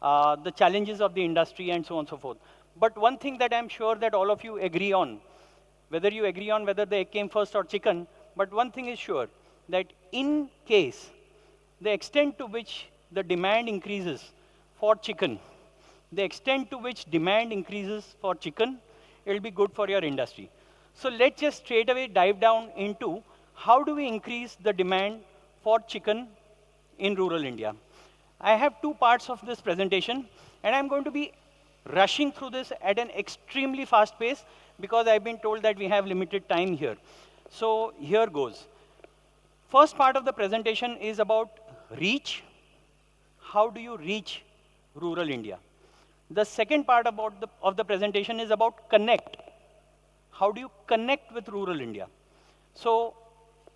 the challenges of the industry, and so on and so forth. But one thing that I'm sure that all of you agree on, whether you agree on whether the egg came first or chicken, but one thing is sure, that in case the extent to which the demand increases for chicken, the extent to which demand increases for chicken, it will be good for your industry. So let's just straight away dive down into how do we increase the demand for chicken in rural India. I have two parts of this presentation, and I'm going to be rushing through this at an extremely fast pace because I've been told that we have limited time here. So here goes. First part of the presentation is about reach. How do you reach rural India? The second part of the presentation is about connect. How do you connect with rural India? So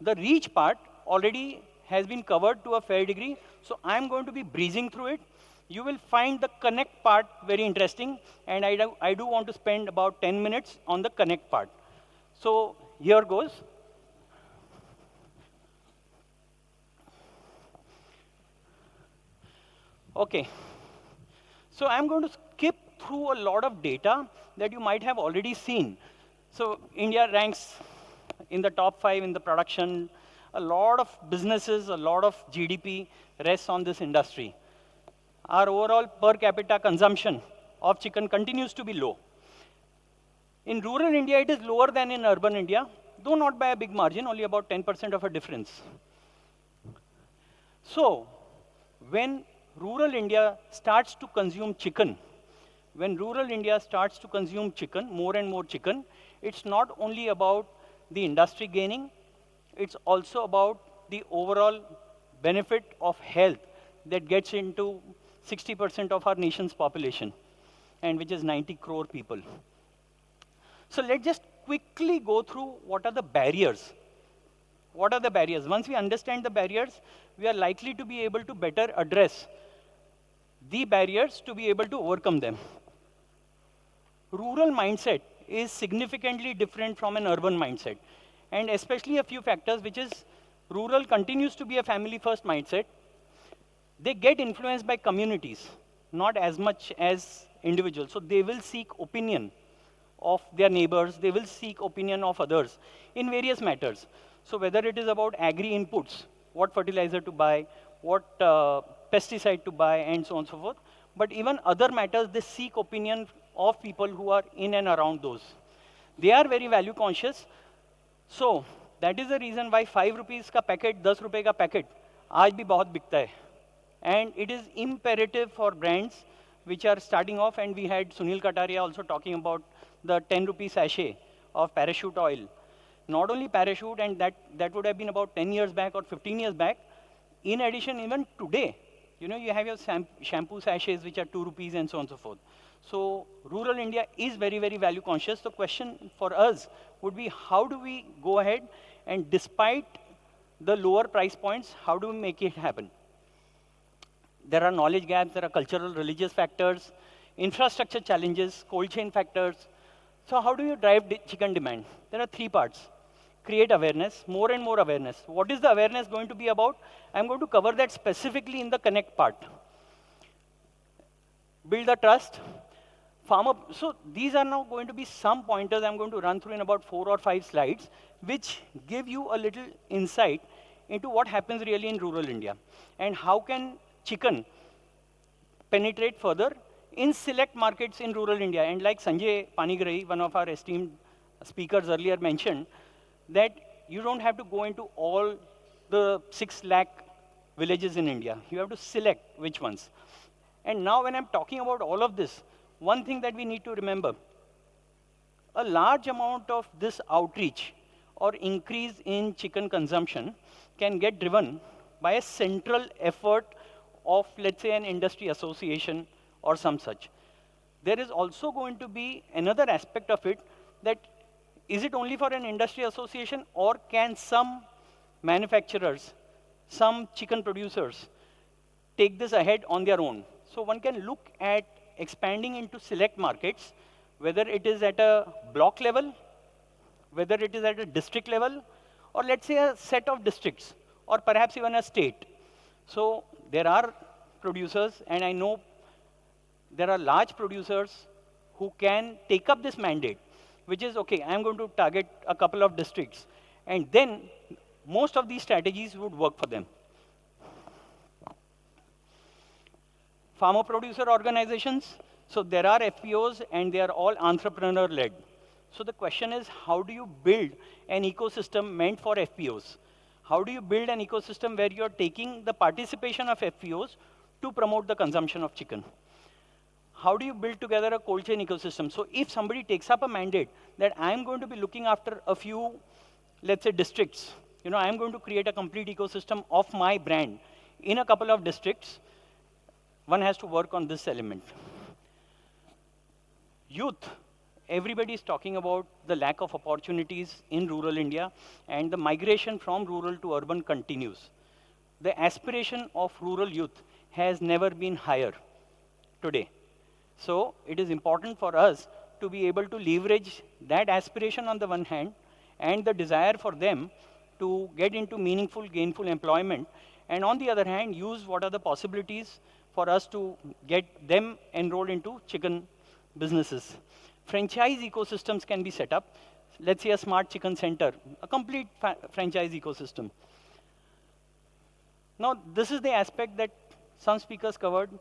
the reach part already has been covered to a fair degree, so I'm going to be breezing through it. You will find the connect part very interesting, and I do want to spend about 10 minutes on the connect part. So here goes. Okay. So I'm going to skip through a lot of data that you might have already seen. So India ranks in the top 5 in the production. A lot of businesses, a lot of GDP rests on this industry. Our overall per capita consumption of chicken continues to be low. In rural India, it is lower than in urban India, though not by a big margin, only about 10% of a difference. So, when rural India starts to consume chicken, more and more chicken, it's not only about the industry gaining, it's also about the overall benefit of health that gets into 60% of our nation's population, and which is 90 crore people. So let's just quickly go through what are the barriers. What are the barriers? Once we understand the barriers, we are likely to be able to better address the barriers to be able to overcome them. Rural mindset is significantly different from an urban mindset, and especially a few factors, which is rural continues to be a family-first mindset. They get influenced by communities, not as much as individuals. So they will seek opinion of their neighbors, they will seek opinion of others in various matters. So whether it is about agri inputs, what fertilizer to buy, what pesticide to buy, and so on and so forth. But even other matters, they seek opinion of people who are in and around those. They are very value conscious. So that is the reason why 5 rupees ka packet, 10 rupees ka packet, aaj bhi bahut bikta hai. And it is imperative for brands which are starting off, and we had Sunil Kataria also talking about the 10 rupee sachet of parachute oil. Not only parachute, and that would have been about 10 years back or 15 years back. In addition, even today, you have your shampoo sachets which are 2 rupees and so on and so forth. So rural India is very, very value conscious. The question for us would be, how do we go ahead and despite the lower price points, how do we make it happen? There are knowledge gaps, there are cultural, religious factors, infrastructure challenges, cold chain factors. So how do you drive chicken demand? There are 3 parts. Create awareness, more and more awareness. What is the awareness going to be about? I'm going to cover that specifically in the connect part. Build the trust. So these are now going to be some pointers I'm going to run through in about 4 or 5 slides, which give you a little insight into what happens really in rural India and how can chicken penetrate further in select markets in rural India. And like Sanjay Panigrahi, one of our esteemed speakers earlier mentioned, that you don't have to go into all the 6 lakh villages in India. You have to select which ones. And now when I'm talking about all of this, one thing that we need to remember, a large amount of this outreach or increase in chicken consumption can get driven by a central effort of, let's say, an industry association or some such. There is also going to be another aspect of it, that is it only for an industry association, or can some manufacturers, some chicken producers take this ahead on their own? So one can look at expanding into select markets, whether it is at a block level, whether it is at a district level, or let's say a set of districts, or perhaps even a state. So there are producers, and I know there are large producers who can take up this mandate, which is, okay, I'm going to target a couple of districts. And then most of these strategies would work for them. Farmer producer organizations. So there are FPOs, and they are all entrepreneur-led. So the question is, how do you build an ecosystem meant for FPOs? How do you build an ecosystem where you're taking the participation of FPOs to promote the consumption of chicken? How do you build together a cold chain ecosystem? So if somebody takes up a mandate that I'm going to be looking after a few, let's say, districts, I'm going to create a complete ecosystem of my brand in a couple of districts, one has to work on this element. Youth. Everybody is talking about the lack of opportunities in rural India, and the migration from rural to urban continues. The aspiration of rural youth has never been higher today. So it is important for us to be able to leverage that aspiration on the one hand, and the desire for them to get into meaningful, gainful employment, and on the other hand, use what are the possibilities for us to get them enrolled into chicken businesses. Franchise ecosystems can be set up. Let's say a smart chicken center, a complete franchise ecosystem. Now, this is the aspect that some speakers covered.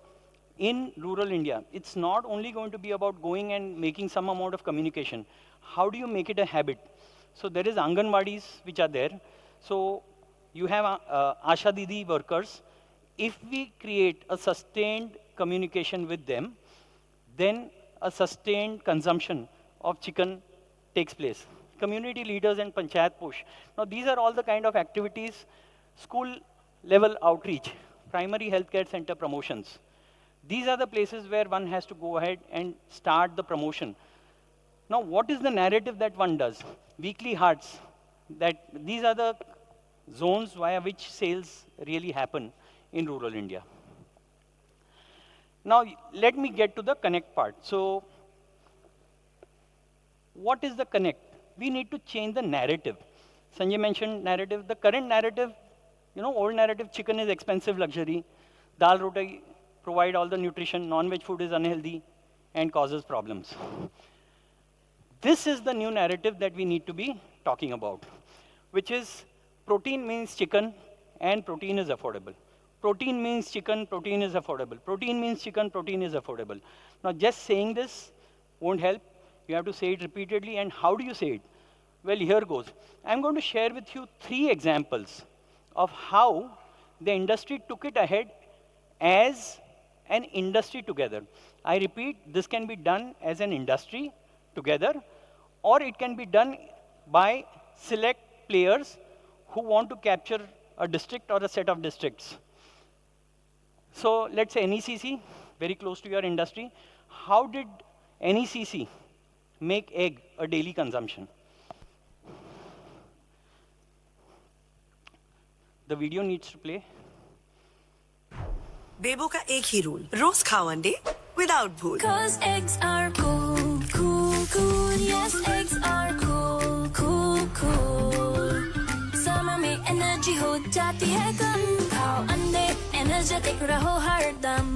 in rural India, it's not only going to be about going and making some amount of communication. How do you make it a habit? So there is Anganwadis which are there. So you have Asha Didi workers. If we create a sustained communication with them, then a sustained consumption of chicken takes place. Community leaders and panchayat push. Now these are all the kind of activities, school level outreach, primary healthcare center promotions. These are the places where one has to go ahead and start the promotion. Now what is the narrative that one does? Weekly hearts, that these are the zones via which sales really happen in rural India. Now let me get to the connect part. So what is the connect? We need to change the narrative. Sanjay mentioned narrative. The current narrative, old narrative, chicken is expensive luxury, dal roti provide all the nutrition, non-veg food is unhealthy and causes problems. This is the new narrative that we need to be talking about, which is protein means chicken and protein is affordable. Protein means chicken, protein is affordable. Protein means chicken, protein is affordable. Now just saying this won't help. You have to say it repeatedly. And how do you say it? Well, here goes. I'm going to share with you 3 examples of how the industry took it ahead as an industry together. I repeat, this can be done as an industry together, or it can be done by select players who want to capture a district or a set of districts. So let's say NECC, very close to your industry. How did NECC make egg a daily consumption? The video needs to play. बेबो का एक ही rule, रोज खाओ अंडे without भूल। 'Cause eggs are cool, cool, cool. Yes, eggs are cool, cool, cool. Summer में energy हो जाती है कम, खाओ अंडे एनर्जेटिक रहो हरदम।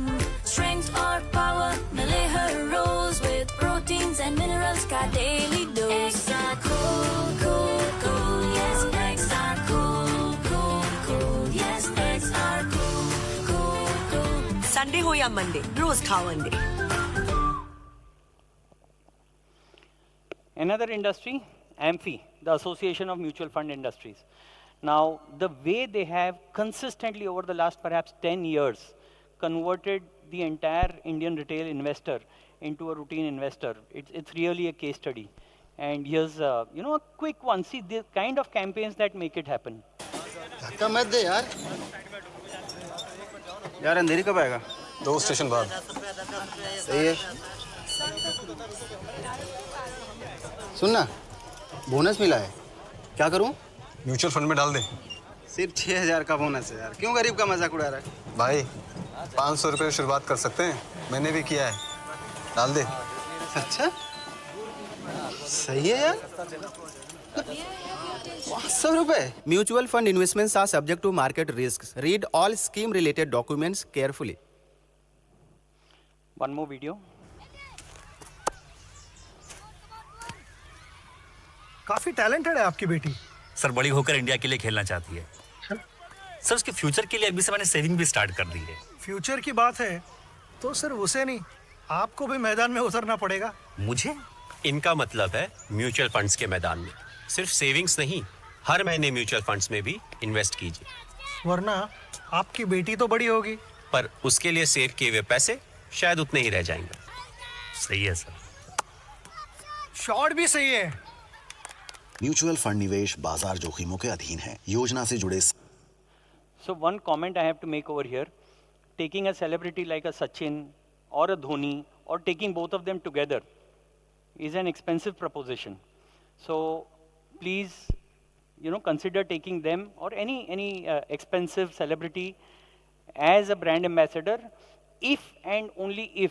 Strength और पावर मिले हर रोज with proteins and minerals का daily dose। Eggs are cool, cool, cool. Yes, eggs are cool, cool, cool. Yes, eggs are cool. Sunday हो या मंडे, रोज खाओ अंडे। Another industry, AMFI, the Association of Mutual Fund Industries. Now, the way they have consistently over the last perhaps 10 years converted the entire Indian retail investor into a routine investor, it's really a case study. And here's a quick one. See, the kind of campaigns that make it happen. धक्का मत दे यार। यार अंधेरी कब आएगा? 2 station बाद। सही है। सुन ना, बोनस मिला है। क्या करूं? म्यूचुअल फंड में डाल दे। सिर्फ 6000 का बोनस है यार। क्यों गरीब का मजाक उड़ा रहा है? भाई, 500 रुपए शुरुआत कर सकते हैं। मैंने भी किया है। डाल दे। अच्छा? सही है यार। 500 रुपए। Mutual fund investments are subject to market risks. Read all scheme-related documents carefully. One more video. काफी टैलेंटेड है आपकी बेटी। सर बड़ी होकर इंडिया के लिए खेलना चाहती है। सर उसके फ्यूचर के लिए अभी से मैंने सेविंग भी स्टार्ट कर दी है। फ्यूचर की बात है तो सिर्फ उसे नहीं, आपको भी मैदान में उतरना पड़ेगा। मुझे? इनका मतलब है म्यूचुअल फंड्स के मैदान में सिर्फ सेविंग्स नहीं, हर महीने म्यूचुअल फंड्स में भी इन्वेस्ट कीजिए। वरना आपकी बेटी तो बड़ी होगी, पर उसके लिए सेव किए हुए पैसे शायद उतने ही रह जाएंगे। सही है सर। शॉर्ट भी सही है। म्यूचुअल फंड निवेश बाजार जोखिमों के अधीन है। योजना से जुड़े। So one comment I have to make over here, taking a celebrity like a Sachin or a Dhoni or taking both of them together is an expensive proposition. So please, consider taking them or any expensive celebrity as a brand ambassador if and only if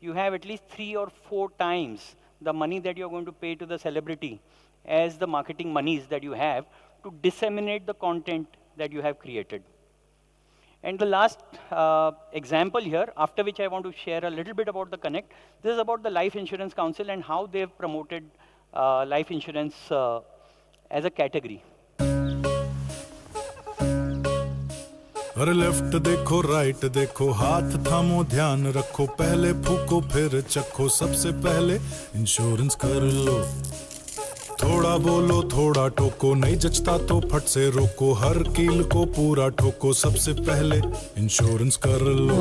you have at least 3 or 4 times the money that you're going to pay to the celebrity as the marketing monies that you have to disseminate the content that you have created. And the last example here, after which I want to share a little bit about the Connect. This is about the Life Insurance Council and how they've promoted life insurance as a category. अरे left देखो right देखो, हाथ थामो ध्यान रखो, पहले फूको फिर चखो, सबसे पहले इंश्योरेंस कर लो। थोड़ा बोलो थोड़ा ठोको, नहीं जचता तो फट से रोको, हर कील को पूरा ठोको, सबसे पहले इंश्योरेंस कर लो।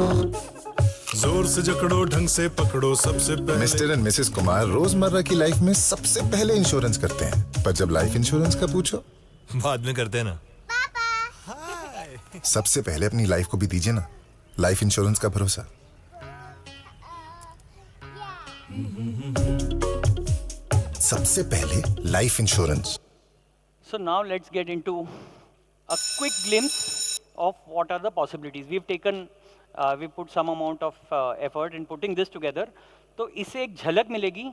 जोर से जकड़ो ढंग से पकड़ो, सबसे पहले। मिस्टर एंड मिसेस कुमार रोजमर्रा की लाइफ में सबसे पहले इंश्योरेंस करते हैं, पर जब लाइफ इंश्योरेंस का पूछो बाद में करते हैं ना। सबसे पहले अपनी लाइफ को भी दीजिए ना लाइफ इंश्योरेंस का भरोसा। सबसे पहले life insurance. So now let's get into a quick glimpse of what are the possibilities. We've taken, we put some amount of effort in putting this together. तो इससे एक झलक मिलेगी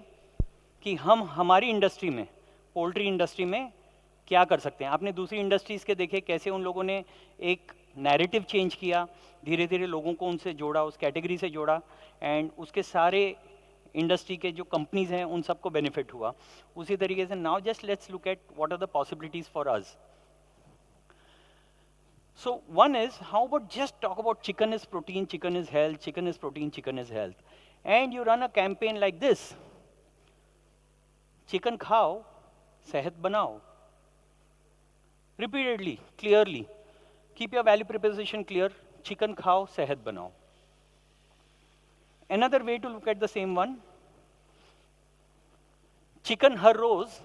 कि हम हमारी इंडस्ट्री में, पोल्ट्री इंडस्ट्री में क्या कर सकते हैं। आपने दूसरी इंडस्ट्रीज़ के देखे कैसे उन लोगों ने एक नैरेटिव चेंज किया, धीरे धीरे लोगों को उनसे जोड़ा, उस कैटेगरी से जोड़ा, एंड उसके सारे इंडस्ट्री के जो कंपनीज हैं उन सबको बेनिफिट हुआ। उसी तरीके से now just let's look at what are the possibilities for us. So one is, how about just talk about chicken is protein, chicken is health, chicken is protein, chicken is health. And you run a campaign like this. Chicken khao, sehat banao. Repeatedly, clearly. Keep your value proposition clear. Chicken khao, sehat banao. Another way to look at the same one. Chicken har roz,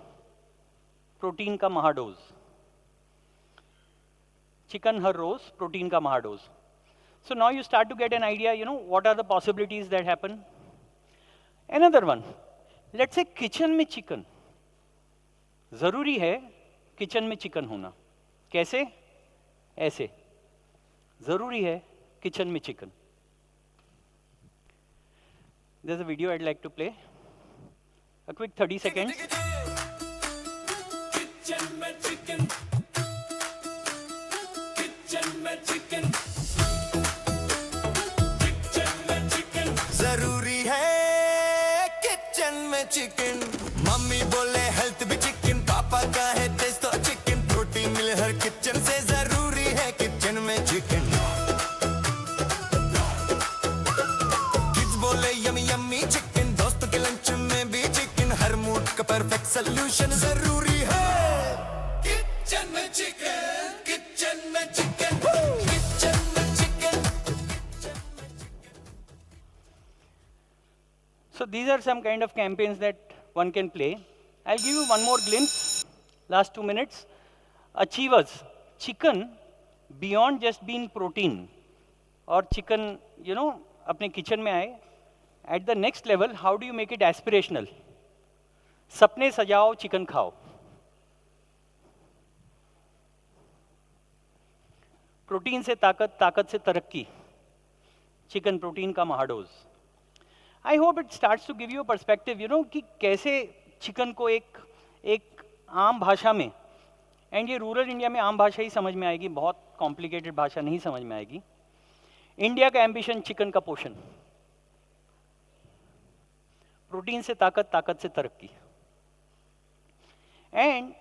protein ka mahadose. Chicken har roz, protein ka mahadose. So now you start to get an idea, you know, what are the possibilities that happen. Another one, let's say kitchen में chicken. ज़रूरी है kitchen में chicken होना. कैसे? ऐसे. ज़रूरी है kitchen में chicken. There's a video I'd like to play. A quick 30 seconds. Kitchen में chicken. Kitchen में chicken. Kitchen में chicken. ज़रूरी है kitchen में chicken. मम्मी बोले health भी chicken. पापा का है taste तो chicken. प्रोटीन मिले हर kitchen से, ज़रूरी है kitchen में chicken. Kids बोले yummy yummy chicken. दोस्तों के lunch में भी chicken. हर mood का perfect solution ज़रूरी है kitchen में chicken. Kitchen में chicken. Kitchen में chicken. So these are some kind of campaigns that one can play. I'll give you one more glimpse, last 2 minutes. Achievers, chicken beyond just being protein, or chicken, you know, अपने kitchen में आए. At the next level, how do you make it aspirational? सपने सजाओ, chicken खाओ. Protein से ताकत, ताकत से तरक्की. चिकन प्रोटीन का महाडोज. I hope it starts to give you a perspective, you know, कि कैसे चिकन को एक आम भाषा में, एंड ये रूरल इंडिया में आम भाषा ही समझ में आएगी, बहुत कॉम्प्लिकेटेड भाषा नहीं समझ में आएगी. इंडिया का एम्बिशन चिकन का पोषण. प्रोटीन से ताकत, ताकत से तरक्की. एंड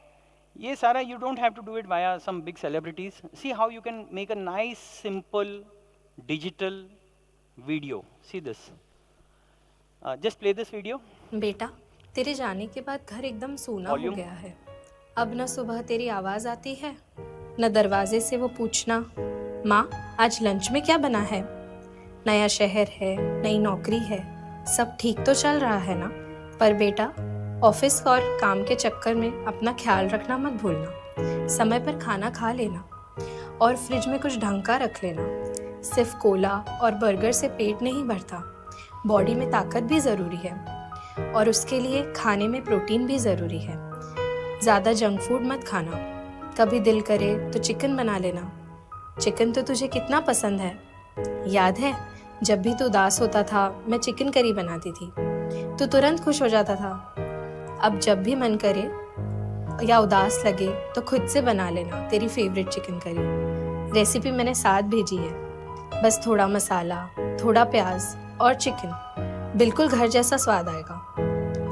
ये सारा you don't have to do it via some big celebrities. See how you can make a nice, simple, digital video. See this. Just play this video. बेटा, तेरे जाने के बाद घर एकदम सूना हो गया है. अब न सुबह तेरी आवाज आती है, न दरवाजे से वो पूछना, माँ आज लंच में क्या बना है. नया शहर है, नई नौकरी है, सब ठीक तो चल रहा है ना. पर बेटा, ऑफिस और काम के चक्कर में अपना ख्याल रखना मत भूलना. समय पर खाना खा लेना और फ्रिज में कुछ ढंग का रख लेना. सिर्फ कोला और बर्गर से पेट नहीं भरता, बॉडी में ताकत भी ज़रूरी है, और उसके लिए खाने में प्रोटीन भी ज़रूरी है. ज़्यादा जंक फूड मत खाना. कभी दिल करे तो चिकन बना लेना. चिकन तो तुझे कितना पसंद है. याद है जब भी तू उदास होता था, मैं चिकन करी बनाती थी, तू तुरंत खुश हो जाता था. अब जब भी मन करे या उदास लगे तो खुद से बना लेना तेरी फेवरेट चिकन करी. रेसिपी मैंने साथ भेजी है. बस थोड़ा मसाला, थोड़ा प्याज और चिकन, बिल्कुल घर जैसा स्वाद आएगा.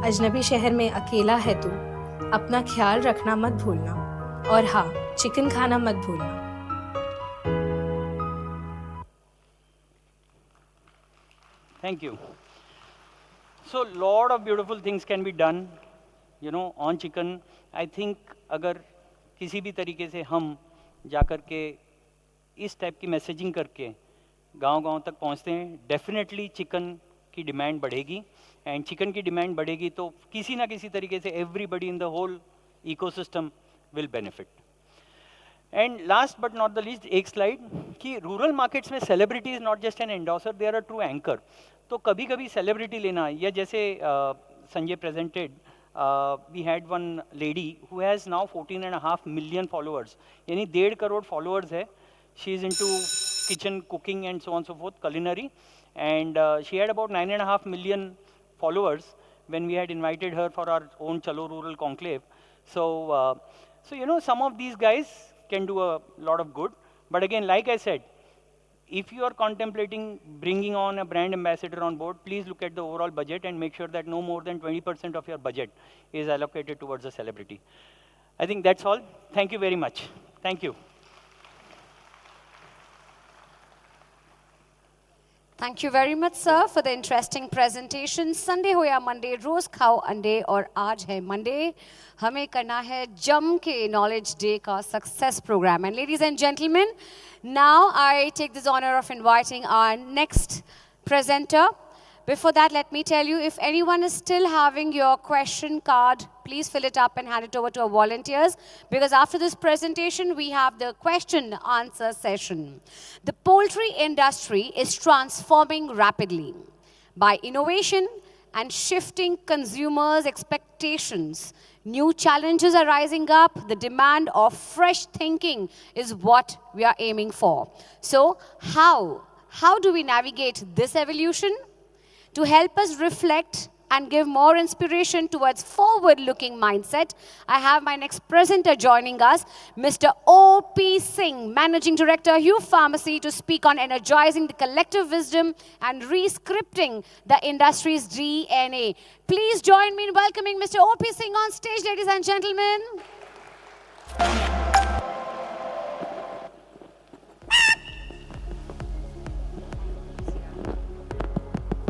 अजनबी शहर में अकेला है तू, अपना ख्याल रखना मत भूलना. और हाँ, चिकन खाना मत भूलना. Thank you. So, lot of beautiful things can be done, you know, on chicken. I think अगर किसी भी तरीके से हम जाकर के इस टाइप की मैसेजिंग करके गांव-गांव तक पहुंचते हैं, डेफिनेटली चिकन की डिमांड बढ़ेगी एंड चिकन की डिमांड बढ़ेगी तो किसी ना किसी तरीके से everybody in the whole ecosystem will benefit. And last but not the least एक स्लाइड कि रूरल मार्केट्स में celebrity is not just an endorser, they are a true anchor. तो कभी कभी सेलिब्रिटी लेना या जैसे Sanjay presented, we had one lady who has now 14.5 million followers, यानी 1.5 करोड़ फॉलोअर्स है. She is into kitchen cooking and so on so fourth, culinary, and she had about 9.5 million followers when we had invited her for our own Chalo Rural Conclave. So, so you know, some of these guys can do a lot of good. But again, like I said, if you are contemplating bringing on a brand ambassador on board, please look at the overall budget and make sure that no more than 20% of your budget is allocated towards a celebrity. I think that's all. Thank you very much. Thank you. Thank you very much, sir, for the interesting presentation. Sunday हो या Monday, रोज खाओ अंडे और आज है Monday. हमें करना है जम के Knowledge Day का success program. And ladies and gentlemen, now I take this honor of inviting our next presenter. Before that, let me tell you, if anyone is still having your question card, please fill it up and hand it over to our volunteers, because after this presentation, we have the question answer session. The poultry industry is transforming rapidly by innovation and shifting consumers' expectations. New challenges are rising up. The demand of fresh thinking is what we are aiming for. So how do we navigate this evolution? To help us reflect and give more inspiration towards forward-looking mindset, I have my next presenter joining us, Mr. O.P. Singh, Managing Director, Hugh Pharmacy, to speak on energizing the collective wisdom and rescripting the industry's DNA. Please join me in welcoming Mr. O.P. Singh on stage, ladies and gentlemen.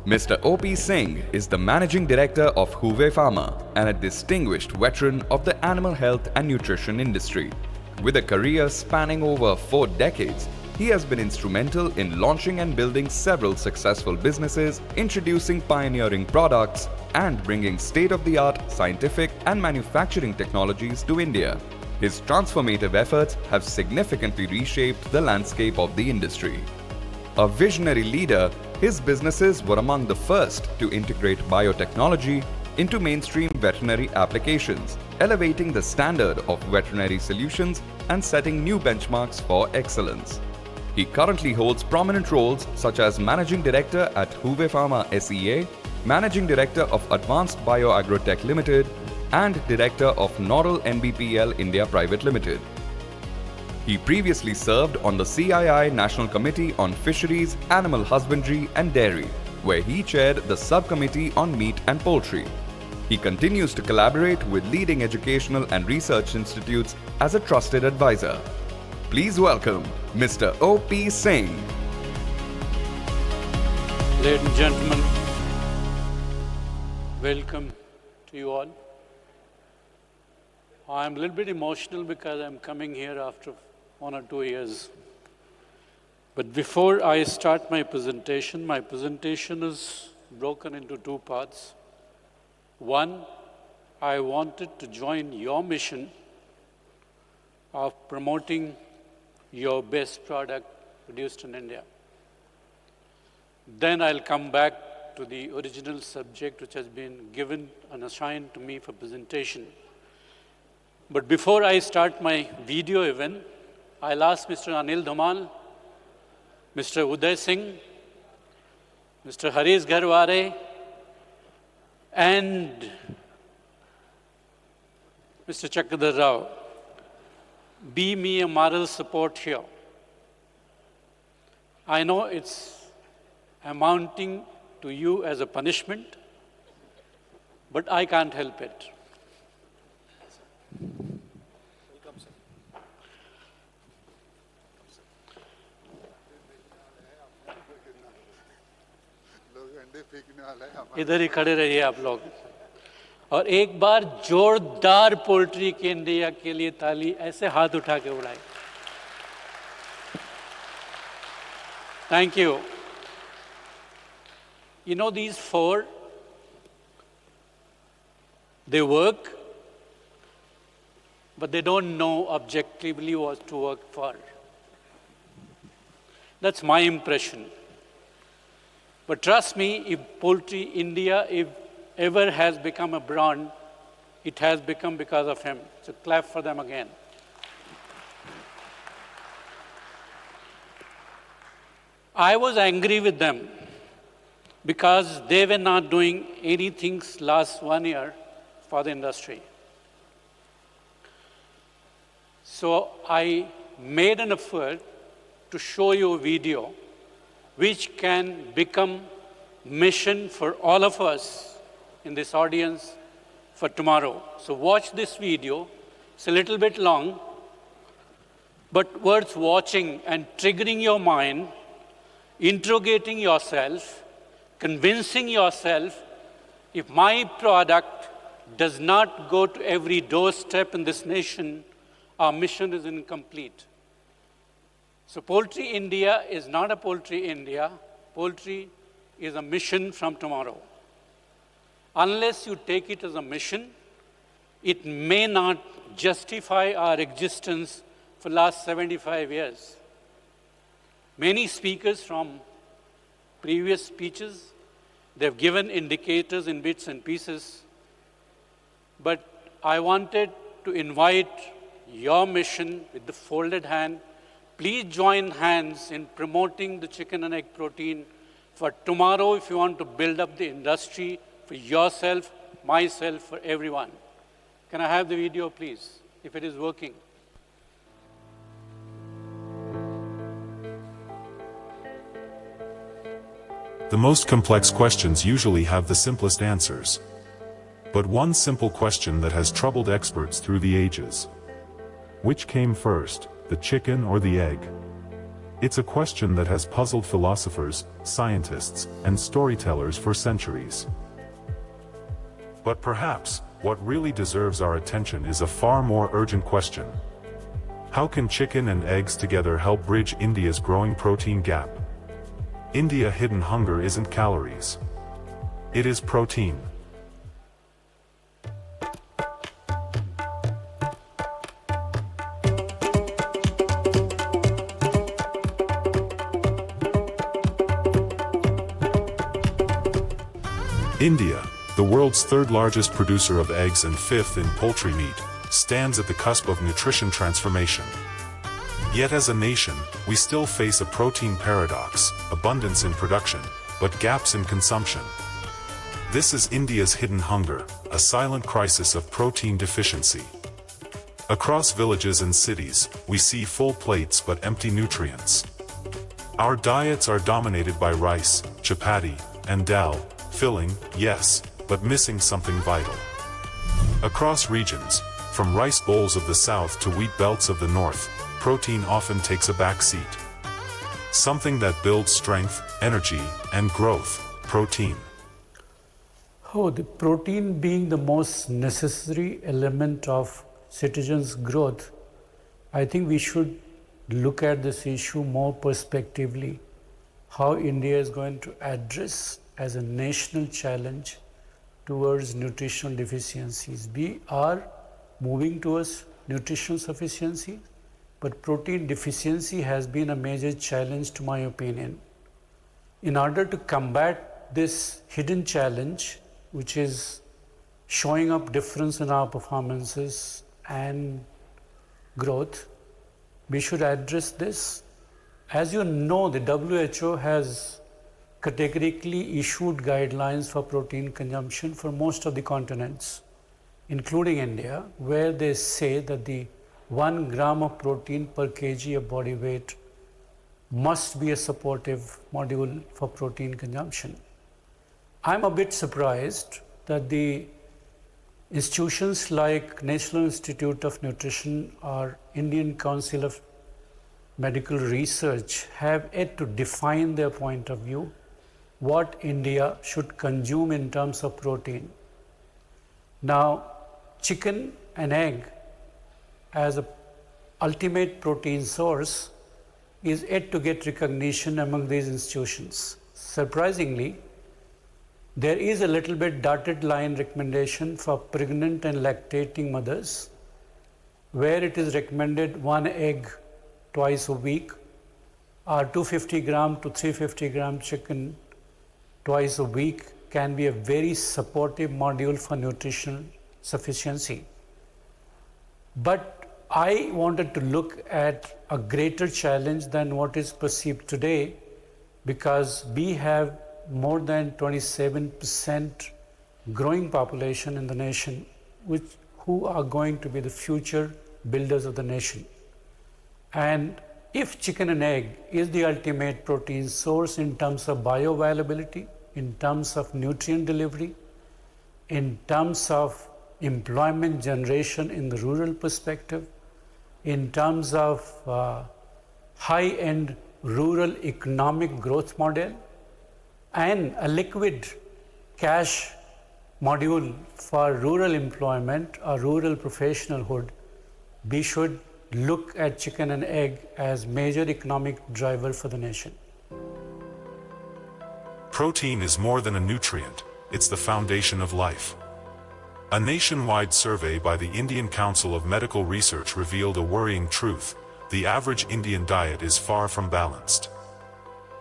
Mr. O.P. Singh is the Managing Director of Huve Pharma and a distinguished veteran of the animal health and nutrition industry. With a career spanning over 4 decades, he has been instrumental in launching and building several successful businesses, introducing pioneering products, and bringing state-of-the-art scientific and manufacturing technologies to India. His transformative efforts have significantly reshaped the landscape of the industry. A visionary leader, his businesses were among the first to integrate biotechnology into mainstream veterinary applications, elevating the standard of veterinary solutions and setting new benchmarks for excellence. He currently holds prominent roles such as Managing Director at Huve Pharma SEA, Managing Director of Advanced Bioagrotech Limited, and Director of Noral NBPL India Private Limited. He previously served on the CII National Committee on Fisheries, Animal Husbandry and Dairy, where he chaired the subcommittee on meat and poultry. He continues to collaborate with leading educational and research institutes as a trusted advisor. Please welcome Mr. O.P. Singh. Ladies and gentlemen, welcome to you all. I'm a little bit emotional because I'm coming here after 1 or 2 years. But before I start my presentation is broken into 2 parts. One, I wanted to join your mission of promoting your best product produced in India. Then I'll come back to the original subject which has been given and assigned to me for presentation. But before I start my video event, I'll ask Mr. Anil Dumal, Mr. Uday Singh, Mr. Harish Garware, and Mr. Chakradhar Rao, be me a moral support here. I know it's amounting to you as a punishment, but I can't help it. इधर ही खड़े रहिए आप लोग। और एक बार जोरदार poultry के India के लिए ताली ऐसे हाथ उठा के उड़ाए। Thank you. You know, these four, they work, but they don't know objectively what to work for. That's my impression. But trust me, if Poultry India, if ever has become a brand, it has become because of him. So clap for them again. I was angry with them because they were not doing anything last 1 year for the industry. So I made an effort to show you a video which can become mission for all of us in this audience for tomorrow. So watch this video. It's a little bit long, but worth watching and triggering your mind, interrogating yourself, convincing yourself, if my product does not go to every doorstep in this nation, our mission is incomplete. So Poultry India is not a Poultry India. Poultry is a mission from tomorrow. Unless you take it as a mission, it may not justify our existence for the last 75 years. Many speakers from previous speeches, they've given indicators in bits and pieces, but I wanted to invite your mission with the folded hand. Please join hands in promoting the chicken and egg protein for tomorrow if you want to build up the industry for yourself, myself, for everyone. Can I have the video, please, if it is working? The most complex questions usually have the simplest answers. But one simple question that has troubled experts through the ages. Which came first, the chicken or the egg? It's a question that has puzzled philosophers, scientists, and storytellers for centuries. But perhaps, what really deserves our attention is a far more urgent question. How can chicken and eggs together help bridge India's growing protein gap? India's hidden hunger isn't calories. It is protein. India, the world's third largest producer of eggs and fifth in poultry meat, stands at the cusp of nutrition transformation. Yet as a nation, we still face a protein paradox: abundance in production, but gaps in consumption. This is India's hidden hunger, a silent crisis of protein deficiency. Across villages and cities, we see full plates but empty nutrients. Our diets are dominated by rice, chapati, and dal, filling, yes, but missing something vital. Across regions, from rice bowls of the south to wheat belts of the north, protein often takes a back seat. Something that builds strength, energy, and growth, protein. Oh, the protein being the most necessary element of citizens' growth, I think we should look at this issue more prospectively. How India is going to address as a national challenge towards nutritional deficiencies. We are moving towards nutritional sufficiency, but protein deficiency has been a major challenge to my opinion. In order to combat this hidden challenge, which is showing up difference in our performances and growth, we should address this. As you know, the WHO has categorically issued guidelines for protein consumption for most of the continents, including India, where they say that the 1 gram of protein per kg of body weight must be a supportive module for protein consumption. I'm a bit surprised that the institutions like National Institute of Nutrition or Indian Council of Medical Research have yet to define their point of view. what India should consume in terms of protein. Now, chicken and egg as an ultimate protein source is yet to get recognition among these institutions. Surprisingly, there is a little bit dotted line recommendation for pregnant and lactating mothers, where it is recommended 1 egg twice a week, or 250 gram to 350 gram chicken twice a week can be a very supportive module for nutritional sufficiency. But I wanted to look at a greater challenge than what is perceived today, because we have more than 27% growing population in the nation, who are going to be the future builders of the nation. And if chicken and egg is the ultimate protein source in terms of bioavailability, in terms of nutrient delivery, in terms of employment generation in the rural perspective, in terms of high-end rural economic growth model, and a liquid cash module for rural employment or rural professionalhood, we should look at chicken and egg as major economic driver for the nation. Protein is more than a nutrient, it's the foundation of life. A nationwide survey by the Indian Council of Medical Research revealed a worrying truth: the average Indian diet is far from balanced.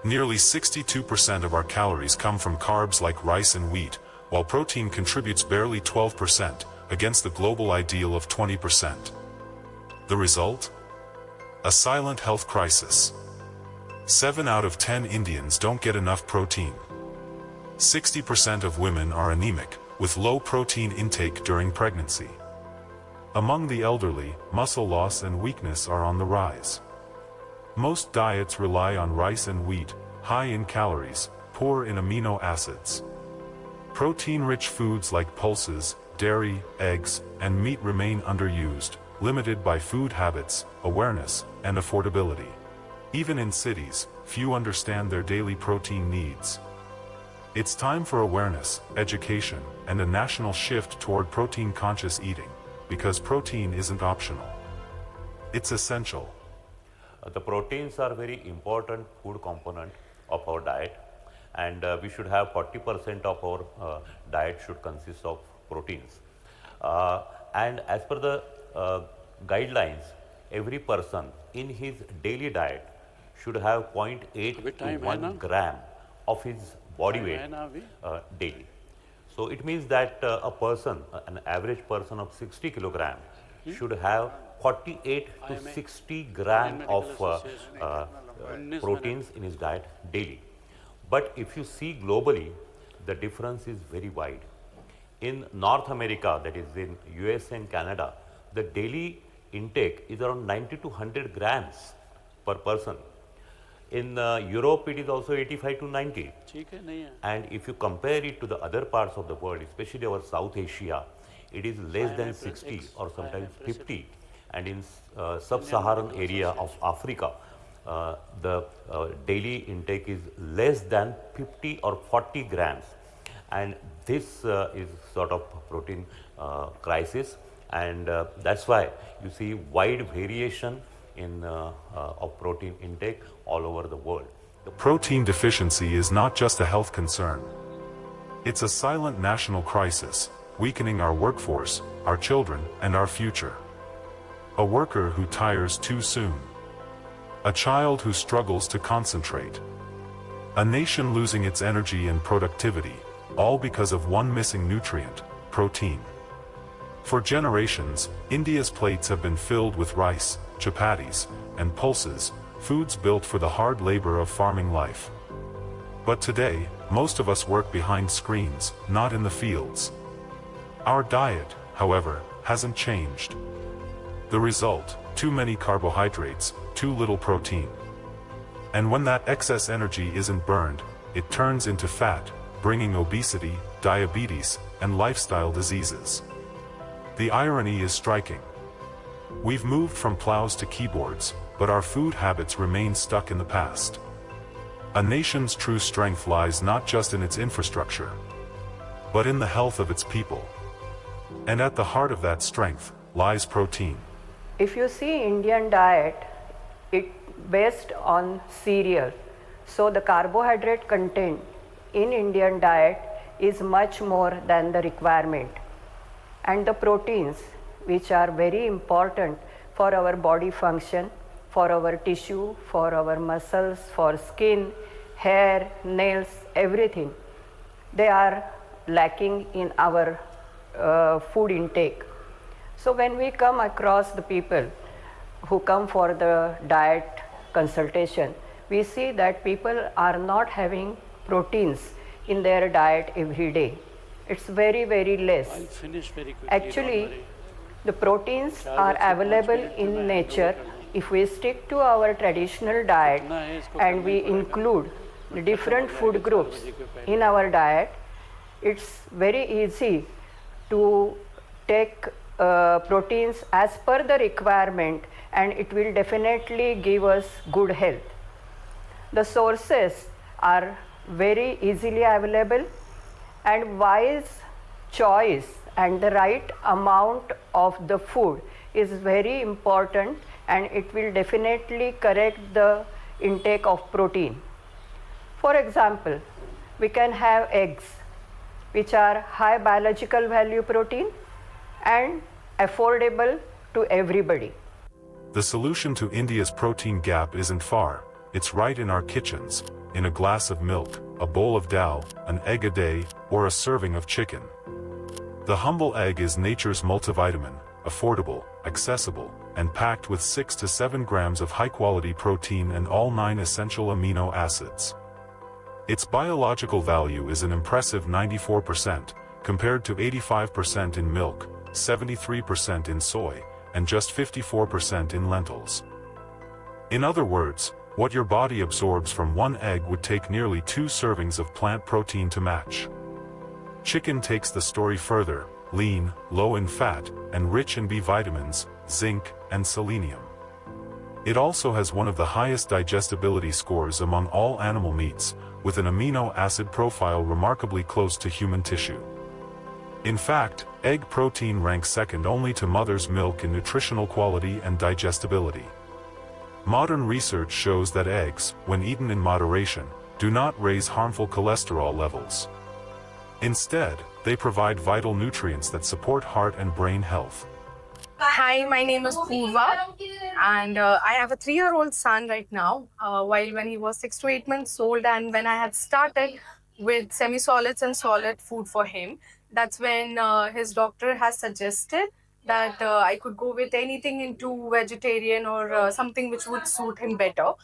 Nearly 62% of our calories come from carbs like rice and wheat, while protein contributes barely 12% against the global ideal of 20%. The result? A silent health crisis. 7 out of 10 Indians don't get enough protein. 60% of women are anemic, with low protein intake during pregnancy. Among the elderly, muscle loss and weakness are on the rise. Most diets rely on rice and wheat, high in calories, poor in amino acids. Protein-rich foods like pulses, dairy, eggs, and meat remain underused, limited by food habits, awareness, and affordability. Even in cities, few understand their daily protein needs. It's time for awareness, education, and a national shift toward protein-conscious eating, because protein isn't optional. It's essential. The proteins are very important food component of our diet, and we should have 40% of our diet should consist of proteins. And as per the guidelines, every person in his daily diet should have 0.8 to 1 gram of his body weight daily. So it means that a person, an average person of 60 kilogram should have 48 to 60 gram of proteins in his diet daily. But if you see globally, the difference is very wide. In North America, that is in US and Canada, the daily intake is around 90 to 100 grams per person. In Europe, it is also 85 to 90. And if you compare it to the other parts of the world, especially our South Asia, it is less than 60 or sometimes 50. And in sub-Saharan area of Africa, the daily intake is less than 50 or 40 grams. And this is sort of protein crisis, and that's why you see wide variation in of protein intake all over the world. Protein deficiency is not just a health concern. It's a silent national crisis, weakening our workforce, our children, and our future. A worker who tires too soon. A child who struggles to concentrate. A nation losing its energy and productivity, all because of one missing nutrient, protein. For generations, India's plates have been filled with rice, chapatis, and pulses, foods built for the hard labor of farming life. But today, most of us work behind screens, not in the fields. Our diet, however, hasn't changed. The result, too many carbohydrates, too little protein. And when that excess energy isn't burned, it turns into fat, bringing obesity, diabetes, and lifestyle diseases. The irony is striking. We've moved from plows to keyboards, but our food habits remain stuck in the past. A nation's true strength lies not just in its infrastructure, but in the health of its people. And at the heart of that strength lies protein. If you see Indian diet, it based on cereal. So the carbohydrate content in Indian diet is much more than the requirement. And the proteins, which are very important for our body function, for our tissue, for our muscles, for skin, hair, nails, everything, they are lacking in our food intake. So when we come across the people who come for the diet consultation, we see that people are not having proteins in their diet every day. It's very, very less. I'll finish very quickly. Actually, the proteins are available in nature if we stick to our traditional diet and we include the different food groups in our diet. It's very easy to take proteins as per the requirement, and it will definitely give us good health. The sources are very easily available, and wise choice and the right amount of the food is very important, and it will definitely correct the intake of protein. For example, we can have eggs, which are high biological value protein and affordable to everybody. The solution to India's protein gap isn't far, it's right in our kitchens, in a glass of milk, a bowl of dal, an egg a day, or a serving of chicken. The humble egg is nature's multivitamin, affordable, accessible, and packed with 6 to 7 grams of high-quality protein and all 9 essential amino acids. Its biological value is an impressive 94%, compared to 85% in milk, 73% in soy, and just 54% in lentils. In other words, what your body absorbs from one egg would take nearly 2 servings of plant protein to match. Chicken takes the story further, lean, low in fat, and rich in B vitamins, zinc, and selenium. It also has one of the highest digestibility scores among all animal meats, with an amino acid profile remarkably close to human tissue. In fact, egg protein ranks second only to mother's milk in nutritional quality and digestibility. Modern research shows that eggs, when eaten in moderation, do not raise harmful cholesterol levels. Instead, they provide vital nutrients that support heart and brain health. Hi, my name is Purva, and I have a 3-year-old son right now. While when he was 6 to 8 months old, and when I had started with semi-solids and solid food for him, that's when his doctor has suggested that I could go with anything into vegetarian or something which would suit him better.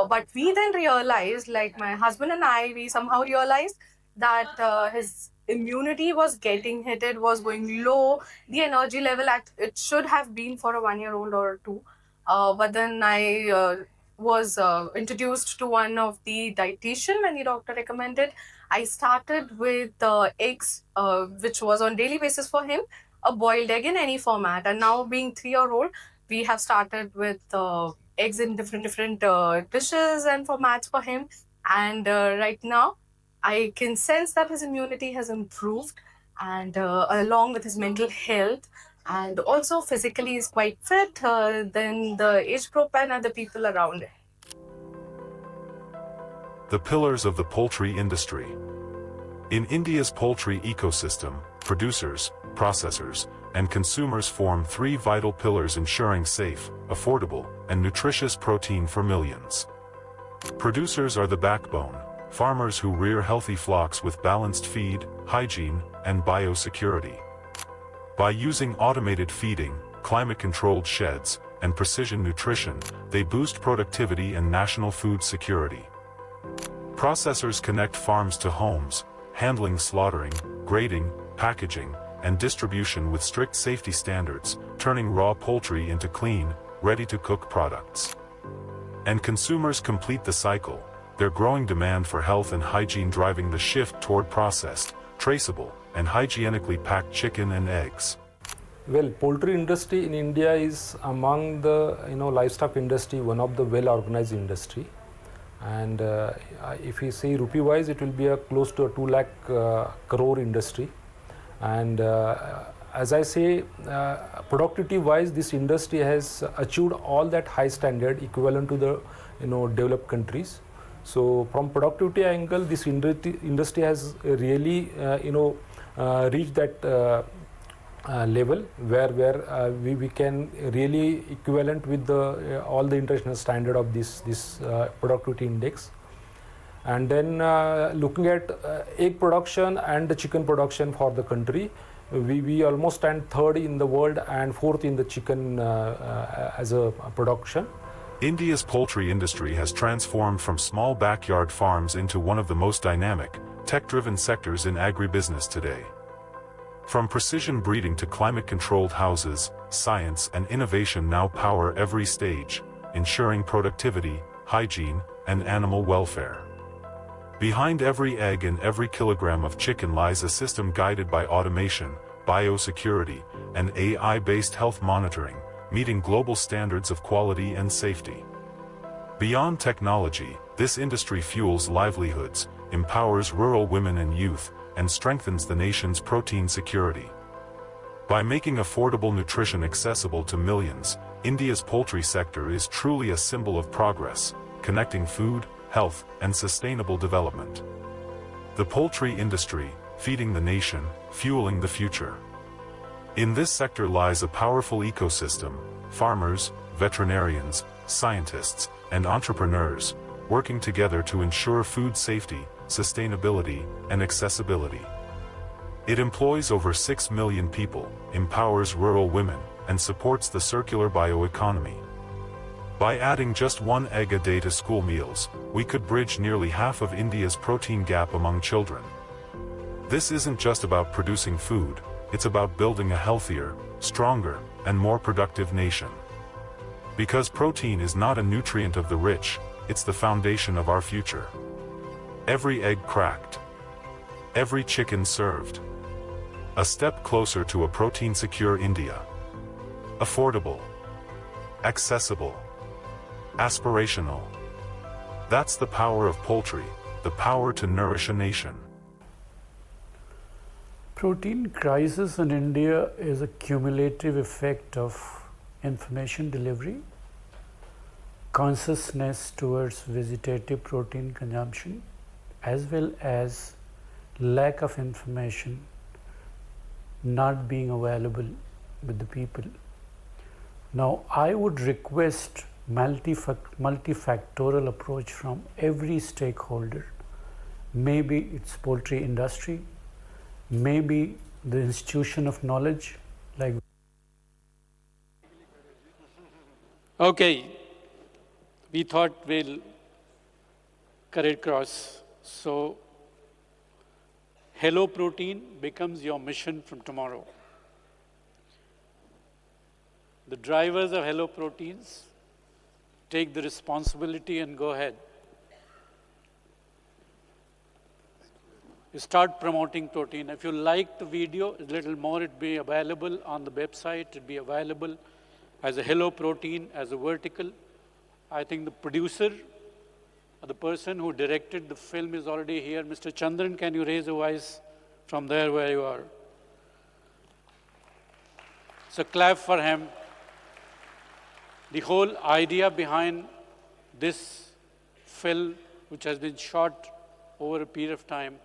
But we then realized, like my husband and I, we somehow realized that his immunity was getting hit, it was going low, the energy level it should have been for a 1-year-old or 2. But then I was introduced to one of the dietitian when the doctor recommended. I started with eggs, which was on daily basis for him, a boiled egg in any format. And now being 3-year-old, we have started with eggs in different dishes and formats for him. And right now, I can sense that his immunity has improved, and along with his mental health, and also physically is quite fit than the age group and other people around him. The pillars of the poultry industry. In India's poultry ecosystem, producers, processors, and consumers form 3 vital pillars ensuring safe, affordable, and nutritious protein for millions. Producers are the backbone, farmers who rear healthy flocks with balanced feed, hygiene, and biosecurity. By using automated feeding, climate-controlled sheds, and precision nutrition, they boost productivity and national food security. Processors connect farms to homes, handling slaughtering, grading, packaging, and distribution with strict safety standards, turning raw poultry into clean, ready-to-cook products. And consumers complete the cycle, their growing demand for health and hygiene driving the shift toward processed, traceable, and hygienically packed chicken and eggs. Well, poultry industry in India is among the livestock industry one of the well-organized industry, And if we say rupee wise, it will be a close to a 2 lakh crore industry. And as I say, productivity wise, this industry has achieved all that high standard equivalent to the developed countries. So from productivity angle, this industry has really reached that level where we can really equivalent with the all the international standard of this productivity index. And then looking at egg production and the chicken production for the country, we almost stand third in the world and fourth in the chicken as a production. India's poultry industry has transformed from small backyard farms into one of the most dynamic, tech-driven sectors in agribusiness today. From precision breeding to climate-controlled houses, science and innovation now power every stage, ensuring productivity, hygiene, and animal welfare. Behind every egg and every kilogram of chicken lies a system guided by automation, biosecurity, and AI-based health monitoring, meeting global standards of quality and safety. Beyond technology, this industry fuels livelihoods, empowers rural women and youth, and strengthens the nation's protein security. By making affordable nutrition accessible to millions, India's poultry sector is truly a symbol of progress, connecting food, health, and sustainable development. The poultry industry, feeding the nation, fueling the future. In this sector lies a powerful ecosystem: farmers, veterinarians, scientists, and entrepreneurs, working together to ensure food safety, sustainability, and accessibility. It employs over 6 million people, empowers rural women, and supports the circular bioeconomy. By adding just one egg a day to school meals, we could bridge nearly half of India's protein gap among children. This isn't just about producing food, it's about building a healthier, stronger, and more productive nation. Because protein is not a nutrient of the rich, it's the foundation of our future. Every egg cracked, every chicken served. A step closer to a protein-secure India. Affordable, accessible, aspirational. That's the power of poultry, the power to nourish a nation. Protein crisis in India is a cumulative effect of information delivery, consciousness towards vegetative protein consumption, as well as lack of information not being available with the people. Now, I would request multifactorial approach from every stakeholder. Maybe it's poultry industry, maybe the institution of knowledge like. Okay, we thought we'll cut it across. So, Hello Protein becomes your mission from tomorrow. The drivers of Hello Proteins take the responsibility and go ahead. You start promoting protein. If you like the video, a little more, it'll be available on the website. It'll be available as a Hello Protein, as a vertical. I think the producer, the person who directed the film is already here. Mr. Chandran, can you raise a voice from there where you are? So clap for him. The whole idea behind this film, which has been shot over a period of time,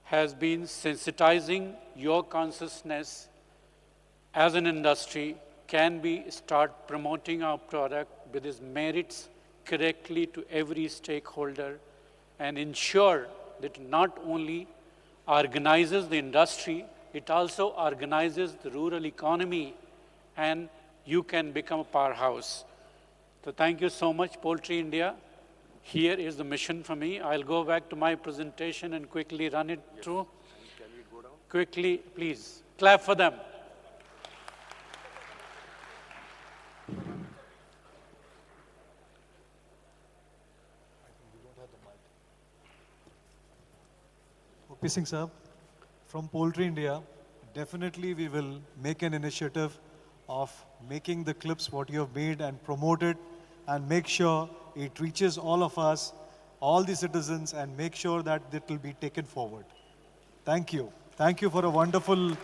has been sensitizing your consciousness as an industry. Can we start promoting our product with its merits correctly to every stakeholder and ensure that it not only organizes the industry, it also organizes the rural economy, and you can become a powerhouse. So thank you so much, Poultry India. Here is the mission for me. I'll go back to my presentation and quickly run it through. Can we go down? Quickly, please. Clap for them. O.P. Singh sir, from Poultry India, definitely we will make an initiative of making the clips what you have made and promote it and make sure it reaches all of us all the citizens and make sure that it will be taken forward. Thank you. Thank you for a wonderful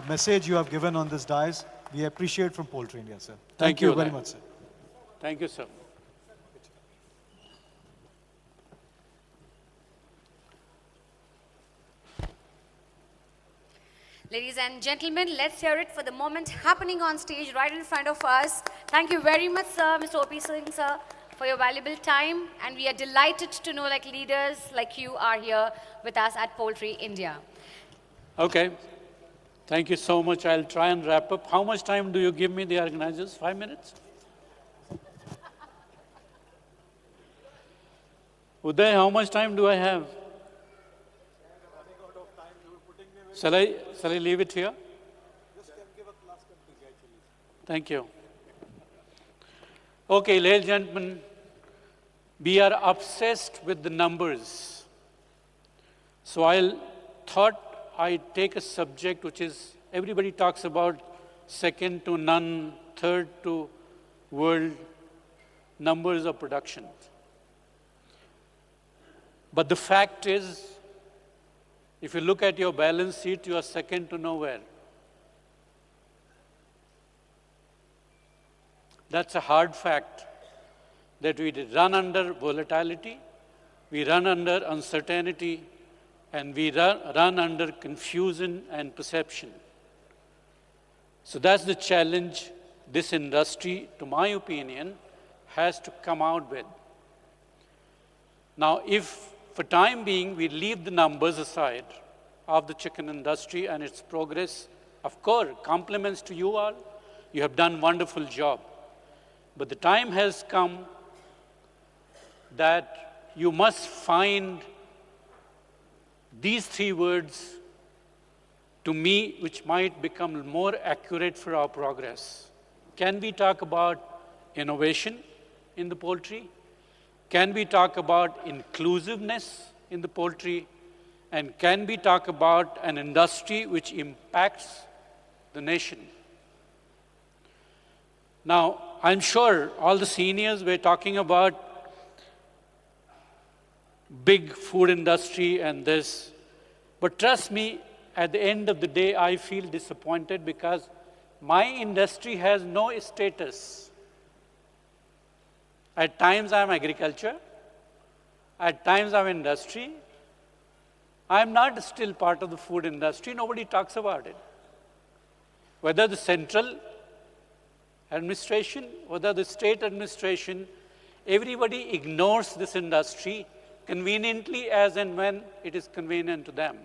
message you have given on this dais. We appreciate from Poultry India, sir. Thank you very much, sir. Thank you, sir. Ladies and gentlemen, let's hear it for the moment happening on stage right in front of us. Thank you very much, sir, Mr. O.P. Singh, sir, for your valuable time. And we are delighted to know like leaders like you are here with us at Poultry India. Okay. Thank you so much. I'll try and wrap up. How much time do you give me, the organizers? 5 minutes? Uday, how much time do I have? Shall I leave it here? Thank you. Okay, ladies and gentlemen, we are obsessed with the numbers. So I thought I'd take a subject which is, everybody talks about second to none, third to world numbers of production. But the fact is, if you look at your balance sheet, you are second to nowhere. That's a hard fact, that we run under volatility, we run under uncertainty, and we run under confusion and perception. So that's the challenge this industry, to my opinion, has to come out with. Now, if for time being we leave the numbers aside of the chicken industry and its progress, of course, compliments to you all, you have done a wonderful job. But the time has come that you must find these 3 words, to me, which might become more accurate for our progress. Can we talk about innovation in the poultry? Can we talk about inclusiveness in the poultry? And can we talk about an industry which impacts the nation? Now, I'm sure all the seniors were talking about big food industry and this. But trust me, at the end of the day, I feel disappointed because my industry has no status. At times I'm agriculture, at times I'm industry. I'm not still part of the food industry, nobody talks about it. Whether the central administration, whether the state administration, everybody ignores this industry conveniently as and when it is convenient to them.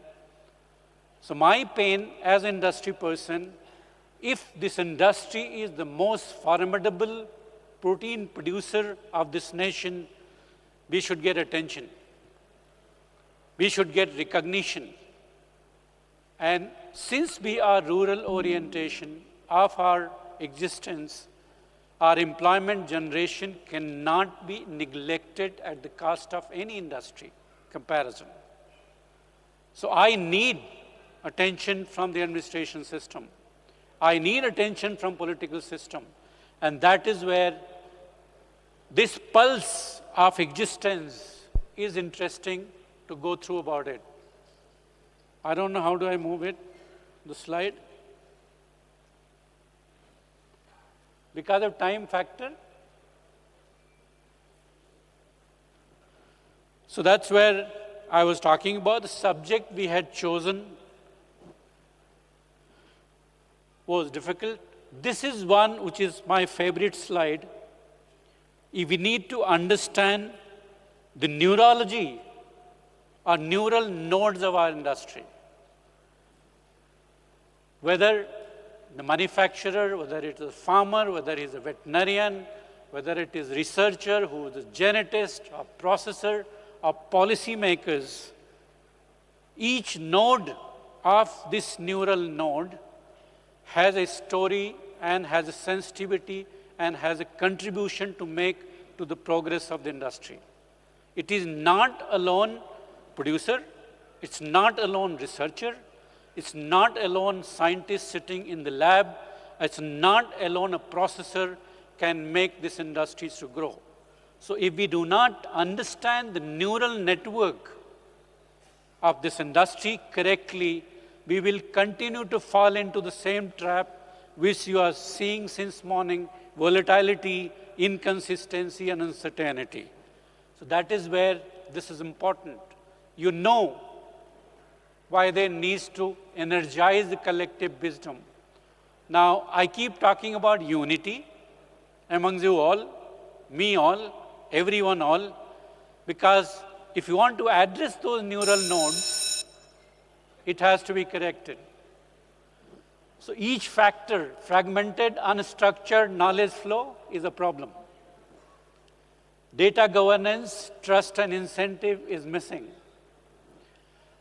So my pain as an industry person, if this industry is the most formidable protein producer of this nation, we should get attention. We should get recognition. And since we are rural orientation of our existence, our employment generation cannot be neglected at the cost of any industry comparison. So I need attention from the administration system. I need attention from political system. And that is where this pulse of existence is interesting to go through about it. I don't know how do I move it, the slide. Because of time factor. So that's where I was talking about. The subject we had chosen was difficult. This is one which is my favorite slide. If we need to understand the neurology or neural nodes of our industry, whether the manufacturer, whether it is a farmer, whether he is a veterinarian, whether it is researcher who is a genetist or processor or policy makers, each node of this neural node has a story and has a sensitivity and has a contribution to make to the progress of the industry. It is not alone producer, it's not alone researcher, it's not alone scientist sitting in the lab, it's not alone a processor can make this industry to grow. So if we do not understand the neural network of this industry correctly, we will continue to fall into the same trap which you are seeing since morning: volatility, inconsistency, and uncertainty. So that is where this is important. You know why there needs to energize the collective wisdom. Now, I keep talking about unity amongst you all, me all, everyone all, because if you want to address those neural nodes, it has to be corrected. So each factor, fragmented, unstructured knowledge flow, is a problem. Data governance, trust and incentive is missing.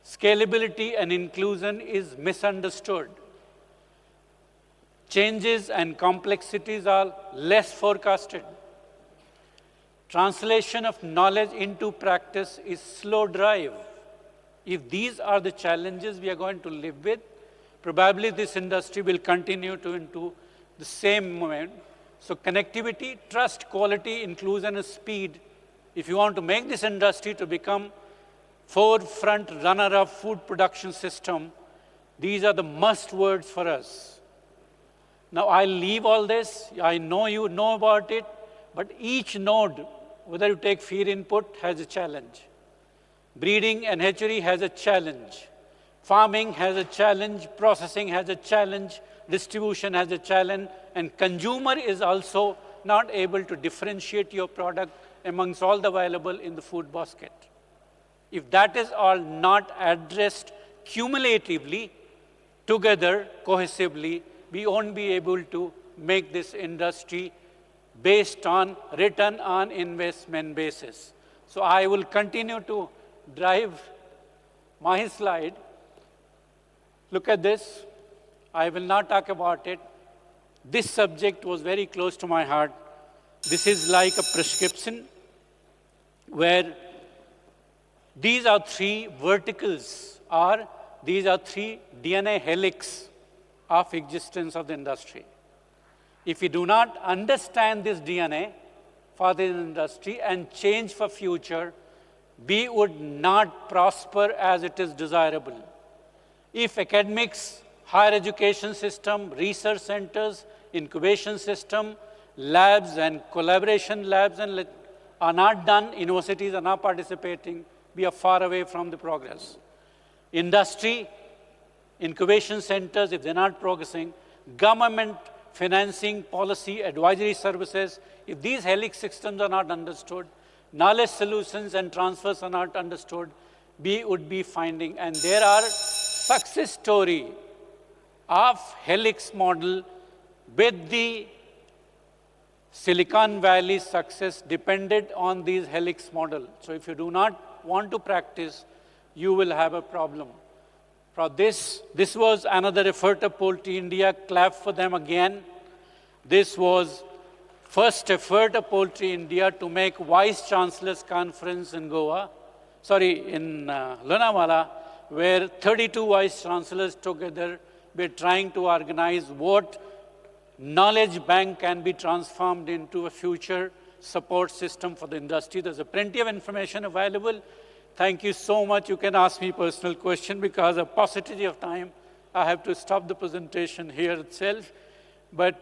Scalability and inclusion is misunderstood. Changes and complexities are less forecasted. Translation of knowledge into practice is slow drive. If these are the challenges we are going to live with, probably this industry will continue to into the same moment. So connectivity, trust, quality, inclusion, and speed. If you want to make this industry to become forefront runner of food production system, these are the must words for us. Now I'll leave all this. I know you know about it, but each node, whether you take feed input, has a challenge. Breeding and hatchery has a challenge. Farming has a challenge. Processing has a challenge. Distribution has a challenge. And consumer is also not able to differentiate your product amongst all the available in the food basket. If that is all not addressed cumulatively, together, cohesively, we won't be able to make this industry based on return on investment basis. So I will continue to drive my slide. Look at this. I will not talk about it. This subject was very close to my heart. This is like a prescription where these are three verticals, or these are three DNA helix of existence of the industry. If we do not understand this DNA for the industry and change for future, we would not prosper as it is desirable. If academics, higher education system, research centers, incubation system, labs and collaboration labs are not done, universities are not participating, we are far away from the progress. Industry, incubation centers, if they're not progressing, government financing, policy, advisory services, if these helix systems are not understood, knowledge solutions and transfers are not understood, we would be finding, and there are success story of helix model with the Silicon Valley success depended on these helix model. So if you do not want to practice, you will have a problem. For this was another effort of Poultry India. Clap for them again. This was first effort of Poultry India to make Vice Chancellor's Conference in in Lonavala, where 32 Vice Chancellors together were trying to organize what knowledge bank can be transformed into a future support system for the industry. There's plenty of information available. Thank you so much. You can ask me personal question because of paucity of time. I have to stop the presentation here itself. But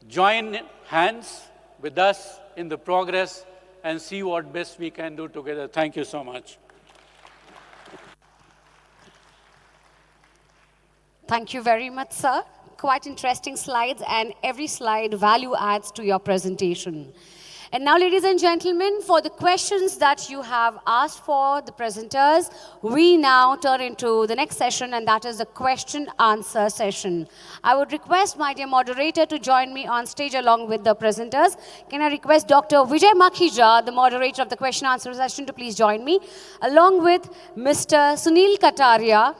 join hands with us in the progress and see what best we can do together. Thank you so much. Thank you very much, sir. Quite interesting slides, and every slide value adds to your presentation. And now, ladies and gentlemen, for the questions that you have asked for the presenters, we now turn into the next session, and that is the question-answer session. I would request my dear moderator to join me on stage along with the presenters. Can I request Dr. Vijay Makhija, the moderator of the question-answer session, to please join me, along with Mr. Sunil Kataria,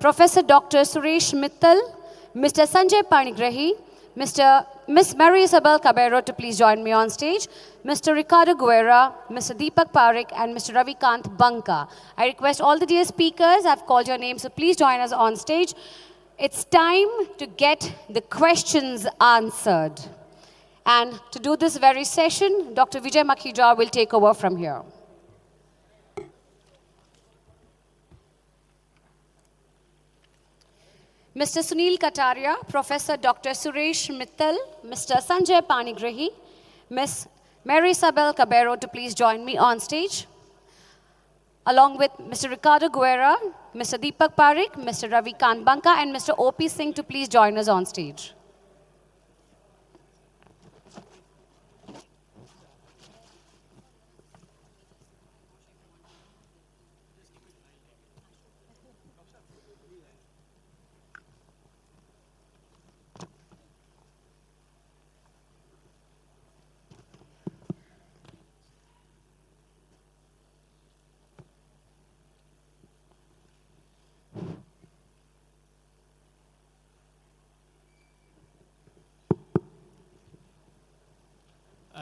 Professor Dr. Suresh Mittal, Mr. Sanjay Panigrahi, Miss Mary Isabel Cabero to please join me on stage, Mr. Ricardo Guerra, Mr. Deepak Parekh, and Mr. Ravikant Banka. I request all the dear speakers, I've called your names, so please join us on stage. It's time to get the questions answered. And to do this very session, Dr. Vijay Makhija will take over from here. Mr. Sunil Kataria, Professor Dr. Suresh Mittal, Mr. Sanjay Panigrahi, Ms. Mary Isabel Cabero to please join me on stage, along with Mr. Ricardo Guerra, Mr. Deepak Parekh, Mr. Ravi Kanbanka, and Mr. O.P. Singh to please join us on stage.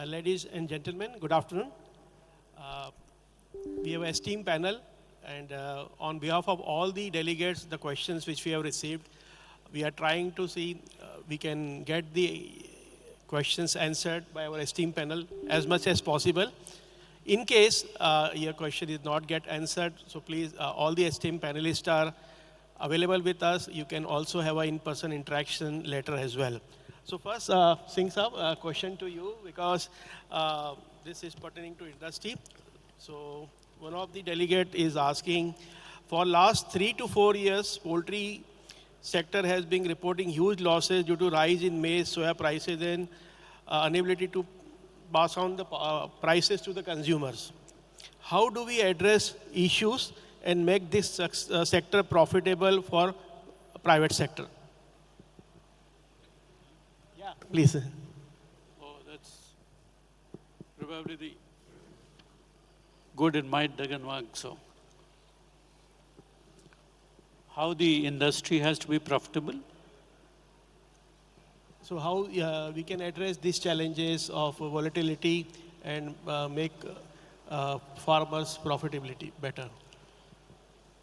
Ladies and gentlemen, good afternoon. We have an esteemed panel, and on behalf of all the delegates, the questions which we have received, we are trying to see we can get the questions answered by our esteemed panel as much as possible. In case your question is not get answered, so please, all the esteemed panelists are available with us. You can also have an in-person interaction later as well. So first, Singh Saab, a question to you, because this is pertaining to industry. So one of the delegate is asking, for last 3 to 4 years, poultry sector has been reporting huge losses due to rise in maize, soya prices, and inability to pass on the prices to the consumers. How do we address issues and make this sector profitable for private sector? Please. Oh, that's probably the good in my Daganwag. So, how the industry has to be profitable? So how we can address these challenges of volatility and make farmers' profitability better?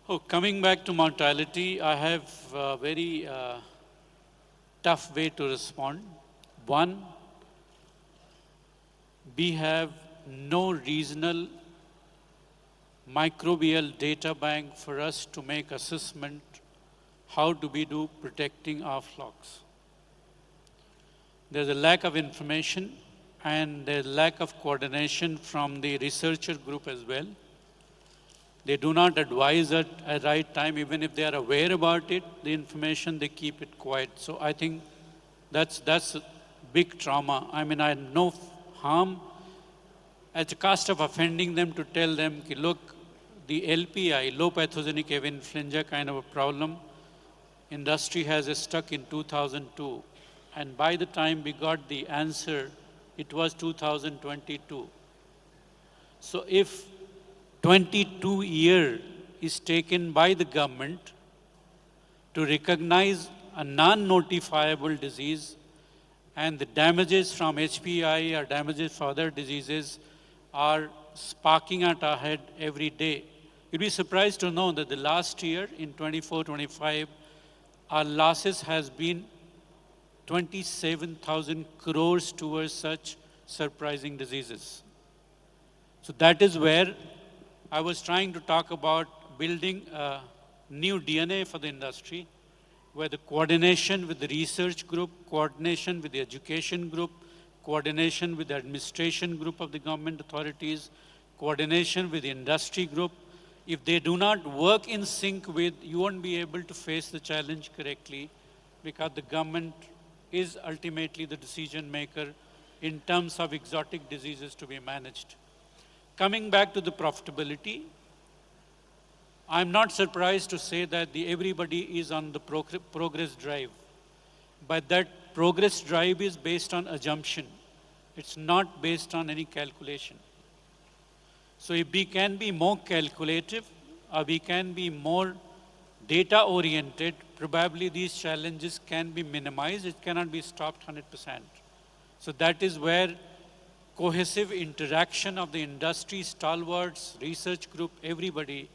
Oh, coming back to mortality, I have a very tough way to respond. One, we have no regional microbial data bank for us to make assessment how do we do protecting our flocks. There's a lack of information and there's lack of coordination from the researcher group as well. They do not advise at a right time, even if they are aware about it, the information, they keep it quiet. So I think that's a big trauma. I mean, I had no harm at the cost of offending them to tell them, look, the LPI, low pathogenic avian influenza kind of a problem, industry has stuck in 2002. And by the time we got the answer, it was 2022. So if 22 years is taken by the government to recognize a non-notifiable disease, and the damages from HPI or damages for other diseases are sparking at our head every day. You'd be surprised to know that the last year, in 24-25, our losses has been 27,000 crores towards such surprising diseases. So that is where I was trying to talk about building a new DNA for the industry, where the coordination with the research group, coordination with the education group, coordination with the administration group of the government authorities, coordination with the industry group. If they do not work in sync with, you won't be able to face the challenge correctly, because the government is ultimately the decision maker in terms of exotic diseases to be managed. Coming back to the profitability, I'm not surprised to say that everybody is on the progress drive. But that progress drive is based on assumption. It's not based on any calculation. So if we can be more calculative, or we can be more data-oriented, probably these challenges can be minimized. It cannot be stopped 100%. So that is where cohesive interaction of the industry, stalwarts, research group, everybody,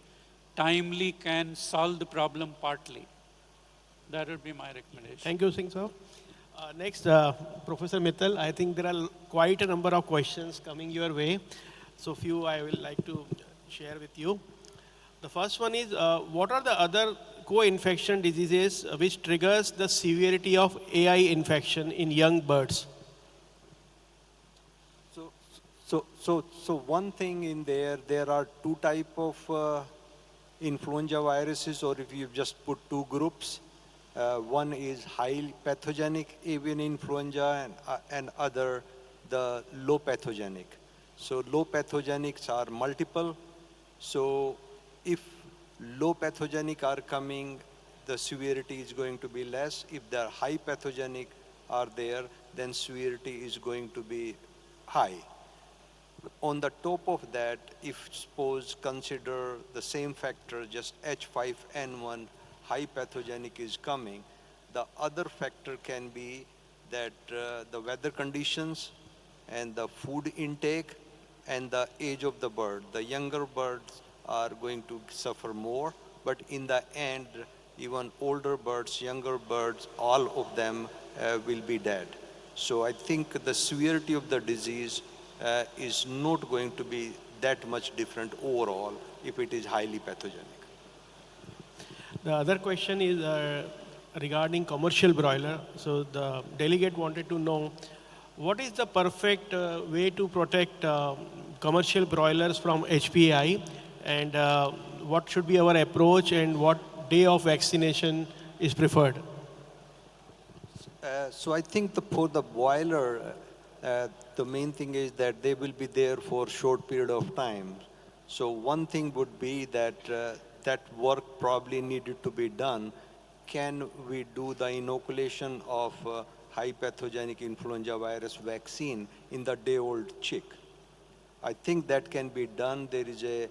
timely can solve the problem partly. That would be my recommendation. Thank you, Singh sir. Next, Professor Mittal, I think there are quite a number of questions coming your way. So few I will like to share with you. The first one is, what are the other co-infection diseases which triggers the severity of AI infection in young birds? So one thing in there are two type of influenza viruses, or if you just put two groups. One is high pathogenic avian influenza and other the low pathogenic. So low pathogenics are multiple. So if low pathogenic are coming, the severity is going to be less. If the high pathogenic are there, then severity is going to be high. On the top of that, if suppose consider the same factor, just H5N1, high pathogenic is coming, the other factor can be that the weather conditions and the food intake and the age of the bird. The younger birds are going to suffer more, but in the end, even older birds, younger birds, all of them will be dead. So I think the severity of the disease is not going to be that much different overall if it is highly pathogenic. The other question is regarding commercial broiler. So the delegate wanted to know what is the perfect way to protect commercial broilers from HPI, and what should be our approach, and what day of vaccination is preferred? So I think for the broiler, the main thing is that they will be there for a short period of time. So one thing would be that that work probably needed to be done. Can we do the inoculation of high pathogenic influenza virus vaccine in the day-old chick? I think that can be done. There is a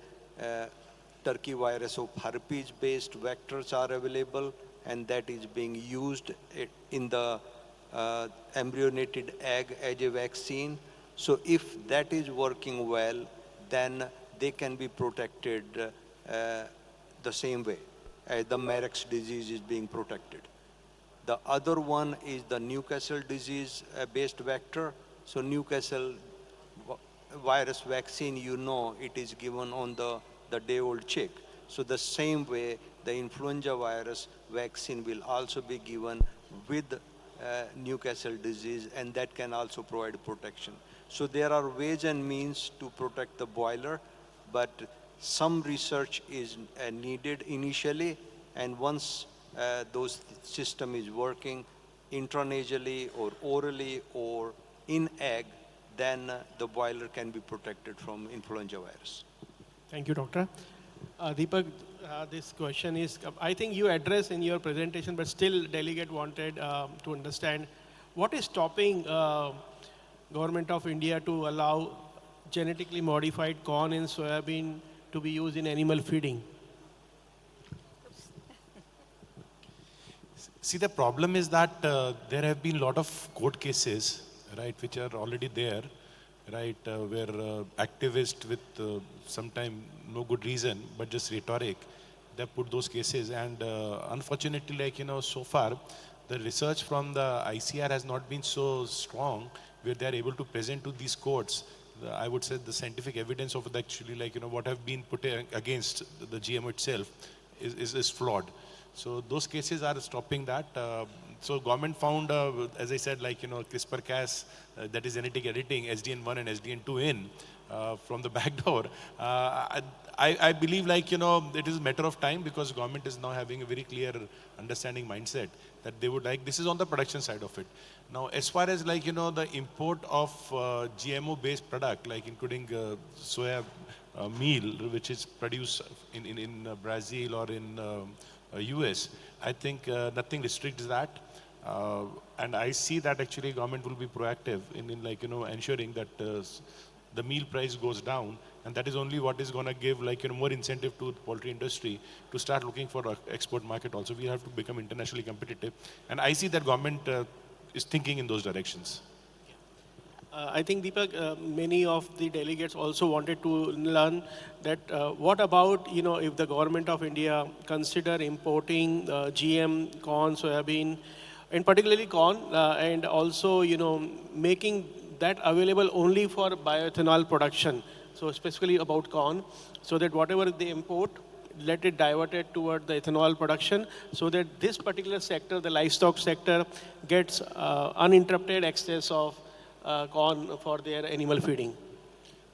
turkey virus of herpes-based vectors are available, and that is being used in the embryonated egg as a vaccine. So if that is working well, then they can be protected the same way as the Marek's disease is being protected. The other one is the Newcastle disease based vector. So Newcastle virus vaccine, you know, it is given on the day-old chick. So the same way, the influenza virus vaccine will also be given with Newcastle disease, and that can also provide protection. So there are ways and means to protect the broiler, but some research is needed initially, and once those system is working intranasally or orally or in egg, then the broiler can be protected from influenza virus. Thank you, Doctor. Deepak, this question is, I think you addressed in your presentation, but still delegate wanted to understand what is stopping Government of India to allow genetically modified corn and soybean to be used in animal feeding? See, the problem is that there have been a lot of court cases, right, which are already there, right, where activists with sometime no good reason, but just rhetoric, they put those cases. And unfortunately, like, you know, so far, the research from the ICR has not been so strong where they are able to present to these courts, I would say, the scientific evidence of it actually, like, you know, what have been put against the GMO itself is flawed. So those cases are stopping that. So government found, as I said, like, you know, CRISPR-Cas, that is genetic editing, SDN1 and SDN2 in from the back door. I believe, like, you know, it is a matter of time, because government is now having a very clear understanding mindset that they would like, this is on the production side of it. Now, as far as, like, you know, the import of GMO-based product, like including soya meal, which is produced in Brazil or in US, I think nothing restricts that. And I see that actually government will be proactive in like, you know, ensuring that the meal price goes down, and that is only what is going to give, like, you know, more incentive to the poultry industry to start looking for export market also. We have to become internationally competitive, and I see that government is thinking in those directions. I think, Deepak, many of the delegates also wanted to learn that what about, you know, if the government of India consider importing GM corn, soybean and particularly corn, and also, making that available only for bioethanol production. So specifically about corn, so that whatever they import, let it diverted toward the ethanol production, so that this particular sector, the livestock sector, gets uninterrupted access of corn for their animal feeding.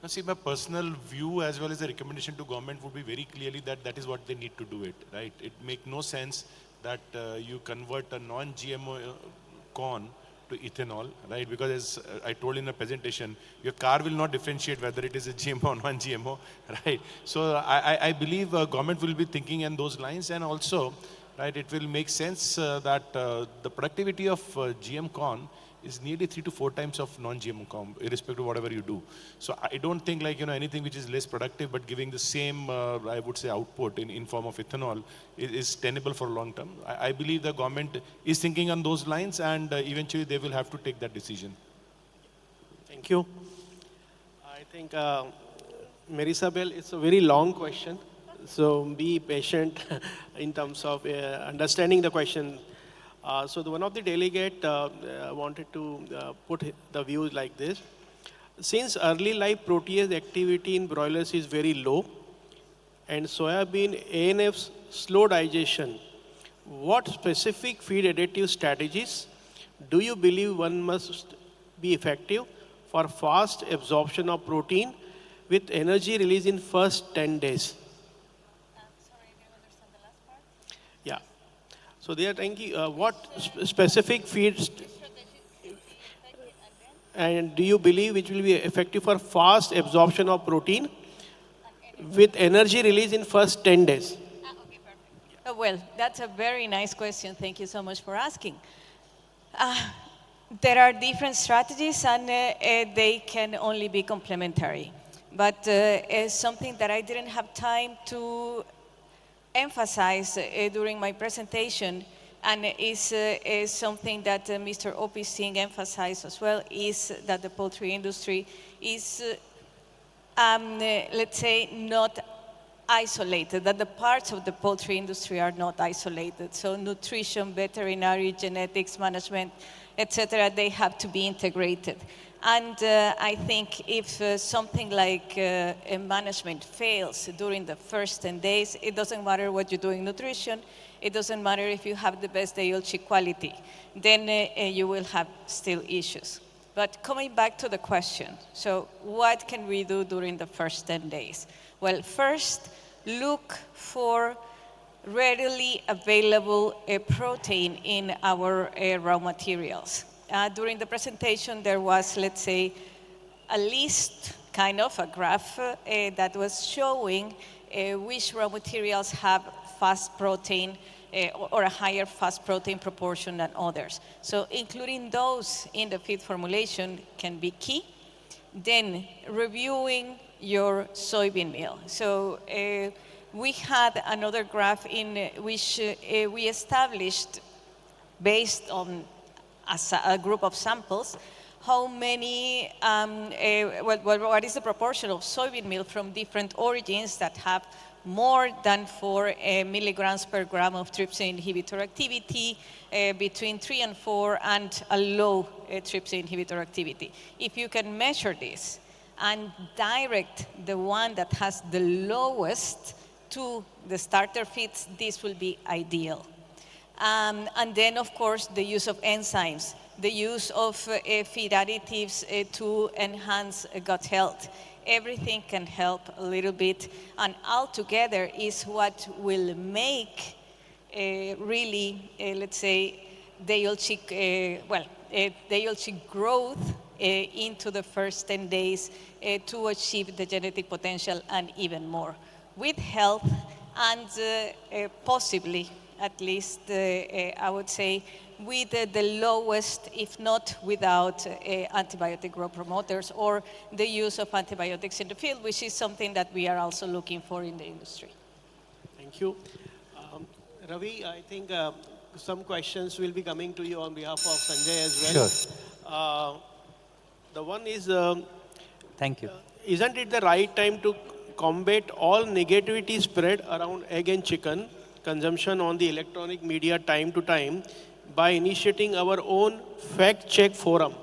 Now, see, my personal view as well as a recommendation to government would be very clearly that that is what they need to do it, right? It make no sense that you convert a non-GMO corn to ethanol, right? Because as I told in the presentation, your car will not differentiate whether it is a GMO or non-GMO, right? So I believe government will be thinking in those lines, and also, right, it will make sense that the productivity of GM corn is nearly 3 to 4 times of non-GMO corn, irrespective of whatever you do. So I don't think like, anything which is less productive but giving the same, I would say, output in form of ethanol is tenable for long term. I believe the government is thinking on those lines, and eventually they will have to take that decision. Thank you. I think, Marisabel, it's a very long question. So be patient in terms of understanding the question. So one of the delegate wanted to put the views like this. Since early life protease activity in broilers is very low, and soybean ANF's slow digestion, what specific feed additive strategies do you believe one must be effective for fast absorption of protein with energy release in first 10 days? Yeah. So they are thinking what specific feeds and do you believe which will be effective for fast absorption of protein with energy release in first 10 days? Well, that's a very nice question. Thank you so much for asking. There are different strategies, and they can only be complementary. But it's something that I didn't have time to emphasize during my presentation, and is something that Mr. O.P. Singh emphasized as well, is that the poultry industry is, let's say, not isolated, that the parts of the poultry industry are not isolated. So nutrition, veterinary, genetics, management, etc., they have to be integrated. And I think if something like management fails during the first 10 days, it doesn't matter what you do in nutrition, it doesn't matter if you have the best day-old chick quality, then you will have still issues. But coming back to the question, so what can we do during the first 10 days? Well, first, look for readily available protein in our raw materials. During the presentation, there was, let's say, a list, kind of a graph that was showing which raw materials have fast protein or a higher fast protein proportion than others. So including those in the feed formulation can be key. Then reviewing your soybean meal. So we had another graph in which we established, based on a group of samples, how many, what is the proportion of soybean meal from different origins that have more than 4 milligrams per gram of trypsin inhibitor activity, between 3 and 4, and a low trypsin inhibitor activity. If you can measure this and direct the one that has the lowest to the starter feeds, this will be ideal. And then, of course, the use of enzymes, the use of feed additives to enhance gut health. Everything can help a little bit, and altogether is what will make really, let's say, day-old chick, day-old chick growth into the first 10 days to achieve the genetic potential and even more, with health and possibly, at least, I would say, with the lowest, if not without, antibiotic growth promoters or the use of antibiotics in the field, which is something that we are also looking for in the industry. Thank you. Ravi, I think some questions will be coming to you on behalf of Sanjay as well. Sure. The one is, thank you. Isn't it the right time to combat all negativity spread around egg and chicken consumption on the electronic media time to time, by initiating our own fact check forum.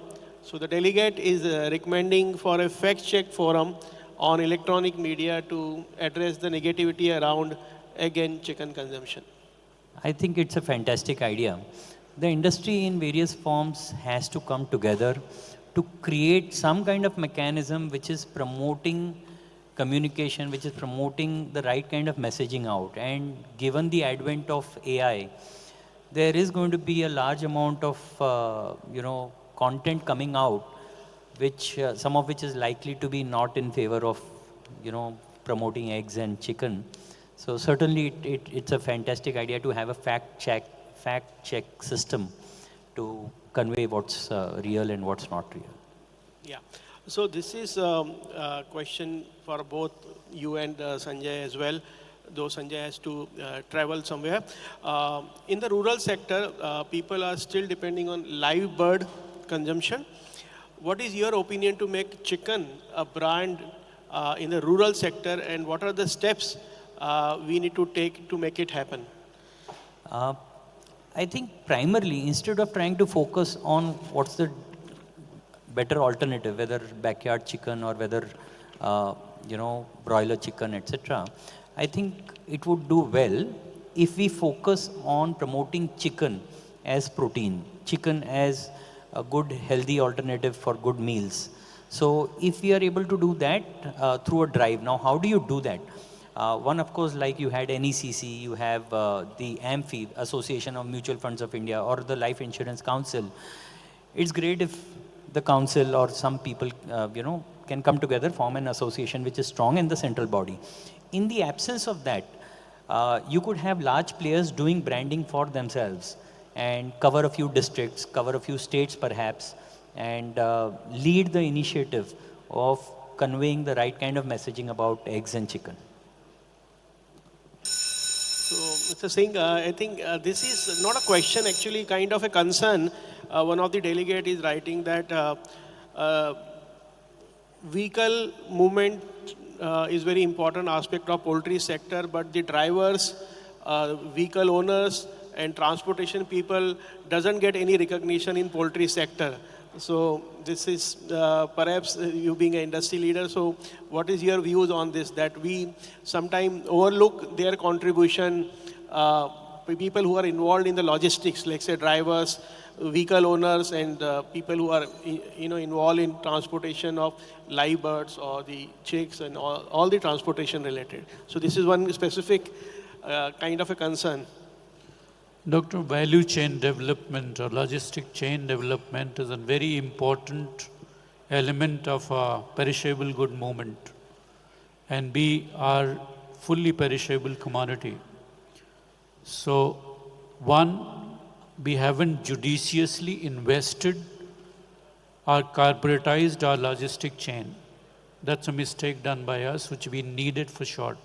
So the delegate is recommending for a fact check forum on electronic media to address the negativity around egg and chicken consumption. I think it's a fantastic idea. The industry in various forms has to come together to create some kind of mechanism which is promoting communication, which is promoting the right kind of messaging out. And given the advent of AI, there is going to be a large amount of content coming out, which some of which is likely to be not in favor of promoting eggs and chicken. So certainly it's a fantastic idea to have a fact check system to convey what's real and what's not real. Yeah. So this is a question for both you and Sanjay as well, though Sanjay has to travel somewhere. In the rural sector, people are still depending on live bird consumption. What is your opinion to make chicken a brand in the rural sector, and what are the steps we need to take to make it happen? I think primarily, instead of trying to focus on what's the better alternative, whether backyard chicken or whether broiler chicken, etc., I think it would do well if we focus on promoting chicken as protein, chicken as a good healthy alternative for good meals. So if we are able to do that through a drive. Now, how do you do that? One, of course, like you had NECC, you have the AMFI, Association of Mutual Funds of India, or the Life Insurance Council. It's great if the council or some people, can come together, form an association which is strong in the central body. In the absence of that, you could have large players doing branding for themselves and cover a few districts, cover a few states perhaps, and lead the initiative of conveying the right kind of messaging about eggs and chicken. So, Mr. Singh, I think this is not a question, actually kind of a concern. One of the delegates is writing that vehicle movement is very important aspect of poultry sector, but the drivers, vehicle owners and transportation people doesn't get any recognition in poultry sector. So this is perhaps you being an industry leader, so what is your views on this, that we sometimes overlook their contribution, people who are involved in the logistics, like say drivers, vehicle owners, and people who are involved in transportation of live birds or the chicks and all the transportation related. So this is one specific kind of a concern. Dr. Value chain development or logistic chain development is a very important element of a perishable good movement, and we are fully perishable commodity. So one, we haven't judiciously invested or corporatized our logistic chain. That's a mistake done by us, which we needed for sure.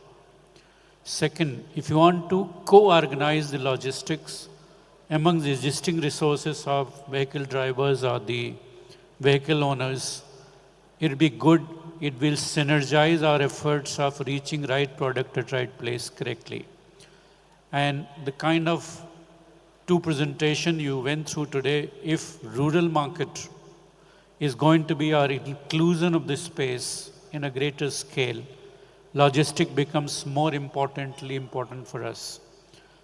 Second, if you want to co-organize the logistics among the existing resources of vehicle drivers or the vehicle owners, it will be good. It will synergize our efforts of reaching right product at right place correctly. And the kind of two presentation you went through today, if rural market is going to be our inclusion of this space in a greater scale, logistic becomes more important for us.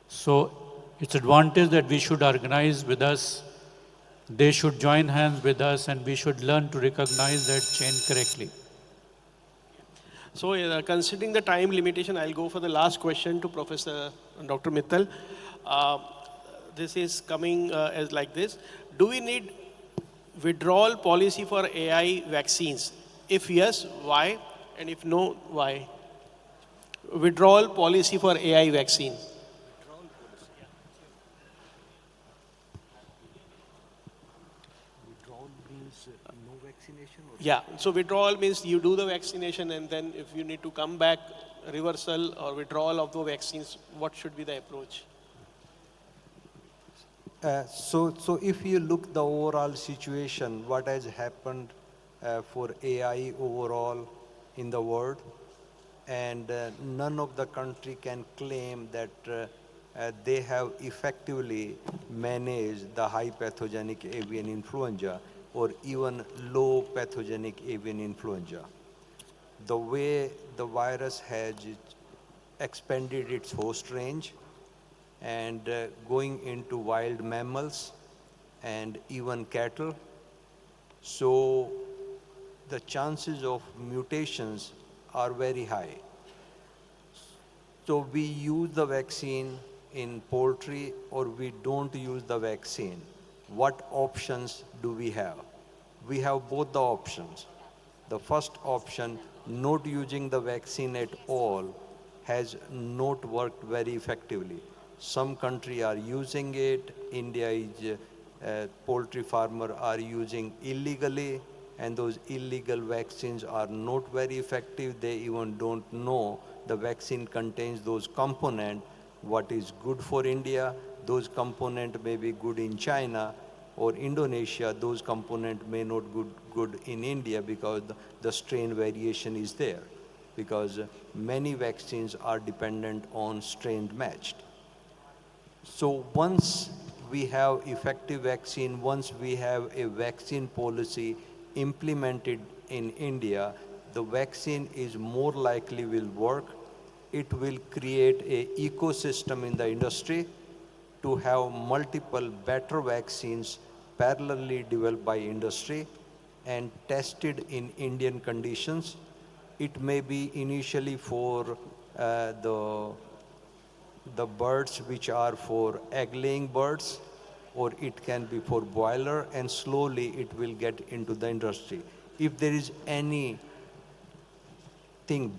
So it's advantage that we should organize with us, they should join hands with us, and we should learn to recognize that chain correctly. So considering the time limitation, I'll go for the last question to Professor Dr. Mittal. This is coming as like this. Do we need withdrawal policy for AI vaccines? If yes, why? And if no, why? Withdrawal policy for AI vaccine. Withdrawal means no vaccination? Yeah, so withdrawal means you do the vaccination, and then if you need to come back, reversal or withdrawal of the vaccines, what should be the approach? So if you look the overall situation, what has happened for AI overall in the world, and none of the country can claim that they have effectively managed the high pathogenic avian influenza or even low pathogenic avian influenza. The way the virus has expanded its host range and going into wild mammals and even cattle. So the chances of mutations are very high. So we use the vaccine in poultry or we don't use the vaccine. What options do we have? We have both the options. The first option, not using the vaccine at all, has not worked very effectively. Some countries are using it. India is, poultry farmers are using illegally, and those illegal vaccines are not very effective. They even don't know the vaccine contains those components, what is good for India. Those components may be good in China or Indonesia. Those components may not be good in India because the strain variation is there, because many vaccines are dependent on strain matched. So once we have effective vaccine, once we have a vaccine policy implemented in India, the vaccine is more likely will work. It will create an ecosystem in the industry to have multiple better vaccines parallelly developed by industry and tested in Indian conditions. It may be initially for the birds which are for egg-laying birds, or it can be for broiler, and slowly it will get into the industry. If there is anything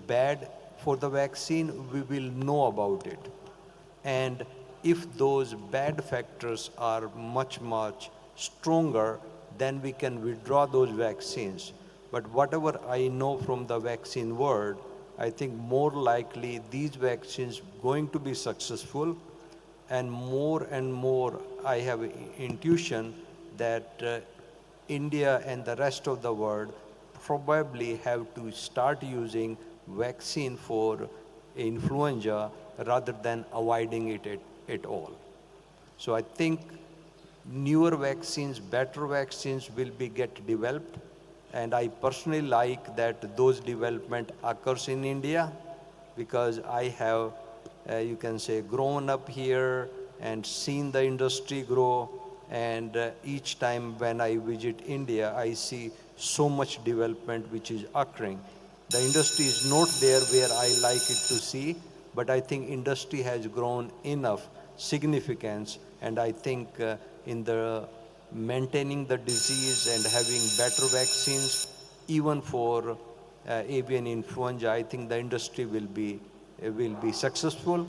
bad for the vaccine, we will know about it. And if those bad factors are much, much stronger, then we can withdraw those vaccines. But whatever I know from the vaccine world, I think more likely these vaccines going to be successful, and more I have intuition that India and the rest of the world probably have to start using vaccine for influenza rather than avoiding it at all. So I think newer vaccines, better vaccines will be get developed, and I personally like that those development occurs in India, because I have, you can say, grown up here and seen the industry grow, and each time when I visit India, I see so much development which is occurring. The industry is not there where I like it to see, but I think industry has grown enough significance, and I think in the maintaining the disease and having better vaccines, even for avian influenza, I think the industry will be successful.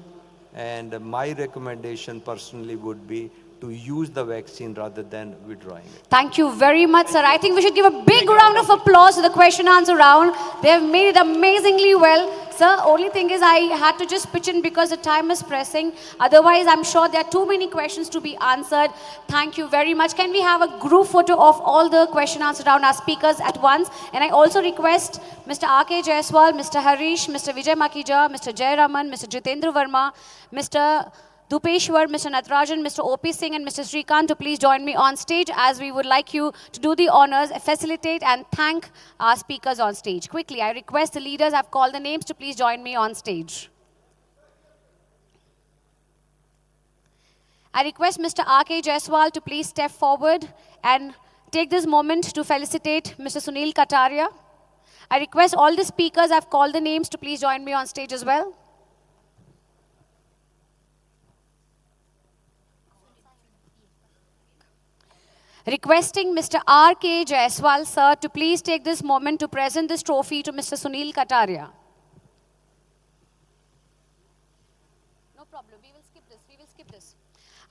And my recommendation personally would be to use the vaccine rather than withdrawing it. Thank you very much, sir. I think we should give a big round of applause to the question answer round. They have made it amazingly well. Sir, only thing is I had to just pitch in because the time is pressing. Otherwise, I'm sure there are too many questions to be answered. Thank you very much. Can we have a group photo of all the question answer round, our speakers at once? And I also request Mr. R.K. Jaiswal, Mr. Harish, Mr. Vijay Makija, Mr. Jay Raman, Mr. Jitendra Verma, Mr. Dupeshwar, Mr. Natarajan, Mr. O.P. Singh and Mr. Srikanth to please join me on stage, as we would like you to do the honors, facilitate and thank our speakers on stage. Quickly, I request the leaders, I've called the names, to please join me on stage. I request Mr. R.K. Jaiswal to please step forward and take this moment to felicitate Mr. Sunil Kataria. I request all the speakers, I've called the names, to please join me on stage as well. Requesting Mr. R.K. Jaiswal, sir, to please take this moment to present this trophy to Mr. Sunil Kataria. No problem, we will skip this,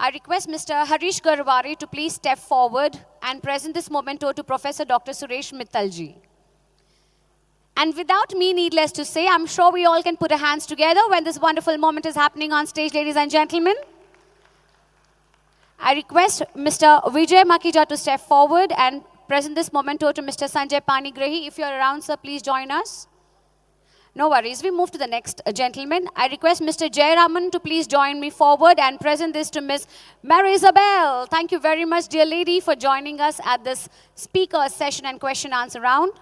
I request Mr. Harish Garwari to please step forward and present this memento to Professor Dr. Suresh Mittalji. And without me, needless to say, I'm sure we all can put our hands together when this wonderful moment is happening on stage, ladies and gentlemen. I request Mr. Vijay Makija to step forward and present this memento to Mr. Sanjay Panigrahi. If you're around, sir, please join us. No worries. We move to the next gentleman. I request Mr. Jayaraman to please join me forward and present this to Ms. Mary Isabel. Thank you very much, dear lady, for joining us at this speaker session and question answer round.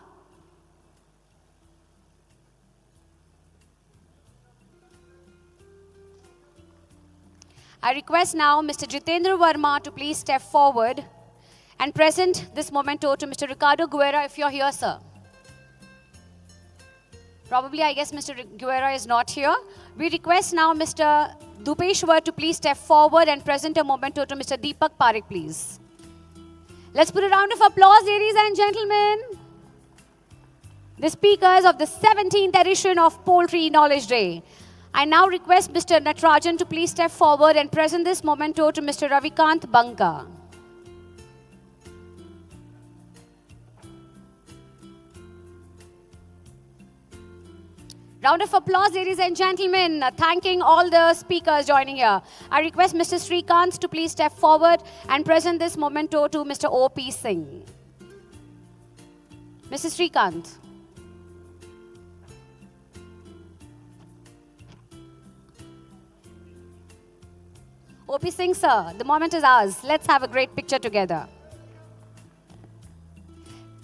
I request now Mr. Jitendra Verma to please step forward and present this memento to Mr. Ricardo Guerra, if you're here, sir. Probably, I guess Mr. Guerra is not here. We request now Mr. Dupeshwar to please step forward and present a memento to Mr. Deepak Parekh, please. Let's put a round of applause, ladies and gentlemen. The speakers of the 17th edition of Poultry Knowledge Day. I now request Mr. Natarajan to please step forward and present this memento to Mr. Ravikant Banka. Round of applause, ladies and gentlemen, thanking all the speakers joining here. I request Mr. Srikant to please step forward and present this memento to Mr. O.P. Singh. Mr. Srikant. O.P. Singh, sir, the moment is ours. Let's have a great picture together.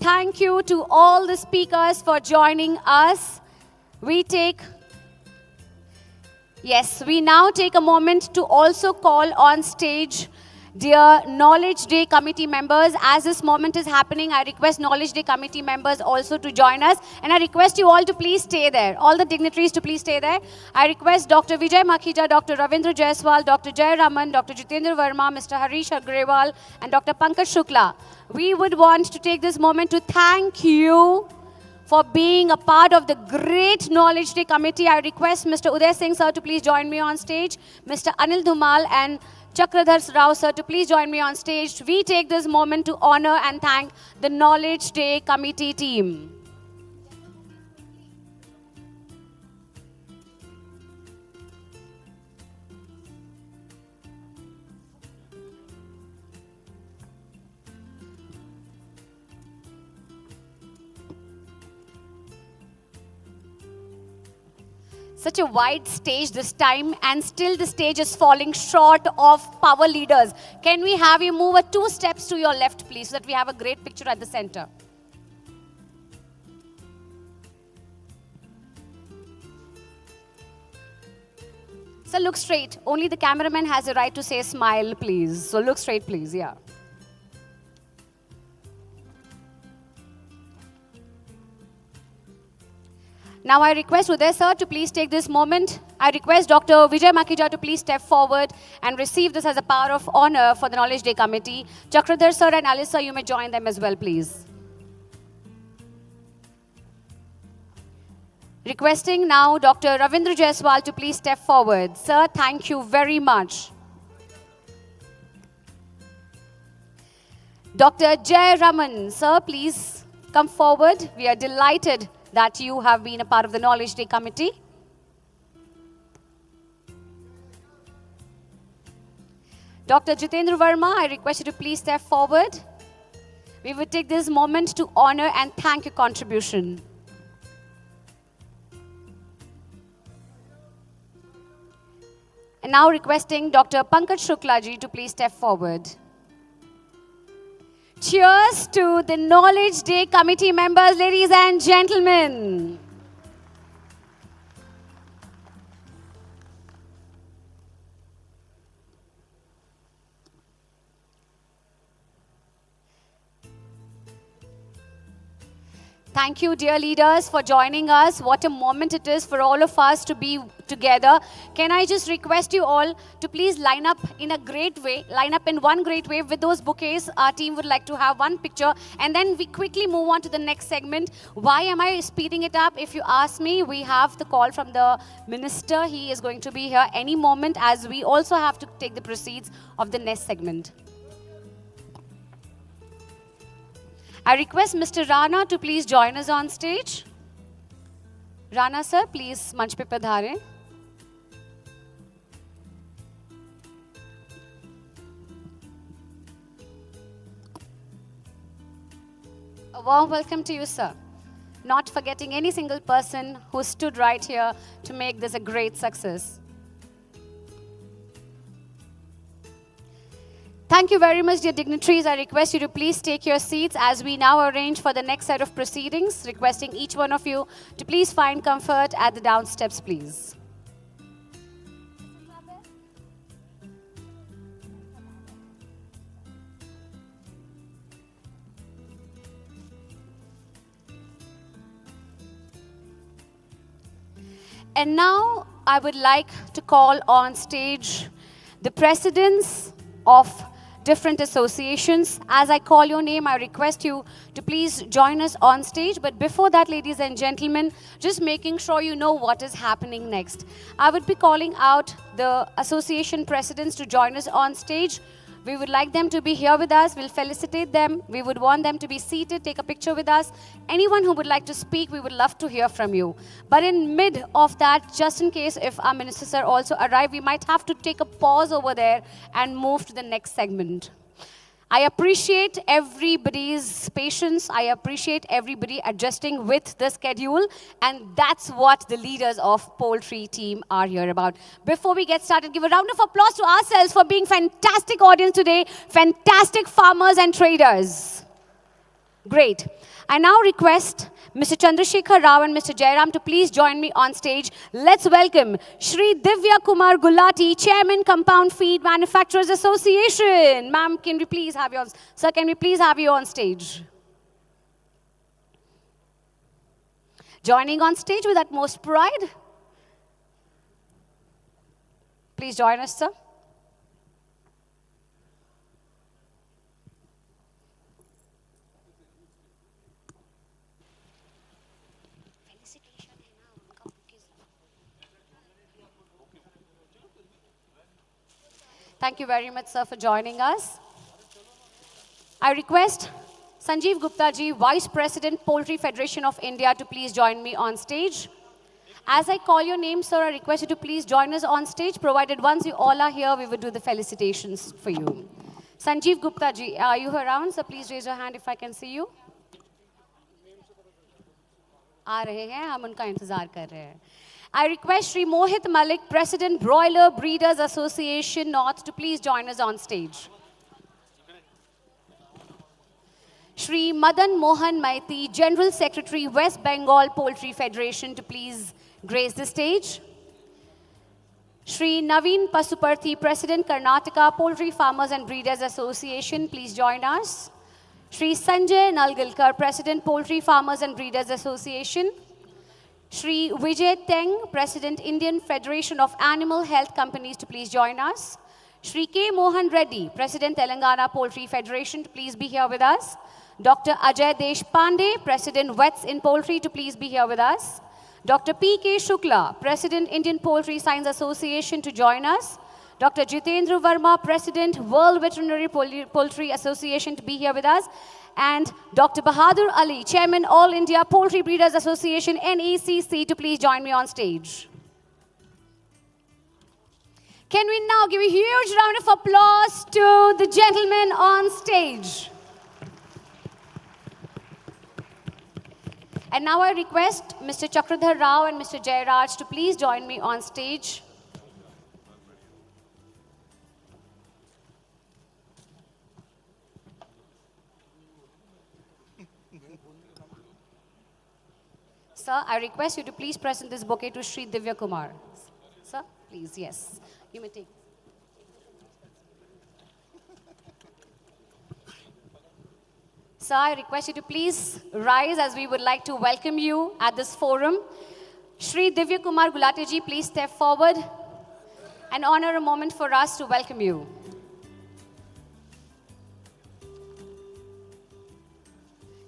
Thank you to all the speakers for joining us. We now take a moment to also call on stage dear Knowledge Day Committee members. As this moment is happening, I request Knowledge Day Committee members also to join us. And I request you all to please stay there. All the dignitaries to please stay there. I request Dr. Vijay Makhija, Dr. Ravindra Jaiswal, Dr. Jayaraman, Dr. Jitendra Verma, Mr. Harish Agrawal, and Dr. Pankaj Shukla. We would want to take this moment to thank you for being a part of the great Knowledge Day Committee. I request Mr. Uday Singh, sir, to please join me on stage. Mr. Anil Dumal and Chakradhar Rao, sir, to please join me on stage. We take this moment to honor and thank the Knowledge Day Committee team. Such a wide stage this time, and still the stage is falling short of power leaders. Can we have you move 2 steps to your left, please, so that we have a great picture at the center? So look straight. Only the cameraman has a right to say smile, please. So look straight, please. Yeah. Now I request Uday sir to please take this moment. I request Dr. Vijay Makhija to please step forward and receive this as a power of honor for the Knowledge Day Committee. Chakradhar sir and Alice sir, you may join them as well, please. Requesting now Dr. Ravindra Jaiswal to please step forward. Sir, thank you very much. Dr. Jayaraman, sir, please come forward. We are delighted that you have been a part of the Knowledge Day Committee. Dr. Jitendra Verma, I request you to please step forward. We will take this moment to honor and thank your contribution. And now requesting Dr. Pankaj Shukla ji to please step forward. Cheers to the Knowledge Day Committee members, ladies and gentlemen. Thank you, dear leaders, for joining us. What a moment it is for all of us to be together. Can I just request you all to please line up in a great way, line up in one great way with those bouquets. Our team would like to have one picture, and then we quickly move on to the next segment. Why am I speeding it up? If you ask me, we have the call from the minister. He is going to be here any moment, as we also have to take the proceeds of the next segment. I request Mr. Rana to please join us on stage. Rana sir, please manch pe padhare. A warm welcome to you, sir. not forgetting any single person who stood right here to make this a great success. Thank you very much, dear dignitaries. I request you to please take your seats as we now arrange for the next set of proceedings, requesting each one of you to please find comfort at the down steps, please. And now I would like to call on stage the presidents of different associations. As I call your name, I request you to please join us on stage. But before that, ladies and gentlemen, just making sure you know what is happening next. I would be calling out the association presidents to join us on stage. We would like them to be here with us. We'll felicitate them. We would want them to be seated, take a picture with us. Anyone who would like to speak, we would love to hear from you. But in mid of that, just in case if our ministers are also arrive, we might have to take a pause over there and move to the next segment. I appreciate everybody's patience. I appreciate everybody adjusting with the schedule. And that's what the leaders of Poultry team are here about. Before we get started, give a round of applause to ourselves for being fantastic audience today. Fantastic farmers and traders. Great. I now request Mr. Chandrasekhar Rao and Mr. Jairam to please join me on stage. Let's welcome Shri Divya Kumar Gulati, Chairman, Compound Feed Manufacturers Association. Ma'am, can we please have you on, sir, can we please have you on stage? Joining on stage with utmost pride. Please join us, sir. Thank you very much, sir, for joining us. I request Sanjeev Gupta ji, Vice President, Poultry Federation of India, to please join me on stage. As I call your name, sir, I request you to please join us on stage, provided once you all are here, we will do the felicitations for you. Sanjeev Gupta ji, are you around? Sir, please raise your hand if I can see you. आ रहे हैं, हम उनका इंतजार कर रहे हैं. I request Shri Mohit Malik, President, Broiler Breeders Association North, to please join us on stage. Shri Madan Mohan Maiti, General Secretary, West Bengal Poultry Federation, to please grace the stage. Shri Naveen Pasuparthi, President, Karnataka Poultry Farmers and Breeders Association, please join us. Shri Sanjay Nalgilkar, President, Poultry Farmers and Breeders Association. Shri Vijay Teng, President, Indian Federation of Animal Health Companies, to please join us. Shri K. Mohan Reddy, President, Telangana Poultry Federation, to please be here with us. Dr. Ajay Deshpande, President, Vets in Poultry, to please be here with us. Dr. P. K. Shukla, President, Indian Poultry Science Association, to join us. Dr. Jitendra Verma, President, World Veterinary Poultry Association, to be here with us. And Dr. Bahadur Ali, Chairman, All India Poultry Breeders Association, NECC, to please join me on stage. Can we now give a huge round of applause to the gentlemen on stage? And now I request Mr. Chakradhar Rao and Mr. Jairaj to please join me on stage. Sir, I request you to please present this bouquet to Shri Divya Kumar. Sir, please, yes. You may take. Sir, I request you to please rise as we would like to welcome you at this forum. Shri Divya Kumar Gulati ji, please step forward and honor a moment for us to welcome you.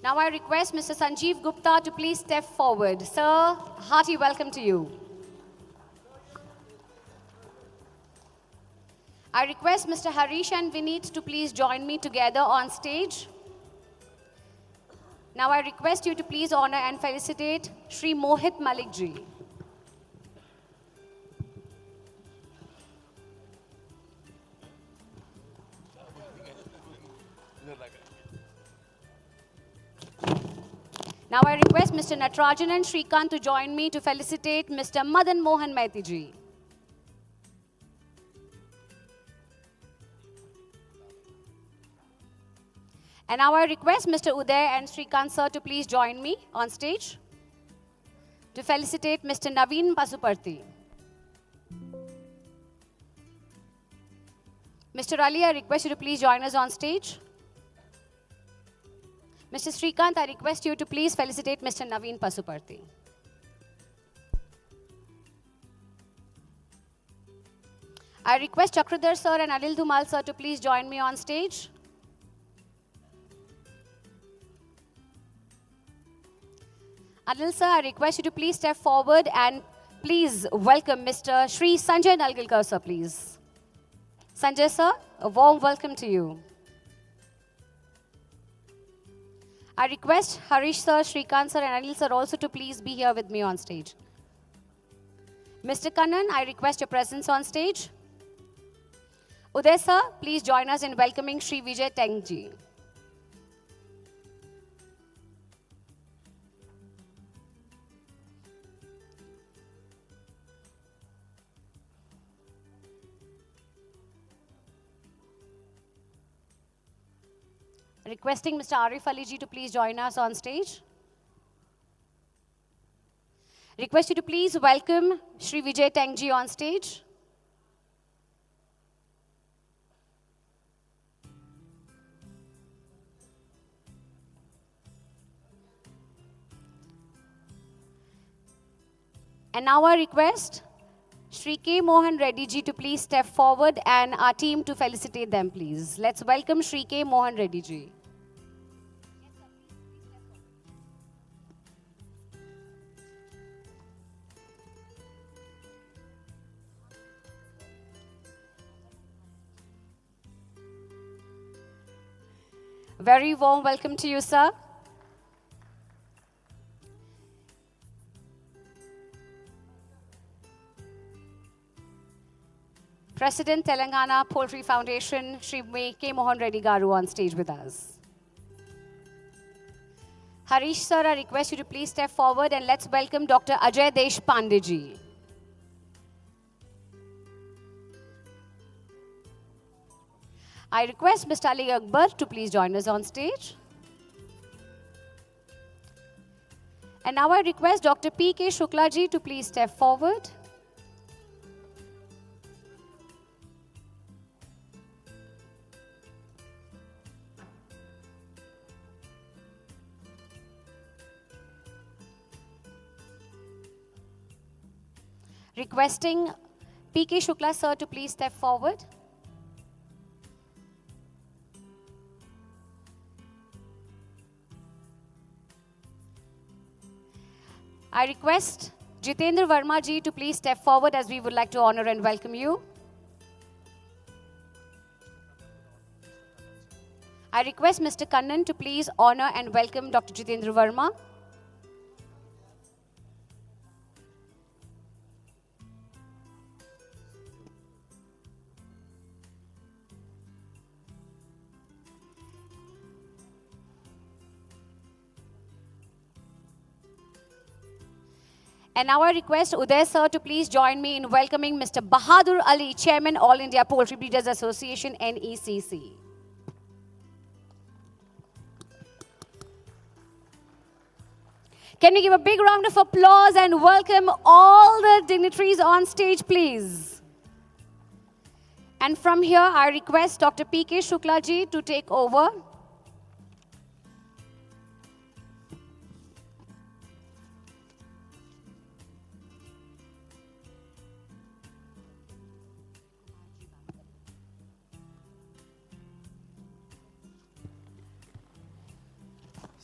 Now I request Mr. Sanjeev Gupta to please step forward. Sir, hearty welcome to you. I request Mr. Harish and Vineet to please join me together on stage. Now I request you to please honor and felicitate Shri Mohit Malik ji. Now I request Mr. Natarajan and Shrikant to join me to felicitate Mr. Madan Mohan Maiti ji. And now I request Mr. Uday and Shrikant sir to please join me on stage to felicitate Mr. Naveen Pasuparthi. Mr. Ali, I request you to please join us on stage. Mr. Shrikant, I request you to please felicitate Mr. Naveen Pasuparthi. I request Chakradhar sir and Anil Dumal sir to please join me on stage. Anil sir, I request you to please step forward and please welcome Mr. Shri Sanjay Nalgilkar sir, please. Sanjay sir, a warm welcome to you. I request Harish sir, Shrikant sir and Anil sir also to please be here with me on stage. Mr. Kannan, I request your presence on stage. Uday sir, please join us in welcoming Shri Vijay Tengji. Requesting Mr. Arif Ali ji to please join us on stage. Request you to please welcome Shri Vijay Tengji on stage. And now I request Shri K. Mohan Reddy ji to please step forward and our team to felicitate them, please. Let's welcome Shri K. Mohan Reddy ji. Very warm welcome to you, sir. President Telangana Poultry Foundation, Shri K. Mohan Reddy Garu on stage with us. Harish sir, I request you to please step forward and let's welcome Dr. Ajay Deshpande ji. I request Mr. Ali Akbar to please join us on stage. And now I request Dr. P.K. Shukla ji to please step forward. Requesting P.K. Shukla sir to please step forward. I request Jitendra Verma ji to please step forward as we would like to honor and welcome you. I request Mr. Kannan to please honor and welcome Dr. Jitendra Verma. And now I request Uday sir to please join me in welcoming Mr. Bahadur Ali, Chairman, All India Poultry Breeders Association, NECC. Can we give a big round of applause and welcome all the dignitaries on stage, please? And from here, I request Dr. P.K. Shukla ji to take over.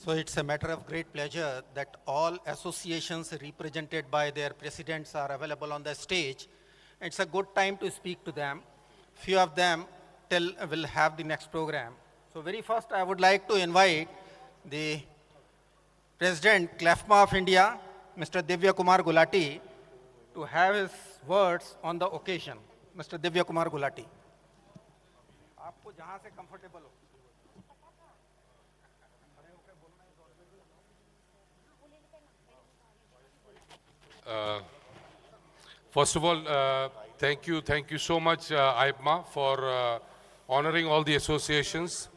So it's a matter of great pleasure that all associations represented by their presidents are available on the stage. It's a good time to speak to them. Few of them will have the next program. So very first, I would like to invite the President CLEFMA of India, Mr. Divya Kumar Gulati, to have his words on the occasion. Mr. Divya Kumar Gulati. आपको जहाँ से comfortable हो. First of all, thank you so much, ipema, for honoring all the associations.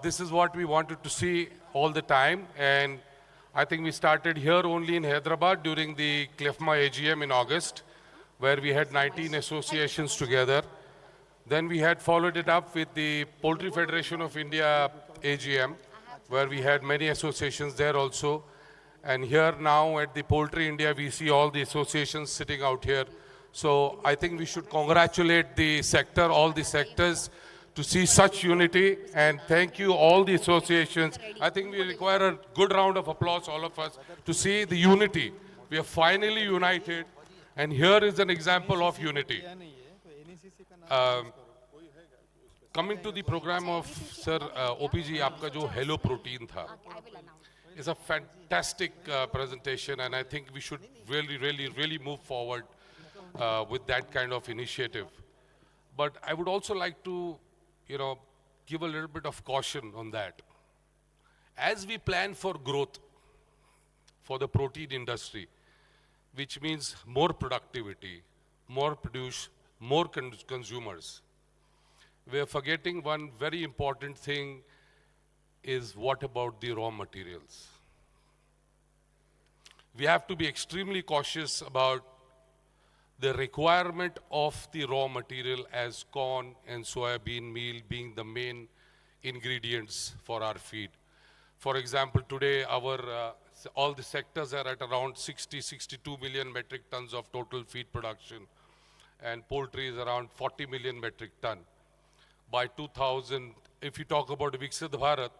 This is what we wanted to see all the time, and I think we started here only in Hyderabad during the CLEFMA AGM in August, where we had 19 associations together. Then we had followed it up with the Poultry Federation of India AGM, where we had many associations there also. And here now at the Poultry India, we see all the associations sitting out here. So I think we should congratulate the sector, all the sectors, to see such unity. And thank you, all the associations. I think we require a good round of applause, all of us, to see the unity. We are finally united. And here is an example of unity. Coming to the program of Sir OPG, आपका जो Hello Protein था, is a fantastic presentation, and I think we should really move forward with that kind of initiative. But I would also like to, give a little bit of caution on that. As we plan for growth for the protein industry, which means more productivity, more produce, more consumers, we are forgetting one very important thing is what about the raw materials? We have to be extremely cautious about the requirement of the raw material as corn and soybean meal being the main ingredients for our feed. For example, today all the sectors are at around 62 million metric tons of total feed production, and poultry is around 40 million metric ton. By 2000, if you talk about Viksit Bharat,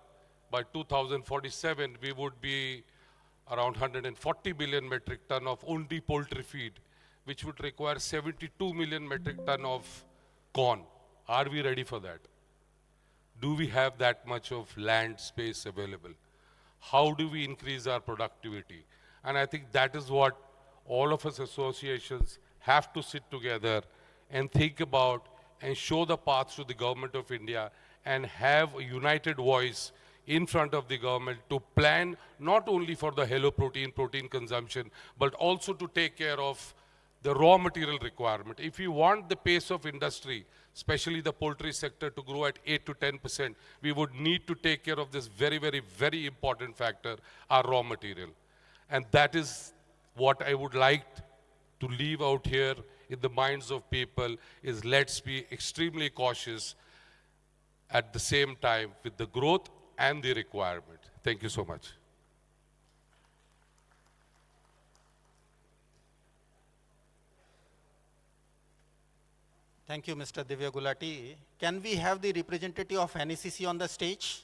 by 2047, we would be around 140 million metric ton of only poultry feed, which would require 72 million metric ton of corn. Are we ready for that? Do we have that much of land space available? How do we increase our productivity? And I think that is what all of us associations have to sit together and think about and show the path to the government of India and have a united voice in front of the government to plan not only for the Hello Protein consumption, but also to take care of the raw material requirement. If we want the pace of industry, especially the poultry sector, to grow at 8 to 10%, we would need to take care of this very important factor, our raw material. And that is what I would like to leave out here in the minds of people is let's be extremely cautious at the same time with the growth and the requirement. Thank you so much. Thank you, Mr. Divya Gulati. Can we have the representative of NECC on the stage?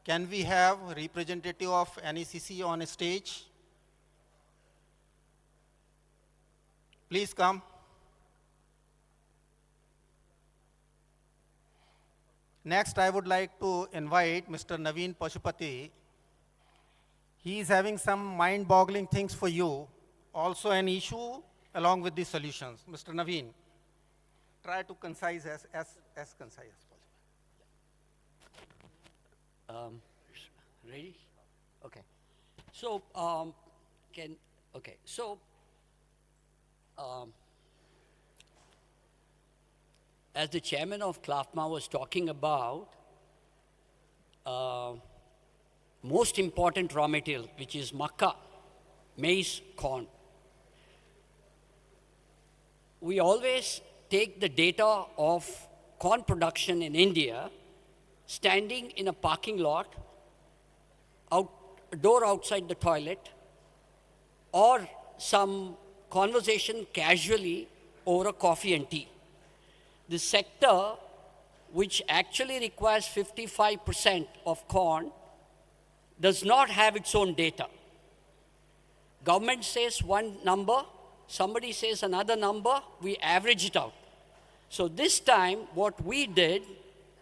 Can we have representative of NECC on stage? Please come. Next, I would like to invite Mr. Naveen Pashupati. He is having some mind-boggling things for you, also an issue along with the solutions. Mr. Naveen, try to concise as concise as possible. Ready? Okay. So, as the chairman of CLAFMA was talking about, most important raw material, which is makkah, maize, corn. We always take the data of corn production in India, standing in a parking lot, door outside the toilet, or some conversation casually over a coffee and tea. The sector, which actually requires 55% of corn, does not have its own data. Government says one number, somebody says another number, we average it out. So this time, what we did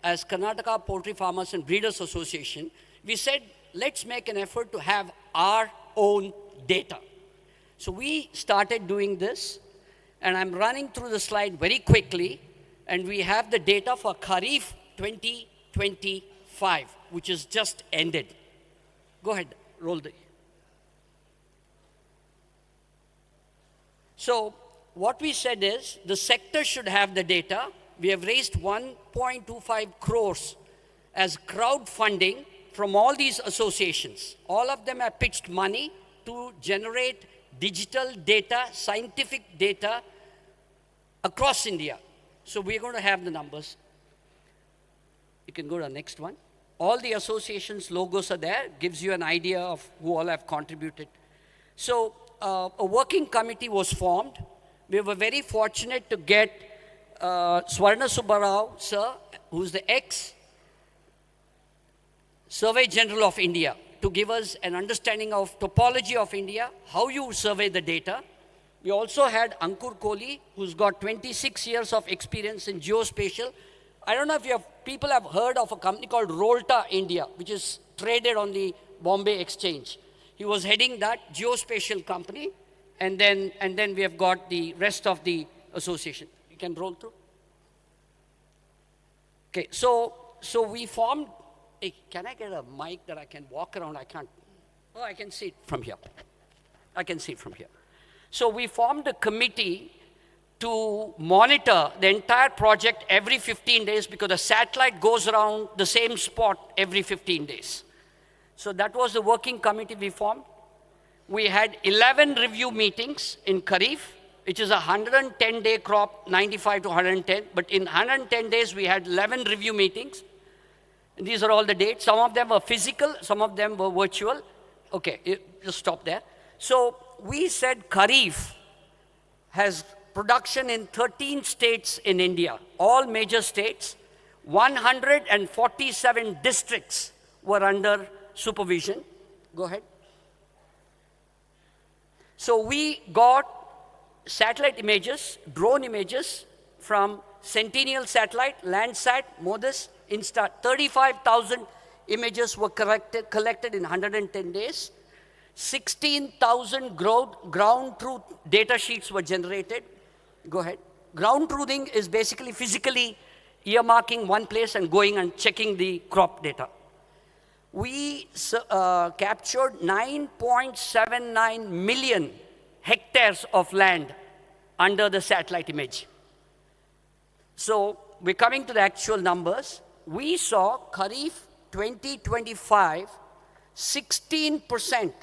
as Karnataka Poultry Farmers and Breeders Association, we said, let's make an effort to have our own data. So we started doing this, and I'm running through the slide very quickly, and we have the data for Kharif 2025, which is just ended. Go ahead, roll the. So what we said is the sector should have the data. We have raised 1.25 crores as crowdfunding from all these associations. All of them have pitched money to generate digital data, scientific data across India. So we're going to have the numbers. You can go to the next one. All the associations' logos are there, gives you an idea of who all have contributed. So a working committee was formed. We were very fortunate to get Swarna Subbarao, sir, who's the ex-Survey General of India, to give us an understanding of topology of India, how you survey the data. We also had Ankur Kohli, who's got 26 years of experience in geospatial. I don't know if people have heard of a company called Rolta India, which is traded on the Bombay Exchange. He was heading that geospatial company, and then we have got the rest of the association. You can roll through. Okay, so we formed. Hey, can I get a mic that I can walk around? I can't. Oh, I can see it from here. I can see it from here. So we formed a committee to monitor the entire project every 15 days because the satellite goes around the same spot every 15 days. So that was the working committee we formed. We had 11 review meetings in Kharif, which is a 110-day crop, 95 to 110. But in 110 days, we had 11 review meetings. And these are all the dates. Some of them were physical, some of them were virtual. Okay, just stop there. So we said Kharif has production in 13 states in India, all major states. 147 districts were under supervision. Go ahead. So we got satellite images, drone images from Sentinel satellite, Landsat, MODIS, Insta. 35,000 images were collected in 110 days. 16,000 ground truth data sheets were generated. Go ahead. Ground truthing is basically physically earmarking one place and going and checking the crop data. We captured 9.79 million hectares of land under the satellite image. So we're coming to the actual numbers. We saw Kharif 2025, 16%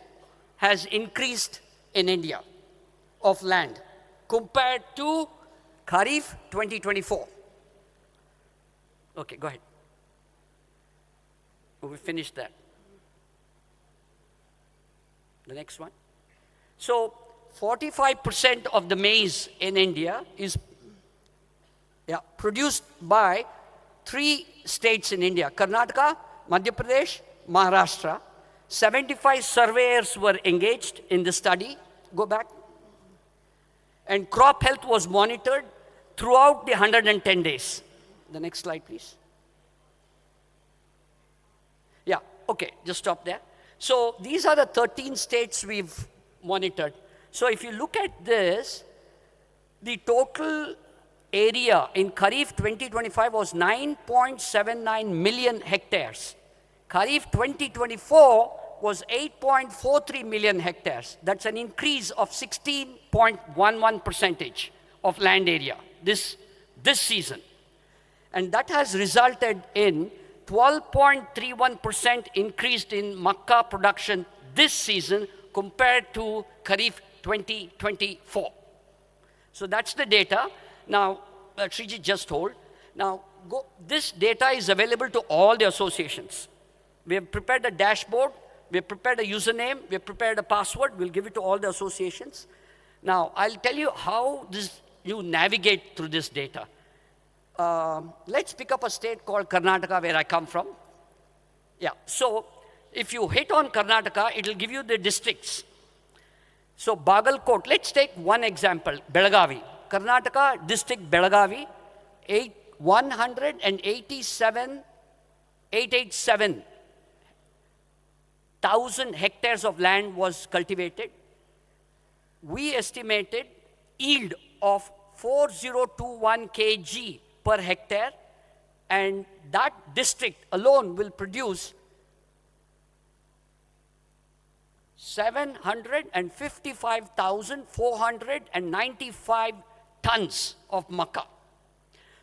has increased in India of land compared to Kharif 2024. Okay, go ahead. We finished that. The next one. So 45% of the maize in India is produced by 3 states in India: Karnataka, Madhya Pradesh, Maharashtra. 75 surveyors were engaged in the study. Go back. And crop health was monitored throughout the 110 days. The next slide, please. Yeah, okay, just stop there. So these are the 13 states we've monitored. So if you look at this, the total area in Kharif 2025 was 9.79 million hectares. Kharif 2024 was 8.43 million hectares. That's an increase of 16.11% of land area this season. And that has resulted in 12.31% increase in makkah production this season compared to Kharif 2024. So that's the data. Now, Shriji just told. Now, this data is available to all the associations. We have prepared a dashboard. We have prepared a username. We have prepared a password. We'll give it to all the associations. Now, I'll tell you how you navigate through this data. Let's pick up a state called Karnataka, where I come from. Yeah, so if you hit on Karnataka, it'll give you the districts. So Bagalkot, let's take one example, Belagavi. Karnataka district Belagavi, 887,000 hectares of land was cultivated. We estimated yield of 4021 kg per hectare, and that district alone will produce 755,495 tons of makkah.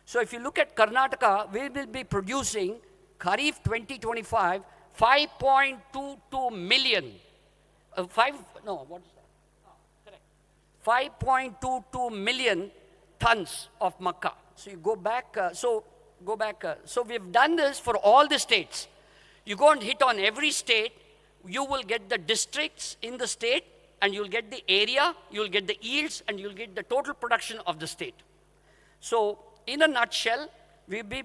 So if you look at Karnataka, we will be producing Kharif 2025, 5.22 million. 5.22 million tons of makkah. So you go back, so we've done this for all the states. You go and hit on every state, you will get the districts in the state, and you'll get the area, you'll get the yields, and you'll get the total production of the state. So in a nutshell, we'll be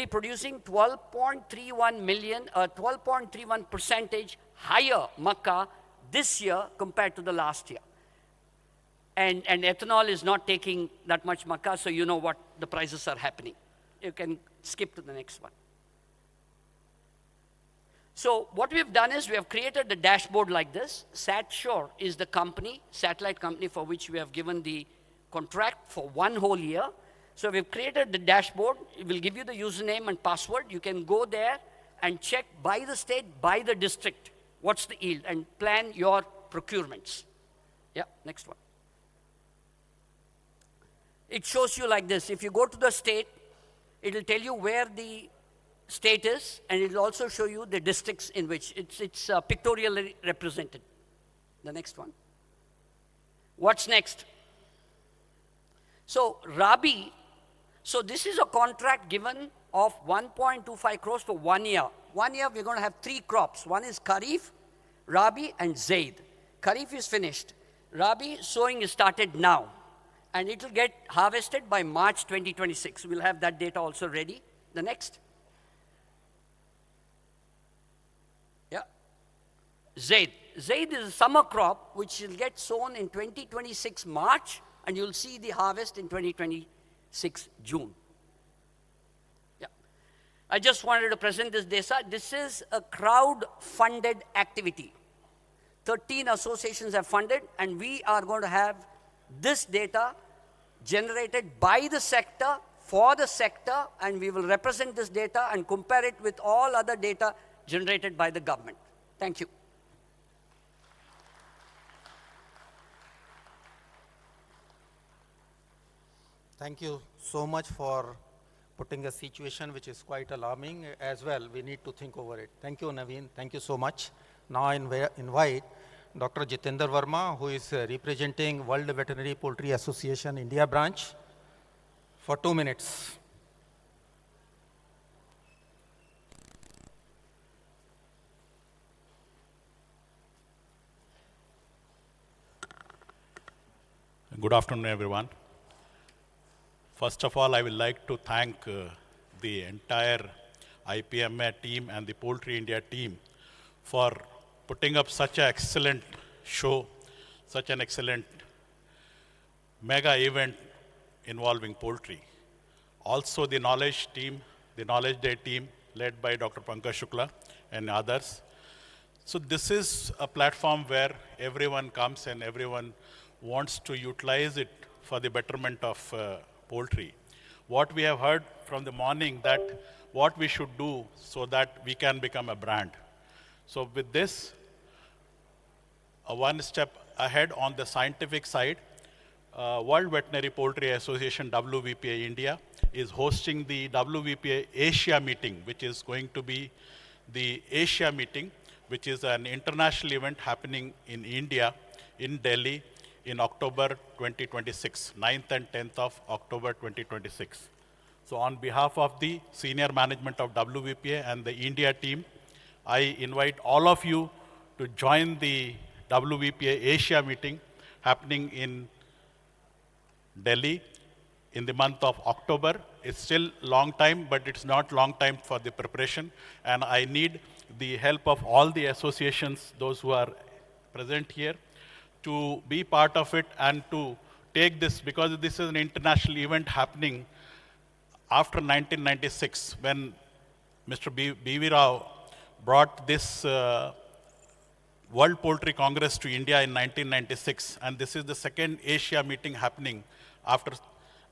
producing 12.31 percentage higher makkah this year compared to the last year. And ethanol is not taking that much makkah, so you know what the prices are happening. You can skip to the next one. So what we've done is we have created the dashboard like this. SatSure is the company, satellite company for which we have given the contract for 1 whole year. So we've created the dashboard. It will give you the username and password. You can go there and check by the state, by the district, what's the yield, and plan your procurements. Yeah, next one. It shows you like this. If you go to the state, it will tell you where the state is, and it will also show you the districts in which it's pictorially represented. The next one. What's next? So Rabi, so this is a contract given of 1.25 crores for 1 year. 1 year we're going to have 3 crops. One is Kharif, Rabi, and Zaid. Kharif is finished. Rabi sowing is started now, and it will get harvested by March 2026. We'll have that data also ready. The next. Yeah. Zaid. Zaid is a summer crop which will get sown in 2026 March, and you'll see the harvest in 2026 June. Yeah. I just wanted to present this data. This is a crowd-funded activity. 13 associations have funded, and we are going to have this data generated by the sector, for the sector, and we will represent this data and compare it with all other data generated by the government. Thank you. Thank you so much for putting a situation which is quite alarming as well. We need to think over it. Thank you, Naveen. Thank you so much. Now I invite Dr. Jitendra Verma, who is representing World Veterinary Poultry Association India branch, for 2 minutes. Good afternoon, everyone. First of all, I would like to thank the entire IPMA team and the Poultry India team for putting up such an excellent show, such an excellent mega event involving poultry. Also the Knowledge team, the Knowledge Day team led by Dr. Pankaj Shukla and others. So this is a platform where everyone comes and everyone wants to utilize it for the betterment of poultry. What we have heard from the morning that what we should do so that we can become a brand. So with this, one step ahead on the scientific side, World Veterinary Poultry Association, WVPA India, is hosting the WVPA Asia meeting, which is going to be the Asia meeting, which is an international event happening in India, in Delhi, in October 2026, 9th and 10th of October 2026. So on behalf of the senior management of WVPA and the India team, I invite all of you to join the WVPA Asia meeting happening in Delhi in the month of October. It's still long time, but it's not long time for the preparation. And I need the help of all the associations, those who are present here, to be part of it and to take this, because this is an international event happening after 1996, when Mr. B.V. Rao brought this World Poultry Congress to India in 1996. And this is the second Asia meeting happening after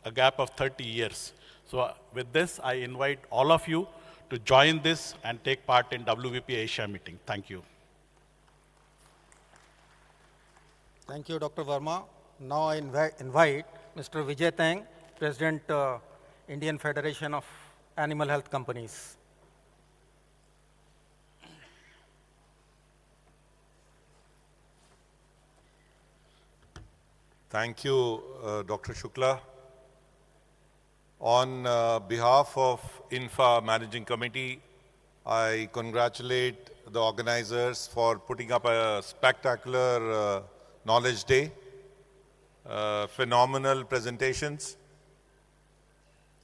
a gap of 30 years. So with this, I invite all of you to join this and take part in WVP Asia meeting. Thank you. Thank you, Dr. Verma. Now I invite Mr. Vijay Tang, President, Indian Federation of Animal Health Companies. Thank you, Dr. Shukla. On behalf of INFA Managing Committee, I congratulate the organizers for putting up a spectacular Knowledge Day. Phenomenal presentations.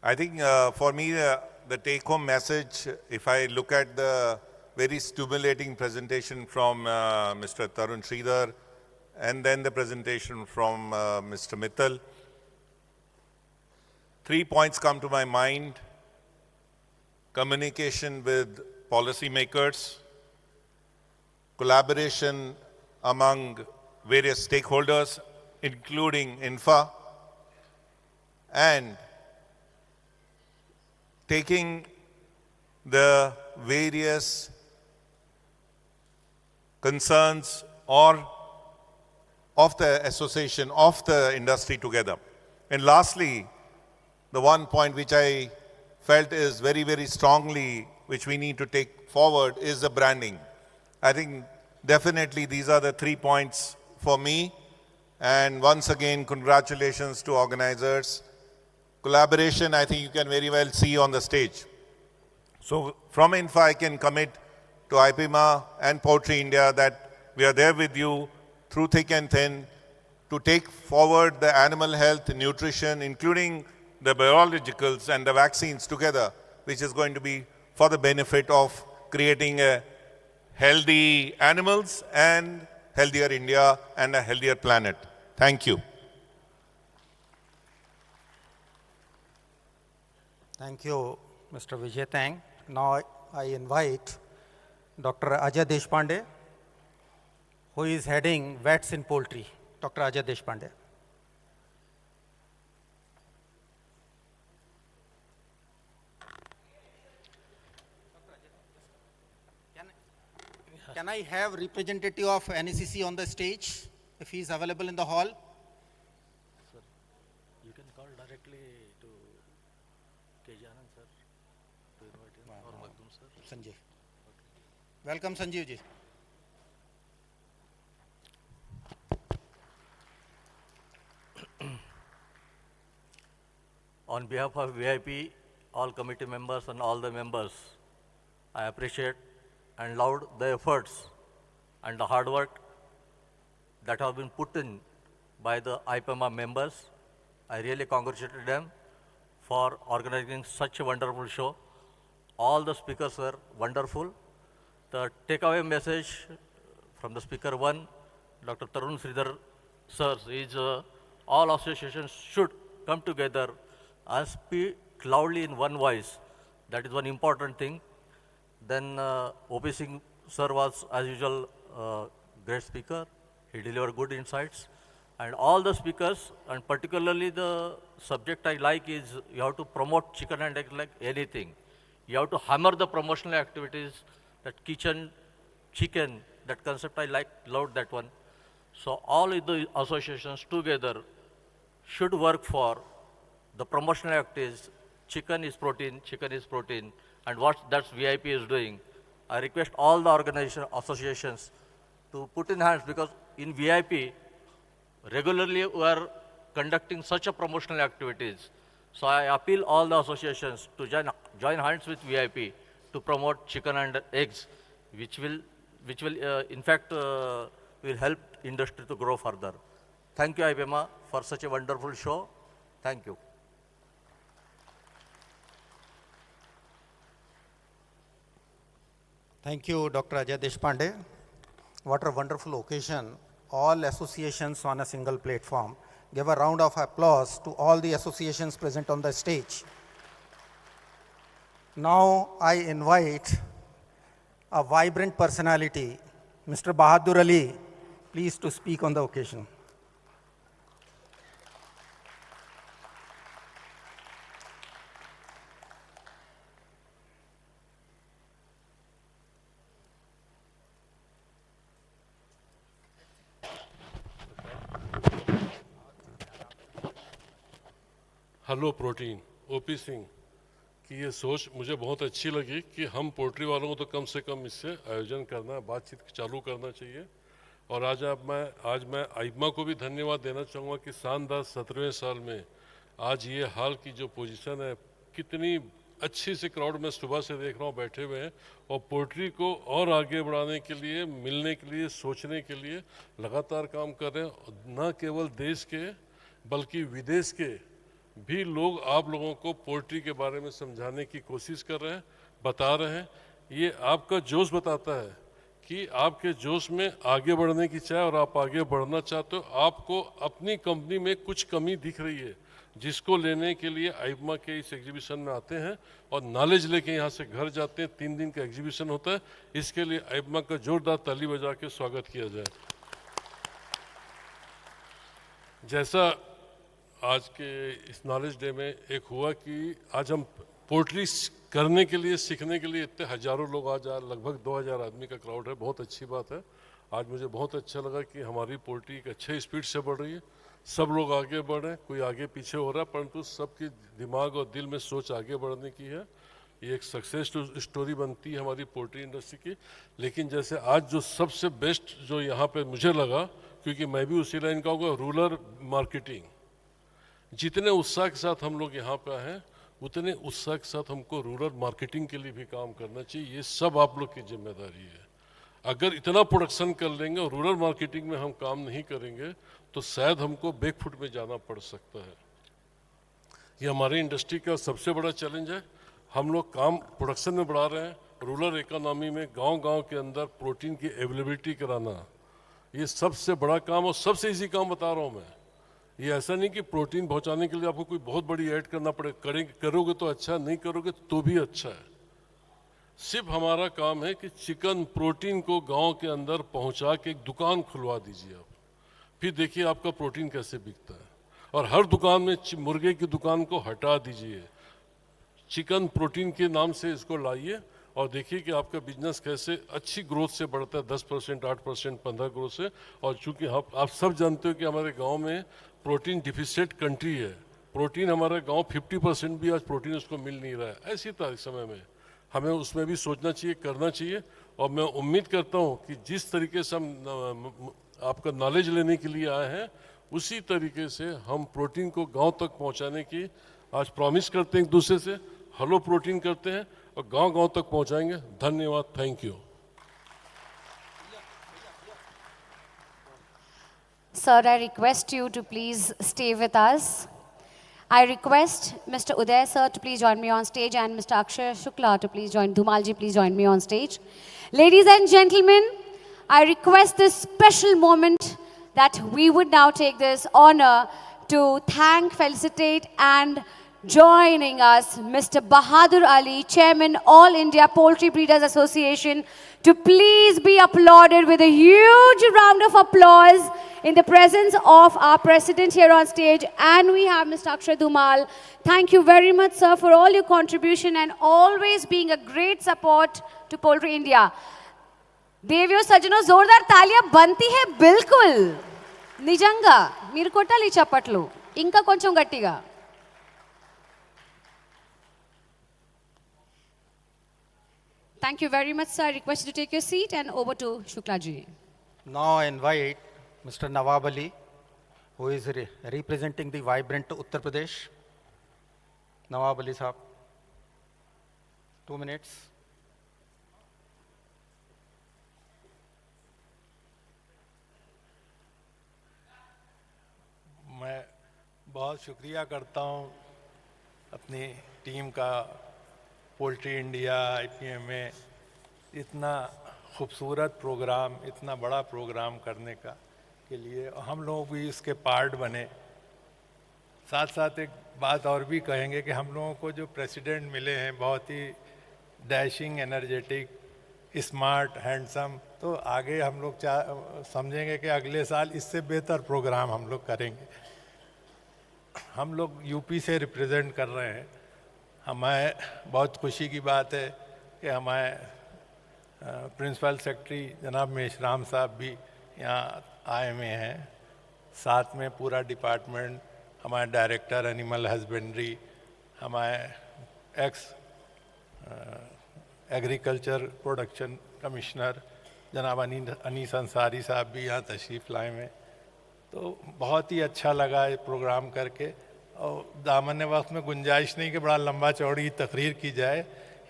I think for me, the take-home message, if I look at the very stimulating presentation from Mr. Tarun Sridhar, and then the presentation from Mr. Mittal, 3 points come to my mind. Communication with policymakers, collaboration among various stakeholders, including INFA, and taking the various concerns or of the association, of the industry together. And lastly, the one point which I felt is very, very strongly, which we need to take forward, is the branding. I think definitely these are the 3 points for me. And once again, congratulations to organizers. Collaboration, I think you can very well see on the stage. So from INFA, I can commit to ipema and Poultry India that we are there with you through thick and thin to take forward the animal health, nutrition, including the biologicals and the vaccines together, which is going to be for the benefit of creating a healthy animals and healthier India and a healthier planet. Thank you. Thank you, Mr. Vijay Tang. Now I invite Dr. Ajay Deshpande, who is heading Vets in Poultry. Dr. Ajay Deshpande. Can I have representative of NACC on the stage, if he is available in the hall? Sir, you can call directly to KJ Anand, sir, to invite him, or Magdum, sir. Sanjay. Okay. Welcome, Sanjeev ji. On behalf of VIP, all committee members and all the members, I appreciate and laud the efforts and the hard work that have been put in by the ipema members. I really congratulate them for organizing such a wonderful show. All the speakers were wonderful. The takeaway message from the speaker one, Dr. Tarun Sridhar sir, is all associations should come together and speak loudly in one voice. That is one important thing. Then OP Singh sir was, as usual, great speaker. He delivered good insights. And all the speakers, and particularly the subject I like is you have to promote chicken and egg like anything. You have to hammer the promotional activities, that kitchen, chicken, that concept I like, loved that one. So all of the associations together should work for the promotional activities. Chicken is protein, and what that's VIP is doing. I request all the organization associations to put in hands, because in VIP, regularly we are conducting such a promotional activities. So I appeal all the associations to join hands with VIP to promote chicken and eggs, which will in fact, will help industry to grow further. Thank you, ipema, for such a wonderful show. Thank you. Thank you, Dr. Ajay Deshpande. What a wonderful occasion. All associations on a single platform. Give a round of applause to all the associations present on the stage. Now I invite a vibrant personality, Mr. Bahadur Ali, please to speak on the occasion. Hello protein OP Singh की ये सोच मुझे बहुत अच्छी लगी कि हम poultry वालों को तो कम से कम इससे आयोजन करना, बातचीत चालू करना चाहिए। और आज मैं आइपमा को भी धन्यवाद देना चाहूँगा कि शानदार 17वें साल में आज ये हाल की जो पोजीशन है, कितनी अच्छी से क्राउड में सुबह से देख रहा हूँ बैठे हुए हैं और पोल्ट्री को और आगे बढ़ाने के लिए, मिलने के लिए, सोचने के लिए लगातार काम कर रहे हैं। न केवल देश के बल्कि विदेश के भी लोग आप लोगों को पोल्ट्री के बारे में समझाने की कोशिश कर रहे हैं, बता रहे हैं। ये आपका जोश बताता है कि आपके जोश में आगे बढ़ने की चाह और आप आगे बढ़ना चाहते हो। आपको अपनी कंपनी में कुछ कमी दिख रही है, जिसको लेने के लिए आइपमा के इस एग्जीबिशन में आते हैं और नॉलेज लेके यहाँ से घर जाते हैं। 3 दिन का एग्जीबिशन होता है, इसके लिए आइपमा का जोरदार ताली बजा के स्वागत किया जाए। जैसा आज के इस नॉलेज डे में एक हुआ कि आज हम पोल्ट्री करने के लिए, सीखने के लिए इतने हजारों लोग आज लगभग 2000 आदमी का क्राउड है, बहुत अच्छी बात है। आज मुझे बहुत अच्छा लगा कि हमारी पोल्ट्री एक अच्छे स्पीड से बढ़ रही है, सब लोग आगे बढ़ रहे हैं, कोई आगे पीछे हो रहा है, परंतु सबकी दिमाग और दिल में सोच आगे बढ़ने की है। ये एक सक्सेस स्टोरी बनती है हमारी पोल्ट्री इंडस्ट्री की। लेकिन जैसे आज जो सबसे बेस्ट जो यहाँ पे मुझे लगा, क्योंकि मैं भी उसी लाइन का हूँ, रूरल मार्केटिंग। जितने उत्साह के साथ हम लोग यहाँ पे आए हैं, उतने उत्साह के साथ हमको रूरल मार्केटिंग के लिए भी काम करना चाहिए। ये सब आप लोग की जिम्मेदारी है। अगर इतना प्रोडक्शन कर लेंगे और रूरल मार्केटिंग में हम काम नहीं करेंगे तो शायद हमको बैकफुट में जाना पड़ सकता है। ये हमारी इंडस्ट्री का सबसे बड़ा चैलेंज है। हम लोग काम प्रोडक्शन में बढ़ा रहे हैं, रूरल इकोनॉमी में गांव-गांव के अंदर प्रोटीन की अवेलेबिलिटी कराना, ये सबसे बड़ा काम और सबसे इजी काम बता रहा हूँ मैं। ये ऐसा नहीं कि प्रोटीन पहुंचाने के लिए आपको कोई बहुत बड़ी ऐड करना पड़े, करोगे तो अच्छा, नहीं करोगे तो भी अच्छा है। सिर्फ हमारा काम है कि चिकन प्रोटीन को गांव के अंदर पहुंचा के एक दुकान खुलवा दीजिए आप, फिर देखिए आपका प्रोटीन कैसे बिकता है। और हर दुकान में मुर्गे की दुकान को हटा दीजिए, चिकन प्रोटीन के नाम से इसको लाइए और देखिए कि आपका बिजनेस कैसे अच्छी ग्रोथ से बढ़ता है, 10%, 8%, 15 ग्रोथ से। और चूंकि आप सब जानते हो कि हमारे गांव में प्रोटीन डिफिसिट कंट्री है, प्रोटीन हमारे गांव 50% भी आज प्रोटीन उसको मिल नहीं रहा है। ऐसी तारीख समय में हमें उसमें भी सोचना चाहिए, करना चाहिए। और मैं उम्मीद करता हूं कि जिस तरीके से हम आपका नॉलेज लेने के लिए आए हैं, उसी तरीके से हम प्रोटीन को गांव तक पहुंचाने की आज प्रॉमिस करते हैं एक दूसरे से, हेलो प्रोटीन करते हैं और गांव-गांव तक पहुंचाएंगे। धन्यवाद, thank you. Sir, I request you to please stay with us. I request Mr. Uday sir to please join me on stage and Mr. Akshay Shukla to please join, Dumalji please join me on stage. Ladies and gentlemen, I request this special moment that we would now take this honor to thank, felicitate and joining us Mr. Bahadur Ali, Chairman All India Poultry Breeders Association, to please be applauded with a huge round of applause in the presence of our president here on stage. And we have Mr. Akshay Dumal. Thank you very much, sir, for all your contribution and always being a great support to Poultry India. देवियों सज्जनों जोरदार तालियां बनती है बिल्कुल निजंगा మీరు కొట్టాలి చప్పట్లు ఇంకా కొంచెం గట్టిగా Thank you very much, sir. I request you to take your seat and over to Shukla ji. Now I invite Mr. Nawab Ali, who is representing the vibrant Uttar Pradesh. Nawab Ali sahab, 2 minutes. मैं बहुत शुक्रिया करता हूँ अपनी team का, poultry India IPM में इतना खूबसूरत प्रोग्राम, इतना बड़ा प्रोग्राम करने का के लिए। हम लोग भी इसके पार्ट बने। साथ साथ एक बात और भी कहेंगे कि हम लोगों को जो प्रेसिडेंट मिले हैं, बहुत ही डैशिंग, एनर्जेटिक, स्मार्ट, हैंडसम, तो आगे हम लोग समझेंगे कि अगले साल इससे बेहतर प्रोग्राम हम लोग करेंगे। हम लोग यूपी से रिप्रेजेंट कर रहे हैं। हमें बहुत खुशी की बात है कि हमारे प्रिंसिपल सेक्रेटरी जनाब मेशराम साहब भी यहाँ आए हुए हैं, साथ में पूरा डिपार्टमेंट, हमारे डायरेक्टर एनिमल हस्बेंड्री, हमारे एक्स एग्रीकल्चर प्रोडक्शन कमिश्नर जनाब अनीस अंसारी साहब भी यहाँ तशरीफ़ लाए हैं। तो बहुत ही अच्छा लगा ये प्रोग्राम करके, और दामन वक्त में गुंजाइश नहीं कि बड़ा लंबा चौड़ी तकरीर की जाए।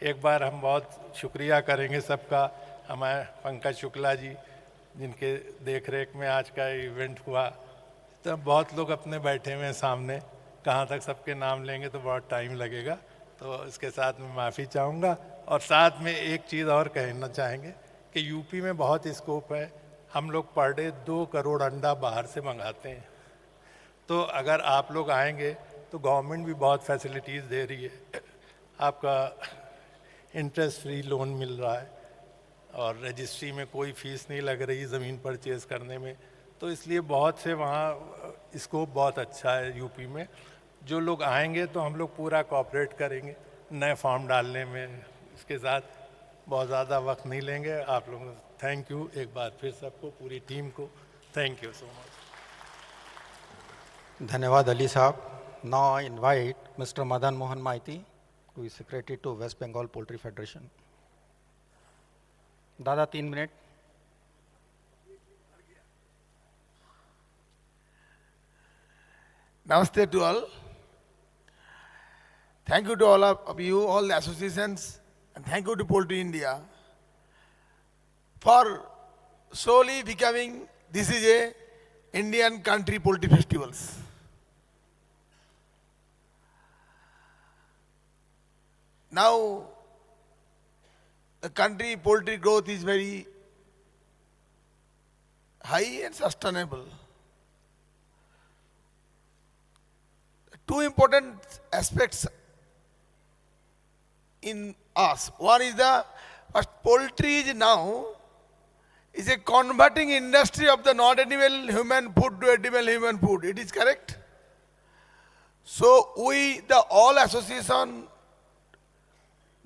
एक बार हम बहुत शुक्रिया करेंगे सबका, हमारे पंकज शुक्ला जी जिनके देख रेख में आज का इवेंट हुआ। तो बहुत लोग अपने बैठे हुए हैं सामने, कहाँ तक सबके नाम लेंगे तो बहुत टाइम लगेगा, तो इसके साथ मैं माफ़ी चाहूँगा। और साथ में एक चीज़ और कहना चाहेंगे कि यूपी में बहुत स्कोप है। हम लोग पर डे 2 करोड़ अंडा बाहर से मंगाते हैं, तो अगर आप लोग आएंगे तो गवर्नमेंट भी बहुत फैसिलिटीज़ दे रही है। आपका इंटरेस्ट फ्री लोन मिल रहा है और रजिस्ट्री में कोई फ़ीस नहीं लग रही ज़मीन परचेज़ करने में, तो इसलिए बहुत से वहाँ स्कोप बहुत अच्छा है यूपी में। जो लोग आएंगे तो हम लोग पूरा कोऑपरेट करेंगे नए फॉर्म डालने में। इसके साथ बहुत ज़्यादा वक्त नहीं लेंगे आप लोगों को। थैंक यू एक बार फिर सबको, पूरी टीम को थैंक यू सो मच। धन्यवाद अली साहब। Now I invite mister Madan Mohan Maiti, who is secretary to West Bengal Poultry Federation. दादा 3 minute. Namaste to all. Thank you to all of you, all the associations, and thank you to Poultry India for slowly becoming, this is a Indian country poultry festivals. Now, the country poultry growth is very high and sustainable. Two important aspects in us. One is the first, poultry is now is a converting industry of the non-edible human food to edible human food. It is correct. So we, the all association,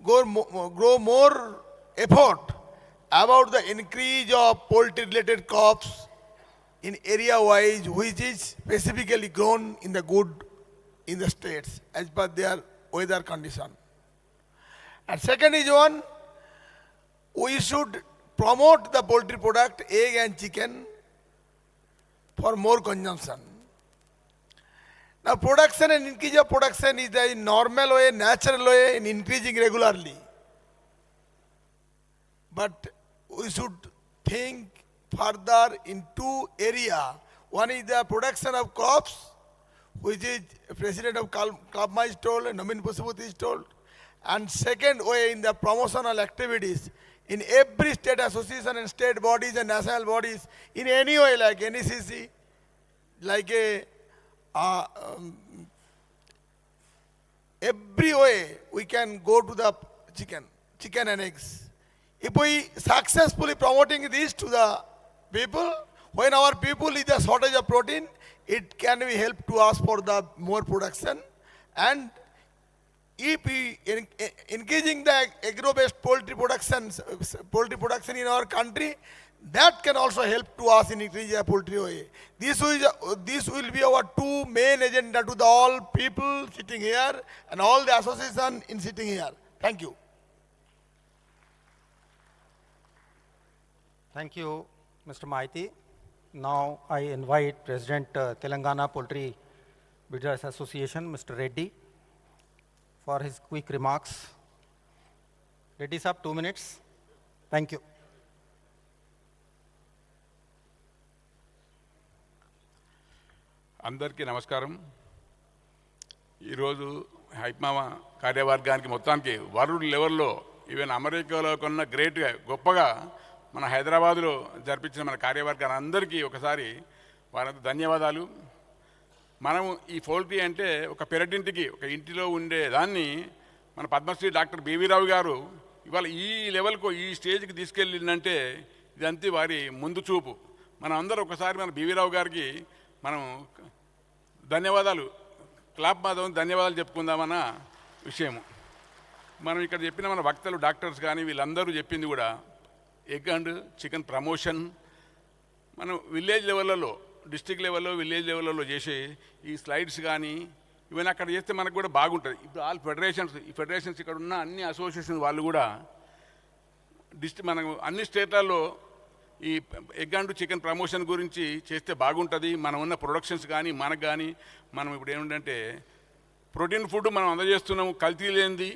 grow more effort about the increase of poultry related crops in area wise, which is specifically grown in the good in the states as per their weather condition. And second is one, we should promote the poultry product, egg and chicken, for more consumption. Now production and increase of production is the normal way, natural way in increasing regularly. But we should think further in two areas. One is the production of crops, which is President of Kalma is told and Namin Pasupati is told. And second way in the promotional activities in every state association and state bodies and national bodies in any way like NECC, like a every way we can go to the chicken and eggs. If we successfully promoting this to the people, when our people is a shortage of protein, it can be help to us for the more production. And if we increasing the agro-based poultry production in our country, that can also help to us in increasing the poultry way. This will be our two main agenda to the all people sitting here and all the association in sitting here. Thank you. Thank you, Mr. Maiti. Now I invite President Telangana Poultry Breeders Association, Mr. Reddy, for his quick remarks. Reddy sir, 2 minutes. Thank you. అందరికీ నమస్కారం. ఈరోజు హైప్మా కార్యవర్గానికి మొత్తానికి world లెవెల్లో even అమెరికాలో కొన్న గ్రేట్గా గొప్పగా మన హైదరాబాదులో జరిపించిన మన కార్యవర్గాన్ని అందరికీ ఒకసారి వారంతా ధన్యవాదాలు. మనం ఈ పౌల్ట్రీ అంటే ఒక పెరటింటికి ఒక ఇంటిలో ఉండే దాన్ని మన పద్మశ్రీ డాక్టర్ బివి రావు గారు ఇవాళ ఈ లెవెల్కు ఈ స్టేజ్కి తీసుకెళ్ళిందంటే ఇదంతా వారి ముందు చూపు. మనం అందరూ ఒకసారి మన బివి రావు గారికి మనం ధన్యవాదాలు క్లాప్ మాధవన్ ధన్యవాదాలు చెప్పుకుందామన్న విషయము. మనం ఇక్కడ చెప్పిన మన వక్తలు డాక్టర్స్ కానీ వీళ్ళందరూ చెప్పింది కూడా ఎగ్ అండ్ చికెన్ ప్రమోషన్ మనం విలేజ్ లెవెల్లో డిస్ట్రిక్ట్ లెవెల్లో విలేజ్ లెవెల్లో చేసే ఈ స్లైడ్స్ కానీ ఇవన్నీ అక్కడ చేస్తే మనకు కూడా బాగుంటుంది. ఇప్పుడు ఆల్ ఫెడరేషన్స్, ఈ ఫెడరేషన్స్ ఇక్కడ ఉన్న అన్ని అసోసియేషన్ వాళ్ళు కూడా మనకు అన్ని స్టేట్లలో ఈ ఎగ్ అండ్ చికెన్ ప్రమోషన్ గురించి చేస్తే బాగుంటుంది. మనం ఉన్న ప్రొడక్షన్స్ కానీ మనకు కానీ మనం ఇప్పుడు ఏమిటంటే ప్రోటీన్ ఫుడ్ మనం అందజేస్తున్నాము, కల్తీ లేనిది.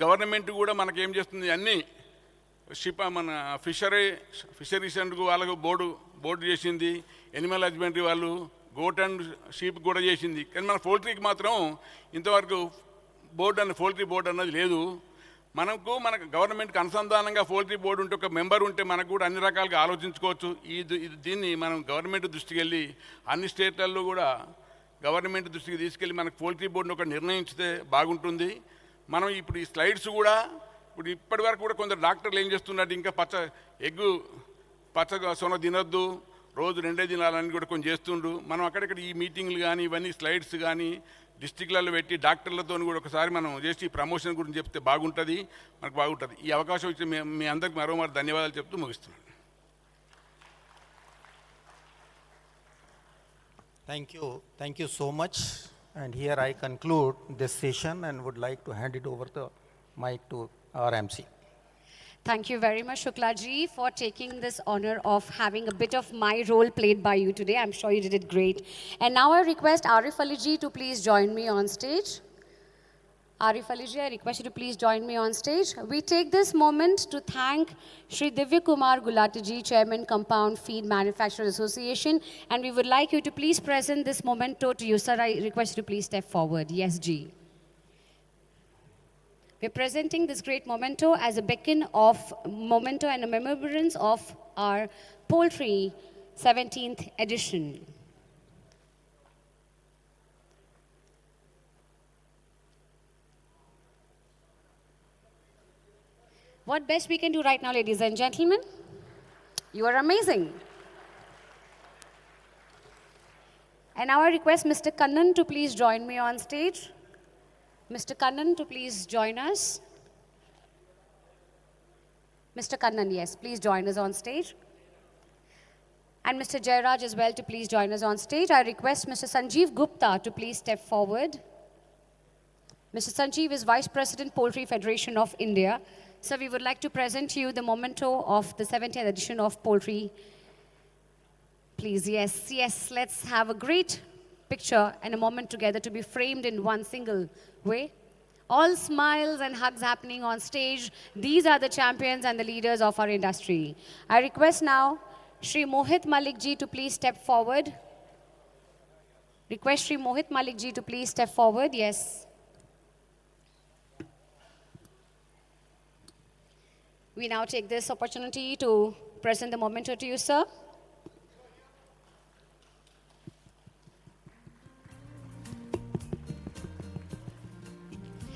గవర్నమెంట్ కూడా మనకేం చేస్తుంది, అన్నీ మన ఫిషరీస్ అండ్ వాళ్ళకు బోర్డు చేసింది, ఎనిమల్ హస్బెండరీ వాళ్ళు గోట్ అండ్ షీప్ కూడా చేసింది. కానీ మన పోల్ట్రీకి మాత్రం ఇంతవరకు పోల్ట్రీ బోర్డు అన్నది లేదు. మనకు గవర్నమెంట్కి అనుసంధానంగా పోల్ట్రీ బోర్డు ఉంటే ఒక మెంబర్ ఉంటే మనకు కూడా అన్ని రకాలుగా ఆలోచించుకోవచ్చు. దీన్ని మనం గవర్నమెంట్ దృష్టికి వెళ్ళి అన్ని స్టేట్లలో కూడా గవర్నమెంట్ దృష్టికి తీసుకెళ్ళి మనకు పోల్ట్రీ బోర్డుని ఒక నిర్ణయించితే బాగుంటుంది. మనం ఇప్పుడు ఈ స్లైడ్స్ కూడా ఇప్పుడు ఇప్పటి వరకు కూడా కొందరు డాక్టర్లు ఏం చేస్తున్నారు, ఇంకా పచ్చ సొన తినొద్దు, రోజు 2 తినాలని కూడా కొంచెం చేస్తుండ్రు. మనం అక్కడక్కడ ఈ మీటింగ్లు కానీ ఇవన్నీ స్లైడ్స్ కానీ డిస్టిక్లలో పెట్టి డాక్టర్లతో కూడా ఒకసారి మనం చేసి ప్రమోషన్ గురించి చెప్తే బాగుంటుంది, మనకు బాగుంటుంది. ఈ అవకాశం ఇచ్చి మీ అందరికి మరోమారు ధన్యవాదాలు చెప్తూ ముగిస్తున్నాను. Thank you so much. And here I conclude this session and would like to hand it over the mic to our MC. Thank you very much, Shukla ji, for taking this honor of having a bit of my role played by you today. I'm sure you did it great. And now I request Arif Ali ji to please join me on stage. Arif Ali ji, I request you to please join me on stage. We take this moment to thank Shri Divya Kumar Gulati ji, Chairman, Compound Feed Manufacturers Association, and we would like you to please present this memento to you, sir. I request you to please step forward. Yes, ji. We're presenting this great memento as a beacon of memento and a remembrance of our Poultry 17th edition. What best we can do right now, ladies and gentlemen? You are amazing. And now I request Mr. Kannan to please join me on stage. Mr. Kannan to please join us. Mr. Kannan, yes, please join us on stage. And Mr. Jairaj as well to please join us on stage. I request Mr. Sanjeev Gupta to please step forward. Mr. Sanjeev is Vice President, Poultry Federation of India. So we would like to present to you the memento of the 70th edition of Poultry. Please, yes, let's have a great picture and a moment together to be framed in one single way. All smiles and hugs happening on stage. These are the champions and the leaders of our industry. I request now Shri Mohit Malik ji to please step forward. Request Shri Mohit Malik ji to please step forward. Yes. We now take this opportunity to present the memento to you, sir.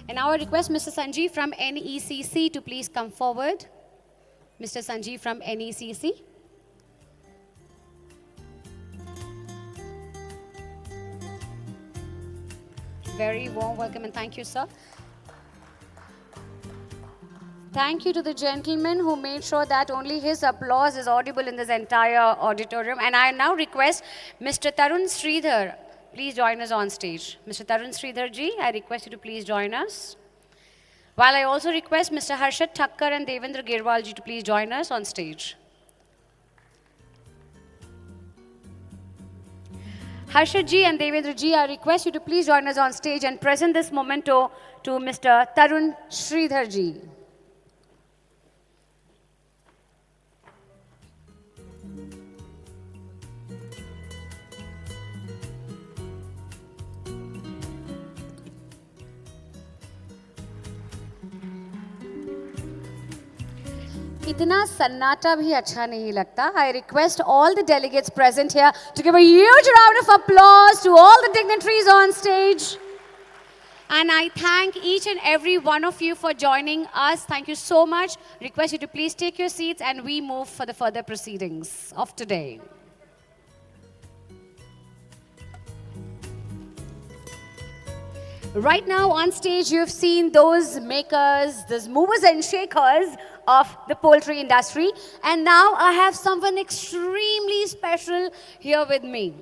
And now I request Mr. Sanjeev from NECC to please come forward. Mr. Sanjeev from NECC. Very warm welcome and thank you, sir. Thank you to the gentleman who made sure that only his applause is audible in this entire auditorium. And I now request Mr. Tarun Sridhar, please join us on stage. Mr. Tarun Sridhar ji, I request you to please join us. While I also request Mr. Harshad Thakkar and Devendra Girwal ji to please join us on stage. Harshad ji and Devendra ji, I request you to please join us on stage and present this memento to Mr. Tarun Sridhar ji. इतना सन्नाटा भी अच्छा नहीं लगता. I request all the delegates present here to give a huge round of applause to all the dignitaries on stage. And I thank each and every one of you for joining us. Thank you so much. Request you to please take your seats and we move for the further proceedings of today. Right now on stage, you've seen those makers, those movers and shakers of the poultry industry. And now I have someone extremely special here with me.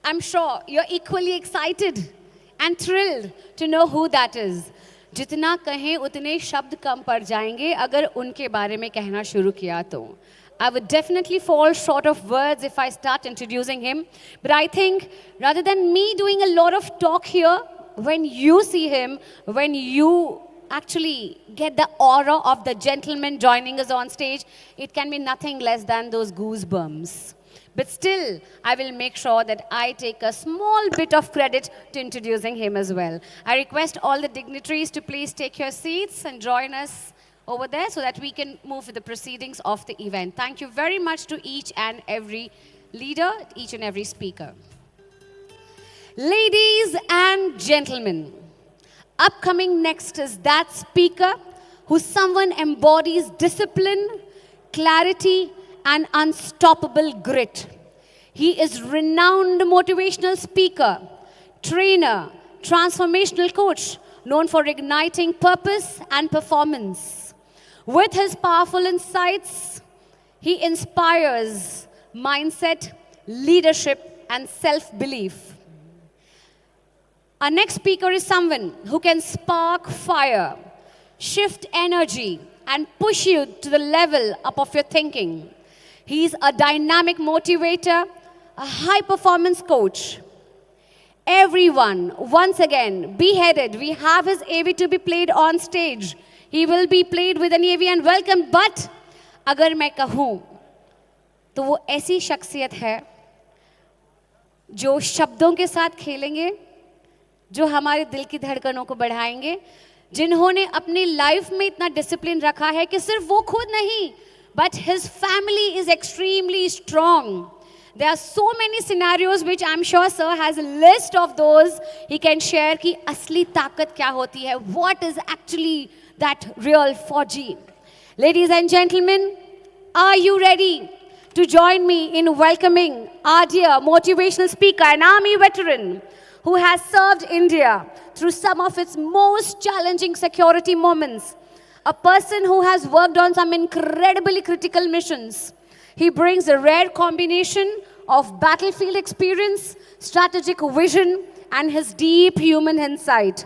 I'm sure you're equally excited and thrilled to know who that is. जितना कहें उतने शब्द कम पड़ जाएंगे अगर उनके बारे में कहना शुरू किया तो. I would definitely fall short of words if I start introducing him. But I think rather than me doing a lot of talk here, when you see him, when you actually get the aura of the gentleman joining us on stage, it can be nothing less than those goosebumps. But still, I will make sure that I take a small bit of credit to introducing him as well. I request all the dignitaries to please take your seats and join us over there so that we can move with the proceedings of the event. Thank you very much to each and every leader, each and every speaker. Ladies and gentlemen, upcoming next is that speaker who someone embodies discipline, clarity, and unstoppable grit. He is renowned motivational speaker, trainer, transformational coach, known for igniting purpose and performance. With his powerful insights, he inspires mindset, leadership, and self-belief. Our next speaker is someone who can spark fire, shift energy, and push you to the level up of your thinking. He's a dynamic motivator, a high-performance coach. Everyone, once again, beheaded. We have his AV to be played on stage. He will be played with an AV and welcomed. But अगर मैं कहूँ तो वो ऐसी शख्सियत है जो शब्दों के साथ खेलेंगे, जो हमारे दिल की धड़कनों को बढ़ाएंगे, जिन्होंने अपनी लाइफ में इतना डिसिप्लिन रखा है कि सिर्फ वो खुद नहीं, but his family is extremely strong. There are so many scenarios which I'm sure sir has a list of those he can share कि असली ताकत क्या होती है, what is actually that real 4G. Ladies and gentlemen, are you ready to join me in welcoming our dear motivational speaker, an army veteran who has served India through some of its most challenging security moments, a person who has worked on some incredibly critical missions. He brings a rare combination of battlefield experience, strategic vision, and his deep human insight.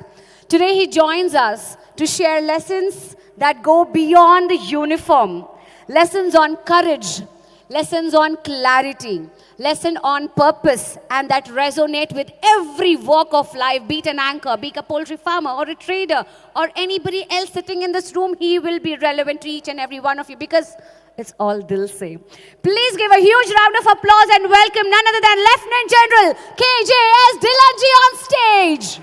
Today he joins us to share lessons that go beyond the uniform, lessons on courage, lessons on clarity, lesson on purpose, and that resonate with every walk of life, be it an anchor, be it a poultry farmer or a trader or anybody else sitting in this room. He will be relevant to each and every one of you because it's all Dil Se. Please give a huge round of applause and welcome none other than Lieutenant General KJS Dhillonji on stage.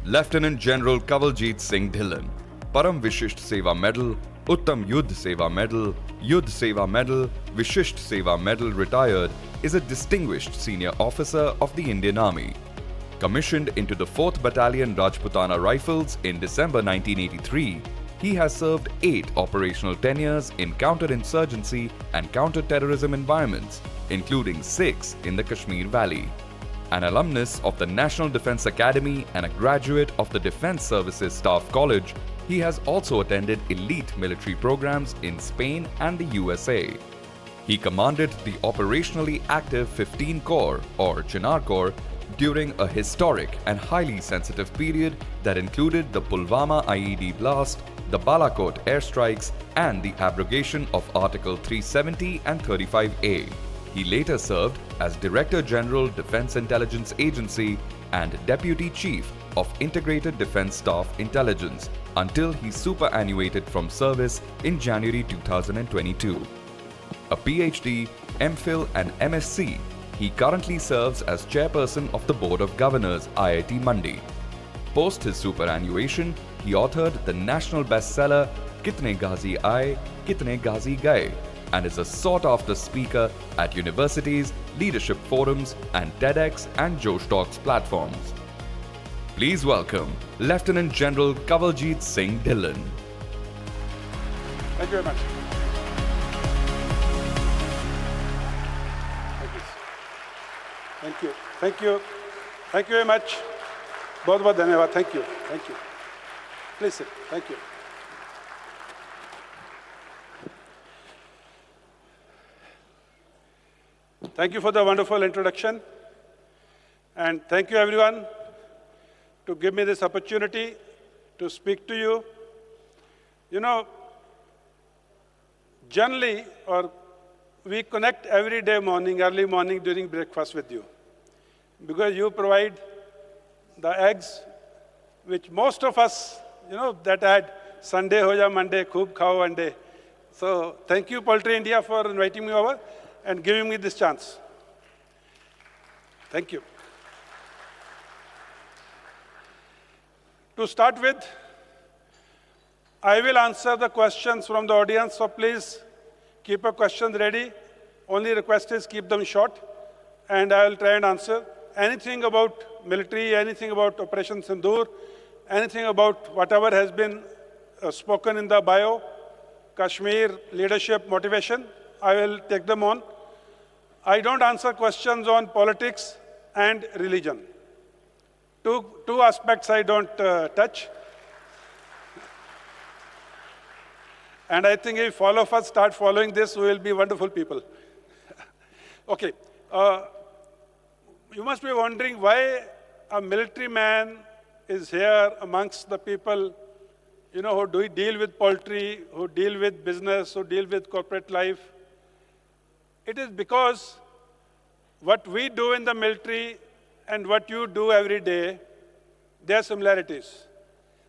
Lieutenant General Kavaljit Singh Dhillon, Param Vishisht Seva Medal, Uttam Yudh Seva Medal, Yudh Seva Medal, Vishisht Seva Medal retired, is a distinguished senior officer of the Indian Army. Commissioned into the 4th Battalion Rajputana Rifles in December 1983, he has served 8 operational tenures in counter-insurgency and counter-terrorism environments, including 6 in the Kashmir Valley. An alumnus of the National Defence Academy and a graduate of the Defence Services Staff College, he has also attended elite military programs in Spain and the USA. He commanded the operationally active 15 Corps or Chinar Corps during a historic and highly sensitive period that included the Pulwama IED blast, the Balakot airstrikes, and the abrogation of Article 370 and 35A. He later served as Director General Defence Intelligence Agency and Deputy Chief of Integrated Defence Staff Intelligence until he superannuated from service in January 2022. A PhD, MPhil and MSc, he currently serves as Chairperson of the Board of Governors, IIT Mandi. Post his superannuation, he authored the national bestseller Kitne Ghazi Aaye, Kitne Ghazi Gaye, and is a sought-after speaker at universities, leadership forums, and TEDx and Josh Talks platforms. Please welcome Lieutenant General Kavaljit Singh Dhillon. Thank you very much. Thank you. Thank you. Thank you very much. बहुत बहुत धन्यवाद. Thank you. Thank you. Please sit. Thank you. Thank you for the wonderful introduction. And thank you everyone to give me this opportunity to speak to you. You know, generally, we connect every day morning, early morning during breakfast with you. Because you provide the eggs, which most of us, that had Sunday hoja Monday, khub khao one day. So thank you, Poultry India, for inviting me over and giving me this chance. Thank you. To start with, I will answer the questions from the audience, so please keep your questions ready. Only request is keep them short, and I will try and answer. Anything about military, anything about Operation Sindoor, anything about whatever has been spoken in the bio, Kashmir, leadership, motivation, I will take them on. I don't answer questions on politics and religion. Two aspects I don't touch. And I think if all of us start following this, we will be wonderful people. Okay. You must be wondering why a military man is here amongst the people, who do deal with poultry, who deal with business, who deal with corporate life. It is because what we do in the military and what you do every day, there are similarities.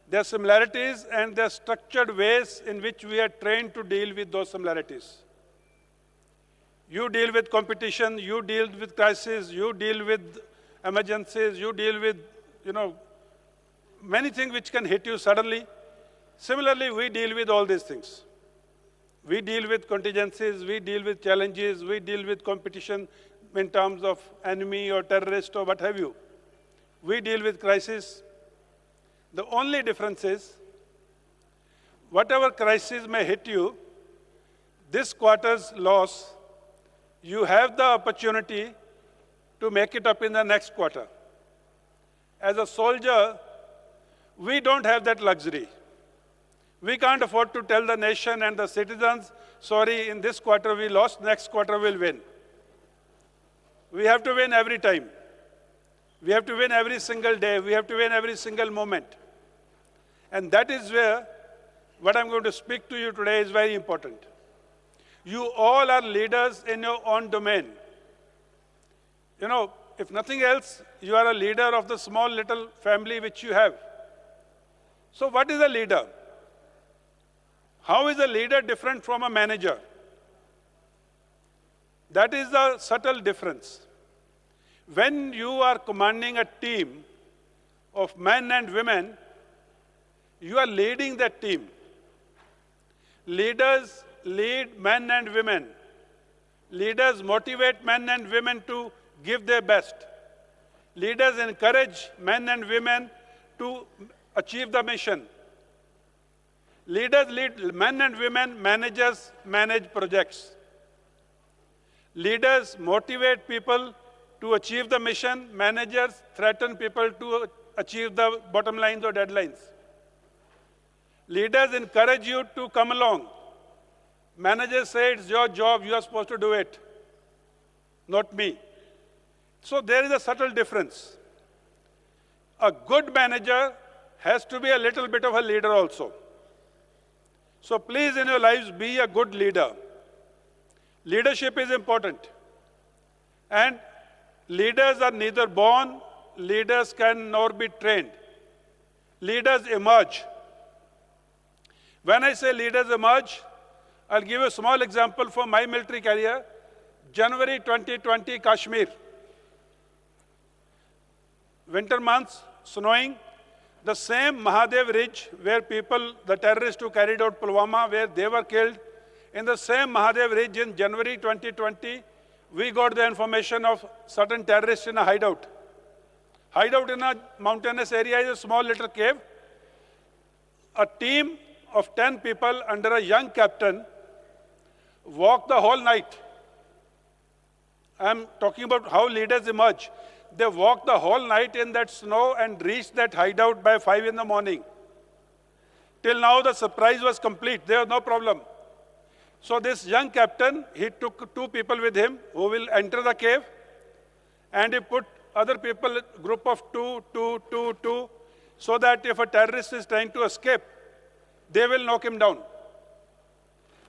There are similarities and there are structured ways in which we are trained to deal with those similarities. You deal with competition, you deal with crisis, you deal with emergencies, you deal with, many things which can hit you suddenly. Similarly, we deal with all these things. We deal with contingencies, we deal with challenges, we deal with competition in terms of enemy or terrorist or what have you. We deal with crisis. The only difference is, whatever crisis may hit you, this quarter's loss, you have the opportunity to make it up in the next quarter. As a soldier, we don't have that luxury. We can't afford to tell the nation and the citizens, sorry, in this quarter we lost, next quarter we'll win. We have to win every time. We have to win every single day. We have to win every single moment. And that is where what I'm going to speak to you today is very important. You all are leaders in your own domain. If nothing else, you are a leader of the small little family which you have. So what is a leader? How is a leader different from a manager? That is the subtle difference. When you are commanding a team of men and women, you are leading that team. Leaders lead men and women. Leaders motivate men and women to give their best. Leaders encourage men and women to achieve the mission. Leaders lead men and women, managers manage projects. Leaders motivate people to achieve the mission, managers threaten people to achieve the bottom lines or deadlines. Leaders encourage you to come along. Managers say it's your job, you are supposed to do it, not me. So there is a subtle difference. A good manager has to be a little bit of a leader also. So please in your lives be a good leader. Leadership is important. And leaders are neither born, leaders can nor be trained. Leaders emerge. When I say leaders emerge, I'll give you a small example from my military career. January 2020, Kashmir. Winter months, snowing. The same Mahadev Ridge where people, the terrorists who carried out Pulwama, where they were killed, in the same Mahadev Ridge in January 2020, we got the information of certain terrorists in a hideout. Hideout in a mountainous area is a small little cave. A team of 10 people under a young captain walked the whole night. I'm talking about how leaders emerge. They walked the whole night in that snow and reached that hideout by 5 in the morning. Till now, the surprise was complete. There was no problem. So this young captain, he took 2 people with him who will enter the cave, and he put other people, group of 2, so that if a terrorist is trying to escape, they will knock him down.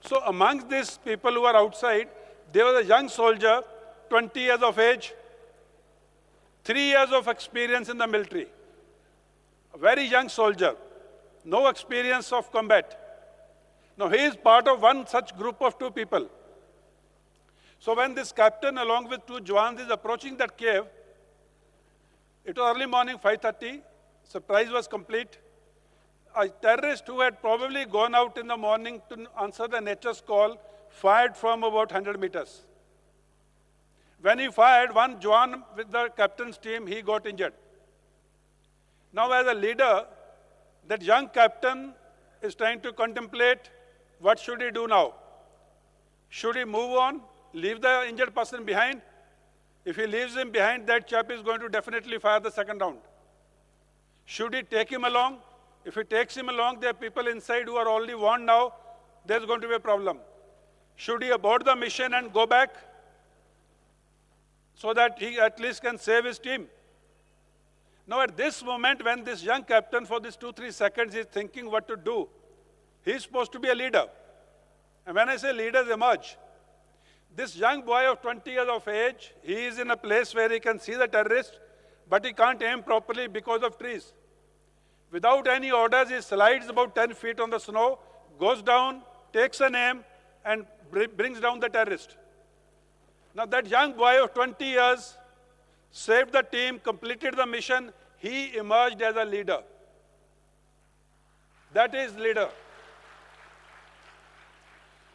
So amongst these people who are outside, there was a young soldier, 20 years of age, 3 years of experience in the military. A very young soldier, no experience of combat. Now he is part of one such group of 2 people. So when this captain along with 2 Jawans is approaching that cave, it was early morning, 5:30, surprise was complete. A terrorist who had probably gone out in the morning to answer the nature's call fired from about 100 meters. When he fired, one Jawan with the captain's team, he got injured. Now as a leader, that young captain is trying to contemplate what should he do now. Should he move on, leave the injured person behind? If he leaves him behind, that chap is going to definitely fire the second round. Should he take him along? If he takes him along, there are people inside who are already warned now, there's going to be a problem. Should he abort the mission and go back so that he at least can save his team? Now at this moment, when this young captain for these 2-3 seconds is thinking what to do, he's supposed to be a leader. And when I say leaders emerge, this young boy of 20 years of age, he is in a place where he can see the terrorist, but he can't aim properly because of trees. Without any orders, he slides about 10 feet on the snow, goes down, takes an aim, and brings down the terrorist. Now that young boy of 20 years saved the team, completed the mission, he emerged as a leader. That is leader.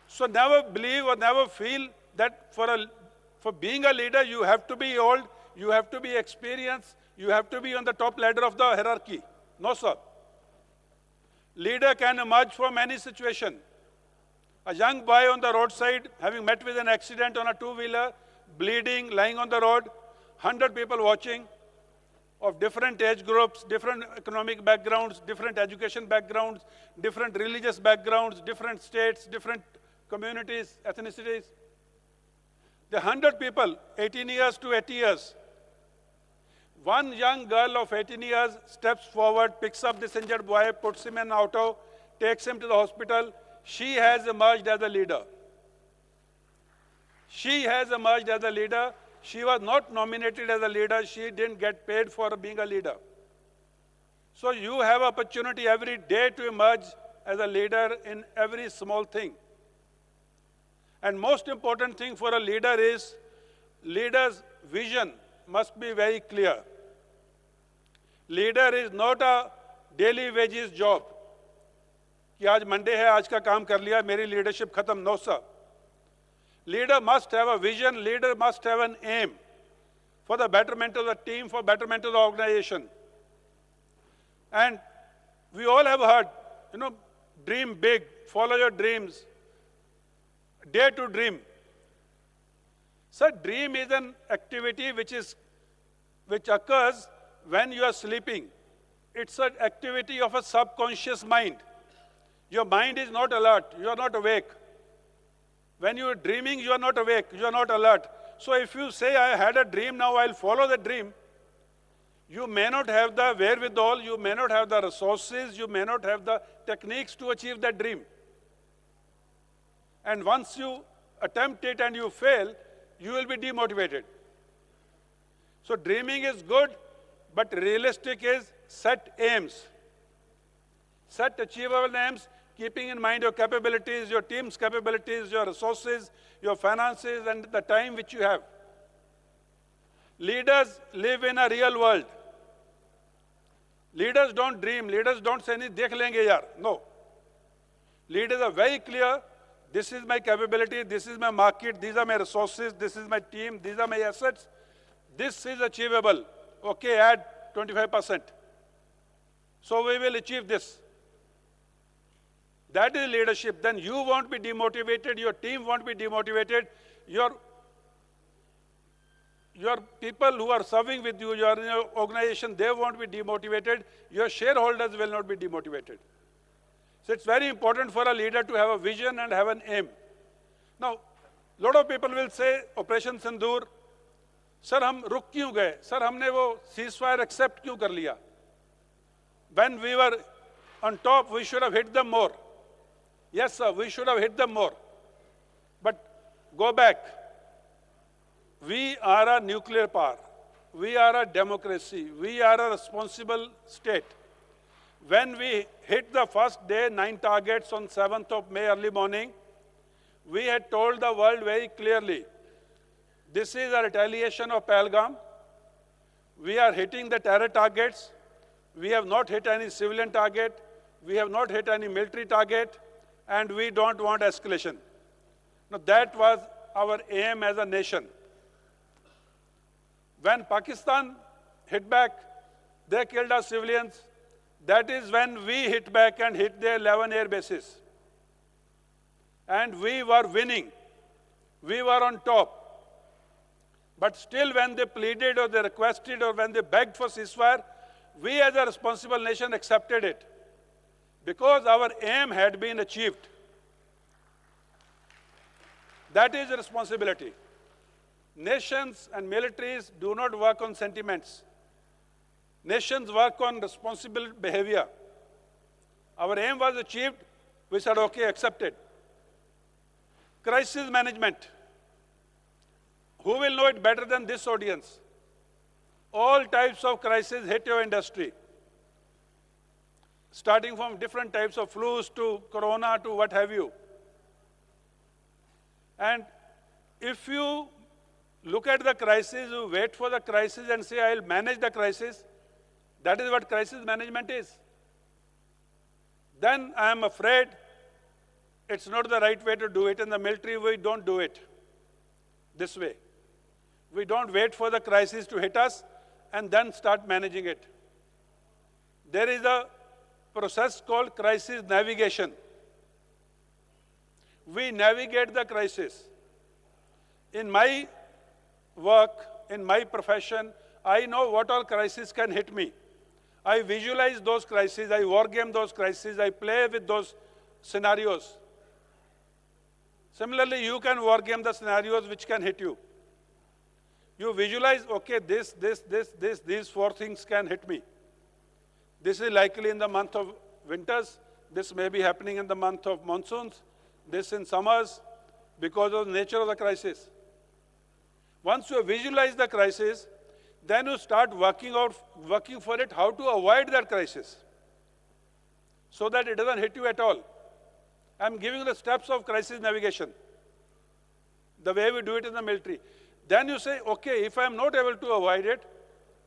So never believe or never feel that for being a leader, you have to be old, you have to be experienced, you have to be on the top ladder of the hierarchy. No, sir. Leader can emerge from any situation. A young boy on the roadside, having met with an accident on a 2-wheeler, bleeding, lying on the road, 100 people watching, of different age groups, different economic backgrounds, different education backgrounds, different religious backgrounds, different states, different communities, ethnicities. The 100 people, 18 years to 80 years. One young girl of 18 years steps forward, picks up this injured boy, puts him in an auto, takes him to the hospital. She has emerged as a leader. She has emerged as a leader. She was not nominated as a leader. She didn't get paid for being a leader. So you have opportunity every day to emerge as a leader in every small thing. And most important thing for a leader is, leader's vision must be very clear. Leader is not a daily wages job. कि आज Monday है, आज का काम कर लिया, मेरी leadership खत्म. No, sir. Leader must have a vision. Leader must have an aim for the betterment of the team, for betterment of the organization. And we all have heard, dream big, follow your dreams, dare to dream. So dream is an activity which occurs when you are sleeping. It's an activity of a subconscious mind. Your mind is not alert. You are not awake. When you are dreaming, you are not awake. You are not alert. So if you say, I had a dream, now I'll follow the dream, you may not have the wherewithal, you may not have the resources, you may not have the techniques to achieve that dream. And once you attempt it and you fail, you will be demotivated. So dreaming is good, but realistic is set aims. Set achievable aims, keeping in mind your capabilities, your team's capabilities, your resources, your finances, and the time which you have. Leaders live in a real world. Leaders don't dream. Leaders don't say, dekh lenge yaar. No. Leaders are very clear. This is my capability. This is my market. These are my resources. This is my team. These are my assets. This is achievable. Okay, add 25%. So we will achieve this. That is leadership. Then you won't be demotivated. Your team won't be demotivated. Your people who are serving with you, you are in your organization, they won't be demotivated. Your shareholders will not be demotivated. So it's very important for a leader to have a vision and have an aim. Now, a lot of people will say, Operation Sindoor, sir, hum ruk kyun gaye? Sir, humne wo ceasefire accept kyun kar liya? When we were on top, we should have hit them more. Yes, sir, we should have hit them more. But go back. We are a nuclear power. We are a democracy. We are a responsible state. When we hit the first day, 9 targets on 7th of May early morning, we had told the world very clearly, this is a retaliation of Pahalgam. We are hitting the terror targets. We have not hit any civilian target. We have not hit any military target. And we don't want escalation. Now, that was our aim as a nation. When Pakistan hit back, they killed our civilians. That is when we hit back and hit their 11 air bases. And we were winning. We were on top. But still, when they pleaded or they requested or when they begged for ceasefire, we as a responsible nation accepted it. Because our aim had been achieved. That is a responsibility. Nations and militaries do not work on sentiments. Nations work on responsible behavior. Our aim was achieved. We said, okay, accepted. Crisis management. Who will know it better than this audience? All types of crises hit your industry. Starting from different types of flus to corona to what have you. And if you look at the crisis, you wait for the crisis and say, I'll manage the crisis, that is what crisis management is. Then I am afraid it's not the right way to do it. In the military, we don't do it this way. We don't wait for the crisis to hit us and then start managing it. There is a process called crisis navigation. We navigate the crisis. In my work, in my profession, I know what all crises can hit me. I visualize those crises, I wargame those crises, I play with those scenarios. Similarly, you can wargame the scenarios which can hit you. You visualize, okay, these 4 things can hit me. This is likely in the month of winters. This may be happening in the month of monsoons. This in summers because of the nature of the crisis. Once you visualize the crisis, then you start working for it, how to avoid that crisis so that it doesn't hit you at all. I'm giving you the steps of crisis navigation, the way we do it in the military. Then you say, okay, if I'm not able to avoid it,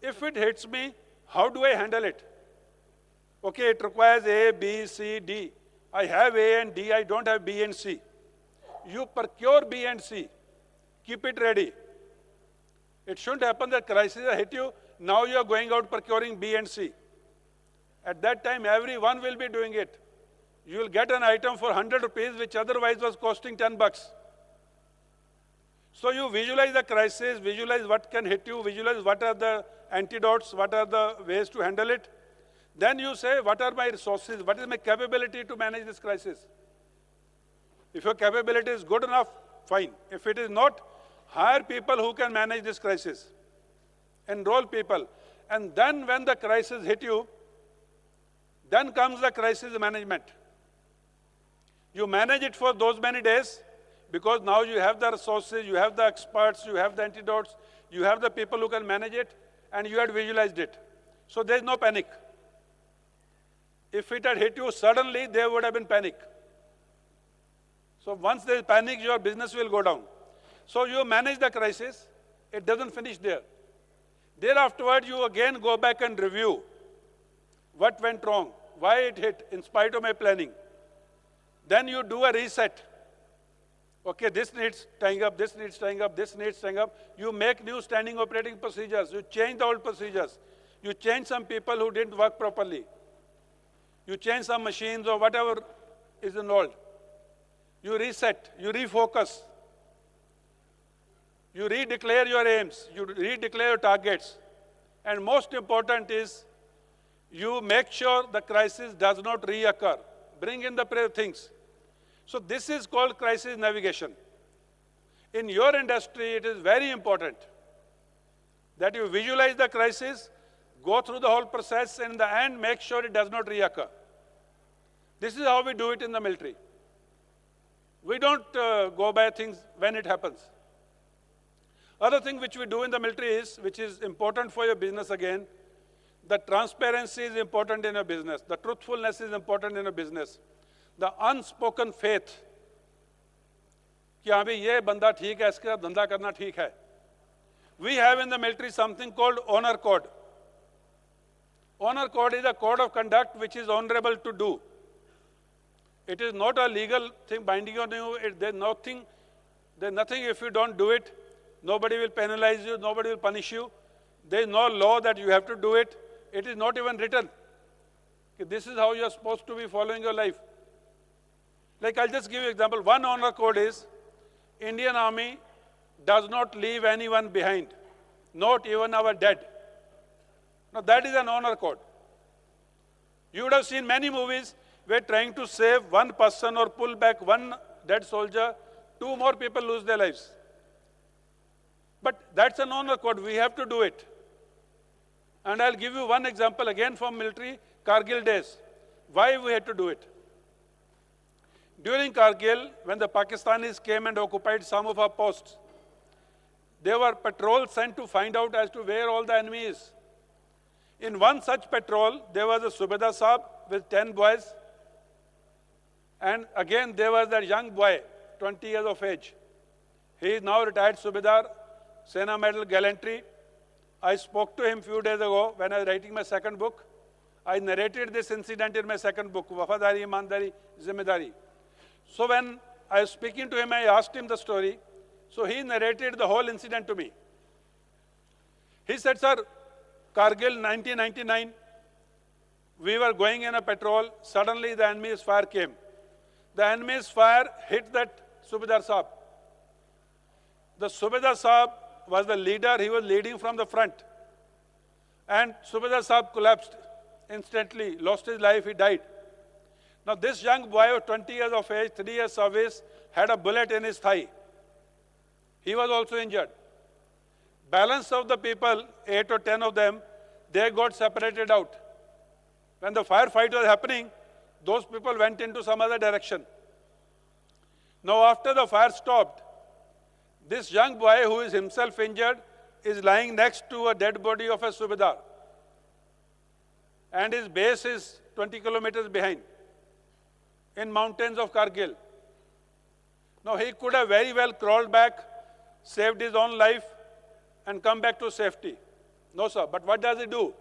if it hits me, how do I handle it? Okay, it requires A, B, C, D. I have A and D, I don't have B and C. You procure B and C. Keep it ready. It shouldn't happen that crisis hit you, now you are going out procuring B and C. At that time, everyone will be doing it. You will get an item for 100 rupees, which otherwise was costing 10 bucks. So you visualize the crisis, visualize what can hit you, visualize what are the antidotes, what are the ways to handle it. Then you say, what are my resources? What is my capability to manage this crisis? If your capability is good enough, fine. If it is not, hire people who can manage this crisis. Enroll people. And then when the crisis hit you, then comes the crisis management. You manage it for those many days because now you have the resources, you have the experts, you have the antidotes, you have the people who can manage it, and you had visualized it. So there's no panic. If it had hit you suddenly, there would have been panic. So once there is panic, your business will go down. So you manage the crisis. It doesn't finish there. Thereafterward, you again go back and review what went wrong, why it hit in spite of my planning. Then you do a reset. Okay, this needs tying up, this needs tying up, this needs tying up. You make new standing operating procedures. You change the old procedures. You change some people who didn't work properly. You change some machines or whatever is involved. You reset, you refocus. You redeclare your aims, you redeclare your targets. And most important is, you make sure the crisis does not reoccur. Bring in the things. So this is called crisis navigation. In your industry, it is very important that you visualize the crisis, go through the whole process, and in the end, make sure it does not reoccur. This is how we do it in the military. We don't go by things when it happens. Other thing which we do in the military is, which is important for your business again, the transparency is important in your business. The truthfulness is important in your business. The unspoken faith कि हाँ भाई ये बंदा ठीक है, इसके साथ धंधा करना ठीक है. We have in the military something called honor code. Honor code is a code of conduct which is honorable to do. It is not a legal thing binding on you. There's nothing if you don't do it. Nobody will penalize you. Nobody will punish you. There is no law that you have to do it. It is not even written. This is how you are supposed to be following your life. Like I'll just give you an example. One honor code is, Indian Army does not leave anyone behind, not even our dead. Now that is an honor code. You would have seen many movies where trying to save one person or pull back one dead soldier, 2 more people lose their lives. But that's an honor code. We have to do it. And I'll give you one example again from military, Kargil days. Why we had to do it? During Kargil, when the Pakistanis came and occupied some of our posts, there were patrols sent to find out as to where all the enemy is. In one such patrol, there was a Subedar Saab with 10 boys. And again, there was that young boy, 20 years of age. He is now retired Subedar, Sena Medal Gallantry. I spoke to him a few days ago when I was writing my second book. I narrated this incident in my second book, Wafadari, Imandari, Zimmedari. So when I was speaking to him, I asked him the story. So he narrated the whole incident to me. He said, sir, Kargil 1999, we were going in a patrol. Suddenly the enemy's fire came. The enemy's fire hit that Subedar Saab. The Subedar Saab was the leader. He was leading from the front. And Subedar Saab collapsed instantly, lost his life, he died. Now this young boy of 20 years of age, 3 years service, had a bullet in his thigh. He was also injured. Balance of the people, 8 or 10 of them, they got separated out. When the firefight was happening, those people went into some other direction. Now after the fire stopped, this young boy who is himself injured is lying next to a dead body of a Subedar. And his base is 20 kilometers behind, in mountains of Kargil. Now he could have very well crawled back, saved his own life, and come back to safety. No, sir. But what does he do?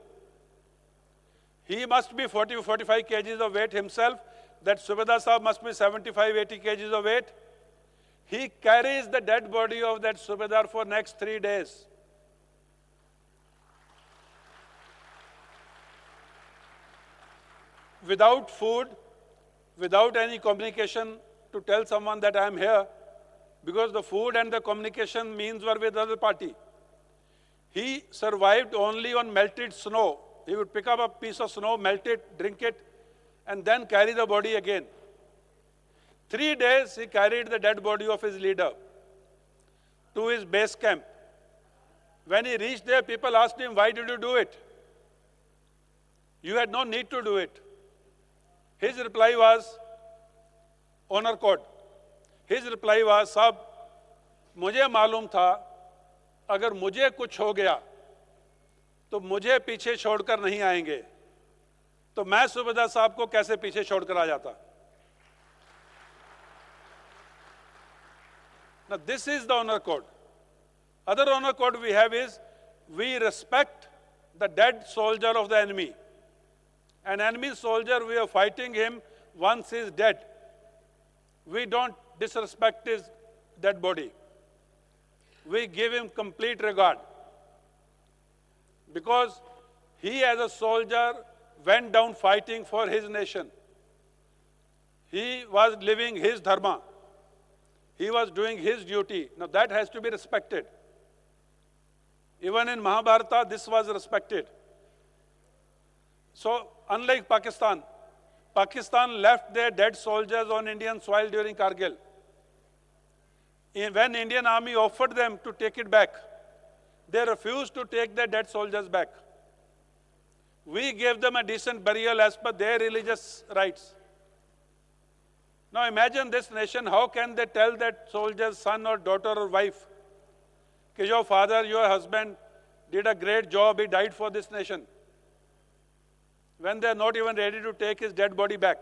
He must be 40 or 45 kgs of weight himself. That Subedar Saab must be 75, 80 kgs of weight. He carries the dead body of that Subedar for next 3 days. Without food, without any communication to tell someone that I am here, because the food and the communication means were with the other party. He survived only on melted snow. He would pick up a piece of snow, melt it, drink it, and then carry the body again. 3 days he carried the dead body of his leader to his base camp. When he reached there, people asked him, why did you do it? You had no need to do it. His reply was, honor code. His reply was, साहब, मुझे मालूम था, अगर मुझे कुछ हो गया, तो मुझे पीछे छोड़कर नहीं आएंगे. तो मैं सुबेदार साहब को कैसे पीछे छोड़कर आ जाता? Now this is the honor code. Other honor code we have is, we respect the dead soldier of the enemy. An enemy soldier, we are fighting him once he is dead. We don't disrespect his dead body. We give him complete regard. Because he as a soldier went down fighting for his nation. He was living his dharma. He was doing his duty. Now that has to be respected. Even in Mahabharata, this was respected. So, unlike Pakistan, Pakistan left their dead soldiers on Indian soil during Kargil. When Indian army offered them to take it back, they refused to take their dead soldiers back. We gave them a decent burial as per their religious rites. Now imagine this nation, how can they tell that soldier's son or daughter or wife, that your father, your husband did a great job, he died for this nation, when they are not even ready to take his dead body back.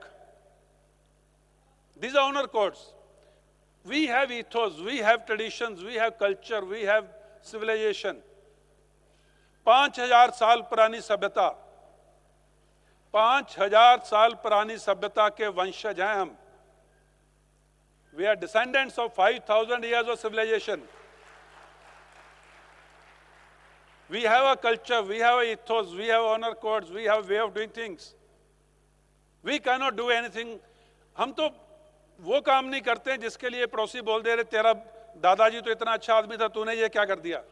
These are honor codes. We have ethos, we have traditions, we have culture, we have civilization. 5,000 साल पुरानी सभ्यता, 5,000 साल पुरानी सभ्यता के वंशज हैं हम. We are descendants of 5,000 years of civilization. We have a culture, we have a ethos, we have honor codes, we have a way of doing things. We cannot do anything. हम तो वो काम नहीं करते हैं जिसके लिए पड़ोसी बोल दे रहे तेरा दादाजी तो इतना अच्छा आदमी था तूने ये क्या कर दिया.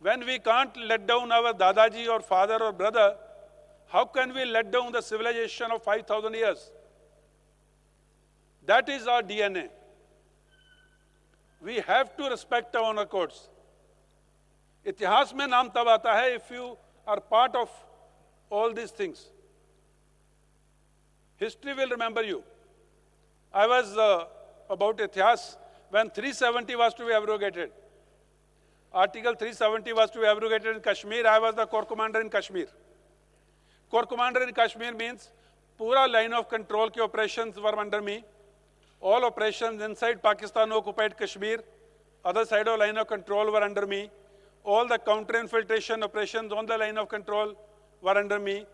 When we can't let down our dadaji or father or brother, how can we let down the civilization of 5,000 years? That is our DNA. We have to respect our honor codes. इतिहास में नाम तब आता है if you are part of all these things. History will remember you. I was about Ityas when 370 was to be abrogated. Article 370 was to be abrogated in Kashmir. I was the corps commander in Kashmir. Corps commander in Kashmir means pura line of control ke operations were under me. All operations inside Pakistan occupied Kashmir, other side of line of control were under me. All the counter-infiltration operations on the line of control were under me.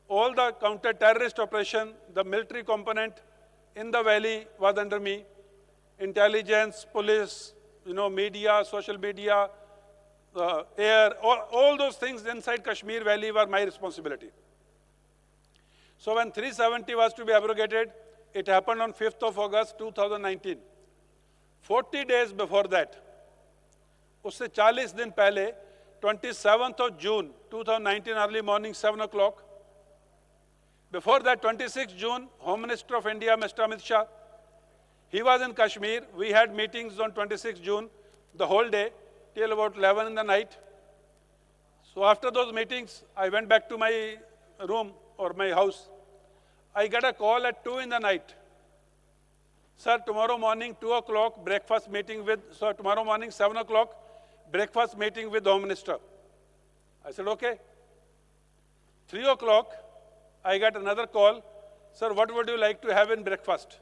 All the counter-terrorist operation, the military component in the valley was under me. Intelligence, police, media, social media, air, all those things inside Kashmir Valley were my responsibility. So when 370 was to be abrogated, it happened on 5th of August 2019. 40 days before that, उससे 40 दिन पहले 27th of June 2019 early morning 7 o'clock. Before that 26th June, Home Minister of India, Mr. Amit Shah, he was in Kashmir. We had meetings on 26th June, the whole day, till about 11 in the night. So after those meetings, I went back to my room or my house. I got a call at 2 in the night. Sir, tomorrow morning, 2 o'clock, breakfast meeting with, so tomorrow morning, 7 o'clock, breakfast meeting with the Home Minister. I said, okay. 3 o'clock, I got another call. Sir, what would you like to have in breakfast?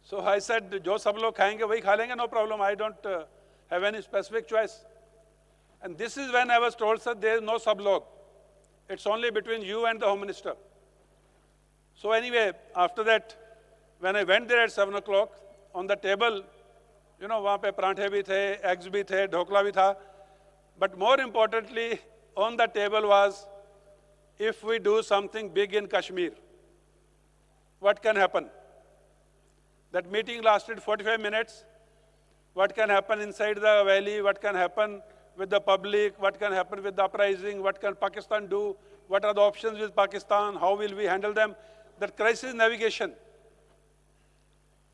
So I said, जो सब लोग खाएंगे वही खा लेंगे, no problem. I don't have any specific choice. And this is when I was told, sir, there is no sublog. It's only between you and the Home Minister. So anyway, after that, when I went there at 7 o'clock, on the table, वहाँ पे पराठे भी थे, eggs भी थे, ढोकला भी था. But more importantly, on the table was, if we do something big in Kashmir, what can happen? That meeting lasted 45 minutes. What can happen inside the valley? What can happen with the public? What can happen with the uprising? What can Pakistan do? What are the options with Pakistan? How will we handle them? That crisis navigation.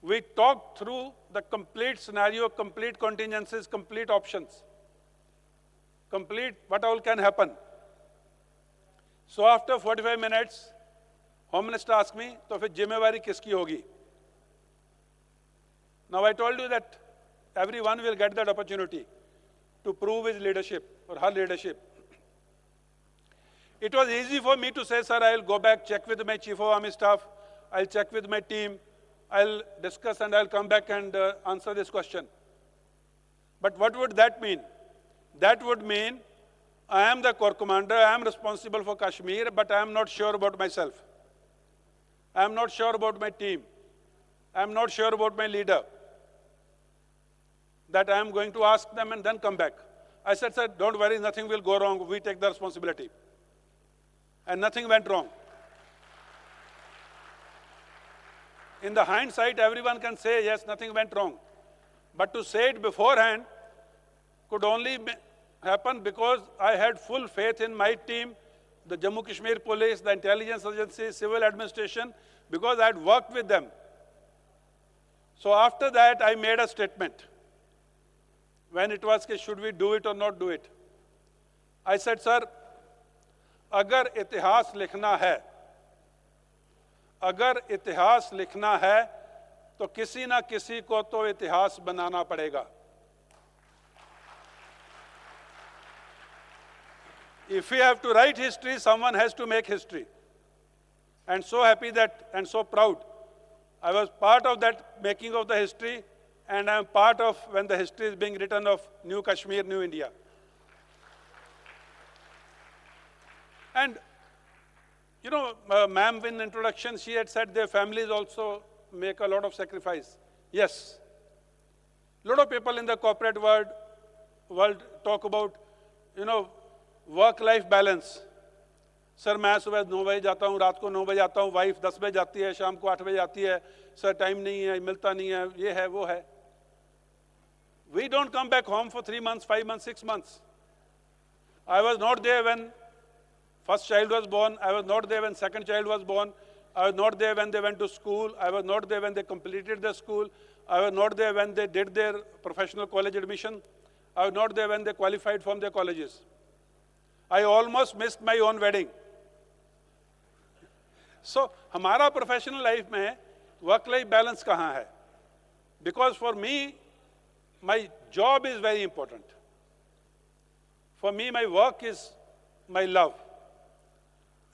We talked through the complete scenario, complete contingencies, complete options, complete what all can happen. So after 45 minutes, Home Minister asked me, तो फिर जिम्मेवारी किसकी होगी? Now I told you that everyone will get that opportunity to prove his leadership or her leadership. It was easy for me to say, sir, I'll go back, check with my Chief of Army Staff, I'll check with my team, I'll discuss and I'll come back and answer this question. But what would that mean? That would mean I am the corps commander, I am responsible for Kashmir, but I am not sure about myself. I am not sure about my team. I am not sure about my leader. That I am going to ask them and then come back. I said, sir, don't worry, nothing will go wrong. We take the responsibility. And nothing went wrong. In the hindsight, everyone can say, yes, nothing went wrong. But to say it beforehand, could only happen because I had full faith in my team, the Jammu Kashmir Police, the intelligence agency, civil administration, because I had worked with them. So after that, I made a statement. When it was, should we do it or not do it? I said, sir, अगर इतिहास लिखना है, अगर इतिहास लिखना है, तो किसी ना किसी को तो इतिहास बनाना पड़ेगा. If we have to write history, someone has to make history. And so happy that, and so proud, I was part of that making of the history, and I am part of when the history is being written of New Kashmir, New India. And, you know, ma'am in introduction, she had said their families also make a lot of sacrifice. Yes. A lot of people in the corporate world talk about, you know, work-life balance. Sir मैं सुबह 9 बजे जाता हूँ, रात को 9 बजे आता हूँ, वाइफ 10 बजे जाती है, शाम को 8 बजे आती है, सर टाइम नहीं है, मिलता नहीं है, ये है, वो है. We don't come back home for 3 months, 5 months, 6 months. I was not there when first child was born. I was not there when second child was born. I was not there when they went to school. I was not there when they completed their school. I was not there when they did their professional college admission. I was not there when they qualified from their colleges. I almost missed my own wedding. So, हमारा professional life में work-life balance कहाँ है? Because for me, my job is very important. For me, my work is my love.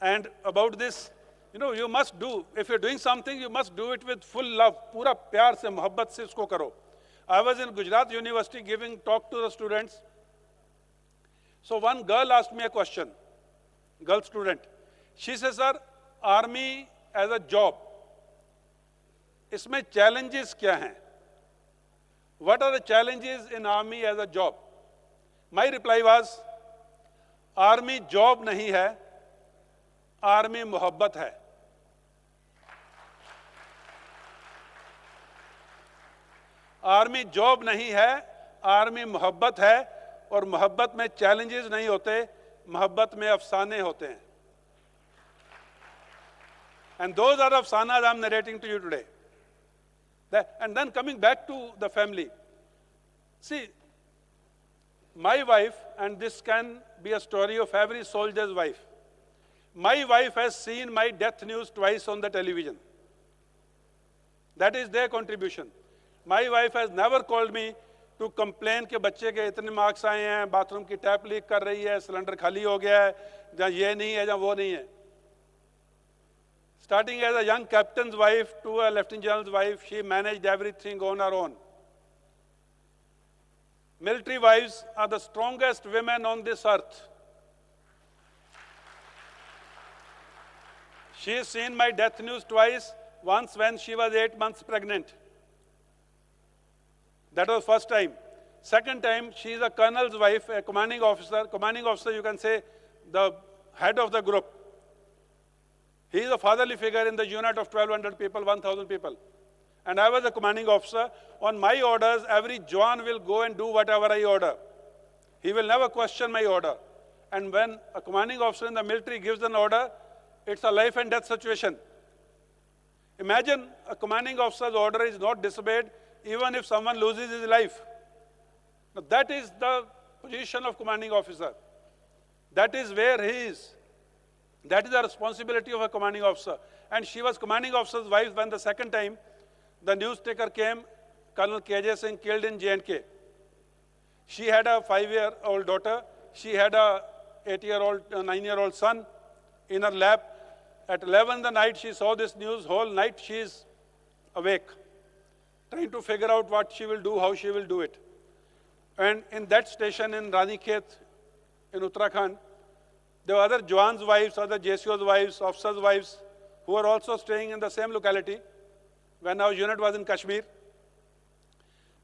And about this, you know, you must do, if you're doing something, you must do it with full love. पूरा प्यार से, मोहब्बत से इसको करो. I was in Gujarat University giving talk to the students. So one girl asked me a question, girl student. She says, sir, army as a job, इसमें challenges क्या हैं? What are the challenges in army as a job? My reply was, army job नहीं है, army मोहब्बत है. Army job नहीं है, army मोहब्बत है, और मोहब्बत में चैलेंजेस नहीं होते, मोहब्बत में अफसाने होते हैं. And those are afsanas I'm narrating to you today. And then coming back to the family. See, my wife, and this can be a story of every soldier's wife. My wife has seen my death news twice on the television. That is their contribution. My wife has never called me to complain कि बच्चे के इतने marks आए हैं, bathroom की tap leak कर रही है, सिलेंडर खाली हो गया है, जहाँ ये नहीं है, जहाँ वो नहीं है. Starting as a young captain's wife to a lieutenant general's wife, she managed everything on her own. Military wives are the strongest women on this earth. She has seen my death news twice, once when she was 8 months pregnant. That was first time. Second time, she is a colonel's wife, a commanding officer. Commanding officer, you can say, the head of the group. He is a fatherly figure in the unit of 1,200 people, 1,000 people. And I was a commanding officer. On my orders, every Jawan will go and do whatever I order. He will never question my order. And when a commanding officer in the military gives an order, it's a life and death situation. Imagine a commanding officer's order is not disobeyed, even if someone loses his life. Now, that is the position of commanding officer. That is where he is. That is the responsibility of a commanding officer. And she was commanding officer's wife when the second time the news ticker came, Colonel KJ Singh killed in J&K. She had a 5-year-old daughter. She had a 9-year-old son in her lap. At 11 in the night, she saw this news. Whole night, she is awake, trying to figure out what she will do, how she will do it. And in that station in Ranikhet, in Uttarakhand, there were other Jawan's wives, other JCO's wives, officers' wives, who were also staying in the same locality when our unit was in Kashmir.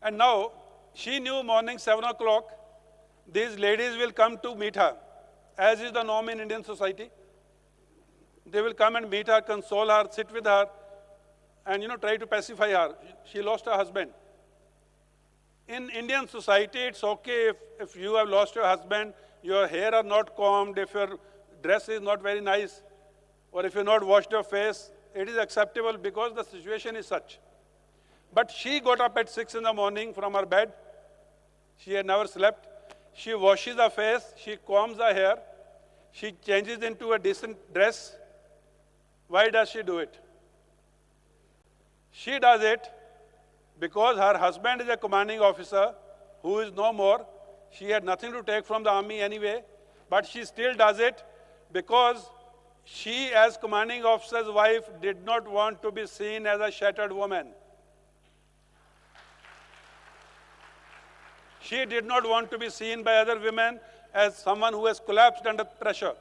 And now, she knew morning 7 o'clock, these ladies will come to meet her, as is the norm in Indian society. They will come and meet her, console her, sit with her, and try to pacify her. She lost her husband. In Indian society, it's okay if you have lost your husband, your hair are not combed, if your dress is not very nice, or if you not washed your face, it is acceptable because the situation is such. But she got up at 6 in the morning from her bed. She had never slept. She washes her face, she combs her hair, she changes into a decent dress. Why does she do it? She does it because her husband is a commanding officer who is no more. She had nothing to take from the army anyway, but she still does it because she, as commanding officer's wife, did not want to be seen as a shattered woman. She did not want to be seen by other women as someone who has collapsed under pressure.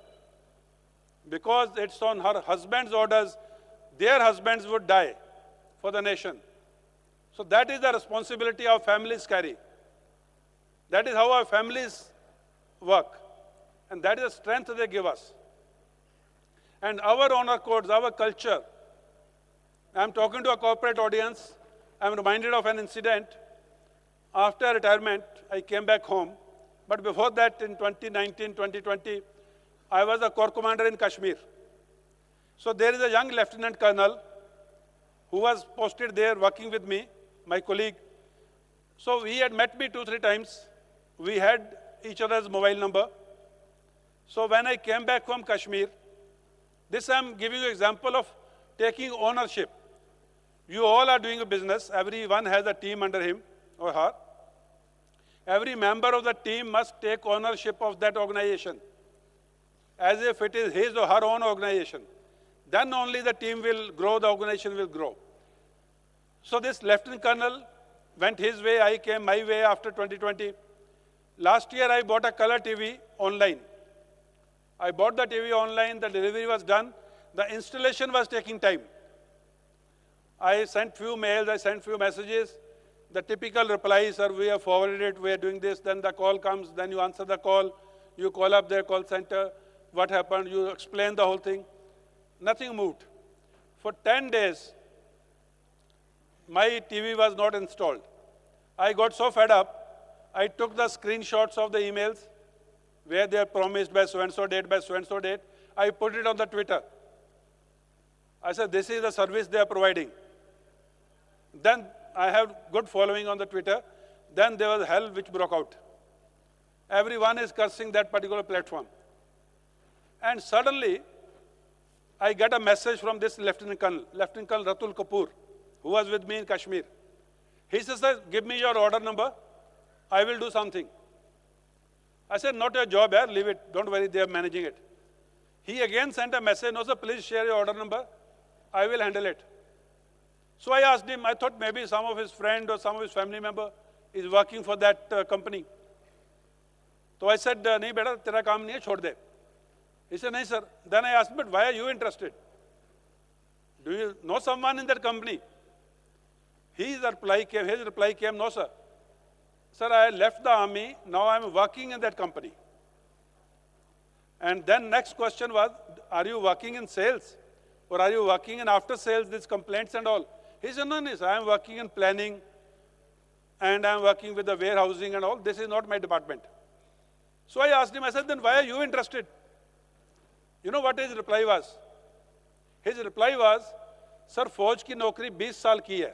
Because it's on her husband's orders, their husbands would die for the nation. So that is the responsibility our families carry. That is how our families work. And that is the strength they give us. And our honor codes, our culture. I'm talking to a corporate audience. I'm reminded of an incident. After retirement, I came back home. But before that, in 2019, 2020, I was a corps commander in Kashmir. So there is a young lieutenant colonel who was posted there working with me, my colleague. So he had met me 2-3 times. We had each other's mobile number. So when I came back from Kashmir, this I'm giving you an example of taking ownership. You all are doing a business. Everyone has a team under him or her. Every member of the team must take ownership of that organization as if it is his or her own organization. Then only the team will grow, the organization will grow. So this Lieutenant Colonel went his way, I came my way after 2020. Last year I bought a color TV online. I bought the TV online, the delivery was done, the installation was taking time. I sent few mails, I sent few messages. The typical replies are, we have forwarded it, we are doing this, then the call comes, then you answer the call, you call up their call center, what happened, you explain the whole thing. Nothing moved. For 10 days, my TV was not installed. I got so fed up, I took the screenshots of the emails where they are promised by so-and-so date, by so-and-so date. I put it on the Twitter. I said, this is the service they are providing. Then I have good following on the Twitter. Then there was hell which broke out. Everyone is cursing that particular platform. And suddenly, I get a message from this Lieutenant Colonel Ratul Kapoor, who was with me in Kashmir. He says, sir, give me your order number. I will do something. I said, not your job, yaar. Leave it. Don't worry, they are managing it. He again sent a message, no, sir, please share your order number. I will handle it. So I asked him, I thought maybe some of his friend or some of his family member is working for that company. So I said, nahi beta, tera kaam nahi hai, chhod de. He said, nahi sir. Then I asked him, but why are you interested? Do you know someone in that company? His reply came, no sir. Sir, I left the army, now I am working in that company. And then next question was, are you working in sales? Or are you working in after sales, these complaints and all? He said, no, sir, I am working in planning and I am working with the warehousing and all. This is not my department. So I asked him, I said, then why are you interested? You know what his reply was? His reply was, sir, फौज की नौकरी 20 साल की है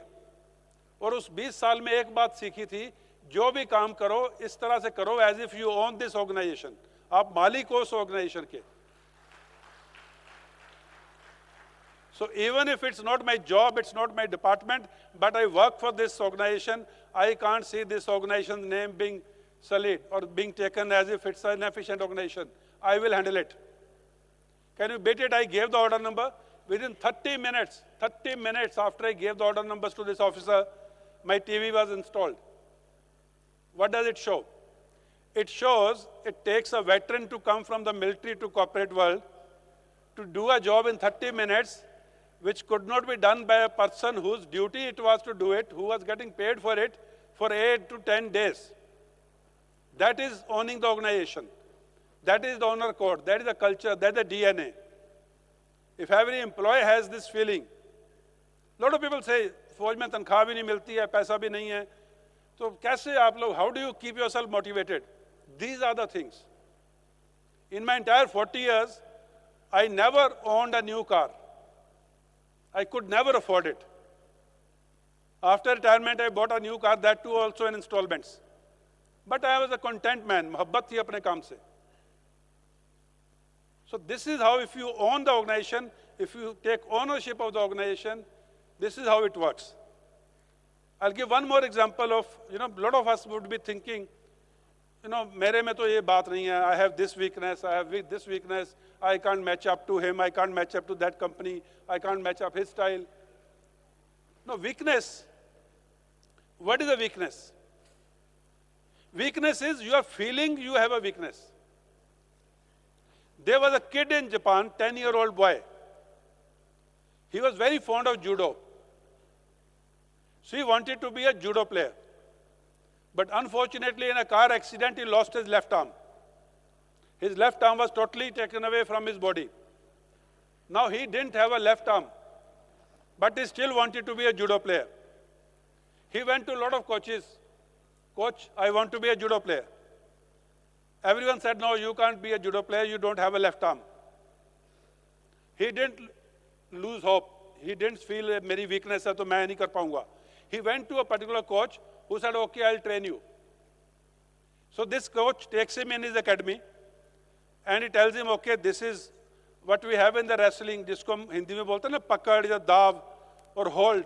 और उस 20 साल में एक बात सीखी थी, जो भी काम करो इस तरह से करो as if you own this organization. आप मालिक हो उस organization के. So even if it's not my job, it's not my department, but I work for this organization, I can't see this organization's name being sullied or being taken as if it's an efficient organization. I will handle it. Can you bet it? I gave the order number. Within 30 minutes after I gave the order numbers to this officer, my TV was installed. What does it show? It shows it takes a veteran to come from the military to corporate world to do a job in 30 minutes, which could not be done by a person whose duty it was to do it, who was getting paid for it for 8 to 10 days. That is owning the organization. That is the honor code. That is the culture. That is the DNA. If every employee has this feeling, a lot of people say, फौज में तनख्वाह भी नहीं मिलती है, पैसा भी नहीं है. So कैसे आप लोग, how do you keep yourself motivated? These are the things. In my entire 40 years, I never owned a new car. I could never afford it. After retirement, I bought a new car, that too also in installments. But I was a content man, mohabbat thi apne kaam se. So this is how, if you own the organization, if you take ownership of the organization, this is how it works. I'll give one more example of, a lot of us would be thinking, mere mein to ye baat nahi hai, I have this weakness, I have this weakness, I can't match up to him, I can't match up to that company, I can't match up his style. No, weakness. What is a weakness? Weakness is you are feeling you have a weakness. There was a kid in Japan, 10-year-old boy. He was very fond of judo. So he wanted to be a judo player. But unfortunately, in a car accident, he lost his left arm. His left arm was totally taken away from his body. Now he didn't have a left arm, but he still wanted to be a judo player. He went to a lot of coaches. Coach, I want to be a judo player. Everyone said, no, you can't be a judo player, you don't have a left arm. He didn't lose hope. He didn't feel, meri weakness hai to main nahi kar paunga. He went to a particular coach who said, okay, I'll train you. So this coach takes him in his academy and he tells him, okay, this is what we have in the wrestling, jisko hum Hindi mein bolte hain na, pakad ya daav or hold.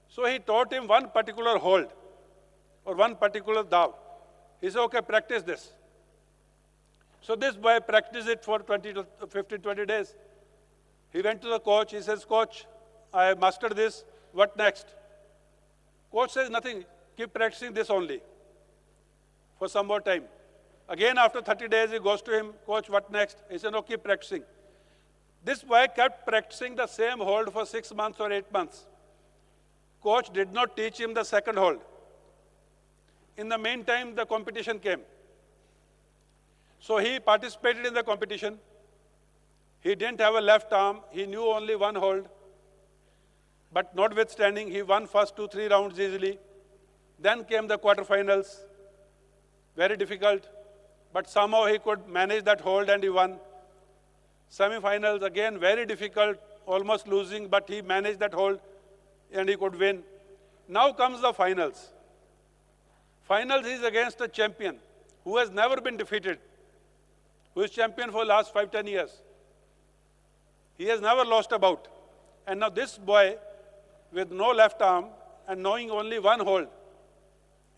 So he taught him one particular hold or one particular daav. He said, okay, practice this. So this boy practiced it for 15-20 days. He went to the coach, he says, coach, I mastered this, what next? Coach says, nothing, keep practicing this only for some more time. Again, after 30 days, he goes to him, coach, what next? He said, no, keep practicing. This boy kept practicing the same hold for 6 months or 8 months. Coach did not teach him the second hold. In the meantime, the competition came. So he participated in the competition. He didn't have a left arm. He knew only one hold. But notwithstanding, he won first 2-3 rounds easily. Then came the quarterfinals. Very difficult. But somehow he could manage that hold and he won. Semifinals, again, very difficult, almost losing, but he managed that hold and he could win. Now comes the finals. Finals is against a champion who has never been defeated, who is champion for the last 5-10 years. He has never lost a bout. And now this boy, with no left arm and knowing only one hold,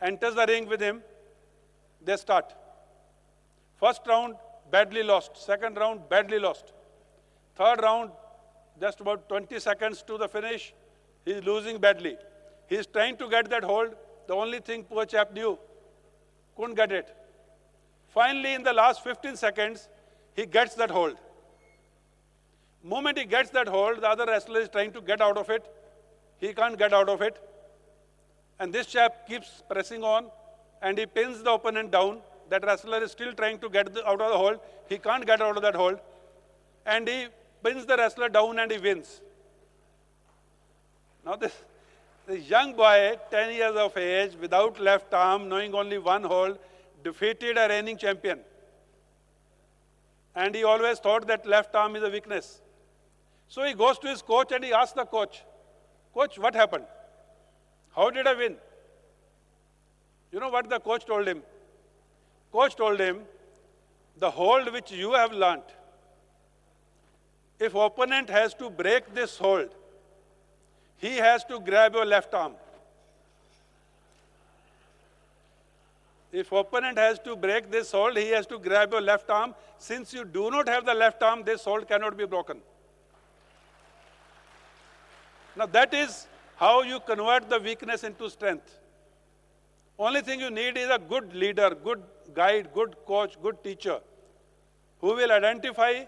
enters the ring with him. They start. First round, badly lost. Second round, badly lost. Third round, just about 20 seconds to the finish, he's losing badly. He's trying to get that hold. The only thing poor chap knew, couldn't get it. Finally, in the last 15 seconds, he gets that hold. Moment he gets that hold, the other wrestler is trying to get out of it. He can't get out of it. And this chap keeps pressing on and he pins the opponent down. That wrestler is still trying to get out of the hold. He can't get out of that hold. And he pins the wrestler down and he wins. Now this young boy, 10 years of age, without left arm, knowing only one hold, defeated a reigning champion. And he always thought that left arm is a weakness. So he goes to his coach and he asks the coach, coach, what happened? How did I win? You know what the coach told him? Coach told him, the hold which you have learnt, if opponent has to break this hold, he has to grab your left arm. If opponent has to break this hold, he has to grab your left arm. Since you do not have the left arm, this hold cannot be broken. Now that is how you convert the weakness into strength. Only thing you need is a good leader, good guide, good coach, good teacher, who will identify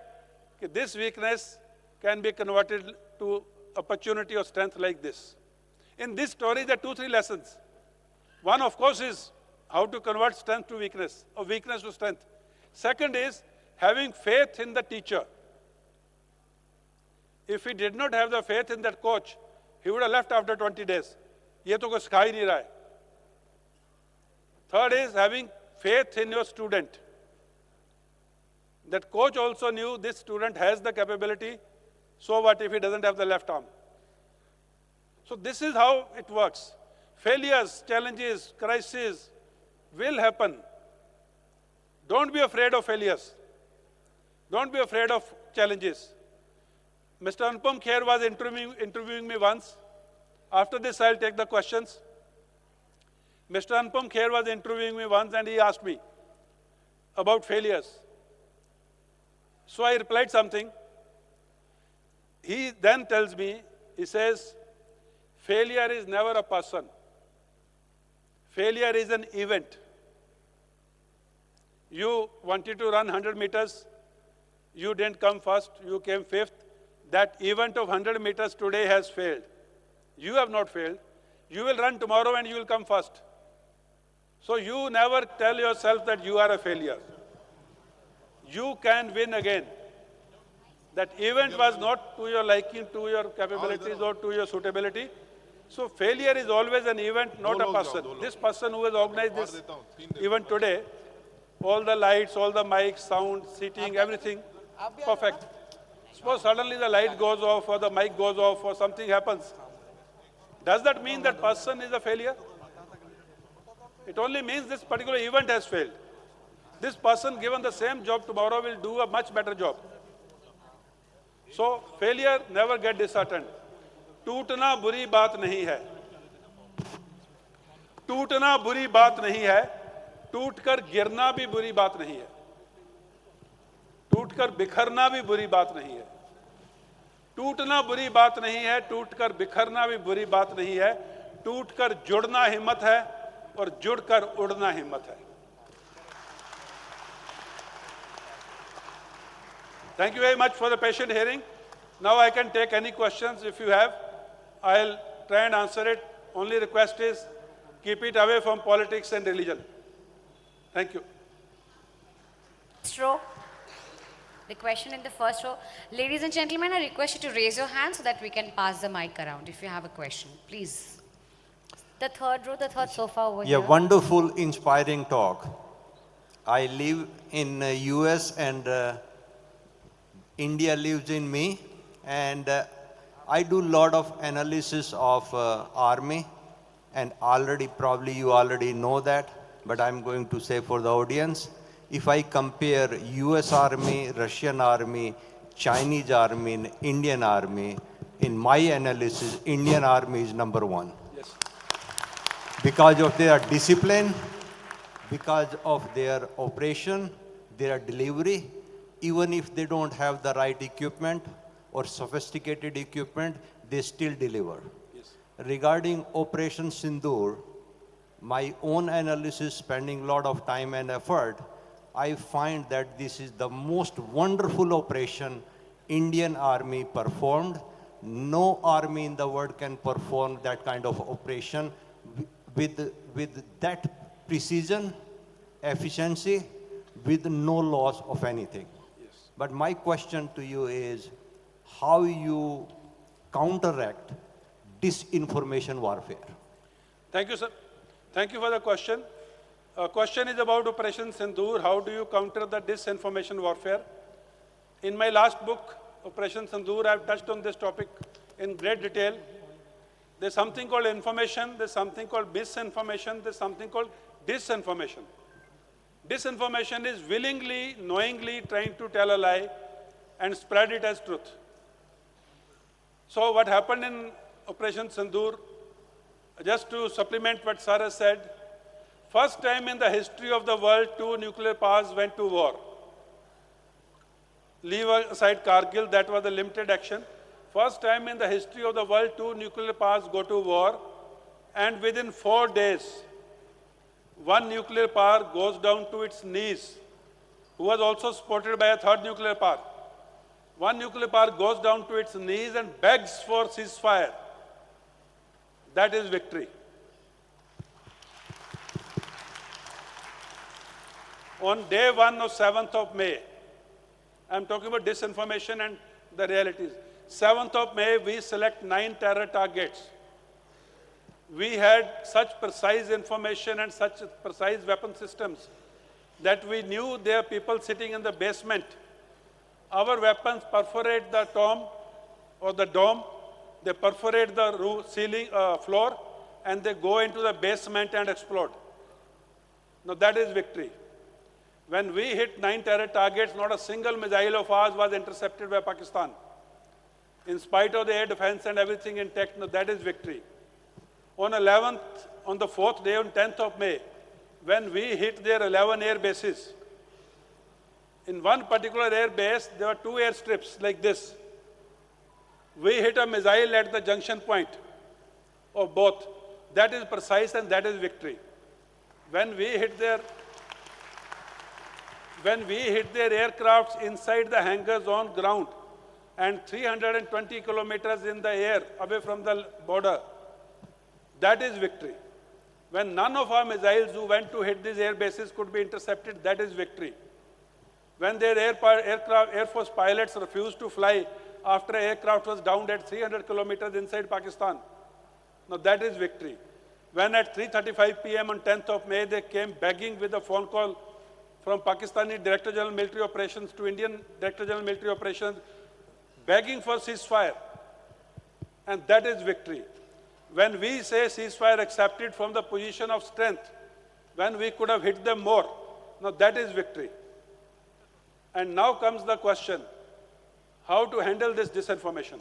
that this weakness can be converted to opportunity or strength like this. In this story, there are 2-3 lessons. One, of course, is how to convert strength to weakness, or weakness to strength. Second is having faith in the teacher. If he did not have the faith in that coach, he would have left after 20 days. Ye to kuch sikha hi nahi raha hai. Third is having faith in your student. That coach also knew this student has the capability, so what if he doesn't have the left arm? So this is how it works. Failures, challenges, crises will happen. Don't be afraid of failures. Don't be afraid of challenges. Mr. Anupam Kher was interviewing me once. After this, I'll take the questions. Mr. Anupam Kher was interviewing me once and he asked me about failures. So I replied something. He then tells me, he says, failure is never a person. Failure is an event. You wanted to run 100 meters, you didn't come first, you came fifth. That event of 100 meters today has failed. You have not failed. You will run tomorrow and you will come first. So you never tell yourself that you are a failure. You can win again. That event was not to your liking, to your capabilities or to your suitability. So failure is always an event, not a person. This person who has organized this event today, all the lights, all the mics, sound, seating, everything, perfect. Suppose suddenly the light goes off or the mic goes off or something happens. Does that mean that person is a failure? It only means this particular event has failed. This person given the same job tomorrow will do a much better job. So failure, never get disheartened. टूटना बुरी बात नहीं है. टूटना बुरी बात नहीं है. टूटकर गिरना भी बुरी बात नहीं है. टूटकर बिखरना भी बुरी बात नहीं है. टूटना बुरी बात नहीं है. टूटकर बिखरना भी बुरी बात नहीं है. टूटकर जुड़ना हिम्मत है और जुड़कर उड़ना हिम्मत है. Thank you very much for the patient hearing. Now I can take any questions if you have. I'll try and answer it. Only request is keep it away from politics and religion. Thank you. First row. The question in the first row. Ladies and gentlemen, I request you to raise your hand so that we can pass the mic around if you have a question. Please. The third row, the third sofa over here. Yeah, wonderful, inspiring talk. I live in US and India lives in me, and I do a lot of analysis of army, and probably you already know that, but I'm going to say for the audience, if I compare US Army, Russian Army, Chinese Army, and Indian Army, in my analysis, Indian Army is number one. Yes. Because of their discipline, because of their operation, their delivery, even if they don't have the right equipment or sophisticated equipment, they still deliver. Yes. Regarding Operation Sindoor, my own analysis, spending a lot of time and effort, I find that this is the most wonderful operation Indian Army performed. No army in the world can perform that kind of operation with that precision, efficiency, with no loss of anything. Yes. But my question to you is, how you counteract disinformation warfare? Thank you, sir. Thank you for the question. Question is about Operation Sindoor. How do you counter the disinformation warfare? In my last book, Operation Sindoor, I've touched on this topic in great detail. There's something called information, there's something called misinformation, there's something called disinformation. Disinformation is willingly, knowingly trying to tell a lie and spread it as truth. So what happened in Operation Sindoor, just to supplement what Sir has said, first time in the history of the world, 2 nuclear powers went to war. Leave aside Kargil, that was a limited action. First time in the history of the world, 2 nuclear powers go to war, and within 4 days, 1 nuclear power goes down to its knees, who was also supported by a 3rd nuclear power. 1 nuclear power goes down to its knees and begs for ceasefire. That is victory. On day 1 of 7th of May, I'm talking about disinformation and the realities. 7th of May, we select 9 terror targets. We had such precise information and such precise weapon systems that we knew there are people sitting in the basement. Our weapons perforate the tomb or the dome, they perforate the roof, ceiling, floor, and they go into the basement and explode. Now that is victory. When we hit 9 terror targets, not a single missile of ours was intercepted by Pakistan. In spite of the air defense and everything intact, now that is victory. On the 4th day, on 10th of May, when we hit their 11 air bases, in one particular air base, there were 2 airstrips like this. We hit a missile at the junction point of both. That is precise and that is victory. When we hit their aircrafts inside the hangars on ground and 320 kilometers in the air away from the border, that is victory. When none of our missiles who went to hit these air bases could be intercepted, that is victory. When their Air Force pilots refused to fly after an aircraft was downed at 300 kilometers inside Pakistan, now that is victory. When at 3:35 p.m. on 10th of May, they came begging with a phone call from Pakistani Director General Military Operations to Indian Director General Military Operations, begging for ceasefire. And that is victory. When we say ceasefire accepted from the position of strength, when we could have hit them more, now that is victory. And now comes the question, how to handle this disinformation.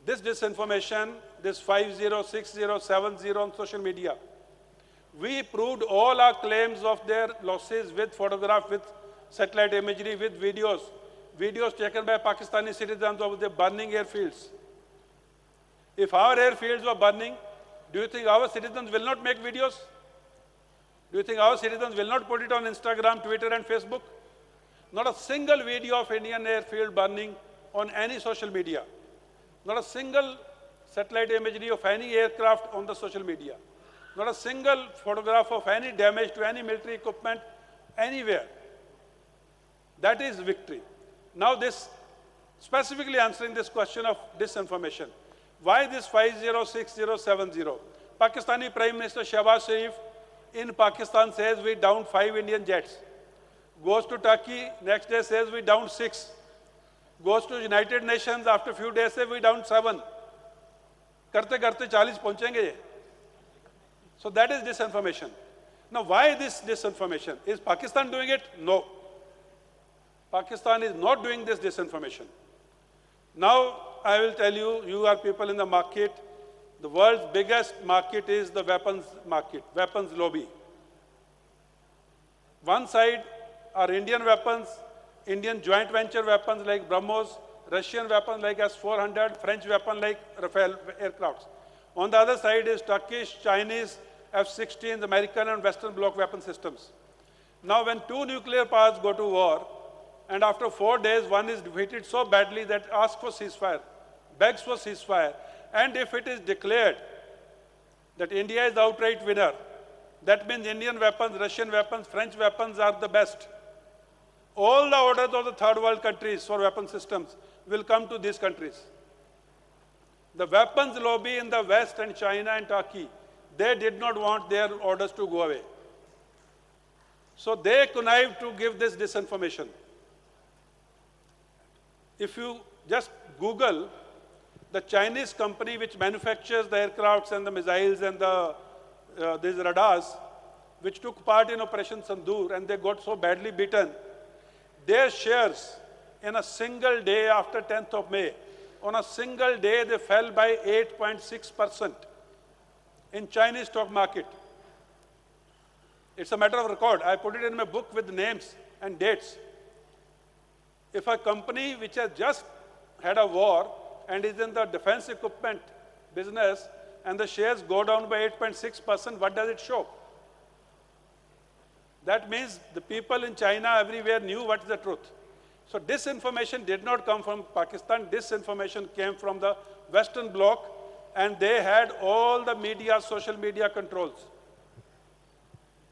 This disinformation, this 50, 60, 70 on social media, we proved all our claims of their losses with photograph, with satellite imagery, with videos taken by Pakistani citizens of the burning airfields. If our airfields were burning, do you think our citizens will not make videos? Do you think our citizens will not put it on Instagram, Twitter and Facebook? Not a single video of Indian airfield burning on any social media. Not a single satellite imagery of any aircraft on the social media. Not a single photograph of any damage to any military equipment anywhere. That is victory. Now this, specifically answering this question of disinformation. Why this 50, 60, 70? Pakistani Prime Minister Shehbaz Sharif in Pakistan says we downed 5 Indian jets. Goes to Turkey, next day says we downed 6. Goes to United Nations, after a few days says we downed 7. Karte 40 पहुंचेंगे ये. So that is disinformation. Now why this disinformation? Is Pakistan doing it? No. Pakistan is not doing this disinformation. Now I will tell you, you are people in the market. The world's biggest market is the weapons market, weapons lobby. One side are Indian weapons, Indian joint venture weapons like BrahMos, Russian weapons like S-400, French weapons like Rafale aircrafts. On the other side is Turkish, Chinese, F-16s, American and Western bloc weapon systems. Now when 2 nuclear powers go to war, and after 4 days one is defeated so badly that asks for ceasefire, begs for ceasefire, and if it is declared that India is the outright winner, that means Indian weapons, Russian weapons, French weapons are the best. All the orders of the third world countries for weapon systems will come to these countries. The weapons lobby in the West and China and Turkey, they did not want their orders to go away. So they connived to give this disinformation. If you just Google the Chinese company which manufactures the aircrafts and the missiles and these radars, which took part in Operation Sindoor and they got so badly beaten, their shares in a single day after 10th of May, on a single day they fell by 8.6% in Chinese stock market. It's a matter of record. I put it in my book with names and dates. If a company which has just had a war and is in the defense equipment business and the shares go down by 8.6%, what does it show? That means the people in China everywhere knew what is the truth. So disinformation did not come from Pakistan. Disinformation came from the Western bloc, and they had all the media, social media controls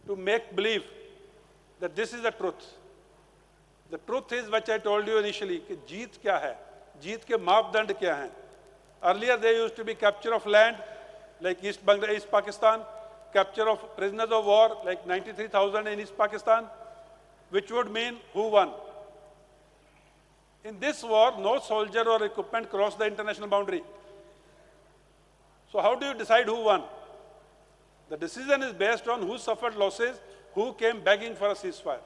to make believe that this is the truth. The truth is what I told you initially, कि जीत क्या है, जीत के मापदंड क्या हैं. Earlier there used to be capture of land, like East Pakistan, capture of prisoners of war, like 93,000 in East Pakistan, which would mean who won. In this war, no soldier or equipment crossed the international boundary. So how do you decide who won? The decision is based on who suffered losses, who came begging for a ceasefire.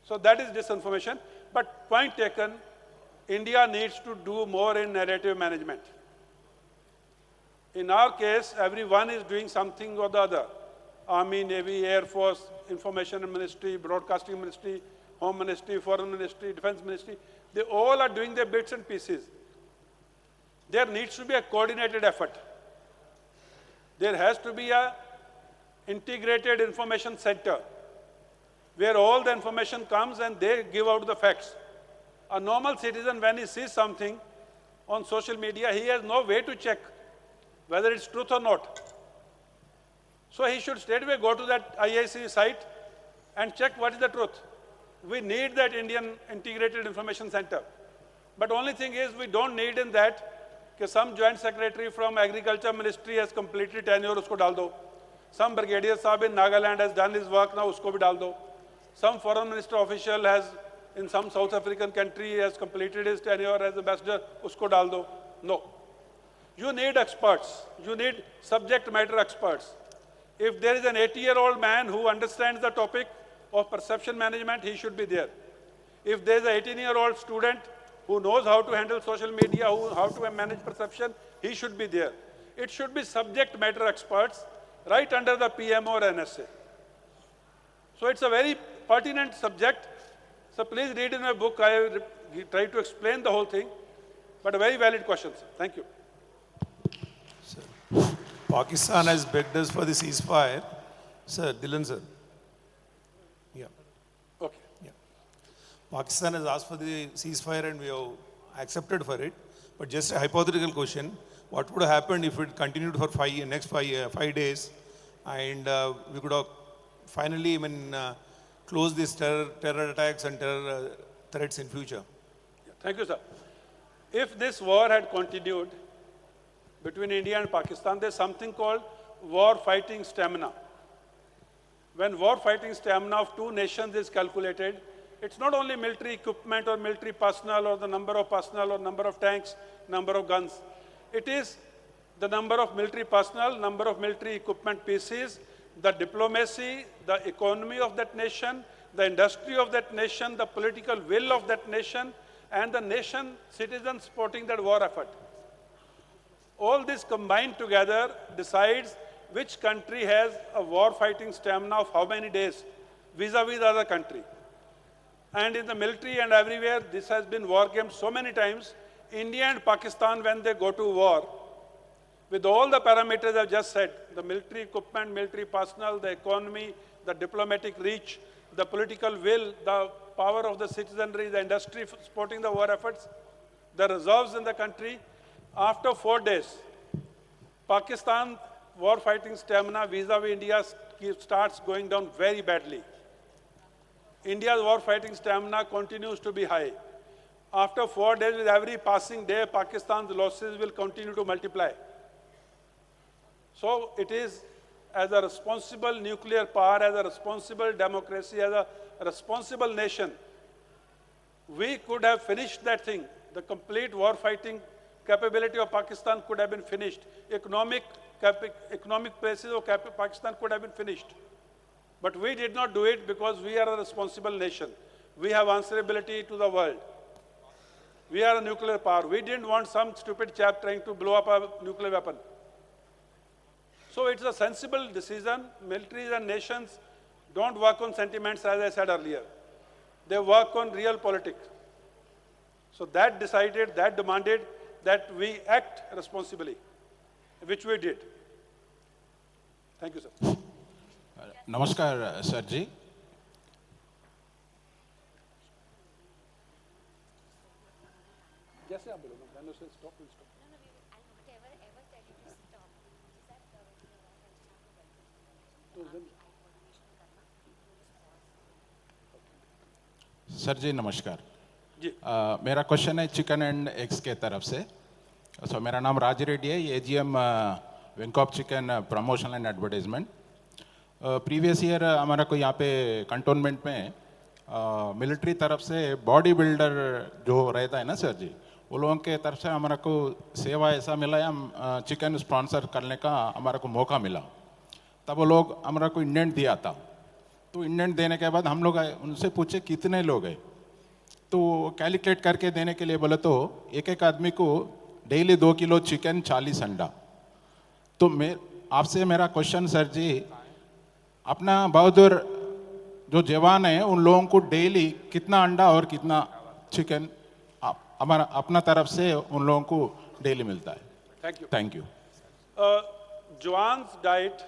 So that is disinformation. But point taken, India needs to do more in narrative management. In our case, everyone is doing something or the other. Army, Navy, Air Force, Information Ministry, Broadcasting Ministry, Home Ministry, Foreign Ministry, Defense Ministry. They all are doing their bits and pieces. There needs to be a coordinated effort. There has to be a integrated information center where all the information comes and they give out the facts. A normal citizen, when he sees something on social media, he has no way to check whether it's truth or not. So he should straightaway go to that IIC site and check what is the truth. We need that Indian Integrated Information Center. But only thing is, we don't need in that that some joint secretary from Agriculture Ministry has completed tenure, usko dal do. Some brigadier sahab in Nagaland has done his work, now usko bhi dal do. Some foreign minister official has, in some South African country, has completed his tenure as ambassador, usko dal do. No. You need experts. You need subject matter experts. If there is an 80-year-old man who understands the topic of perception management, he should be there. If there is an 18-year-old student who knows how to handle social media, how to manage perception, he should be there. It should be subject matter experts right under the PM or NSA. So it's a very pertinent subject. So please read in my book. I try to explain the whole thing, but a very valid question, sir. Thank you. Pakistan has begged us for the ceasefire. Sir, Dylan sir. Yeah. Okay. Yeah. Pakistan has asked for the ceasefire and we have accepted for it. But just a hypothetical question, what would have happened if it continued for next 5 days and we could have finally closed these terror attacks and terror threats in future? Thank you, sir. If this war had continued between India and Pakistan, there's something called war fighting stamina. When war fighting stamina of two nations is calculated, it's not only military equipment or military personnel or the number of personnel or number of tanks, number of guns. It is the number of military personnel, number of military equipment pieces, the diplomacy, the economy of that nation, the industry of that nation, the political will of that nation, and the nation citizens supporting that war effort. All this combined together decides which country has a war-fighting stamina of how many days vis-a-vis the other country. And in the military and everywhere, this has been war gamed so many times. India and Pakistan, when they go to war, with all the parameters I've just said, the military equipment, military personnel, the economy, the diplomatic reach, the political will, the power of the citizenry, the industry supporting the war efforts, the reserves in the country, after 4 days, Pakistan war-fighting stamina vis-a-vis India starts going down very badly. India's war-fighting stamina continues to be high. After 4 days, with every passing day, Pakistan's losses will continue to multiply. So it is, as a responsible nuclear power, as a responsible democracy, as a responsible nation, we could have finished that thing. The complete war-fighting capability of Pakistan could have been finished. Economic places of Pakistan could have been finished. But we did not do it because we are a responsible nation. We have answerability to the world. We are a nuclear power. We didn't want some stupid chap trying to blow up a nuclear weapon. So it's a sensible decision. Militaries and nations don't work on sentiments, as I said earlier. They work on real politics. So that decided, that demanded that we act responsibly, which we did. Thank you, sir. Namaskar, sir ji. Yes, sir. When you say stop, we'll stop. Sir जी नमस्कार जी। मेरा question है chicken and eggs के तरफ से सो मेरा नाम राज रेड्डी है, AGM Venkob chicken promotion and advertisement. Previous year हमारा को यहाँ पे कंटोनमेंट में मिलिट्री तरफ से बॉडी बिल्डर जो रहता है ना सर जी, वो लोगों के तरफ से हमारा को सेवा ऐसा मिला है, हम चिकन स्पॉन्सर करने का हमारा को मौका मिला। तब वो लोग हमारा को इंडेंट दिया था, तो इंडेंट देने के बाद हम लोग उनसे पूछे कितने लोग हैं, तो कैलकुलेट करके देने के लिए बोले तो एक एक आदमी को डेली 2 किलो चिकन 40 अंडा। तो आपसे मेरा क्वेश्चन सर जी, अपना बहादुर जो जवान है उन लोगों को डेली कितना अंडा और कितना चिकन हमारा अपना तरफ से उन लोगों को डेली मिलता है? Thank you. Thank you. Jawan's diet,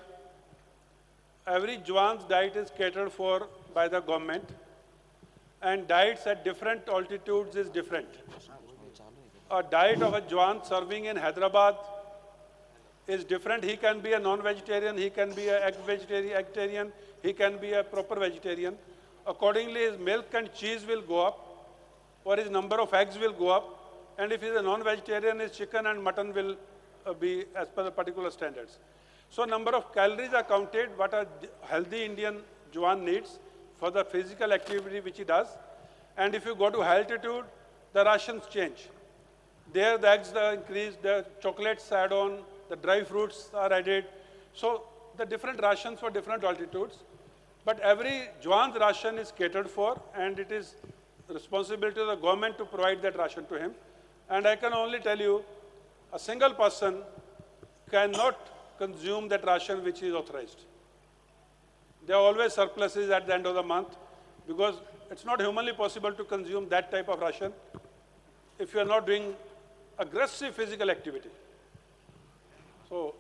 every Jawan's diet is catered for by the government, and diets at different altitudes is different. A diet of a Jawan serving in Hyderabad is different. He can be a non-vegetarian, he can be an egg-vegetarian, he can be a proper vegetarian. Accordingly, his milk and cheese will go up, or his number of eggs will go up, and if he is a non-vegetarian, his chicken and mutton will be as per the particular standards. So number of calories are counted, what a healthy Indian Jawan needs for the physical activity which he does. And if you go to high altitude, the rations change. There the eggs are increased, the chocolates add on, the dry fruits are added. So the different rations for different altitudes. But every Jawan's ration is catered for, and it is responsibility of the government to provide that ration to him. And I can only tell you, a single person cannot consume that ration which is authorized. There are always surpluses at the end of the month, because it's not humanly possible to consume that type of ration if you are not doing aggressive physical activity. So,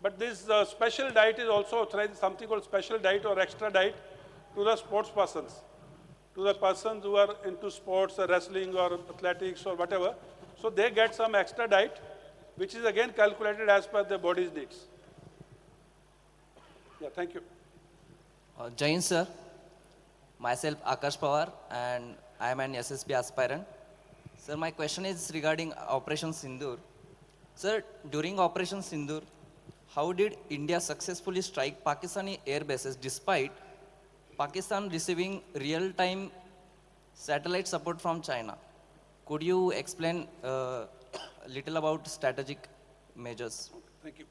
but this special diet is also authorized, something called special diet or extra diet to the sports persons, to the persons who are into sports, or wrestling or athletics or whatever. So they get some extra diet, which is again calculated as per their body's needs. Yeah, thank you. Jain sir, myself Akash Pawar, and I am an SSB aspirant. Sir, my question is regarding Operation Sindoor. Sir, during Operation Sindoor, how did India successfully strike Pakistani air bases despite Pakistan receiving real-time satellite support from China? Could you explain a little about strategic measures? Thank you.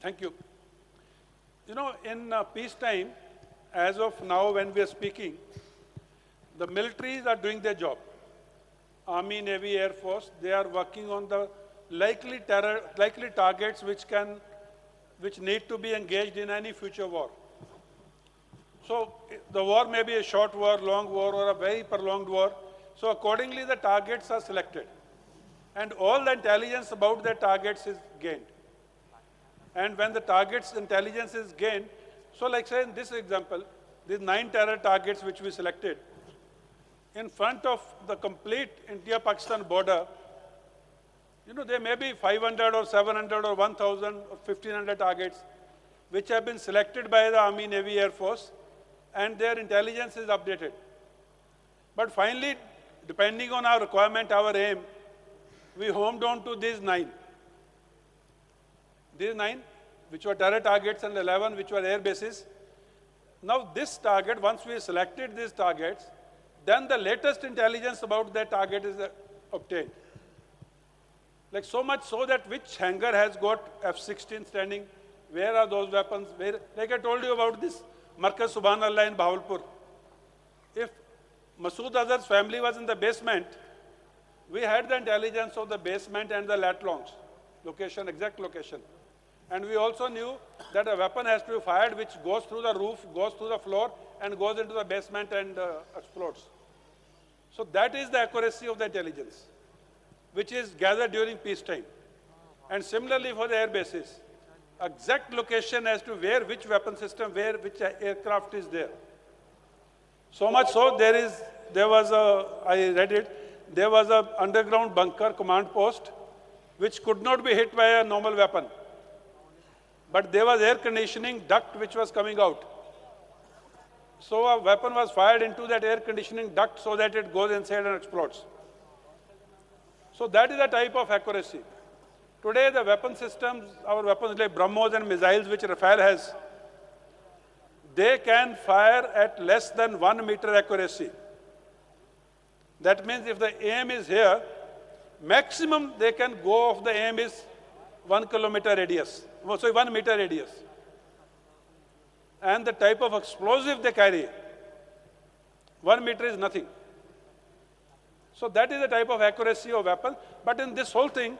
Thank you. You know, in peacetime, as of now when we are speaking, the militaries are doing their job. Army, Navy, Air Force, they are working on the likely targets which need to be engaged in any future war. So the war may be a short war, long war, or a very prolonged war. So accordingly, the targets are selected. And all the intelligence about the targets is gained. And when the targets intelligence is gained, so like say in this example, these 9 terror targets which we selected, in front of the complete India-Pakistan border, you know, there may be 500 or 700 or 1,000 or 1,500 targets which have been selected by the Army, Navy, Air Force, and their intelligence is updated. But finally, depending on our requirement, our aim, we homed on to these 9. These 9, which were terror targets, and 11, which were air bases. Now this target, once we selected these targets, then the latest intelligence about that target is obtained. Like so much so that which hangar has got F-16 standing, where are those weapons, where, like I told you about this Markaz Subhanallah in Bahawalpur. If Masood Azhar's family was in the basement, we had the intelligence of the basement and the lat launch location, exact location. And we also knew that a weapon has to be fired which goes through the roof, goes through the floor, and goes into the basement and explodes. So that is the accuracy of the intelligence, which is gathered during peacetime. And similarly for the air bases, exact location as to where, which weapon system, where, which aircraft is there. So much so, there was I read it, there was a underground bunker command post which could not be hit by a normal weapon. But there was air conditioning duct which was coming out. So a weapon was fired into that air conditioning duct so that it goes inside and explodes. So that is the type of accuracy. Today, the weapon systems, our weapons like BrahMos and missiles which Rafale has, they can fire at less than 1 meter accuracy. That means if the aim is here, maximum they can go off the aim is 1 kilometer radius, so 1 meter radius. And the type of explosive they carry, 1 meter is nothing. So that is the type of accuracy of weapon. But in this whole thing,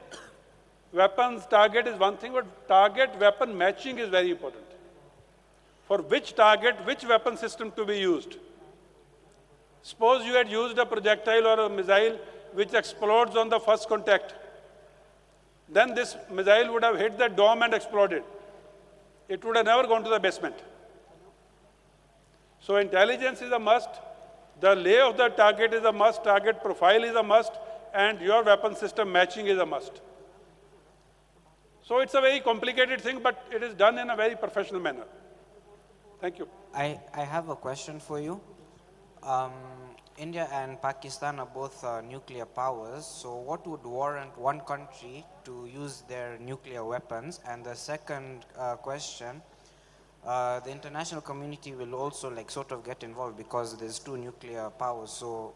weapons target is one thing, but target weapon matching is very important. For which target, which weapon system to be used. Suppose you had used a projectile or a missile which explodes on the first contact. Then this missile would have hit the dome and exploded. It would have never gone to the basement. So intelligence is a must. The lay of the target is a must, target profile is a must, and your weapon system matching is a must. So it's a very complicated thing, but it is done in a very professional manner. Thank you. I have a question for you. India and Pakistan are both nuclear powers, so what would warrant one country to use their nuclear weapons? And the second question, the international community will also sort of get involved because there's two nuclear powers. So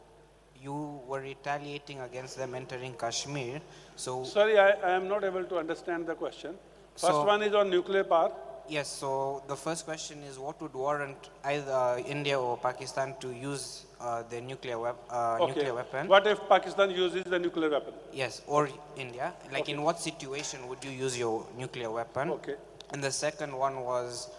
you were retaliating against them entering Kashmir. So sorry, I am not able to understand the question. First one is on nuclear power. Yes, so the first question is what would warrant either India or Pakistan to use their nuclear weapon? What if Pakistan uses the nuclear weapon? Yes, or India. In what situation would you use your nuclear weapon? Okay. And the second one was,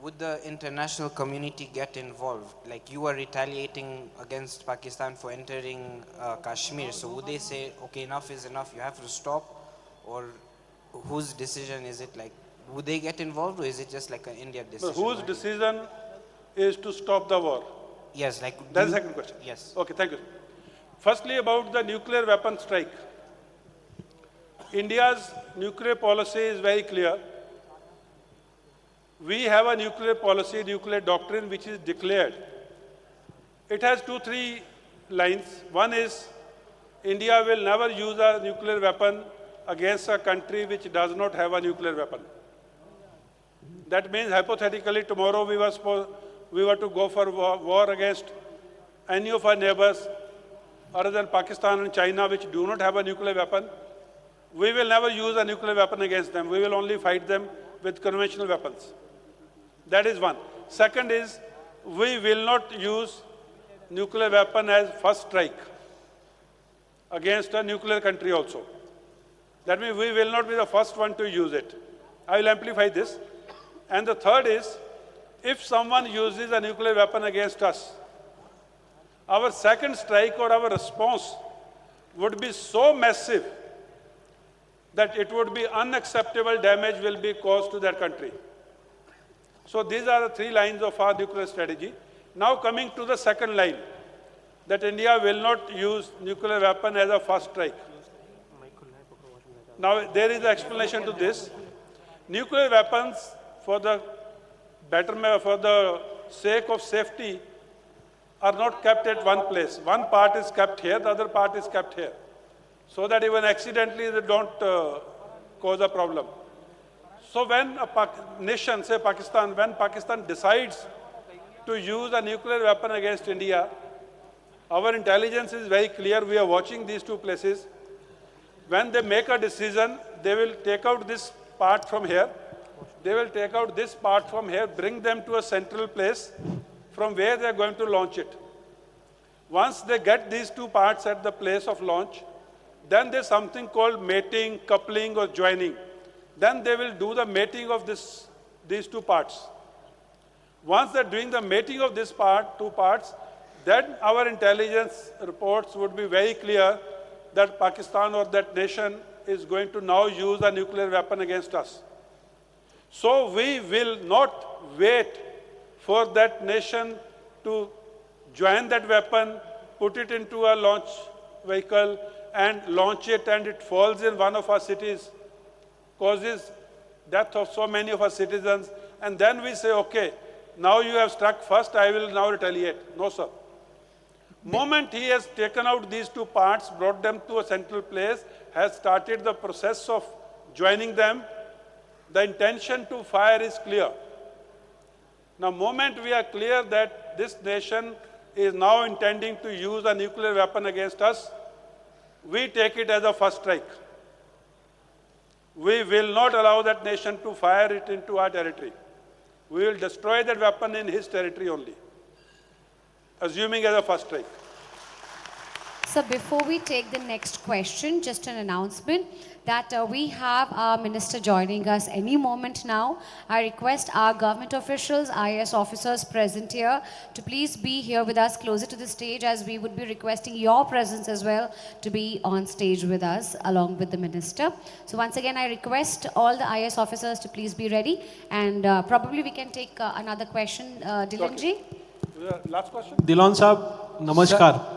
would the international community get involved? You were retaliating against Pakistan for entering Kashmir. So would they say, okay, enough is enough, you have to stop? Or whose decision is it? Would they get involved, or is it just an India decision? But whose decision is to stop the war? Yes, that's the second question. Yes. Okay, thank you. Firstly, about the nuclear weapon strike. India's nuclear policy is very clear. We have a nuclear policy, nuclear doctrine, which is declared. It has 2-3 lines. One is, India will never use a nuclear weapon against a country which does not have a nuclear weapon. That means, hypothetically, tomorrow we were to go for war against any of our neighbors other than Pakistan and China, which do not have a nuclear weapon. We will never use a nuclear weapon against them. We will only fight them with conventional weapons. That is one. Second is, we will not use nuclear weapon as first strike against a nuclear country also. That means we will not be the first one to use it. I will amplify this. And the third is, if someone uses a nuclear weapon against us, our second strike or our response would be so massive that it would be unacceptable damage will be caused to that country. So these are the 3 lines of our nuclear strategy. Now coming to the second line, that India will not use nuclear weapon as a first strike. Now there is an explanation to this. Nuclear weapons, for the sake of safety, are not kept at one place. One part is kept here, the other part is kept here, so that even accidentally they don't cause a problem. So when a nation, say Pakistan, when Pakistan decides to use a nuclear weapon against India, our intelligence is very clear. We are watching these two places. When they make a decision, they will take out this part from here. They will take out this part from here, bring them to a central place from where they are going to launch it. Once they get these two parts at the place of launch, then there's something called mating, coupling, or joining. Then they will do the mating of these two parts. Once they're doing the mating of this two parts, then our intelligence reports would be very clear that Pakistan or that nation is going to now use a nuclear weapon against us. So we will not wait for that nation to join that weapon, put it into a launch vehicle and launch it, and it falls in one of our cities, causes death of so many of our citizens, and then we say, okay, now you have struck first, I will now retaliate. No, sir. Moment he has taken out these two parts, brought them to a central place, has started the process of joining them, the intention to fire is clear. Now, moment we are clear that this nation is now intending to use a nuclear weapon against us, we take it as a first strike. We will not allow that nation to fire it into our territory. We will destroy that weapon in his territory only, assuming as a first strike. So before we take the next question, just an announcement that we have our minister joining us any moment now. I request our government officials, IAS officers present here to please be here with us closer to the stage, as we would be requesting your presence as well to be on stage with us along with the minister. So once again, I request all the IAS officers to please be ready, and probably we can take another question. Dilan ji? Last question? Dhillon साहब नमस्कार.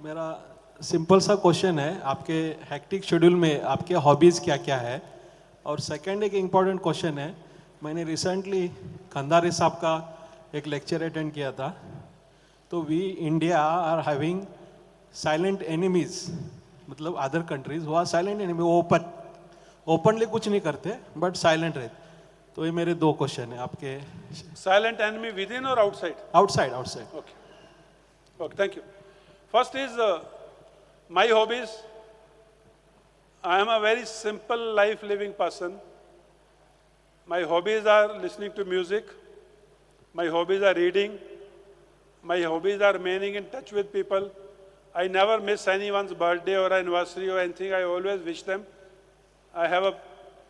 मेरा simple सा question है, आपके hectic schedule में आपके hobbies क्या क्या है? और सेकंड एक इम्पॉर्टेंट क्वेश्चन है, मैंने रिसेंटली खंदारी साहब का एक लेक्चर अटेंड किया था, तो we India are having silent enemies, मतलब अदर कंट्रीज हुआ साइलेंट एनिमी, ओपनली कुछ नहीं करते बट साइलेंट रहते. तो ये मेरे दो क्वेश्चन है आपके. Silent enemy within or outside? Outside. Okay. Okay, thank you. First is my hobbies. I am a very simple life living person. My hobbies are listening to music. My hobbies are reading. My hobbies are remaining in touch with people. I never miss anyone's birthday or anniversary or anything. I always wish them. I have a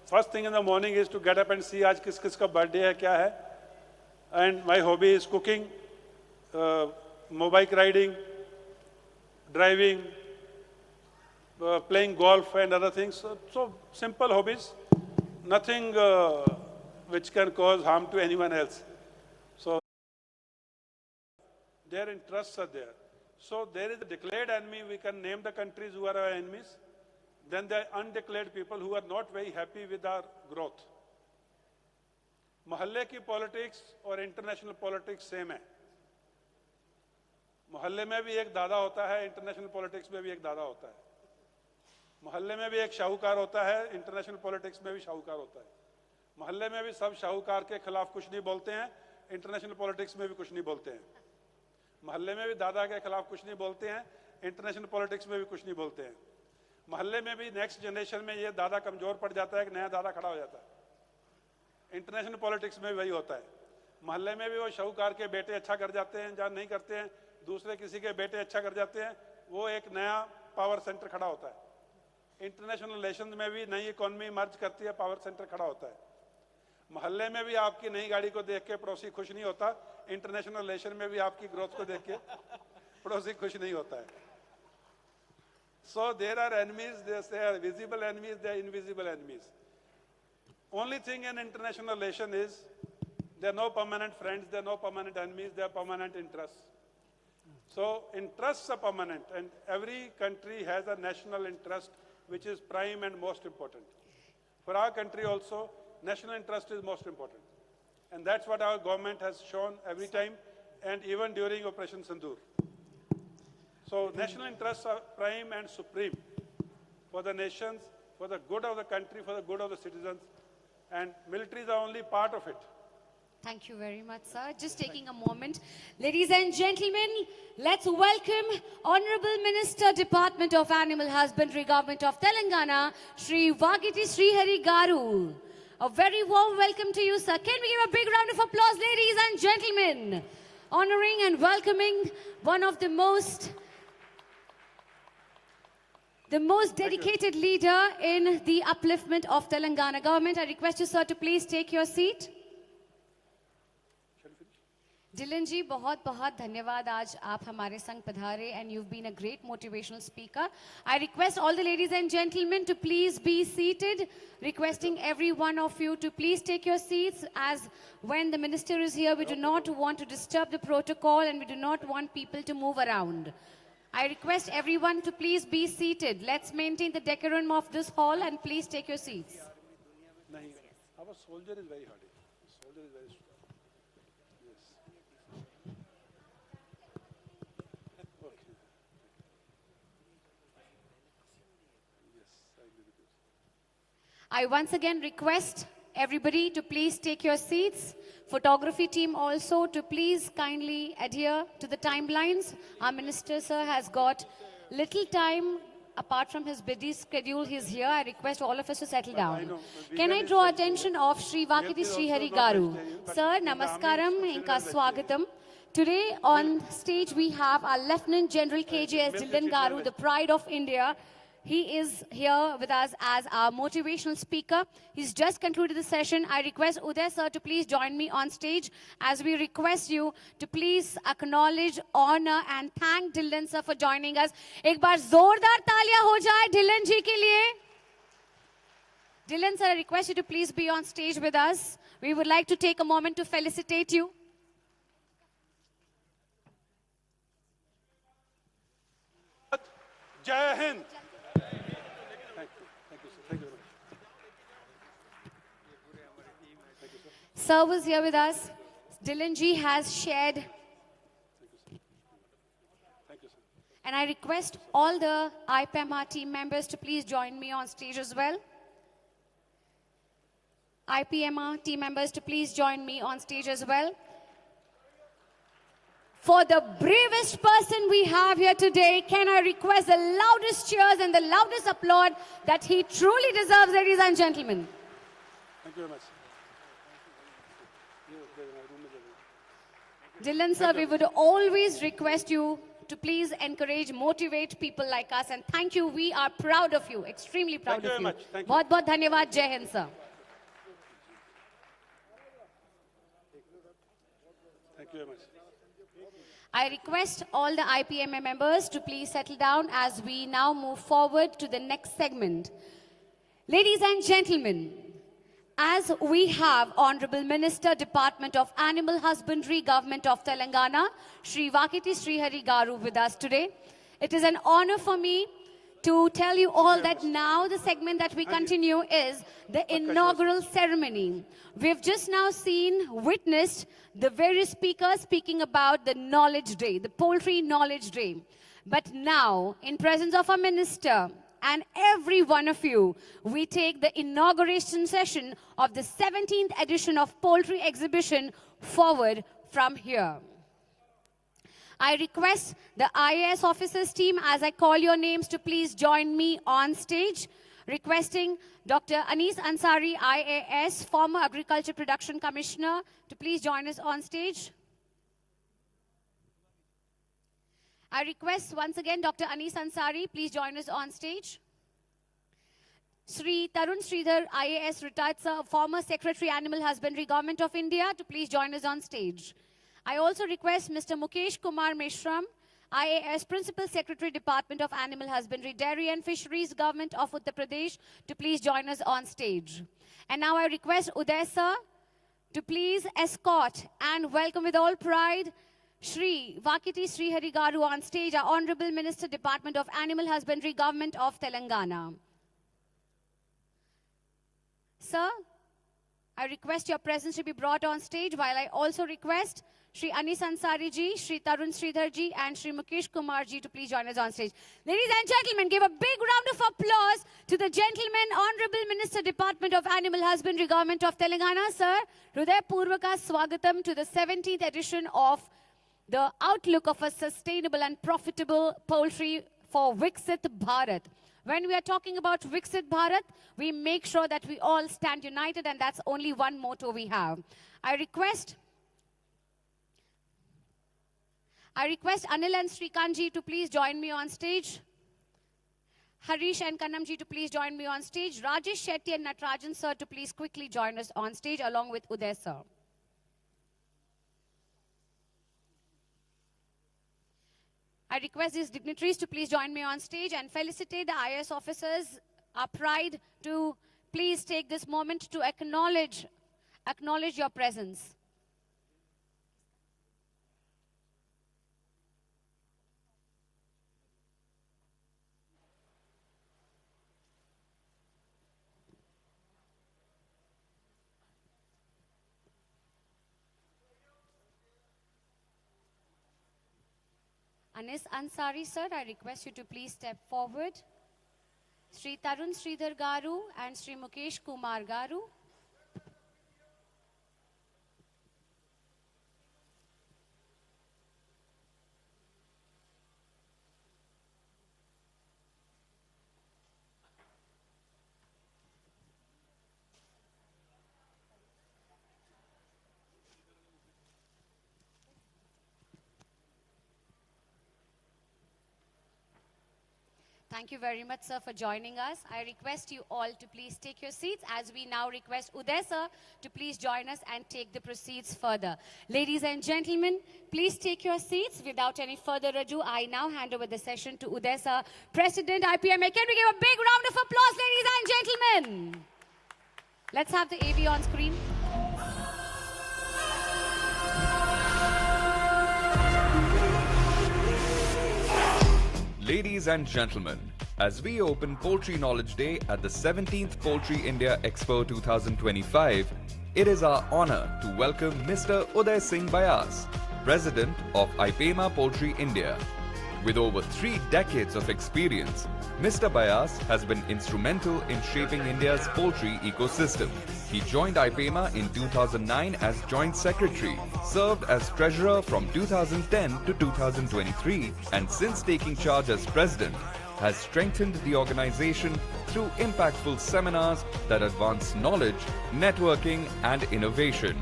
first thing in the morning is to get up and see आज किस किस का birthday है, क्या है. And my hobby is cooking, motorbike riding, driving, playing golf and other things. So simple hobbies, nothing which can cause harm to anyone else. So their interests are there. So there is a declared enemy. We can name the countries who are our enemies. Then there are undeclared people who are not very happy with our growth. मोहल्ले की politics और international politics same है. मोहल्ले में भी एक दादा होता है, इंटरनेशनल पॉलिटिक्स में भी एक दादा होता है. मोहल्ले में भी एक शाहूकार होता है, इंटरनेशनल पॉलिटिक्स में भी शाहूकार होता है. मोहल्ले में भी सब शाहूकार के खिलाफ कुछ नहीं बोलते हैं, इंटरनेशनल पॉलिटिक्स में भी कुछ नहीं बोलते हैं. मोहल्ले में भी दादा के खिलाफ कुछ नहीं बोलते हैं, इंटरनेशनल पॉलिटिक्स में भी कुछ नहीं बोलते हैं. मोहल्ले में भी नेक्स्ट जनरेशन में ये दादा कमजोर पड़ जाता है, एक नया दादा खड़ा हो जाता है. इंटरनेशनल पॉलिटिक्स में भी वही होता है. मोहल्ले में भी वो शाहूकार के बेटे अच्छा कर जाते हैं, जहाँ नहीं करते हैं दूसरे किसी के बेटे अच्छा कर जाते हैं, वो एक नया पावर सेंटर खड़ा होता है. इंटरनेशनल रिलेशन में भी नई इकोनॉमी मर्ज करती है, पावर सेंटर खड़ा होता है. मोहल्ले में भी आपकी नई गाड़ी को देख के पड़ोसी खुश नहीं होता, इंटरनेशनल रिलेशन में भी आपकी ग्रोथ को देख के पड़ोसी खुश नहीं होता है. So there are enemies, there are visible enemies, there are invisible enemies. Only thing in international relation is there are no permanent friends, there are no permanent enemies, there are permanent interests. So interests are permanent, and every country has a national interest which is prime and most important. For our country also, national interest is most important. And that's what our government has shown every time, and even during Operation Sindoor. So national interests are prime and supreme for the nations, for the good of the country, for the good of the citizens, and militaries are only part of it. Thank you very much, sir. Just taking a moment. Ladies and gentlemen, let's welcome Honorable Minister, Department of Animal Husbandry, Government of Telangana, Shri Vagiti Srihari Garu. A very warm welcome to you, sir. Can we give a big round of applause, ladies and gentlemen? Honoring and welcoming one of the most dedicated leader in the upliftment of Telangana government. I request you, sir, to please take your seat. Dilan ji, बहुत बहुत धन्यवाद आज आप हमारे संग पधारे, and you've been a great motivational speaker. I request all the ladies and gentlemen to please be seated, requesting every one of you to please take your seats, as when the minister is here, we do not want to disturb the protocol and we do not want people to move around. I request everyone to please be seated. Let's maintain the decorum of this hall and please take your seats. Our soldier is very hardy. Soldier is very strong. Yes. I once again request everybody to please take your seats. Photography team also to please kindly adhere to the timelines. Our minister, sir, has got little time. Apart from his busy schedule, he's here. I request all of us to settle down. Can I draw attention of Sri Vakiti Srihari Garu? Sir, namaskaram, inka swagatam. Today on stage we have our Lieutenant General KJS Dildan Garu, the pride of India. He is here with us as our motivational speaker. He's just concluded the session. I request Uday sir to please join me on stage as we request you to please acknowledge, honor and thank Dildan sir for joining us. एक बार जोरदार तालियां हो जाए Dildan जी के लिए. Dildan sir, I request you to please be on stage with us. We would like to take a moment to felicitate you. Jai Hind. Sir was here with us. Dildan ji has shared. And I request all the ipema team members to please join me on stage as well. ipema team members to please join me on stage as well. For the bravest person we have here today, can I request the loudest cheers and the loudest applaud that he truly deserves, ladies and gentlemen. Thank you very much. Dildan sir, we would always request you to please encourage, motivate people like us, and thank you. We are proud of you, extremely proud Thank you of you. very much. Thank you. बहुत बहुत धन्यवाद. Jai Hind sir. Thank you very much. I request all the IPMA members to please settle down as we now move forward to the next segment. Ladies and gentlemen, as we have Honorable Minister, Department of Animal Husbandry, Government of Telangana, Sri Vakiti Srihari Garu with us today, it is an honor for me to tell you all that now the segment that we continue is the inaugural ceremony. We've just now witnessed the various speakers speaking about the Knowledge Day, the Poultry Knowledge Day. But now, in presence of our minister and every one of you, we take the inauguration session of the 17th edition of Poultry Exhibition forward from here. I request the IAS officers team, as I call your names, to please join me on stage. Requesting Dr. Anis Ansari, IAS, former Agriculture Production Commissioner, to please join us on stage. I request once again Dr. Anis Ansari, please join us on stage. Sri Tarun Sridhar, IAS, retired sir, former Secretary Animal Husbandry, Government of India, to please join us on stage. I also request Mr. Mukesh Kumar Meshram, IAS, Principal Secretary, Department of Animal Husbandry, Dairy and Fisheries, Government of Uttar Pradesh, to please join us on stage. And now I request Uday sir to please escort and welcome with all pride Sri Vakiti Srihari Garu on stage, our Honorable Minister, Department of Animal Husbandry, Government of Telangana. Sir, I request your presence to be brought on stage, while I also request Sri Anis Ansari ji, Sri Tarun Sridhar ji, and Sri Mukesh Kumar ji to please join us on stage. Ladies and gentlemen, give a big round of applause to the gentleman, Honorable Minister, Department of Animal Husbandry, Government of Telangana, sir. Hruday Purvaka Swagatam to the 17th edition of the Outlook of a Sustainable and Profitable Poultry for Viksit Bharat. When we are talking about Viksit Bharat, we make sure that we all stand united, and that's only one motto we have. I request Anil and Srikanji to please join me on stage. Harish and Kannamji to please join me on stage. Rajesh Shetty and Natarajan sir to please quickly join us on stage along with Uday sir. I request these dignitaries to please join me on stage and felicitate the IAS officers, our pride, to please take this moment to acknowledge your presence. Anis Ansari sir, I request you to please step forward. Sri Tarun Sridhar Garu and Sri Mukesh Kumar Garu. Thank you very much, sir, for joining us. I request you all to please take your seats as we now request Uday, sir, to please join us and take the proceeds further. Ladies and gentlemen, please take your seats. Without any further ado, I now hand over the session to Uday, sir, President IPMA. Can we give a big round of applause, ladies and gentlemen? Let's have the AV on screen. Ladies and gentlemen, as we open Poultry Knowledge Day at the 17th Poultry India Expo 2025, it is our honor to welcome Mr. Uday Singh Bayas, President of ipema Poultry India. With over 3 decades of experience, Mr. Bayas has been instrumental in shaping India's poultry ecosystem. He joined ipema in 2009 as Joint Secretary, served as Treasurer from 2010 to 2023, and since taking charge as President, has strengthened the organization through impactful seminars that advance knowledge, networking, and innovation.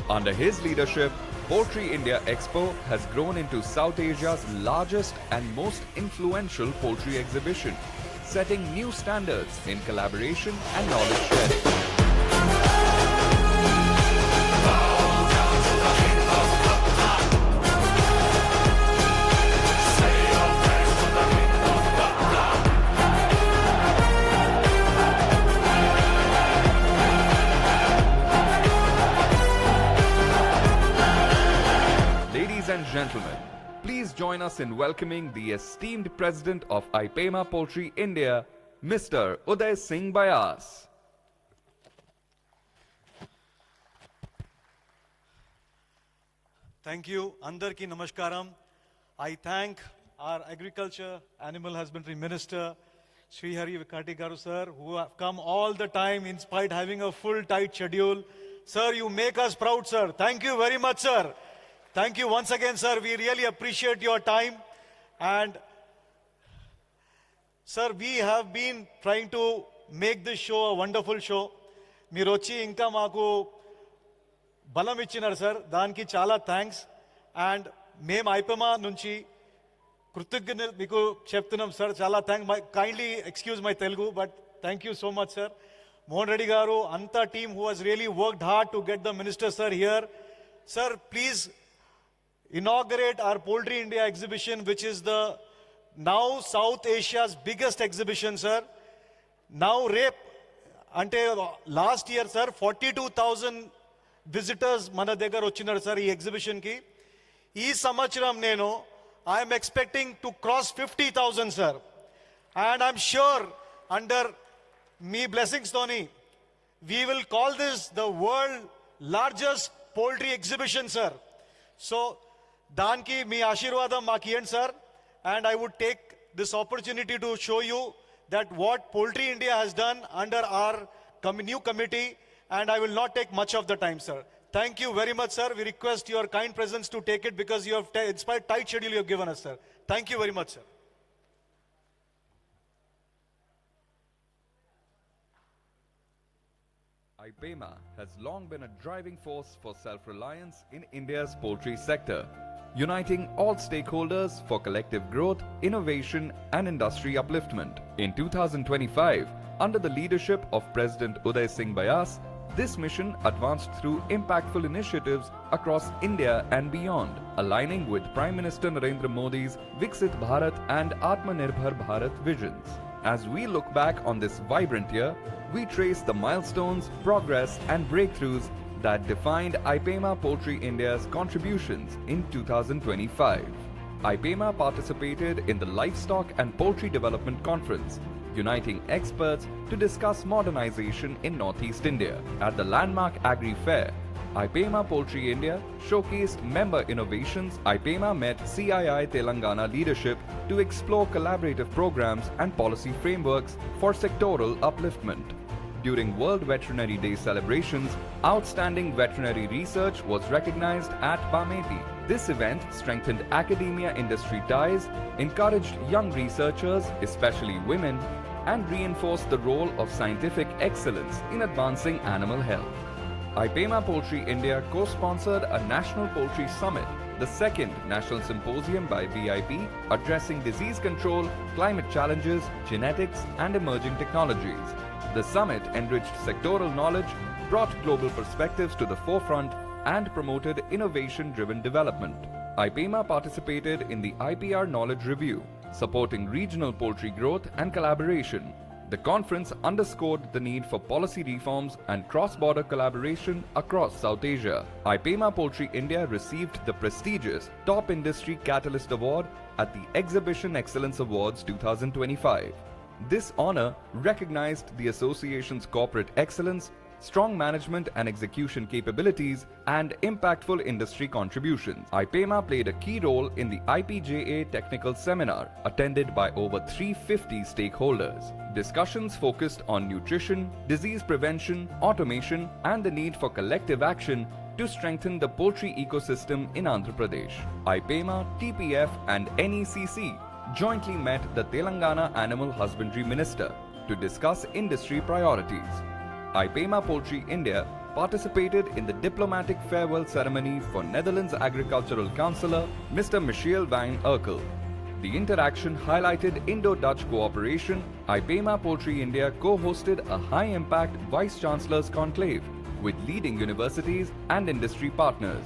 Under his leadership, Poultry India Expo has grown into South Asia's largest and most influential poultry exhibition, setting new standards in collaboration and knowledge sharing. Ladies and gentlemen, please join us in welcoming the esteemed President of ipema Poultry India, Mr. Uday Singh Bayas. Thank you. Andarki Namaskaram. I thank our Agriculture Animal Husbandry Minister, Sri Hari Vikati Garu sir, who have come all the time in spite having a full tight schedule. Sir, you make us proud, sir. Thank you very much, sir. Thank you once again, sir. We really appreciate your time. And, sir, we have been trying to make this show a wonderful show. మీరు వచ్చి ఇంకా మాకు బలం ఇచ్చినారు sir, దానికి చాలా thanks. And మేము ఐపమా నుంచి కృతజ్ఞతలు మీకు చెప్తున్నాం సార్. చాలా thanks. Kindly excuse my Telugu, but thank you so much sir. Mohan Reddy గారు, అంతా team who has really worked hard to get the minister sir here. Sir, please inaugurate our Poultry India exhibition, which is the now South Asia's biggest exhibition, sir. Now, ante last year, sir, 42,000 visitors mana దగ్గర వచ్చినారు sir ఈ exhibition ki. ఈ సంవత్సరం నేను I am expecting to cross 50,000, sir. And I'm sure under me blessings toni, we will call this the world largest poultry exhibition, sir. So, danki mi ashirvadam makiyen, sir. And I would take this opportunity to show you that what Poultry India has done under our new committee, and I will not take much of the time, sir. Thank you very much, sir. We request your kind presence to take it because you have, in spite tight schedule you have given us, sir. Thank you very much, sir. ipema has long been a driving force for self-reliance in India's poultry sector, uniting all stakeholders for collective growth, innovation, and industry upliftment. In 2025, under the leadership of President Uday Singh Bayas, this mission advanced through impactful initiatives across India and beyond, aligning with Prime Minister Narendra Modi's Viksit Bharat and Atmanirbhar Bharat visions. As we look back on this vibrant year, we trace the milestones, progress, and breakthroughs that defined ipema Poultry India's contributions in 2025. ipema participated in the Livestock and Poultry Development Conference, uniting experts to discuss modernization in Northeast India. At the landmark Agri Fair, IPEMA Poultry India showcased member innovations. IPEMA met CII Telangana leadership to explore collaborative programs and policy frameworks for sectoral upliftment. During World Veterinary Day celebrations, outstanding veterinary research was recognized at Bameti. This event strengthened academia-industry ties, encouraged young researchers, especially women, and reinforced the role of scientific excellence in advancing animal health. IPEMA Poultry India co-sponsored a National Poultry Summit, the second national symposium by VIP, addressing disease control, climate challenges, genetics, and emerging technologies. The summit enriched sectoral knowledge, brought global perspectives to the forefront, and promoted innovation-driven development. IPEMA participated in the IPR Knowledge Review, supporting regional poultry growth and collaboration. The conference underscored the need for policy reforms and cross-border collaboration across South Asia. IPEMA Poultry India received the prestigious Top Industry Catalyst Award at the Exhibition Excellence Awards 2025. This honor recognized the association's corporate excellence, strong management and execution capabilities, and impactful industry contributions. IPEMA played a key role in the IPJA technical seminar, attended by over 350 stakeholders. Discussions focused on nutrition, disease prevention, automation, and the need for collective action to strengthen the poultry ecosystem in Andhra Pradesh. IPEMA, TPF, and NECC jointly met the Telangana Animal Husbandry Minister to discuss industry priorities. IPEMA Poultry India participated in the diplomatic farewell ceremony for Netherlands Agricultural Councillor Mr. Michiel van Urkel. The interaction highlighted Indo-Dutch cooperation. IPEMA Poultry India co-hosted a high-impact Vice-Chancellor's Conclave with leading universities and industry partners.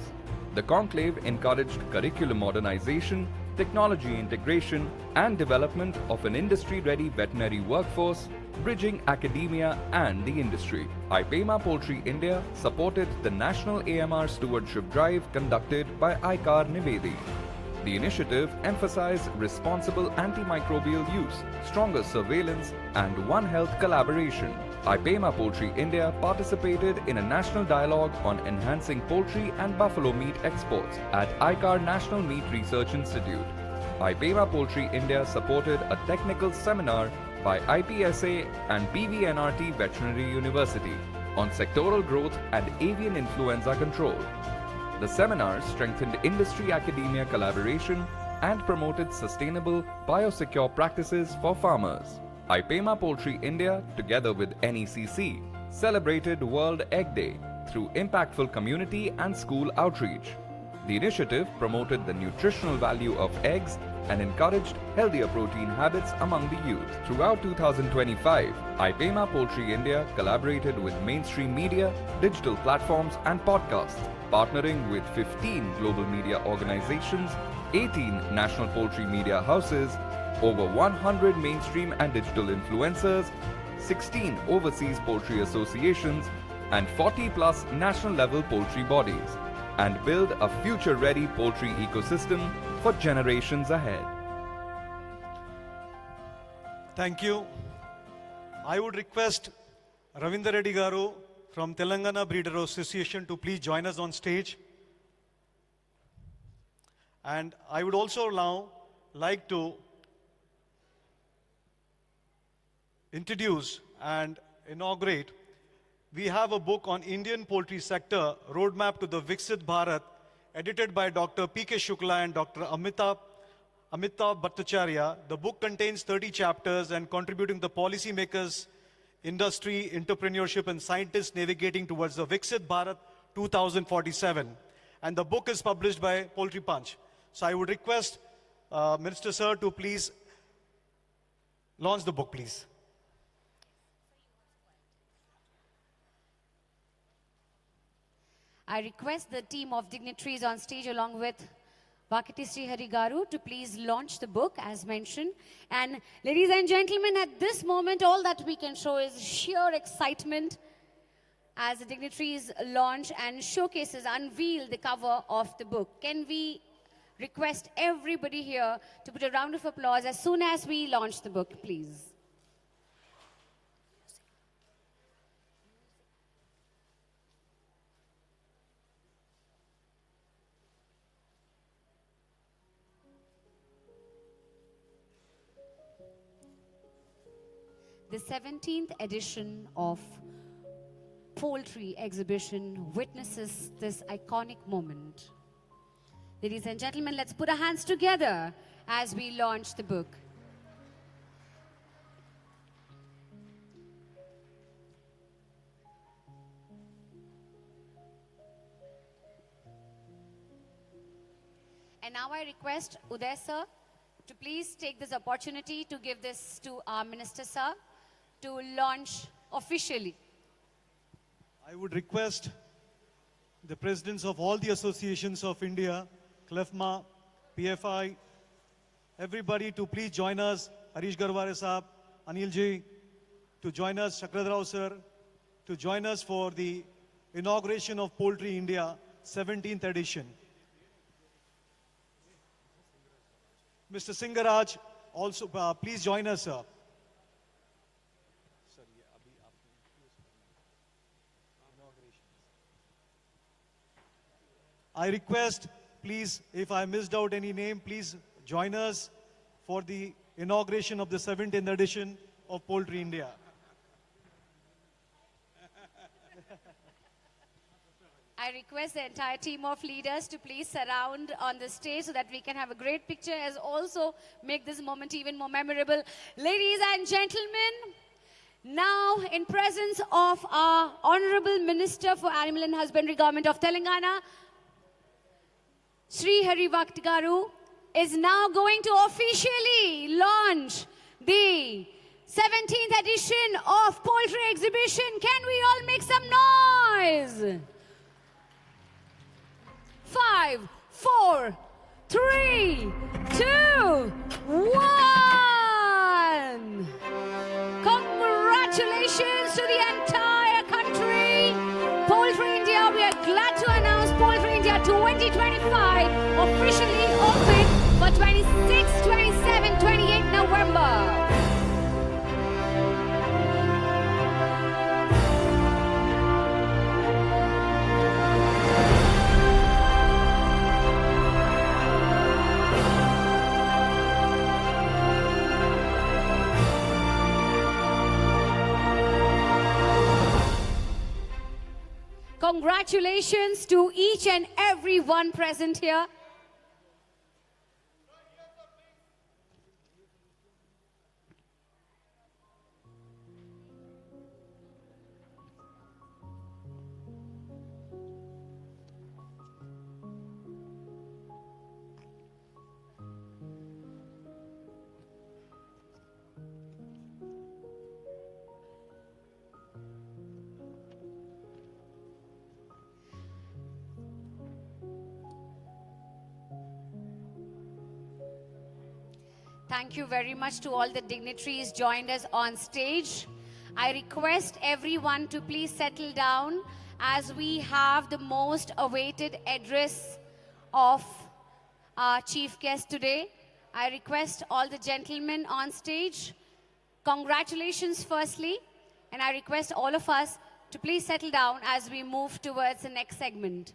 The conclave encouraged curriculum modernization, technology integration, and development of an industry-ready veterinary workforce, bridging academia and the industry. IPEMA Poultry India supported the National AMR Stewardship Drive conducted by ICAR Nivedi. The initiative emphasized responsible antimicrobial use, stronger surveillance, and One Health collaboration. IPEMA Poultry India participated in a national dialogue on enhancing poultry and buffalo meat exports at ICAR National Meat Research Institute. IPEMA Poultry India supported a technical seminar by IPSA and PVNRT Veterinary University on sectoral growth and avian influenza control. The seminar strengthened industry-academia collaboration and promoted sustainable, biosecure practices for farmers. IPEMA Poultry India, together with NECC, celebrated World Egg Day through impactful community and school outreach. The initiative promoted the nutritional value of eggs and encouraged healthier protein habits among the youth. Throughout 2025, IPEMA Poultry India collaborated with mainstream media, digital platforms, and podcasts, partnering with 15 global media organizations, 18 national poultry media houses, over 100 mainstream and digital influencers, 16 overseas poultry associations, and 40+ national-level poultry bodies, and build a future-ready poultry ecosystem for generations ahead. Thank you. I would request Ravinder Reddy Garu from Telangana Breeder Association to please join us on stage. And I would also now like to introduce and inaugurate. We have a book on Indian poultry sector, Roadmap to the Viksit Bharat, edited by Dr. P.K. Shukla and Dr. Amitabh Bhattacharya. The book contains 30 chapters and contributing the policymakers, industry, entrepreneurship, and scientists navigating towards the Viksit Bharat 2047. And the book is published by Poultry Punch. So I would request Minister Sir to please launch the book, please. I request the team of dignitaries on stage along with Vakiti Srihari Garu to please launch the book as mentioned. And ladies and gentlemen, at this moment, all that we can show is sheer excitement as the dignitaries launch and showcases, unveil the cover of the book. Can we request everybody here to put a round of applause as soon as we launch the book, please? 17th edition of Poultry exhibition witnesses this iconic moment. Ladies and gentlemen, let's put our hands together as we launch the book. And now I request Uday sir to please take this opportunity to give this to our minister sir to launch officially. I would request the presidents of all the associations of India, CLEFMA, PFI, everybody to please join us, Harish Garware Saab, Anil ji, to join us, Shakrad Rao sir, to join us for the inauguration of Poultry India 17th edition. Mr. Singaraj, also please join us, sir. I request, please, if I missed out any name, please join us for the inauguration of the 17th edition of Poultry India. I request the entire team of leaders to please surround on the stage so that we can have a great picture as also make this moment even more memorable. Ladies and gentlemen, now in presence of our Honorable Minister for Animal and Husbandry Government of Telangana, Sri Hari Bhakt Garu is now going to officially launch the 17th edition of Poultry exhibition. Can we all make some noise? 5, 4, 3, 2, 1. Congratulations to the entire country. Poultry India, we are glad to announce Poultry India 2025 officially open for 26, 27, 28 November. Congratulations to each and every one present here. Thank you very much to all the dignitaries joined us on stage. I request everyone to please settle down as we have the most awaited address of our chief guest today. I request all the gentlemen on stage, congratulations firstly, and I request all of us to please settle down as we move towards the next segment.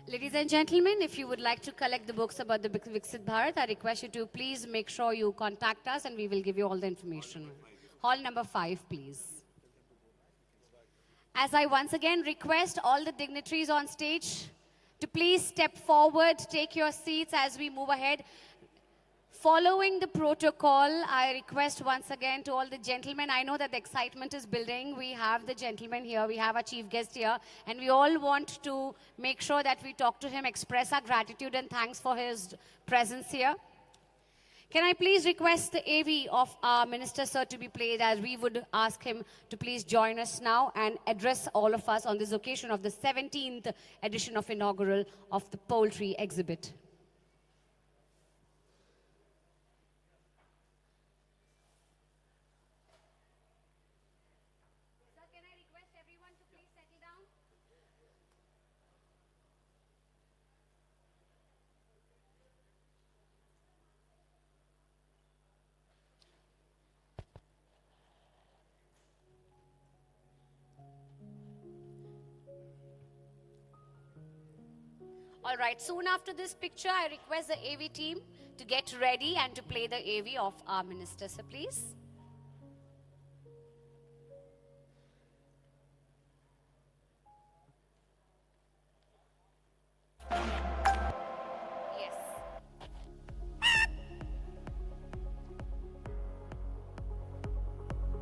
Ladies and gentlemen, if you would like to collect the books about the Viksit Bharat, I request you to please make sure you contact us and we will give you all the information. Hall number 5, please. As I once again request all the dignitaries on stage to please step forward, take your seats as we move ahead. Following the protocol, I request once again to all the gentlemen, I know that the excitement is building. We have the gentleman here, we have our chief guest here, and we all want to make sure that we talk to him, express our gratitude and thanks for his presence here. Can I please request the AV of our Minister, sir, to be played, as we would ask him to please join us now and address all of us on this occasion of the 17th edition of Inaugural of the Poultry exhibit. All right, soon after this picture, I request the AV team to get ready and to play the AV of our Minister, sir, please. Yes.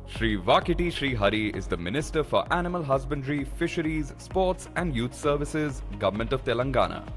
Shri Vakiti Shri Hari is the Minister for Animal Husbandry, Fisheries, Sports and Youth Services, Government of Telangana.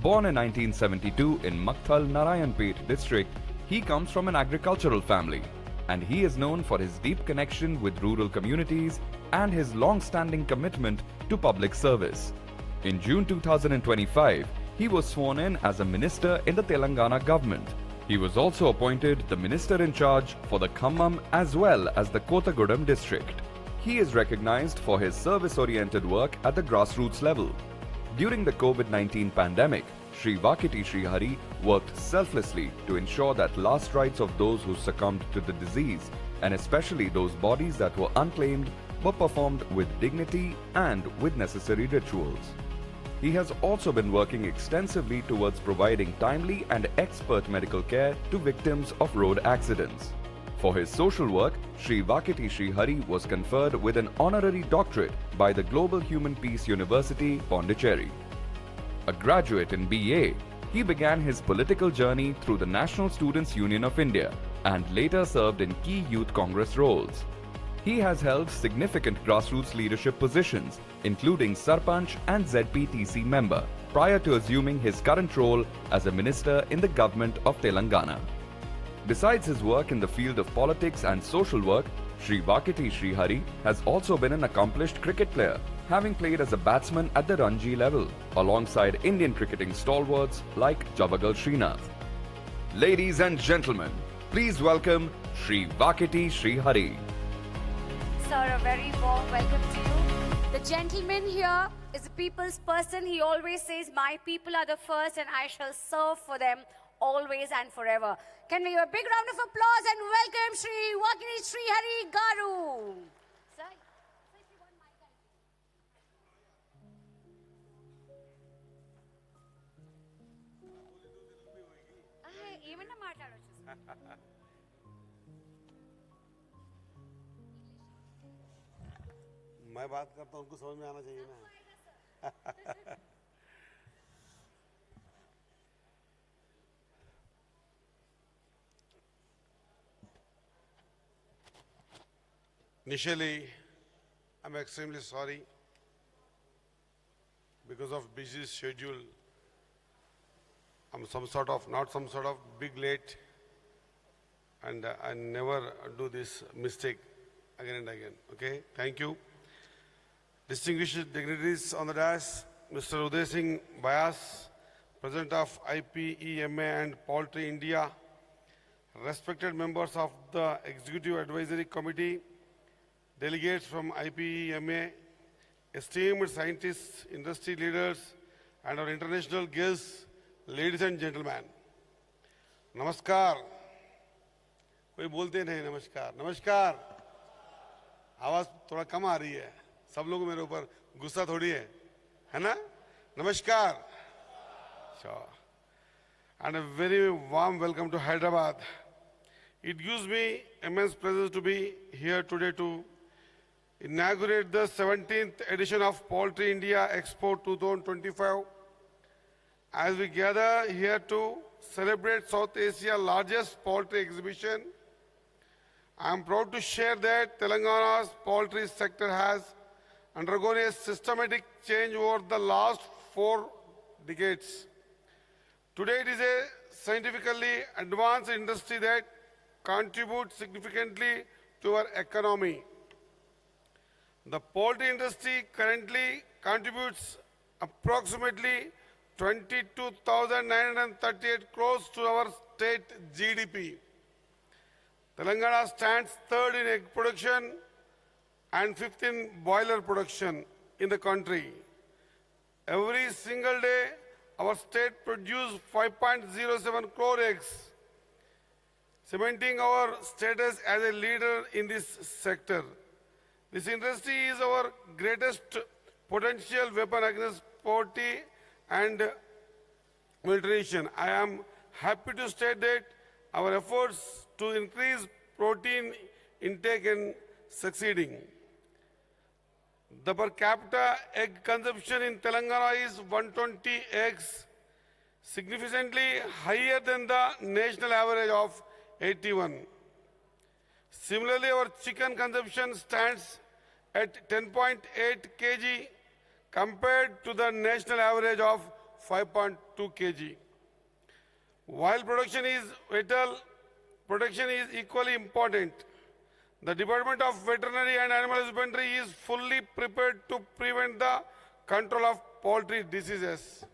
Born in 1972 in Makthal, Narayanpet district, he comes from an agricultural family, and he is known for his deep connection with rural communities and his long-standing commitment to public service. In June 2025, he was sworn in as a minister in the Telangana government. He was also appointed the minister in charge for the Khammam as well as the Kottagudem district. He is recognized for his service-oriented work at the grassroots level. During the COVID-19 pandemic, Shri Vakiti Shri Hari worked selflessly to ensure that last rites of those who succumbed to the disease, and especially those bodies that were unclaimed, were performed with dignity and with necessary rituals. He has also been working extensively towards providing timely and expert medical care to victims of road accidents. For his social work, Shri Vakiti Shri Hari was conferred with an honorary doctorate by the Global Human Peace University, Pondicherry. A graduate in BA, he began his political journey through the National Students' Union of India and later served in key youth congress roles. He has held significant grassroots leadership positions, including Sarpanch and ZPTC member, prior to assuming his current role as a minister in the government of Telangana. Besides his work in the field of politics and social work, Shri Vakiti Shri Hari has also been an accomplished cricket player, having played as a batsman at the Ranji level, alongside Indian cricketing stalwarts like Javagal Srinath. Ladies and gentlemen, please welcome Shri Vakiti Shri Hari. Sir, a very warm welcome to you. The gentleman here is a people's person. He always says, my people are the first and I shall serve for them always and forever. Can we have a big round of applause and welcome Shri Vakiti Shri Hari Garu. Sir, if you want my country. ఏమన్నా మాట్లాడొచ్చు. मैं बात करता हूँ उनको समझ में आना चाहिए ना. Initially, I'm extremely sorry because of busy schedule. I'm not some sort of big late, and I never do this mistake again and again. Okay, thank you. Distinguished dignitaries on the dais, Mr. Uday Singh Bayas, President of IPEMA and Poultry India, respected members of the Executive Advisory Committee, delegates from IPEMA, esteemed scientists, industry leaders, and our international guests, ladies and gentlemen. Namaskar. कोई बोलते नहीं नमस्कार. नमस्कार. आवाज थोड़ा कम आ रही है. सब लोग मेरे ऊपर गुस्सा थोड़ी है ना? नमस्कार. Sure. And a very warm welcome to Hyderabad. It gives me immense pleasure to be here today to inaugurate the 17th edition of Poultry India Expo 2025. As we gather here to celebrate South Asia's largest poultry exhibition, I am proud to share that Telangana's poultry sector has undergone a systematic change over the last 4 decades. Today it is a scientifically advanced industry that contributes significantly to our economy. The poultry industry currently contributes approximately 22,938 crores to our state GDP. Telangana stands third in egg production and fifth in broiler production in the country. Every single day, our state produces 5.07 crore eggs, cementing our status as a leader in this sector. This industry is our greatest potential weapon against poverty and malnutrition. I am happy to state that our efforts to increase protein intake and succeeding. The per capita egg consumption in Telangana is 120 eggs, significantly higher than the national average of 81. Similarly, our chicken consumption stands at 10.8 kg compared to the national average of 5.2 kg. While production is vital, protection is equally important. The Department of Veterinary and Animal Husbandry is fully prepared to prevent the control of poultry diseases.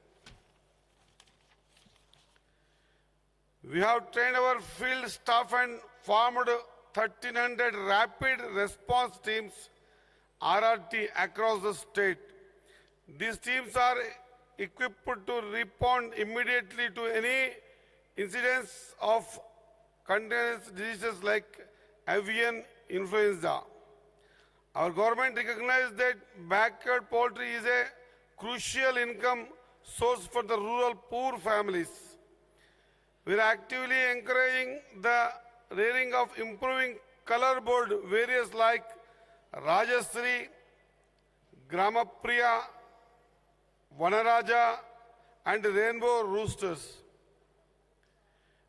We have trained our field staff and formed 1,300 rapid response teams, RRT, across the state. These teams are equipped to respond immediately to any incidents of contagious diseases like avian influenza. Our government recognizes that backyard poultry is a crucial income source for the rural poor families. We are actively encouraging the rearing of improving color board variants like Rajasri, Gramapriya, Vanaraja and rainbow roosters.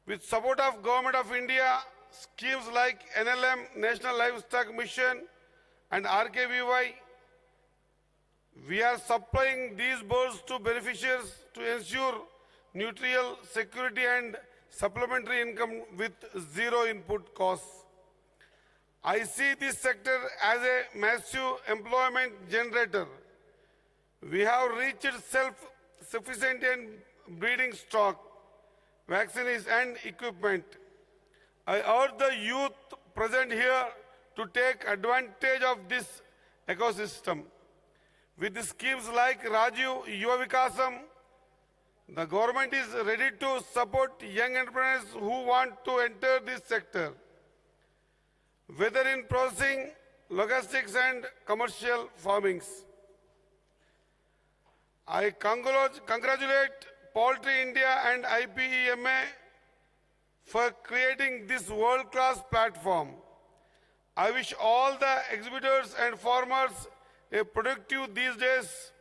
With support of Government of India, schemes like NLM, National Livestock Mission and RKVY, we are supplying these birds to beneficiaries to ensure nutritional security and supplementary income with zero input costs. I see this sector as a massive employment generator. We have reached self-sufficient in breeding stock, vaccines and equipment. I urge the youth present here to take advantage of this ecosystem. With the schemes like Rajiv Yuva Vikasam, the government is ready to support young entrepreneurs who want to enter this sector, whether in processing, logistics and commercial farmings. I congratulate Poultry India and IPEMA for creating this world-class platform. I wish all the exhibitors and farmers a productive these days.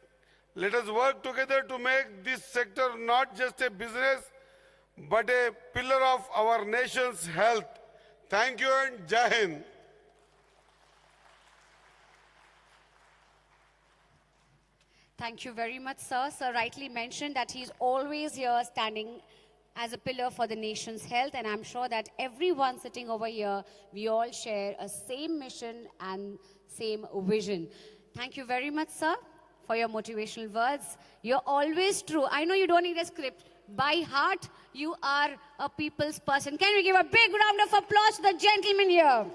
Let us work together to make this sector not just a business, but a pillar of our nation's health. Thank you and Jai Hind. Thank you very much, sir. Sir rightly mentioned that he's always here standing as a pillar for the nation's health, and I'm sure that everyone sitting over here, we all share a same mission and same vision. Thank you very much, sir, for your motivational words. You're always true. I know you don't need a script. By heart, you are a people's person. Can we give a big round of applause to the gentleman here?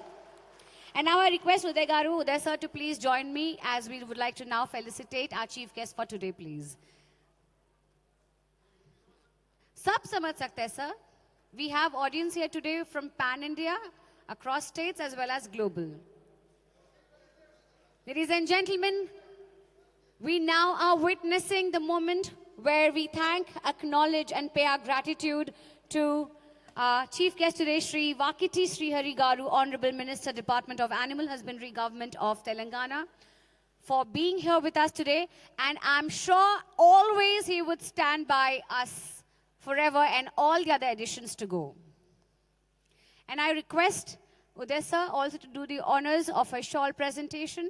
And now I request Uday Garu, Uday sir, to please join me as we would like to now felicitate our chief guest for today, please. Sab samajh sakte hai, sir. We have audience here today from pan-India, across states as well as global. Ladies and gentlemen, we now are witnessing the moment where we thank, acknowledge and pay our gratitude to Chief Guest today, Shri Vakiti Sri Hari Garu, Honorable Minister, Department of Animal Husbandry, Government of Telangana, for being here with us today. And I'm sure always he would stand by us forever and all the other editions to go. And I request Uday sir also to do the honors of a shawl presentation.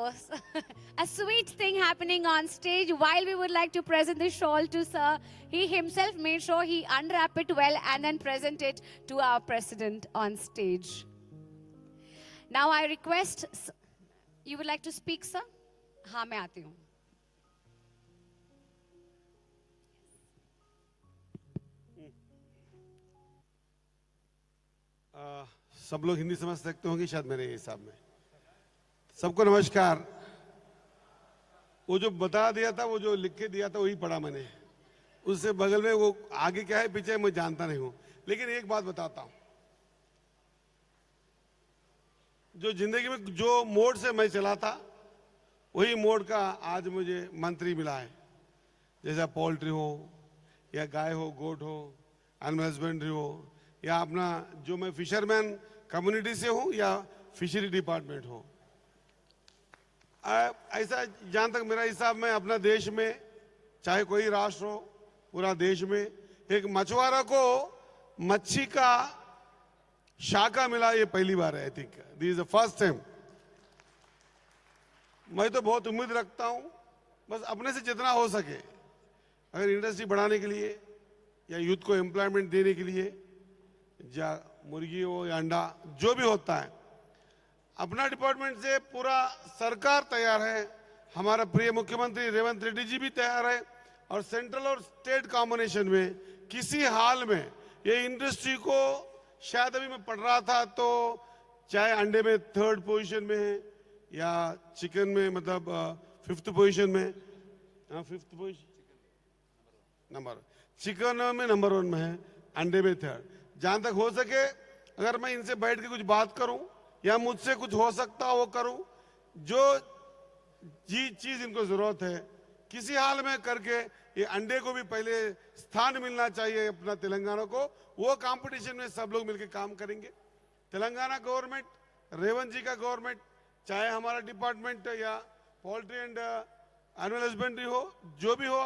a sweet thing happening on stage. While we would like to present the shawl to Sir, he himself made sure he unwrap it well and then present it to our president on stage. Now I request, you would like to speak, sir? हाँ, मैं आती हूँ. सब लोग हिंदी समझ सकते होंगे शायद मेरे हिसाब में. सबको नमस्कार. वो जो बता दिया था, वो जो लिख के दिया था, वही पढ़ा मैंने. उससे बगल में वो आगे क्या है पीछे मैं जानता नहीं हूं, लेकिन एक बात बताता हूं. जो जिंदगी में जो मोड से मैं चला था, वही मोड का आज मुझे मंत्री मिला है. जैसा पोल्ट्री हो या गाय हो, गोट हो, एनिमल हस्बेंड्री हो, या अपना जो मैं फिशरमैन कम्युनिटी से हूं या फिशरी डिपार्टमेंट हो. ऐसा जहां तक मेरा हिसाब में अपना देश में चाहे कोई राष्ट्र हो, पूरा देश में एक मछुआरा को मच्छी का शाखा मिला, ये पहली बार है. I think this is the first time. मैं तो बहुत उम्मीद रखता हूं, बस अपने से जितना हो सके, अगर इंडस्ट्री बढ़ाने के लिए या यूथ को एम्प्लॉयमेंट देने के लिए, या मुर्गी हो या अंडा, जो भी होता है, अपना डिपार्टमेंट से पूरा सरकार तैयार है. हमारा प्रिय मुख्यमंत्री रेवंत रेड्डी जी भी तैयार है. और सेंट्रल और स्टेट कॉम्बिनेशन में किसी हाल में ये इंडस्ट्री को, शायद अभी मैं पढ़ रहा था तो चाहे अंडे में 3rd पोजीशन में है या चिकन में मतलब 5th पोजीशन में, 5th पोजीशन नंबर, चिकन में नंबर 1 में है, अंडे में 3rd. जहां तक हो सके अगर मैं इनसे बैठ के कुछ बात करूं या मुझसे कुछ हो सकता वो करूं, जो चीज इनको जरूरत है किसी हाल में करके, ये अंडे को भी पहले स्थान मिलना चाहिए अपना तेलंगाना को. वो कंपटीशन में सब लोग मिलकर काम करेंगे. तेलंगाना गवर्नमेंट, रेवंत जी का गवर्नमेंट, चाहे हमारा डिपार्टमेंट या पोल्ट्री एंड एनिमल हस्बेंड्री हो, जो भी हो,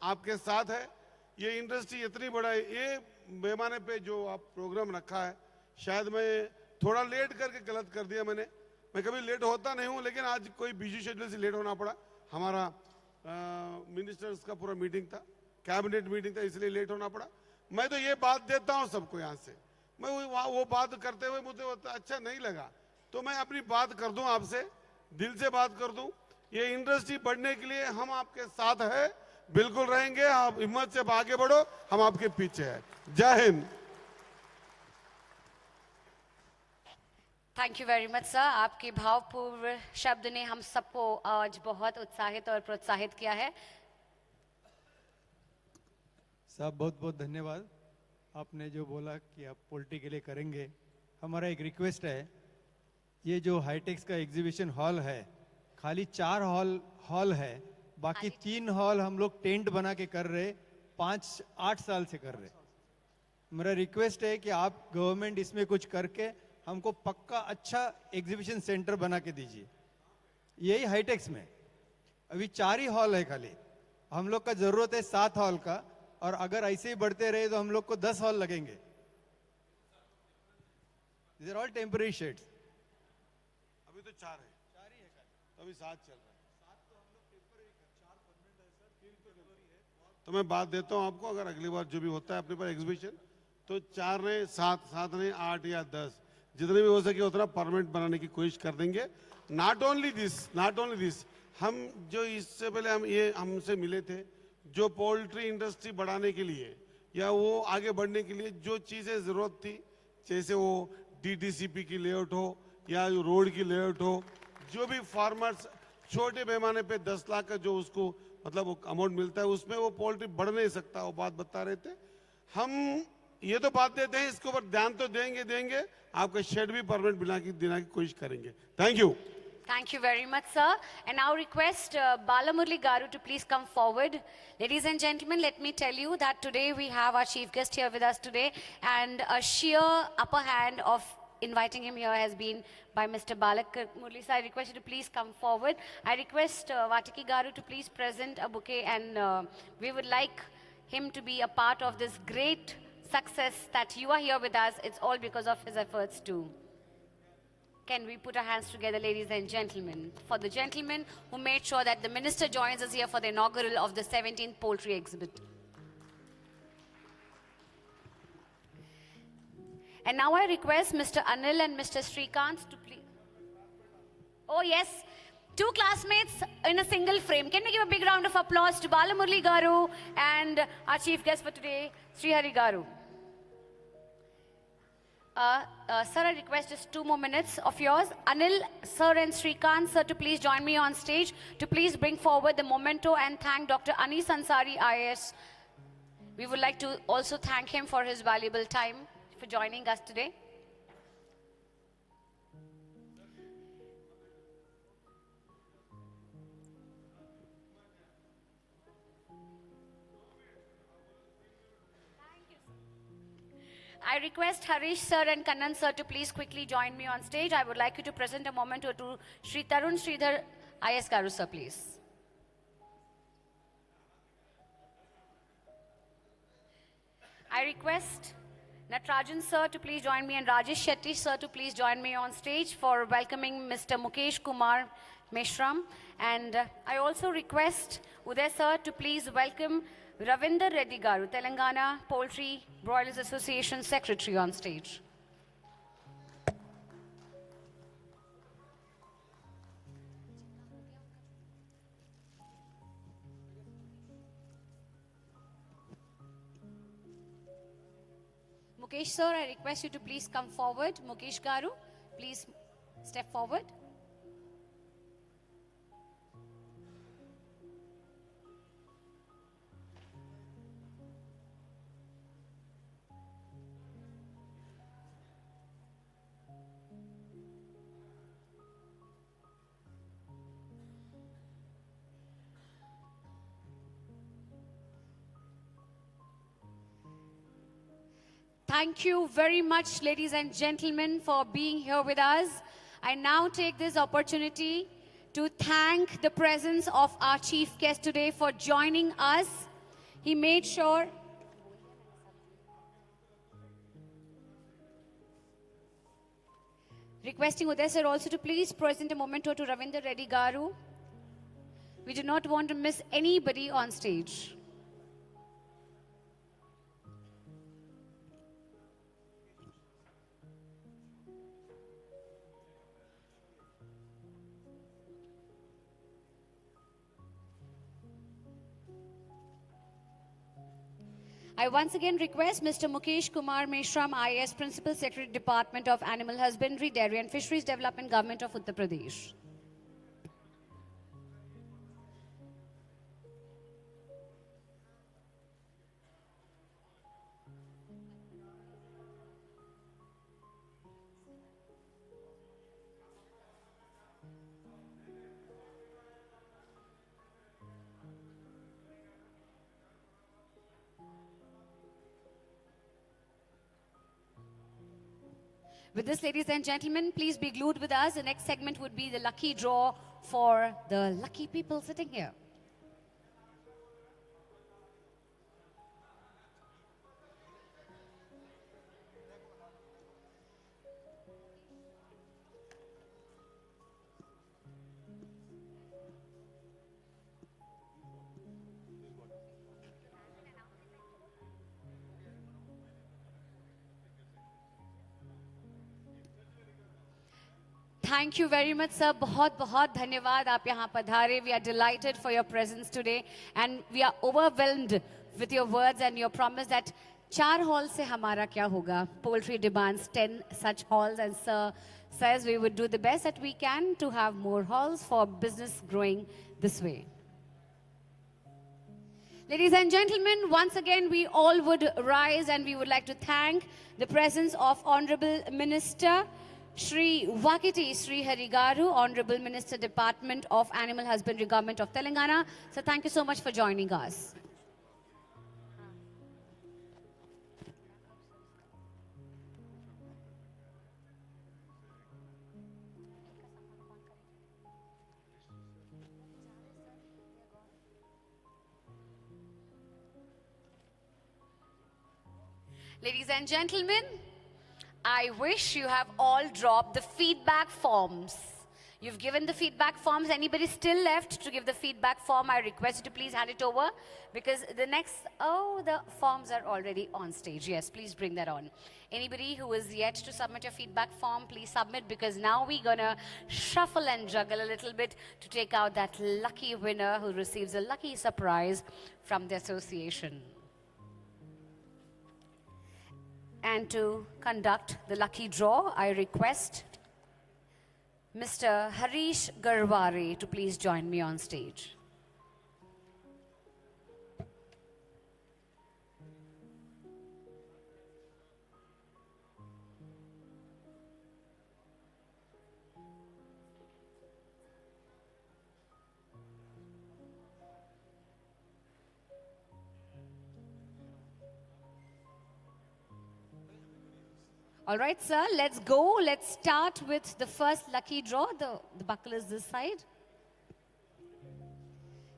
आपके साथ है. ये इंडस्ट्री इतनी बड़ा है. ये पैमाने पे जो आप प्रोग्राम रखा है, शायद मैं थोड़ा लेट करके गलत कर दिया मैंने. मैं कभी लेट होता नहीं हूं, लेकिन आज कोई बिजी शेड्यूल से लेट होना पड़ा. हमारा मिनिस्टर्स का पूरा मीटिंग था, कैबिनेट मीटिंग था, इसलिए लेट होना पड़ा. मैं तो ये बात देता हूं सबको यहाँ से. मैं वो बात करते हुए मुझे अच्छा नहीं लगा, तो मैं अपनी बात कर दूं, आपसे दिल से बात कर दूं. ये इंडस्ट्री बढ़ने के लिए हम आपके साथ है, बिल्कुल रहेंगे. आप हिम्मत से आगे बढ़ो, हम आपके पीछे हैं. जय Hind. Thank you very much sir. आपके भावपूर्ण शब्द ने हम सबको आज बहुत उत्साहित और प्रोत्साहित किया है. साहब बहुत बहुत धन्यवाद. आपने जो बोला कि आप पोल्ट्री के लिए करेंगे, हमारा एक रिक्वेस्ट है, ये जो हाईटेक्स का एग्जीबिशन हॉल है, खाली 4 हॉल है, बाकी 3 हॉल हम लोग टेंट बना के कर रहे, 5-8 साल से कर रहे. मेरा रिक्वेस्ट है कि आप गवर्नमेंट इसमें कुछ करके हमको पक्का अच्छा एग्जीबिशन सेंटर बना के दीजिए. यही हाईटेक्स में अभी 4 ही हॉल है खाली. हम लोग का जरूरत है 7 हॉल का, और अगर ऐसे ही बढ़ते रहे तो हम लोग को 10 हॉल लगेंगे. These are all temporary sheds. अभी तो 4 है, 4 ही है खाली, अभी 7 चल रहा है. 7 तो हम लोग टेम्पररी, 4 परमानेंट है सर, 3 तो टेम्पररी है. तो मैं बात देता हूं आपको, अगर अगली बार जो भी होता है अपने पास एग्जीबिशन, तो 4 नहीं 7 नहीं 8 या 10, जितने भी हो सके उतना परमानेंट बनाने की कोशिश कर देंगे. नॉट ओनली दिस, हम जो इससे पहले हम ये हमसे मिले थे, जो पोल्ट्री इंडस्ट्री बढ़ाने के लिए या वो आगे बढ़ने के लिए जो चीज़ें ज़रूरत थी, जैसे वो DTCP की लेआउट हो या रोड की लेआउट हो, जो भी फार्मर्स छोटे पैमाने पे 10 लाख का जो उसको मतलब वो अमाउंट मिलता है, उसमें वो पोल्ट्री बढ़ नहीं सकता. वो बात बता रहे थे. हम ये तो बात देते हैं, इसके ऊपर ध्यान तो देंगे. आपका शेड भी परमानेंट बना के देने की कोशिश करेंगे. Thank you. Thank you very much, sir. And now request Bala Murli Garu to please come forward. Ladies and gentlemen, let me tell you that today we have our chief guest here with us today, and a sheer upper hand of inviting him here has been by Mr. Balak Murli. So I request you to please come forward. I request Vatiki Garu to please present a bouquet, and we would like him to be a part of this great success that you are here with us. It's all because of his efforts too. Can we put our hands together, ladies and gentlemen, for the gentleman who made sure that the minister joins us here for the inaugural of the 17th Poultry exhibit. And now I request Mr. Anil and Mr. Srikant to please. Oh yes, two classmates in a single frame. Can we give a big round of applause to Balamurli Garu and our chief guest for today, Srihari Garu. Sir, I request just 2 more minutes of yours. Anil, sir and Srikant, sir, to please join me on stage, to please bring forward the memento and thank Dr. Anis Ansari IAS. We would like to also thank him for his valuable time for joining us today. I request Harish sir and Kannan sir to please quickly join me on stage. I would like you to present a moment to Sri Tarun Sridhar IS Garu sir, please. I request Natrajan sir to please join me and Rajesh Shetty sir to please join me on stage for welcoming Mr. Mukesh Kumar Meshram. And I also request Uday sir to please welcome Ravinder Reddy Garu, Telangana Poultry Broilers Association Secretary on stage. Mukesh sir, I request you to please come forward. Mukesh Garu, please step forward. Thank you very much, ladies and gentlemen, for being here with us. I now take this opportunity to thank the presence of our chief guest today for joining us. He made sure requesting Uday sir also to please present a memento to Ravinder Reddy Garu. We do not want to miss anybody on stage. I once again request Mr. Mukesh Kumar Meshram, IAS, Principal Secretary, Department of Animal Husbandry, Dairy and Fisheries Development, Government of Uttar Pradesh. With this, ladies and gentlemen, please be glued with us. The next segment would be the lucky draw for the lucky people sitting here. Thank you very much, sir. बहुत धन्यवाद आप यहाँ पधारे. We are delighted for your presence today, and we are overwhelmed with your words and your promise that 4 halls से हमारा क्या होगा? Poultry demands 10 such halls, and sir says we would do the best that we can to have more halls for business growing this way. Ladies and gentlemen, once again, we all would rise and we would like to thank the presence of Honorable Minister Shri Vakiti Sri Harigaru, Honorable Minister, Department of Animal Husbandry, Government of Telangana. So thank you so much for joining us. Ladies and gentlemen, I wish you have all dropped the feedback forms. You've given the feedback forms. Anybody still left to give the feedback form? I request you to please hand it over because the next, oh, the forms are already on stage. Yes, please bring that on. Anybody who is yet to submit your feedback form, please submit because now we're gonna shuffle and juggle a little bit to take out that lucky winner who receives a lucky surprise from the association. And to conduct the lucky draw, I request Mr. Harish Garware to please join me on stage. All right, sir, let's go. Let's start with the first lucky draw. The buckle is this side.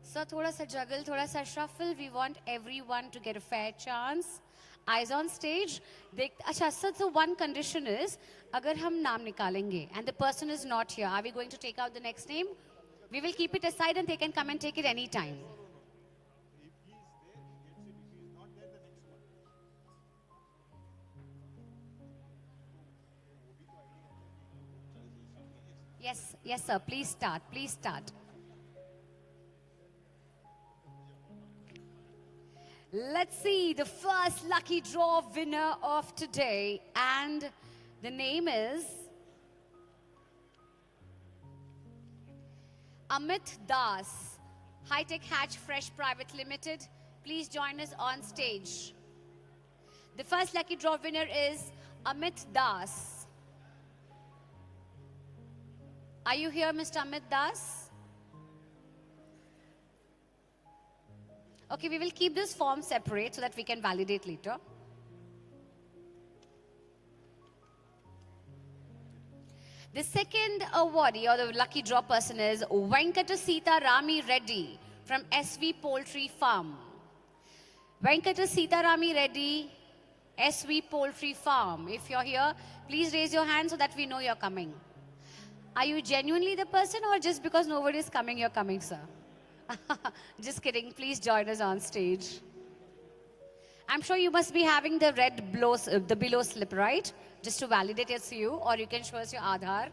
Sir, thoda sa juggle, thoda sa shuffle. We want everyone to get a fair chance. Eyes on stage. Acha, sir, so one condition is, agar hum naam nikalenge and the person is not here, are we going to take out the next name? We will keep it aside and they can come and take it anytime. Yes, yes, sir. Please start. Please start. Let's see the first lucky draw winner of today. And the name is Amit Das, Hitex Hatch Fresh Private Limited. Please join us on stage. The first lucky draw winner is Amit Das. Are you here, Mr. Amit Das? Okay, we will keep this form separate so that we can validate later. The second awardee or the lucky draw person is Venkata Sita Rami Reddy from SV Poultry Farm. Venkata Sita Rami Reddy, SV Poultry Farm. If you're here, please raise your hand so that we know you're coming. Are you genuinely the person or just because nobody is coming, you're coming, sir? Just kidding. Please join us on stage. I'm sure you must be having the red the below slip, right? Just to validate it's you, or you can show us your Aadhaar.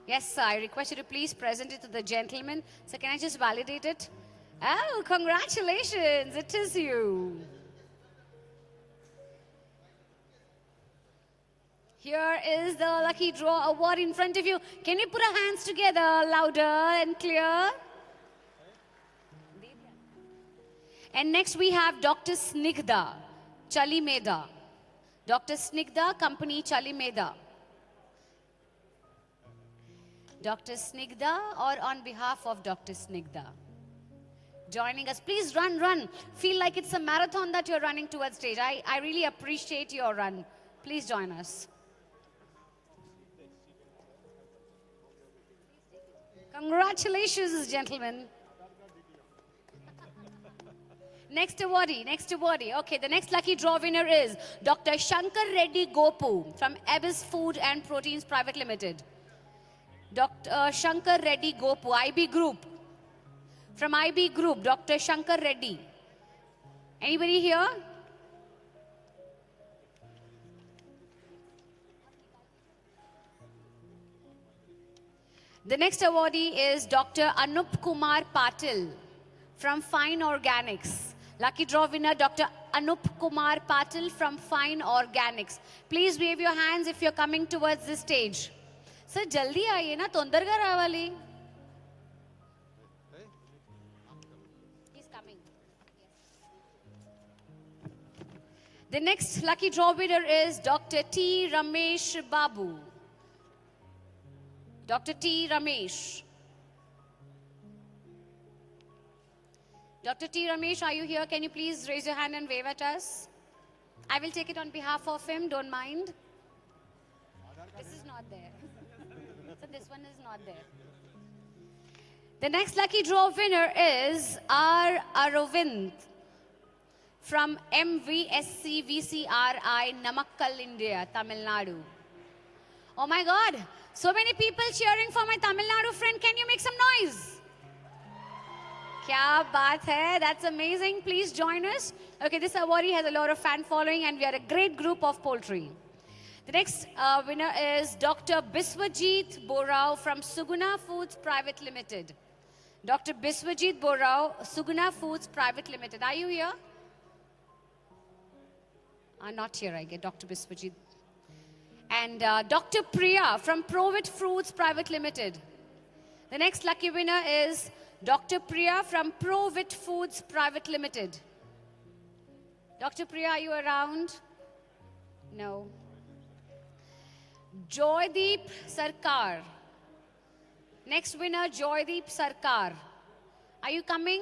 Yes, sir. I request you to please present it to the gentleman. So can I just validate it? Oh, congratulations. It is you. Here is the lucky draw award in front of you. Can you put our hands together louder and clear? And next we have Dr. Snigdha Chalimeda. Dr. Snigdha, company Chalimeda. Dr. Snigdha or on behalf of Dr. Snigdha. Joining us. Please run, run. Feel like it's a marathon that you're running towards stage. I really appreciate your run. Please join us. Congratulations, gentlemen. Next awardee. Okay, the next lucky draw winner is Dr. Shankar Reddy Gopu from Abyss Food and Proteins Private Limited. Dr. Shankar Reddy Gopu, IB Group. From IB Group, Dr. Shankar Reddy. Anybody here? The next awardee is Dr. Anup Kumar Patil from Fine Organics. Lucky draw winner, Dr. Anup Kumar Patil from Fine Organics. Please wave your hands if you're coming towards the stage. Sir, jaldi aaye na, tondarga ravali. He's coming. The next lucky draw winner is Dr. T. Ramesh Babu. Dr. T. Ramesh. Dr. T. Ramesh, are you here? Can you please raise your hand and wave at us? I will take it on behalf of him, don't mind. This is not there. So this one is not there. The next lucky draw winner is R. Aravind from MVSC VCRI Namakkal, India, Tamil Nadu. Oh my God, so many people cheering for my Tamil Nadu friend. Can you make some noise? Kya baat hai? That's amazing. Please join us. Okay, this awardee has a lot of fan following and we are a great group of poultry. The next winner is Dr. Biswajit Borao from Suguna Foods Private Limited. Dr. Biswajit Borao, Suguna Foods Private Limited. Are you here? Not here, I get Dr. Biswajit. And Dr. Priya from Provit Fruits Private Limited. The next lucky winner is Dr. Priya from Provit Foods Private Limited. Dr. Priya, are you around? No. Joydeep Sarkar. Next winner, Joydeep Sarkar. Are you coming?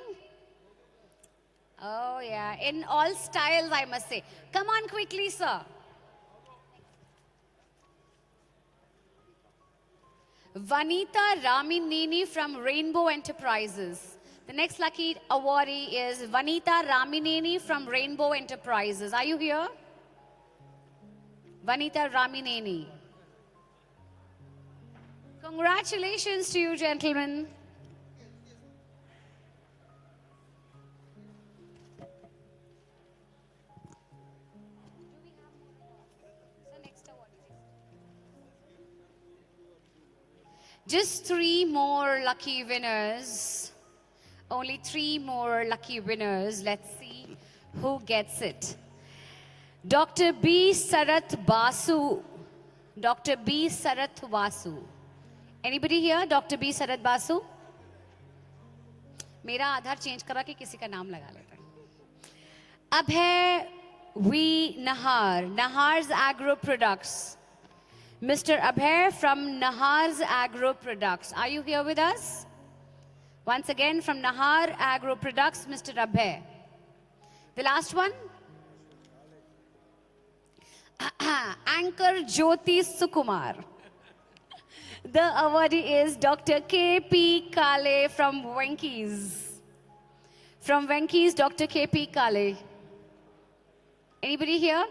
Oh yeah, in all styles I must say. Come on quickly, sir. Vanita Ramineni from Rainbow Enterprises. The next lucky awardee is Vanita Ramineni from Rainbow Enterprises. Are you here? Vanita Ramineni. Congratulations to you, gentlemen. Just 3 more lucky winners. Only 3 more lucky winners. Let's see who gets it. Dr. B. Sarath Basu. Dr. B. Sarath Basu. Anybody here? Dr. B. Sarath Basu? मेरा आधार change करा के किसी का नाम लगा लेता है. Abhay V. Nahar. Nahar's Agro Products. Mr. Abhay from Nahar's Agro Products. Are you here with us? Once again, from Nahar Agro Products, Mr. Abhay. The last one? Anchor Jyoti Sukumar. The awardee is Dr. K.P. Kale from Venky's. From Venky's, Dr. K.P. Kale. Anybody here?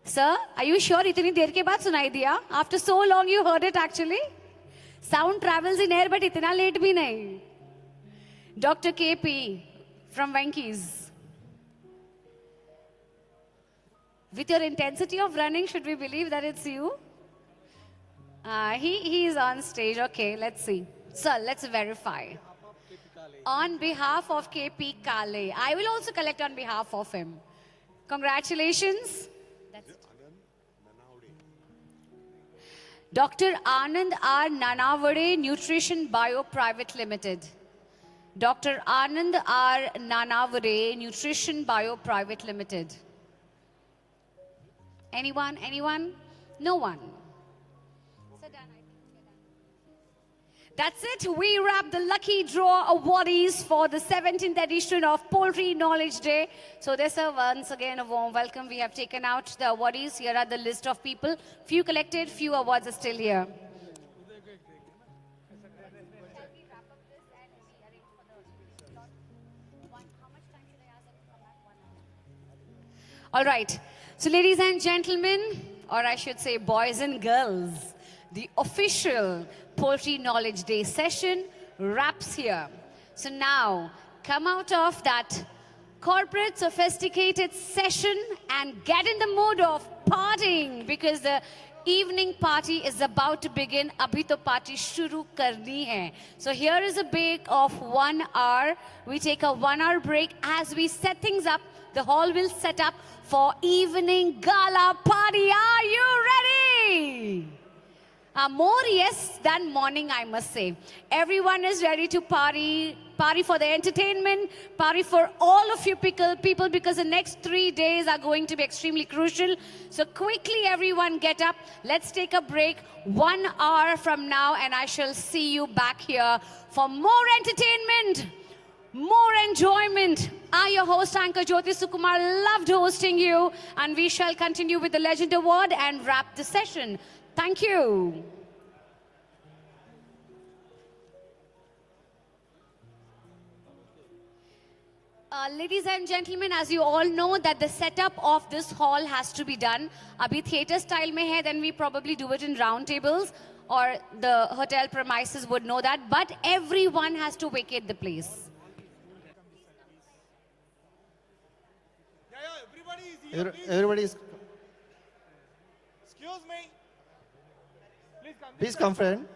Sir, are you sure itni der ke baad sunai diya? After so long you heard it actually? Sound travels in air but itna late bhi nahi. Dr. KP from Venky's. With your intensity of running, should we believe that it's you? He is on stage. Okay, let's see. Sir, let's verify. On behalf of KP Kale, I will also collect on behalf of him. Congratulations. Dr. Anand R. Nanavade, Nutrition Bio Private Limited. Dr. Anand R. Nanavade, Nutrition Bio Private Limited. Anyone? Anyone? No one. That's it. We wrap the lucky draw awardees for the 17th edition of Poultry Knowledge Day. So there's once again a warm welcome. We have taken out the awardees. Here are the list of people. Few collected, few awards are still here. All right. So ladies and gentlemen, or I should say boys and girls, the official Poultry Knowledge Day session wraps here. So now, come out of that corporate sophisticated session and get in the mood of partying because the evening party is about to begin. Abhi to party shuru karni hai. So here is a break of 1 hour. We take a 1 hour break as we set things up. The hall will set up for evening gala party. Are you ready? More yes than morning, I must say. Everyone is ready to party. Party for the entertainment, party for all of you people because the next 3 days are going to be extremely crucial. So quickly everyone get up. Let's take a break 1 hour from now and I shall see you back here for more entertainment, more enjoyment. I, your host, Anchor Jyoti Sukumar, loved hosting you and we shall continue with the Legend Award and wrap the session. Thank you. Ladies and gentlemen, as you all know that the setup of this hall has to be done. Abhi theatre style mein hai, then we probably do it in round tables, or the hotel premises would know that, but everyone has to vacate the place. Everybody is. Excuse me. Please come, friend.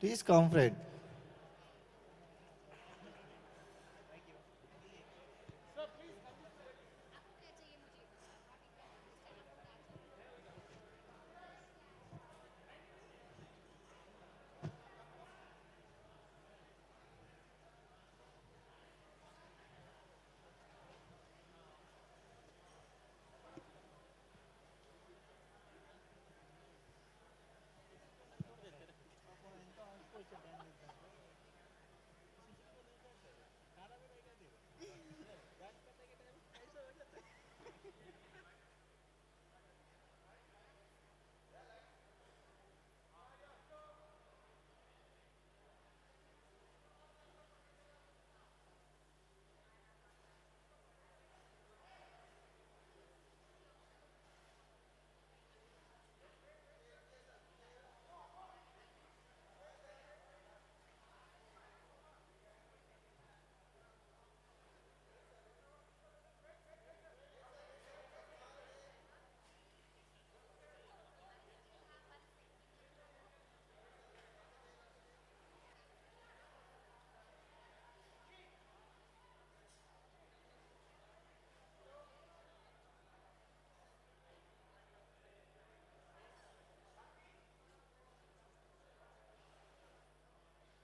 Please come, friend.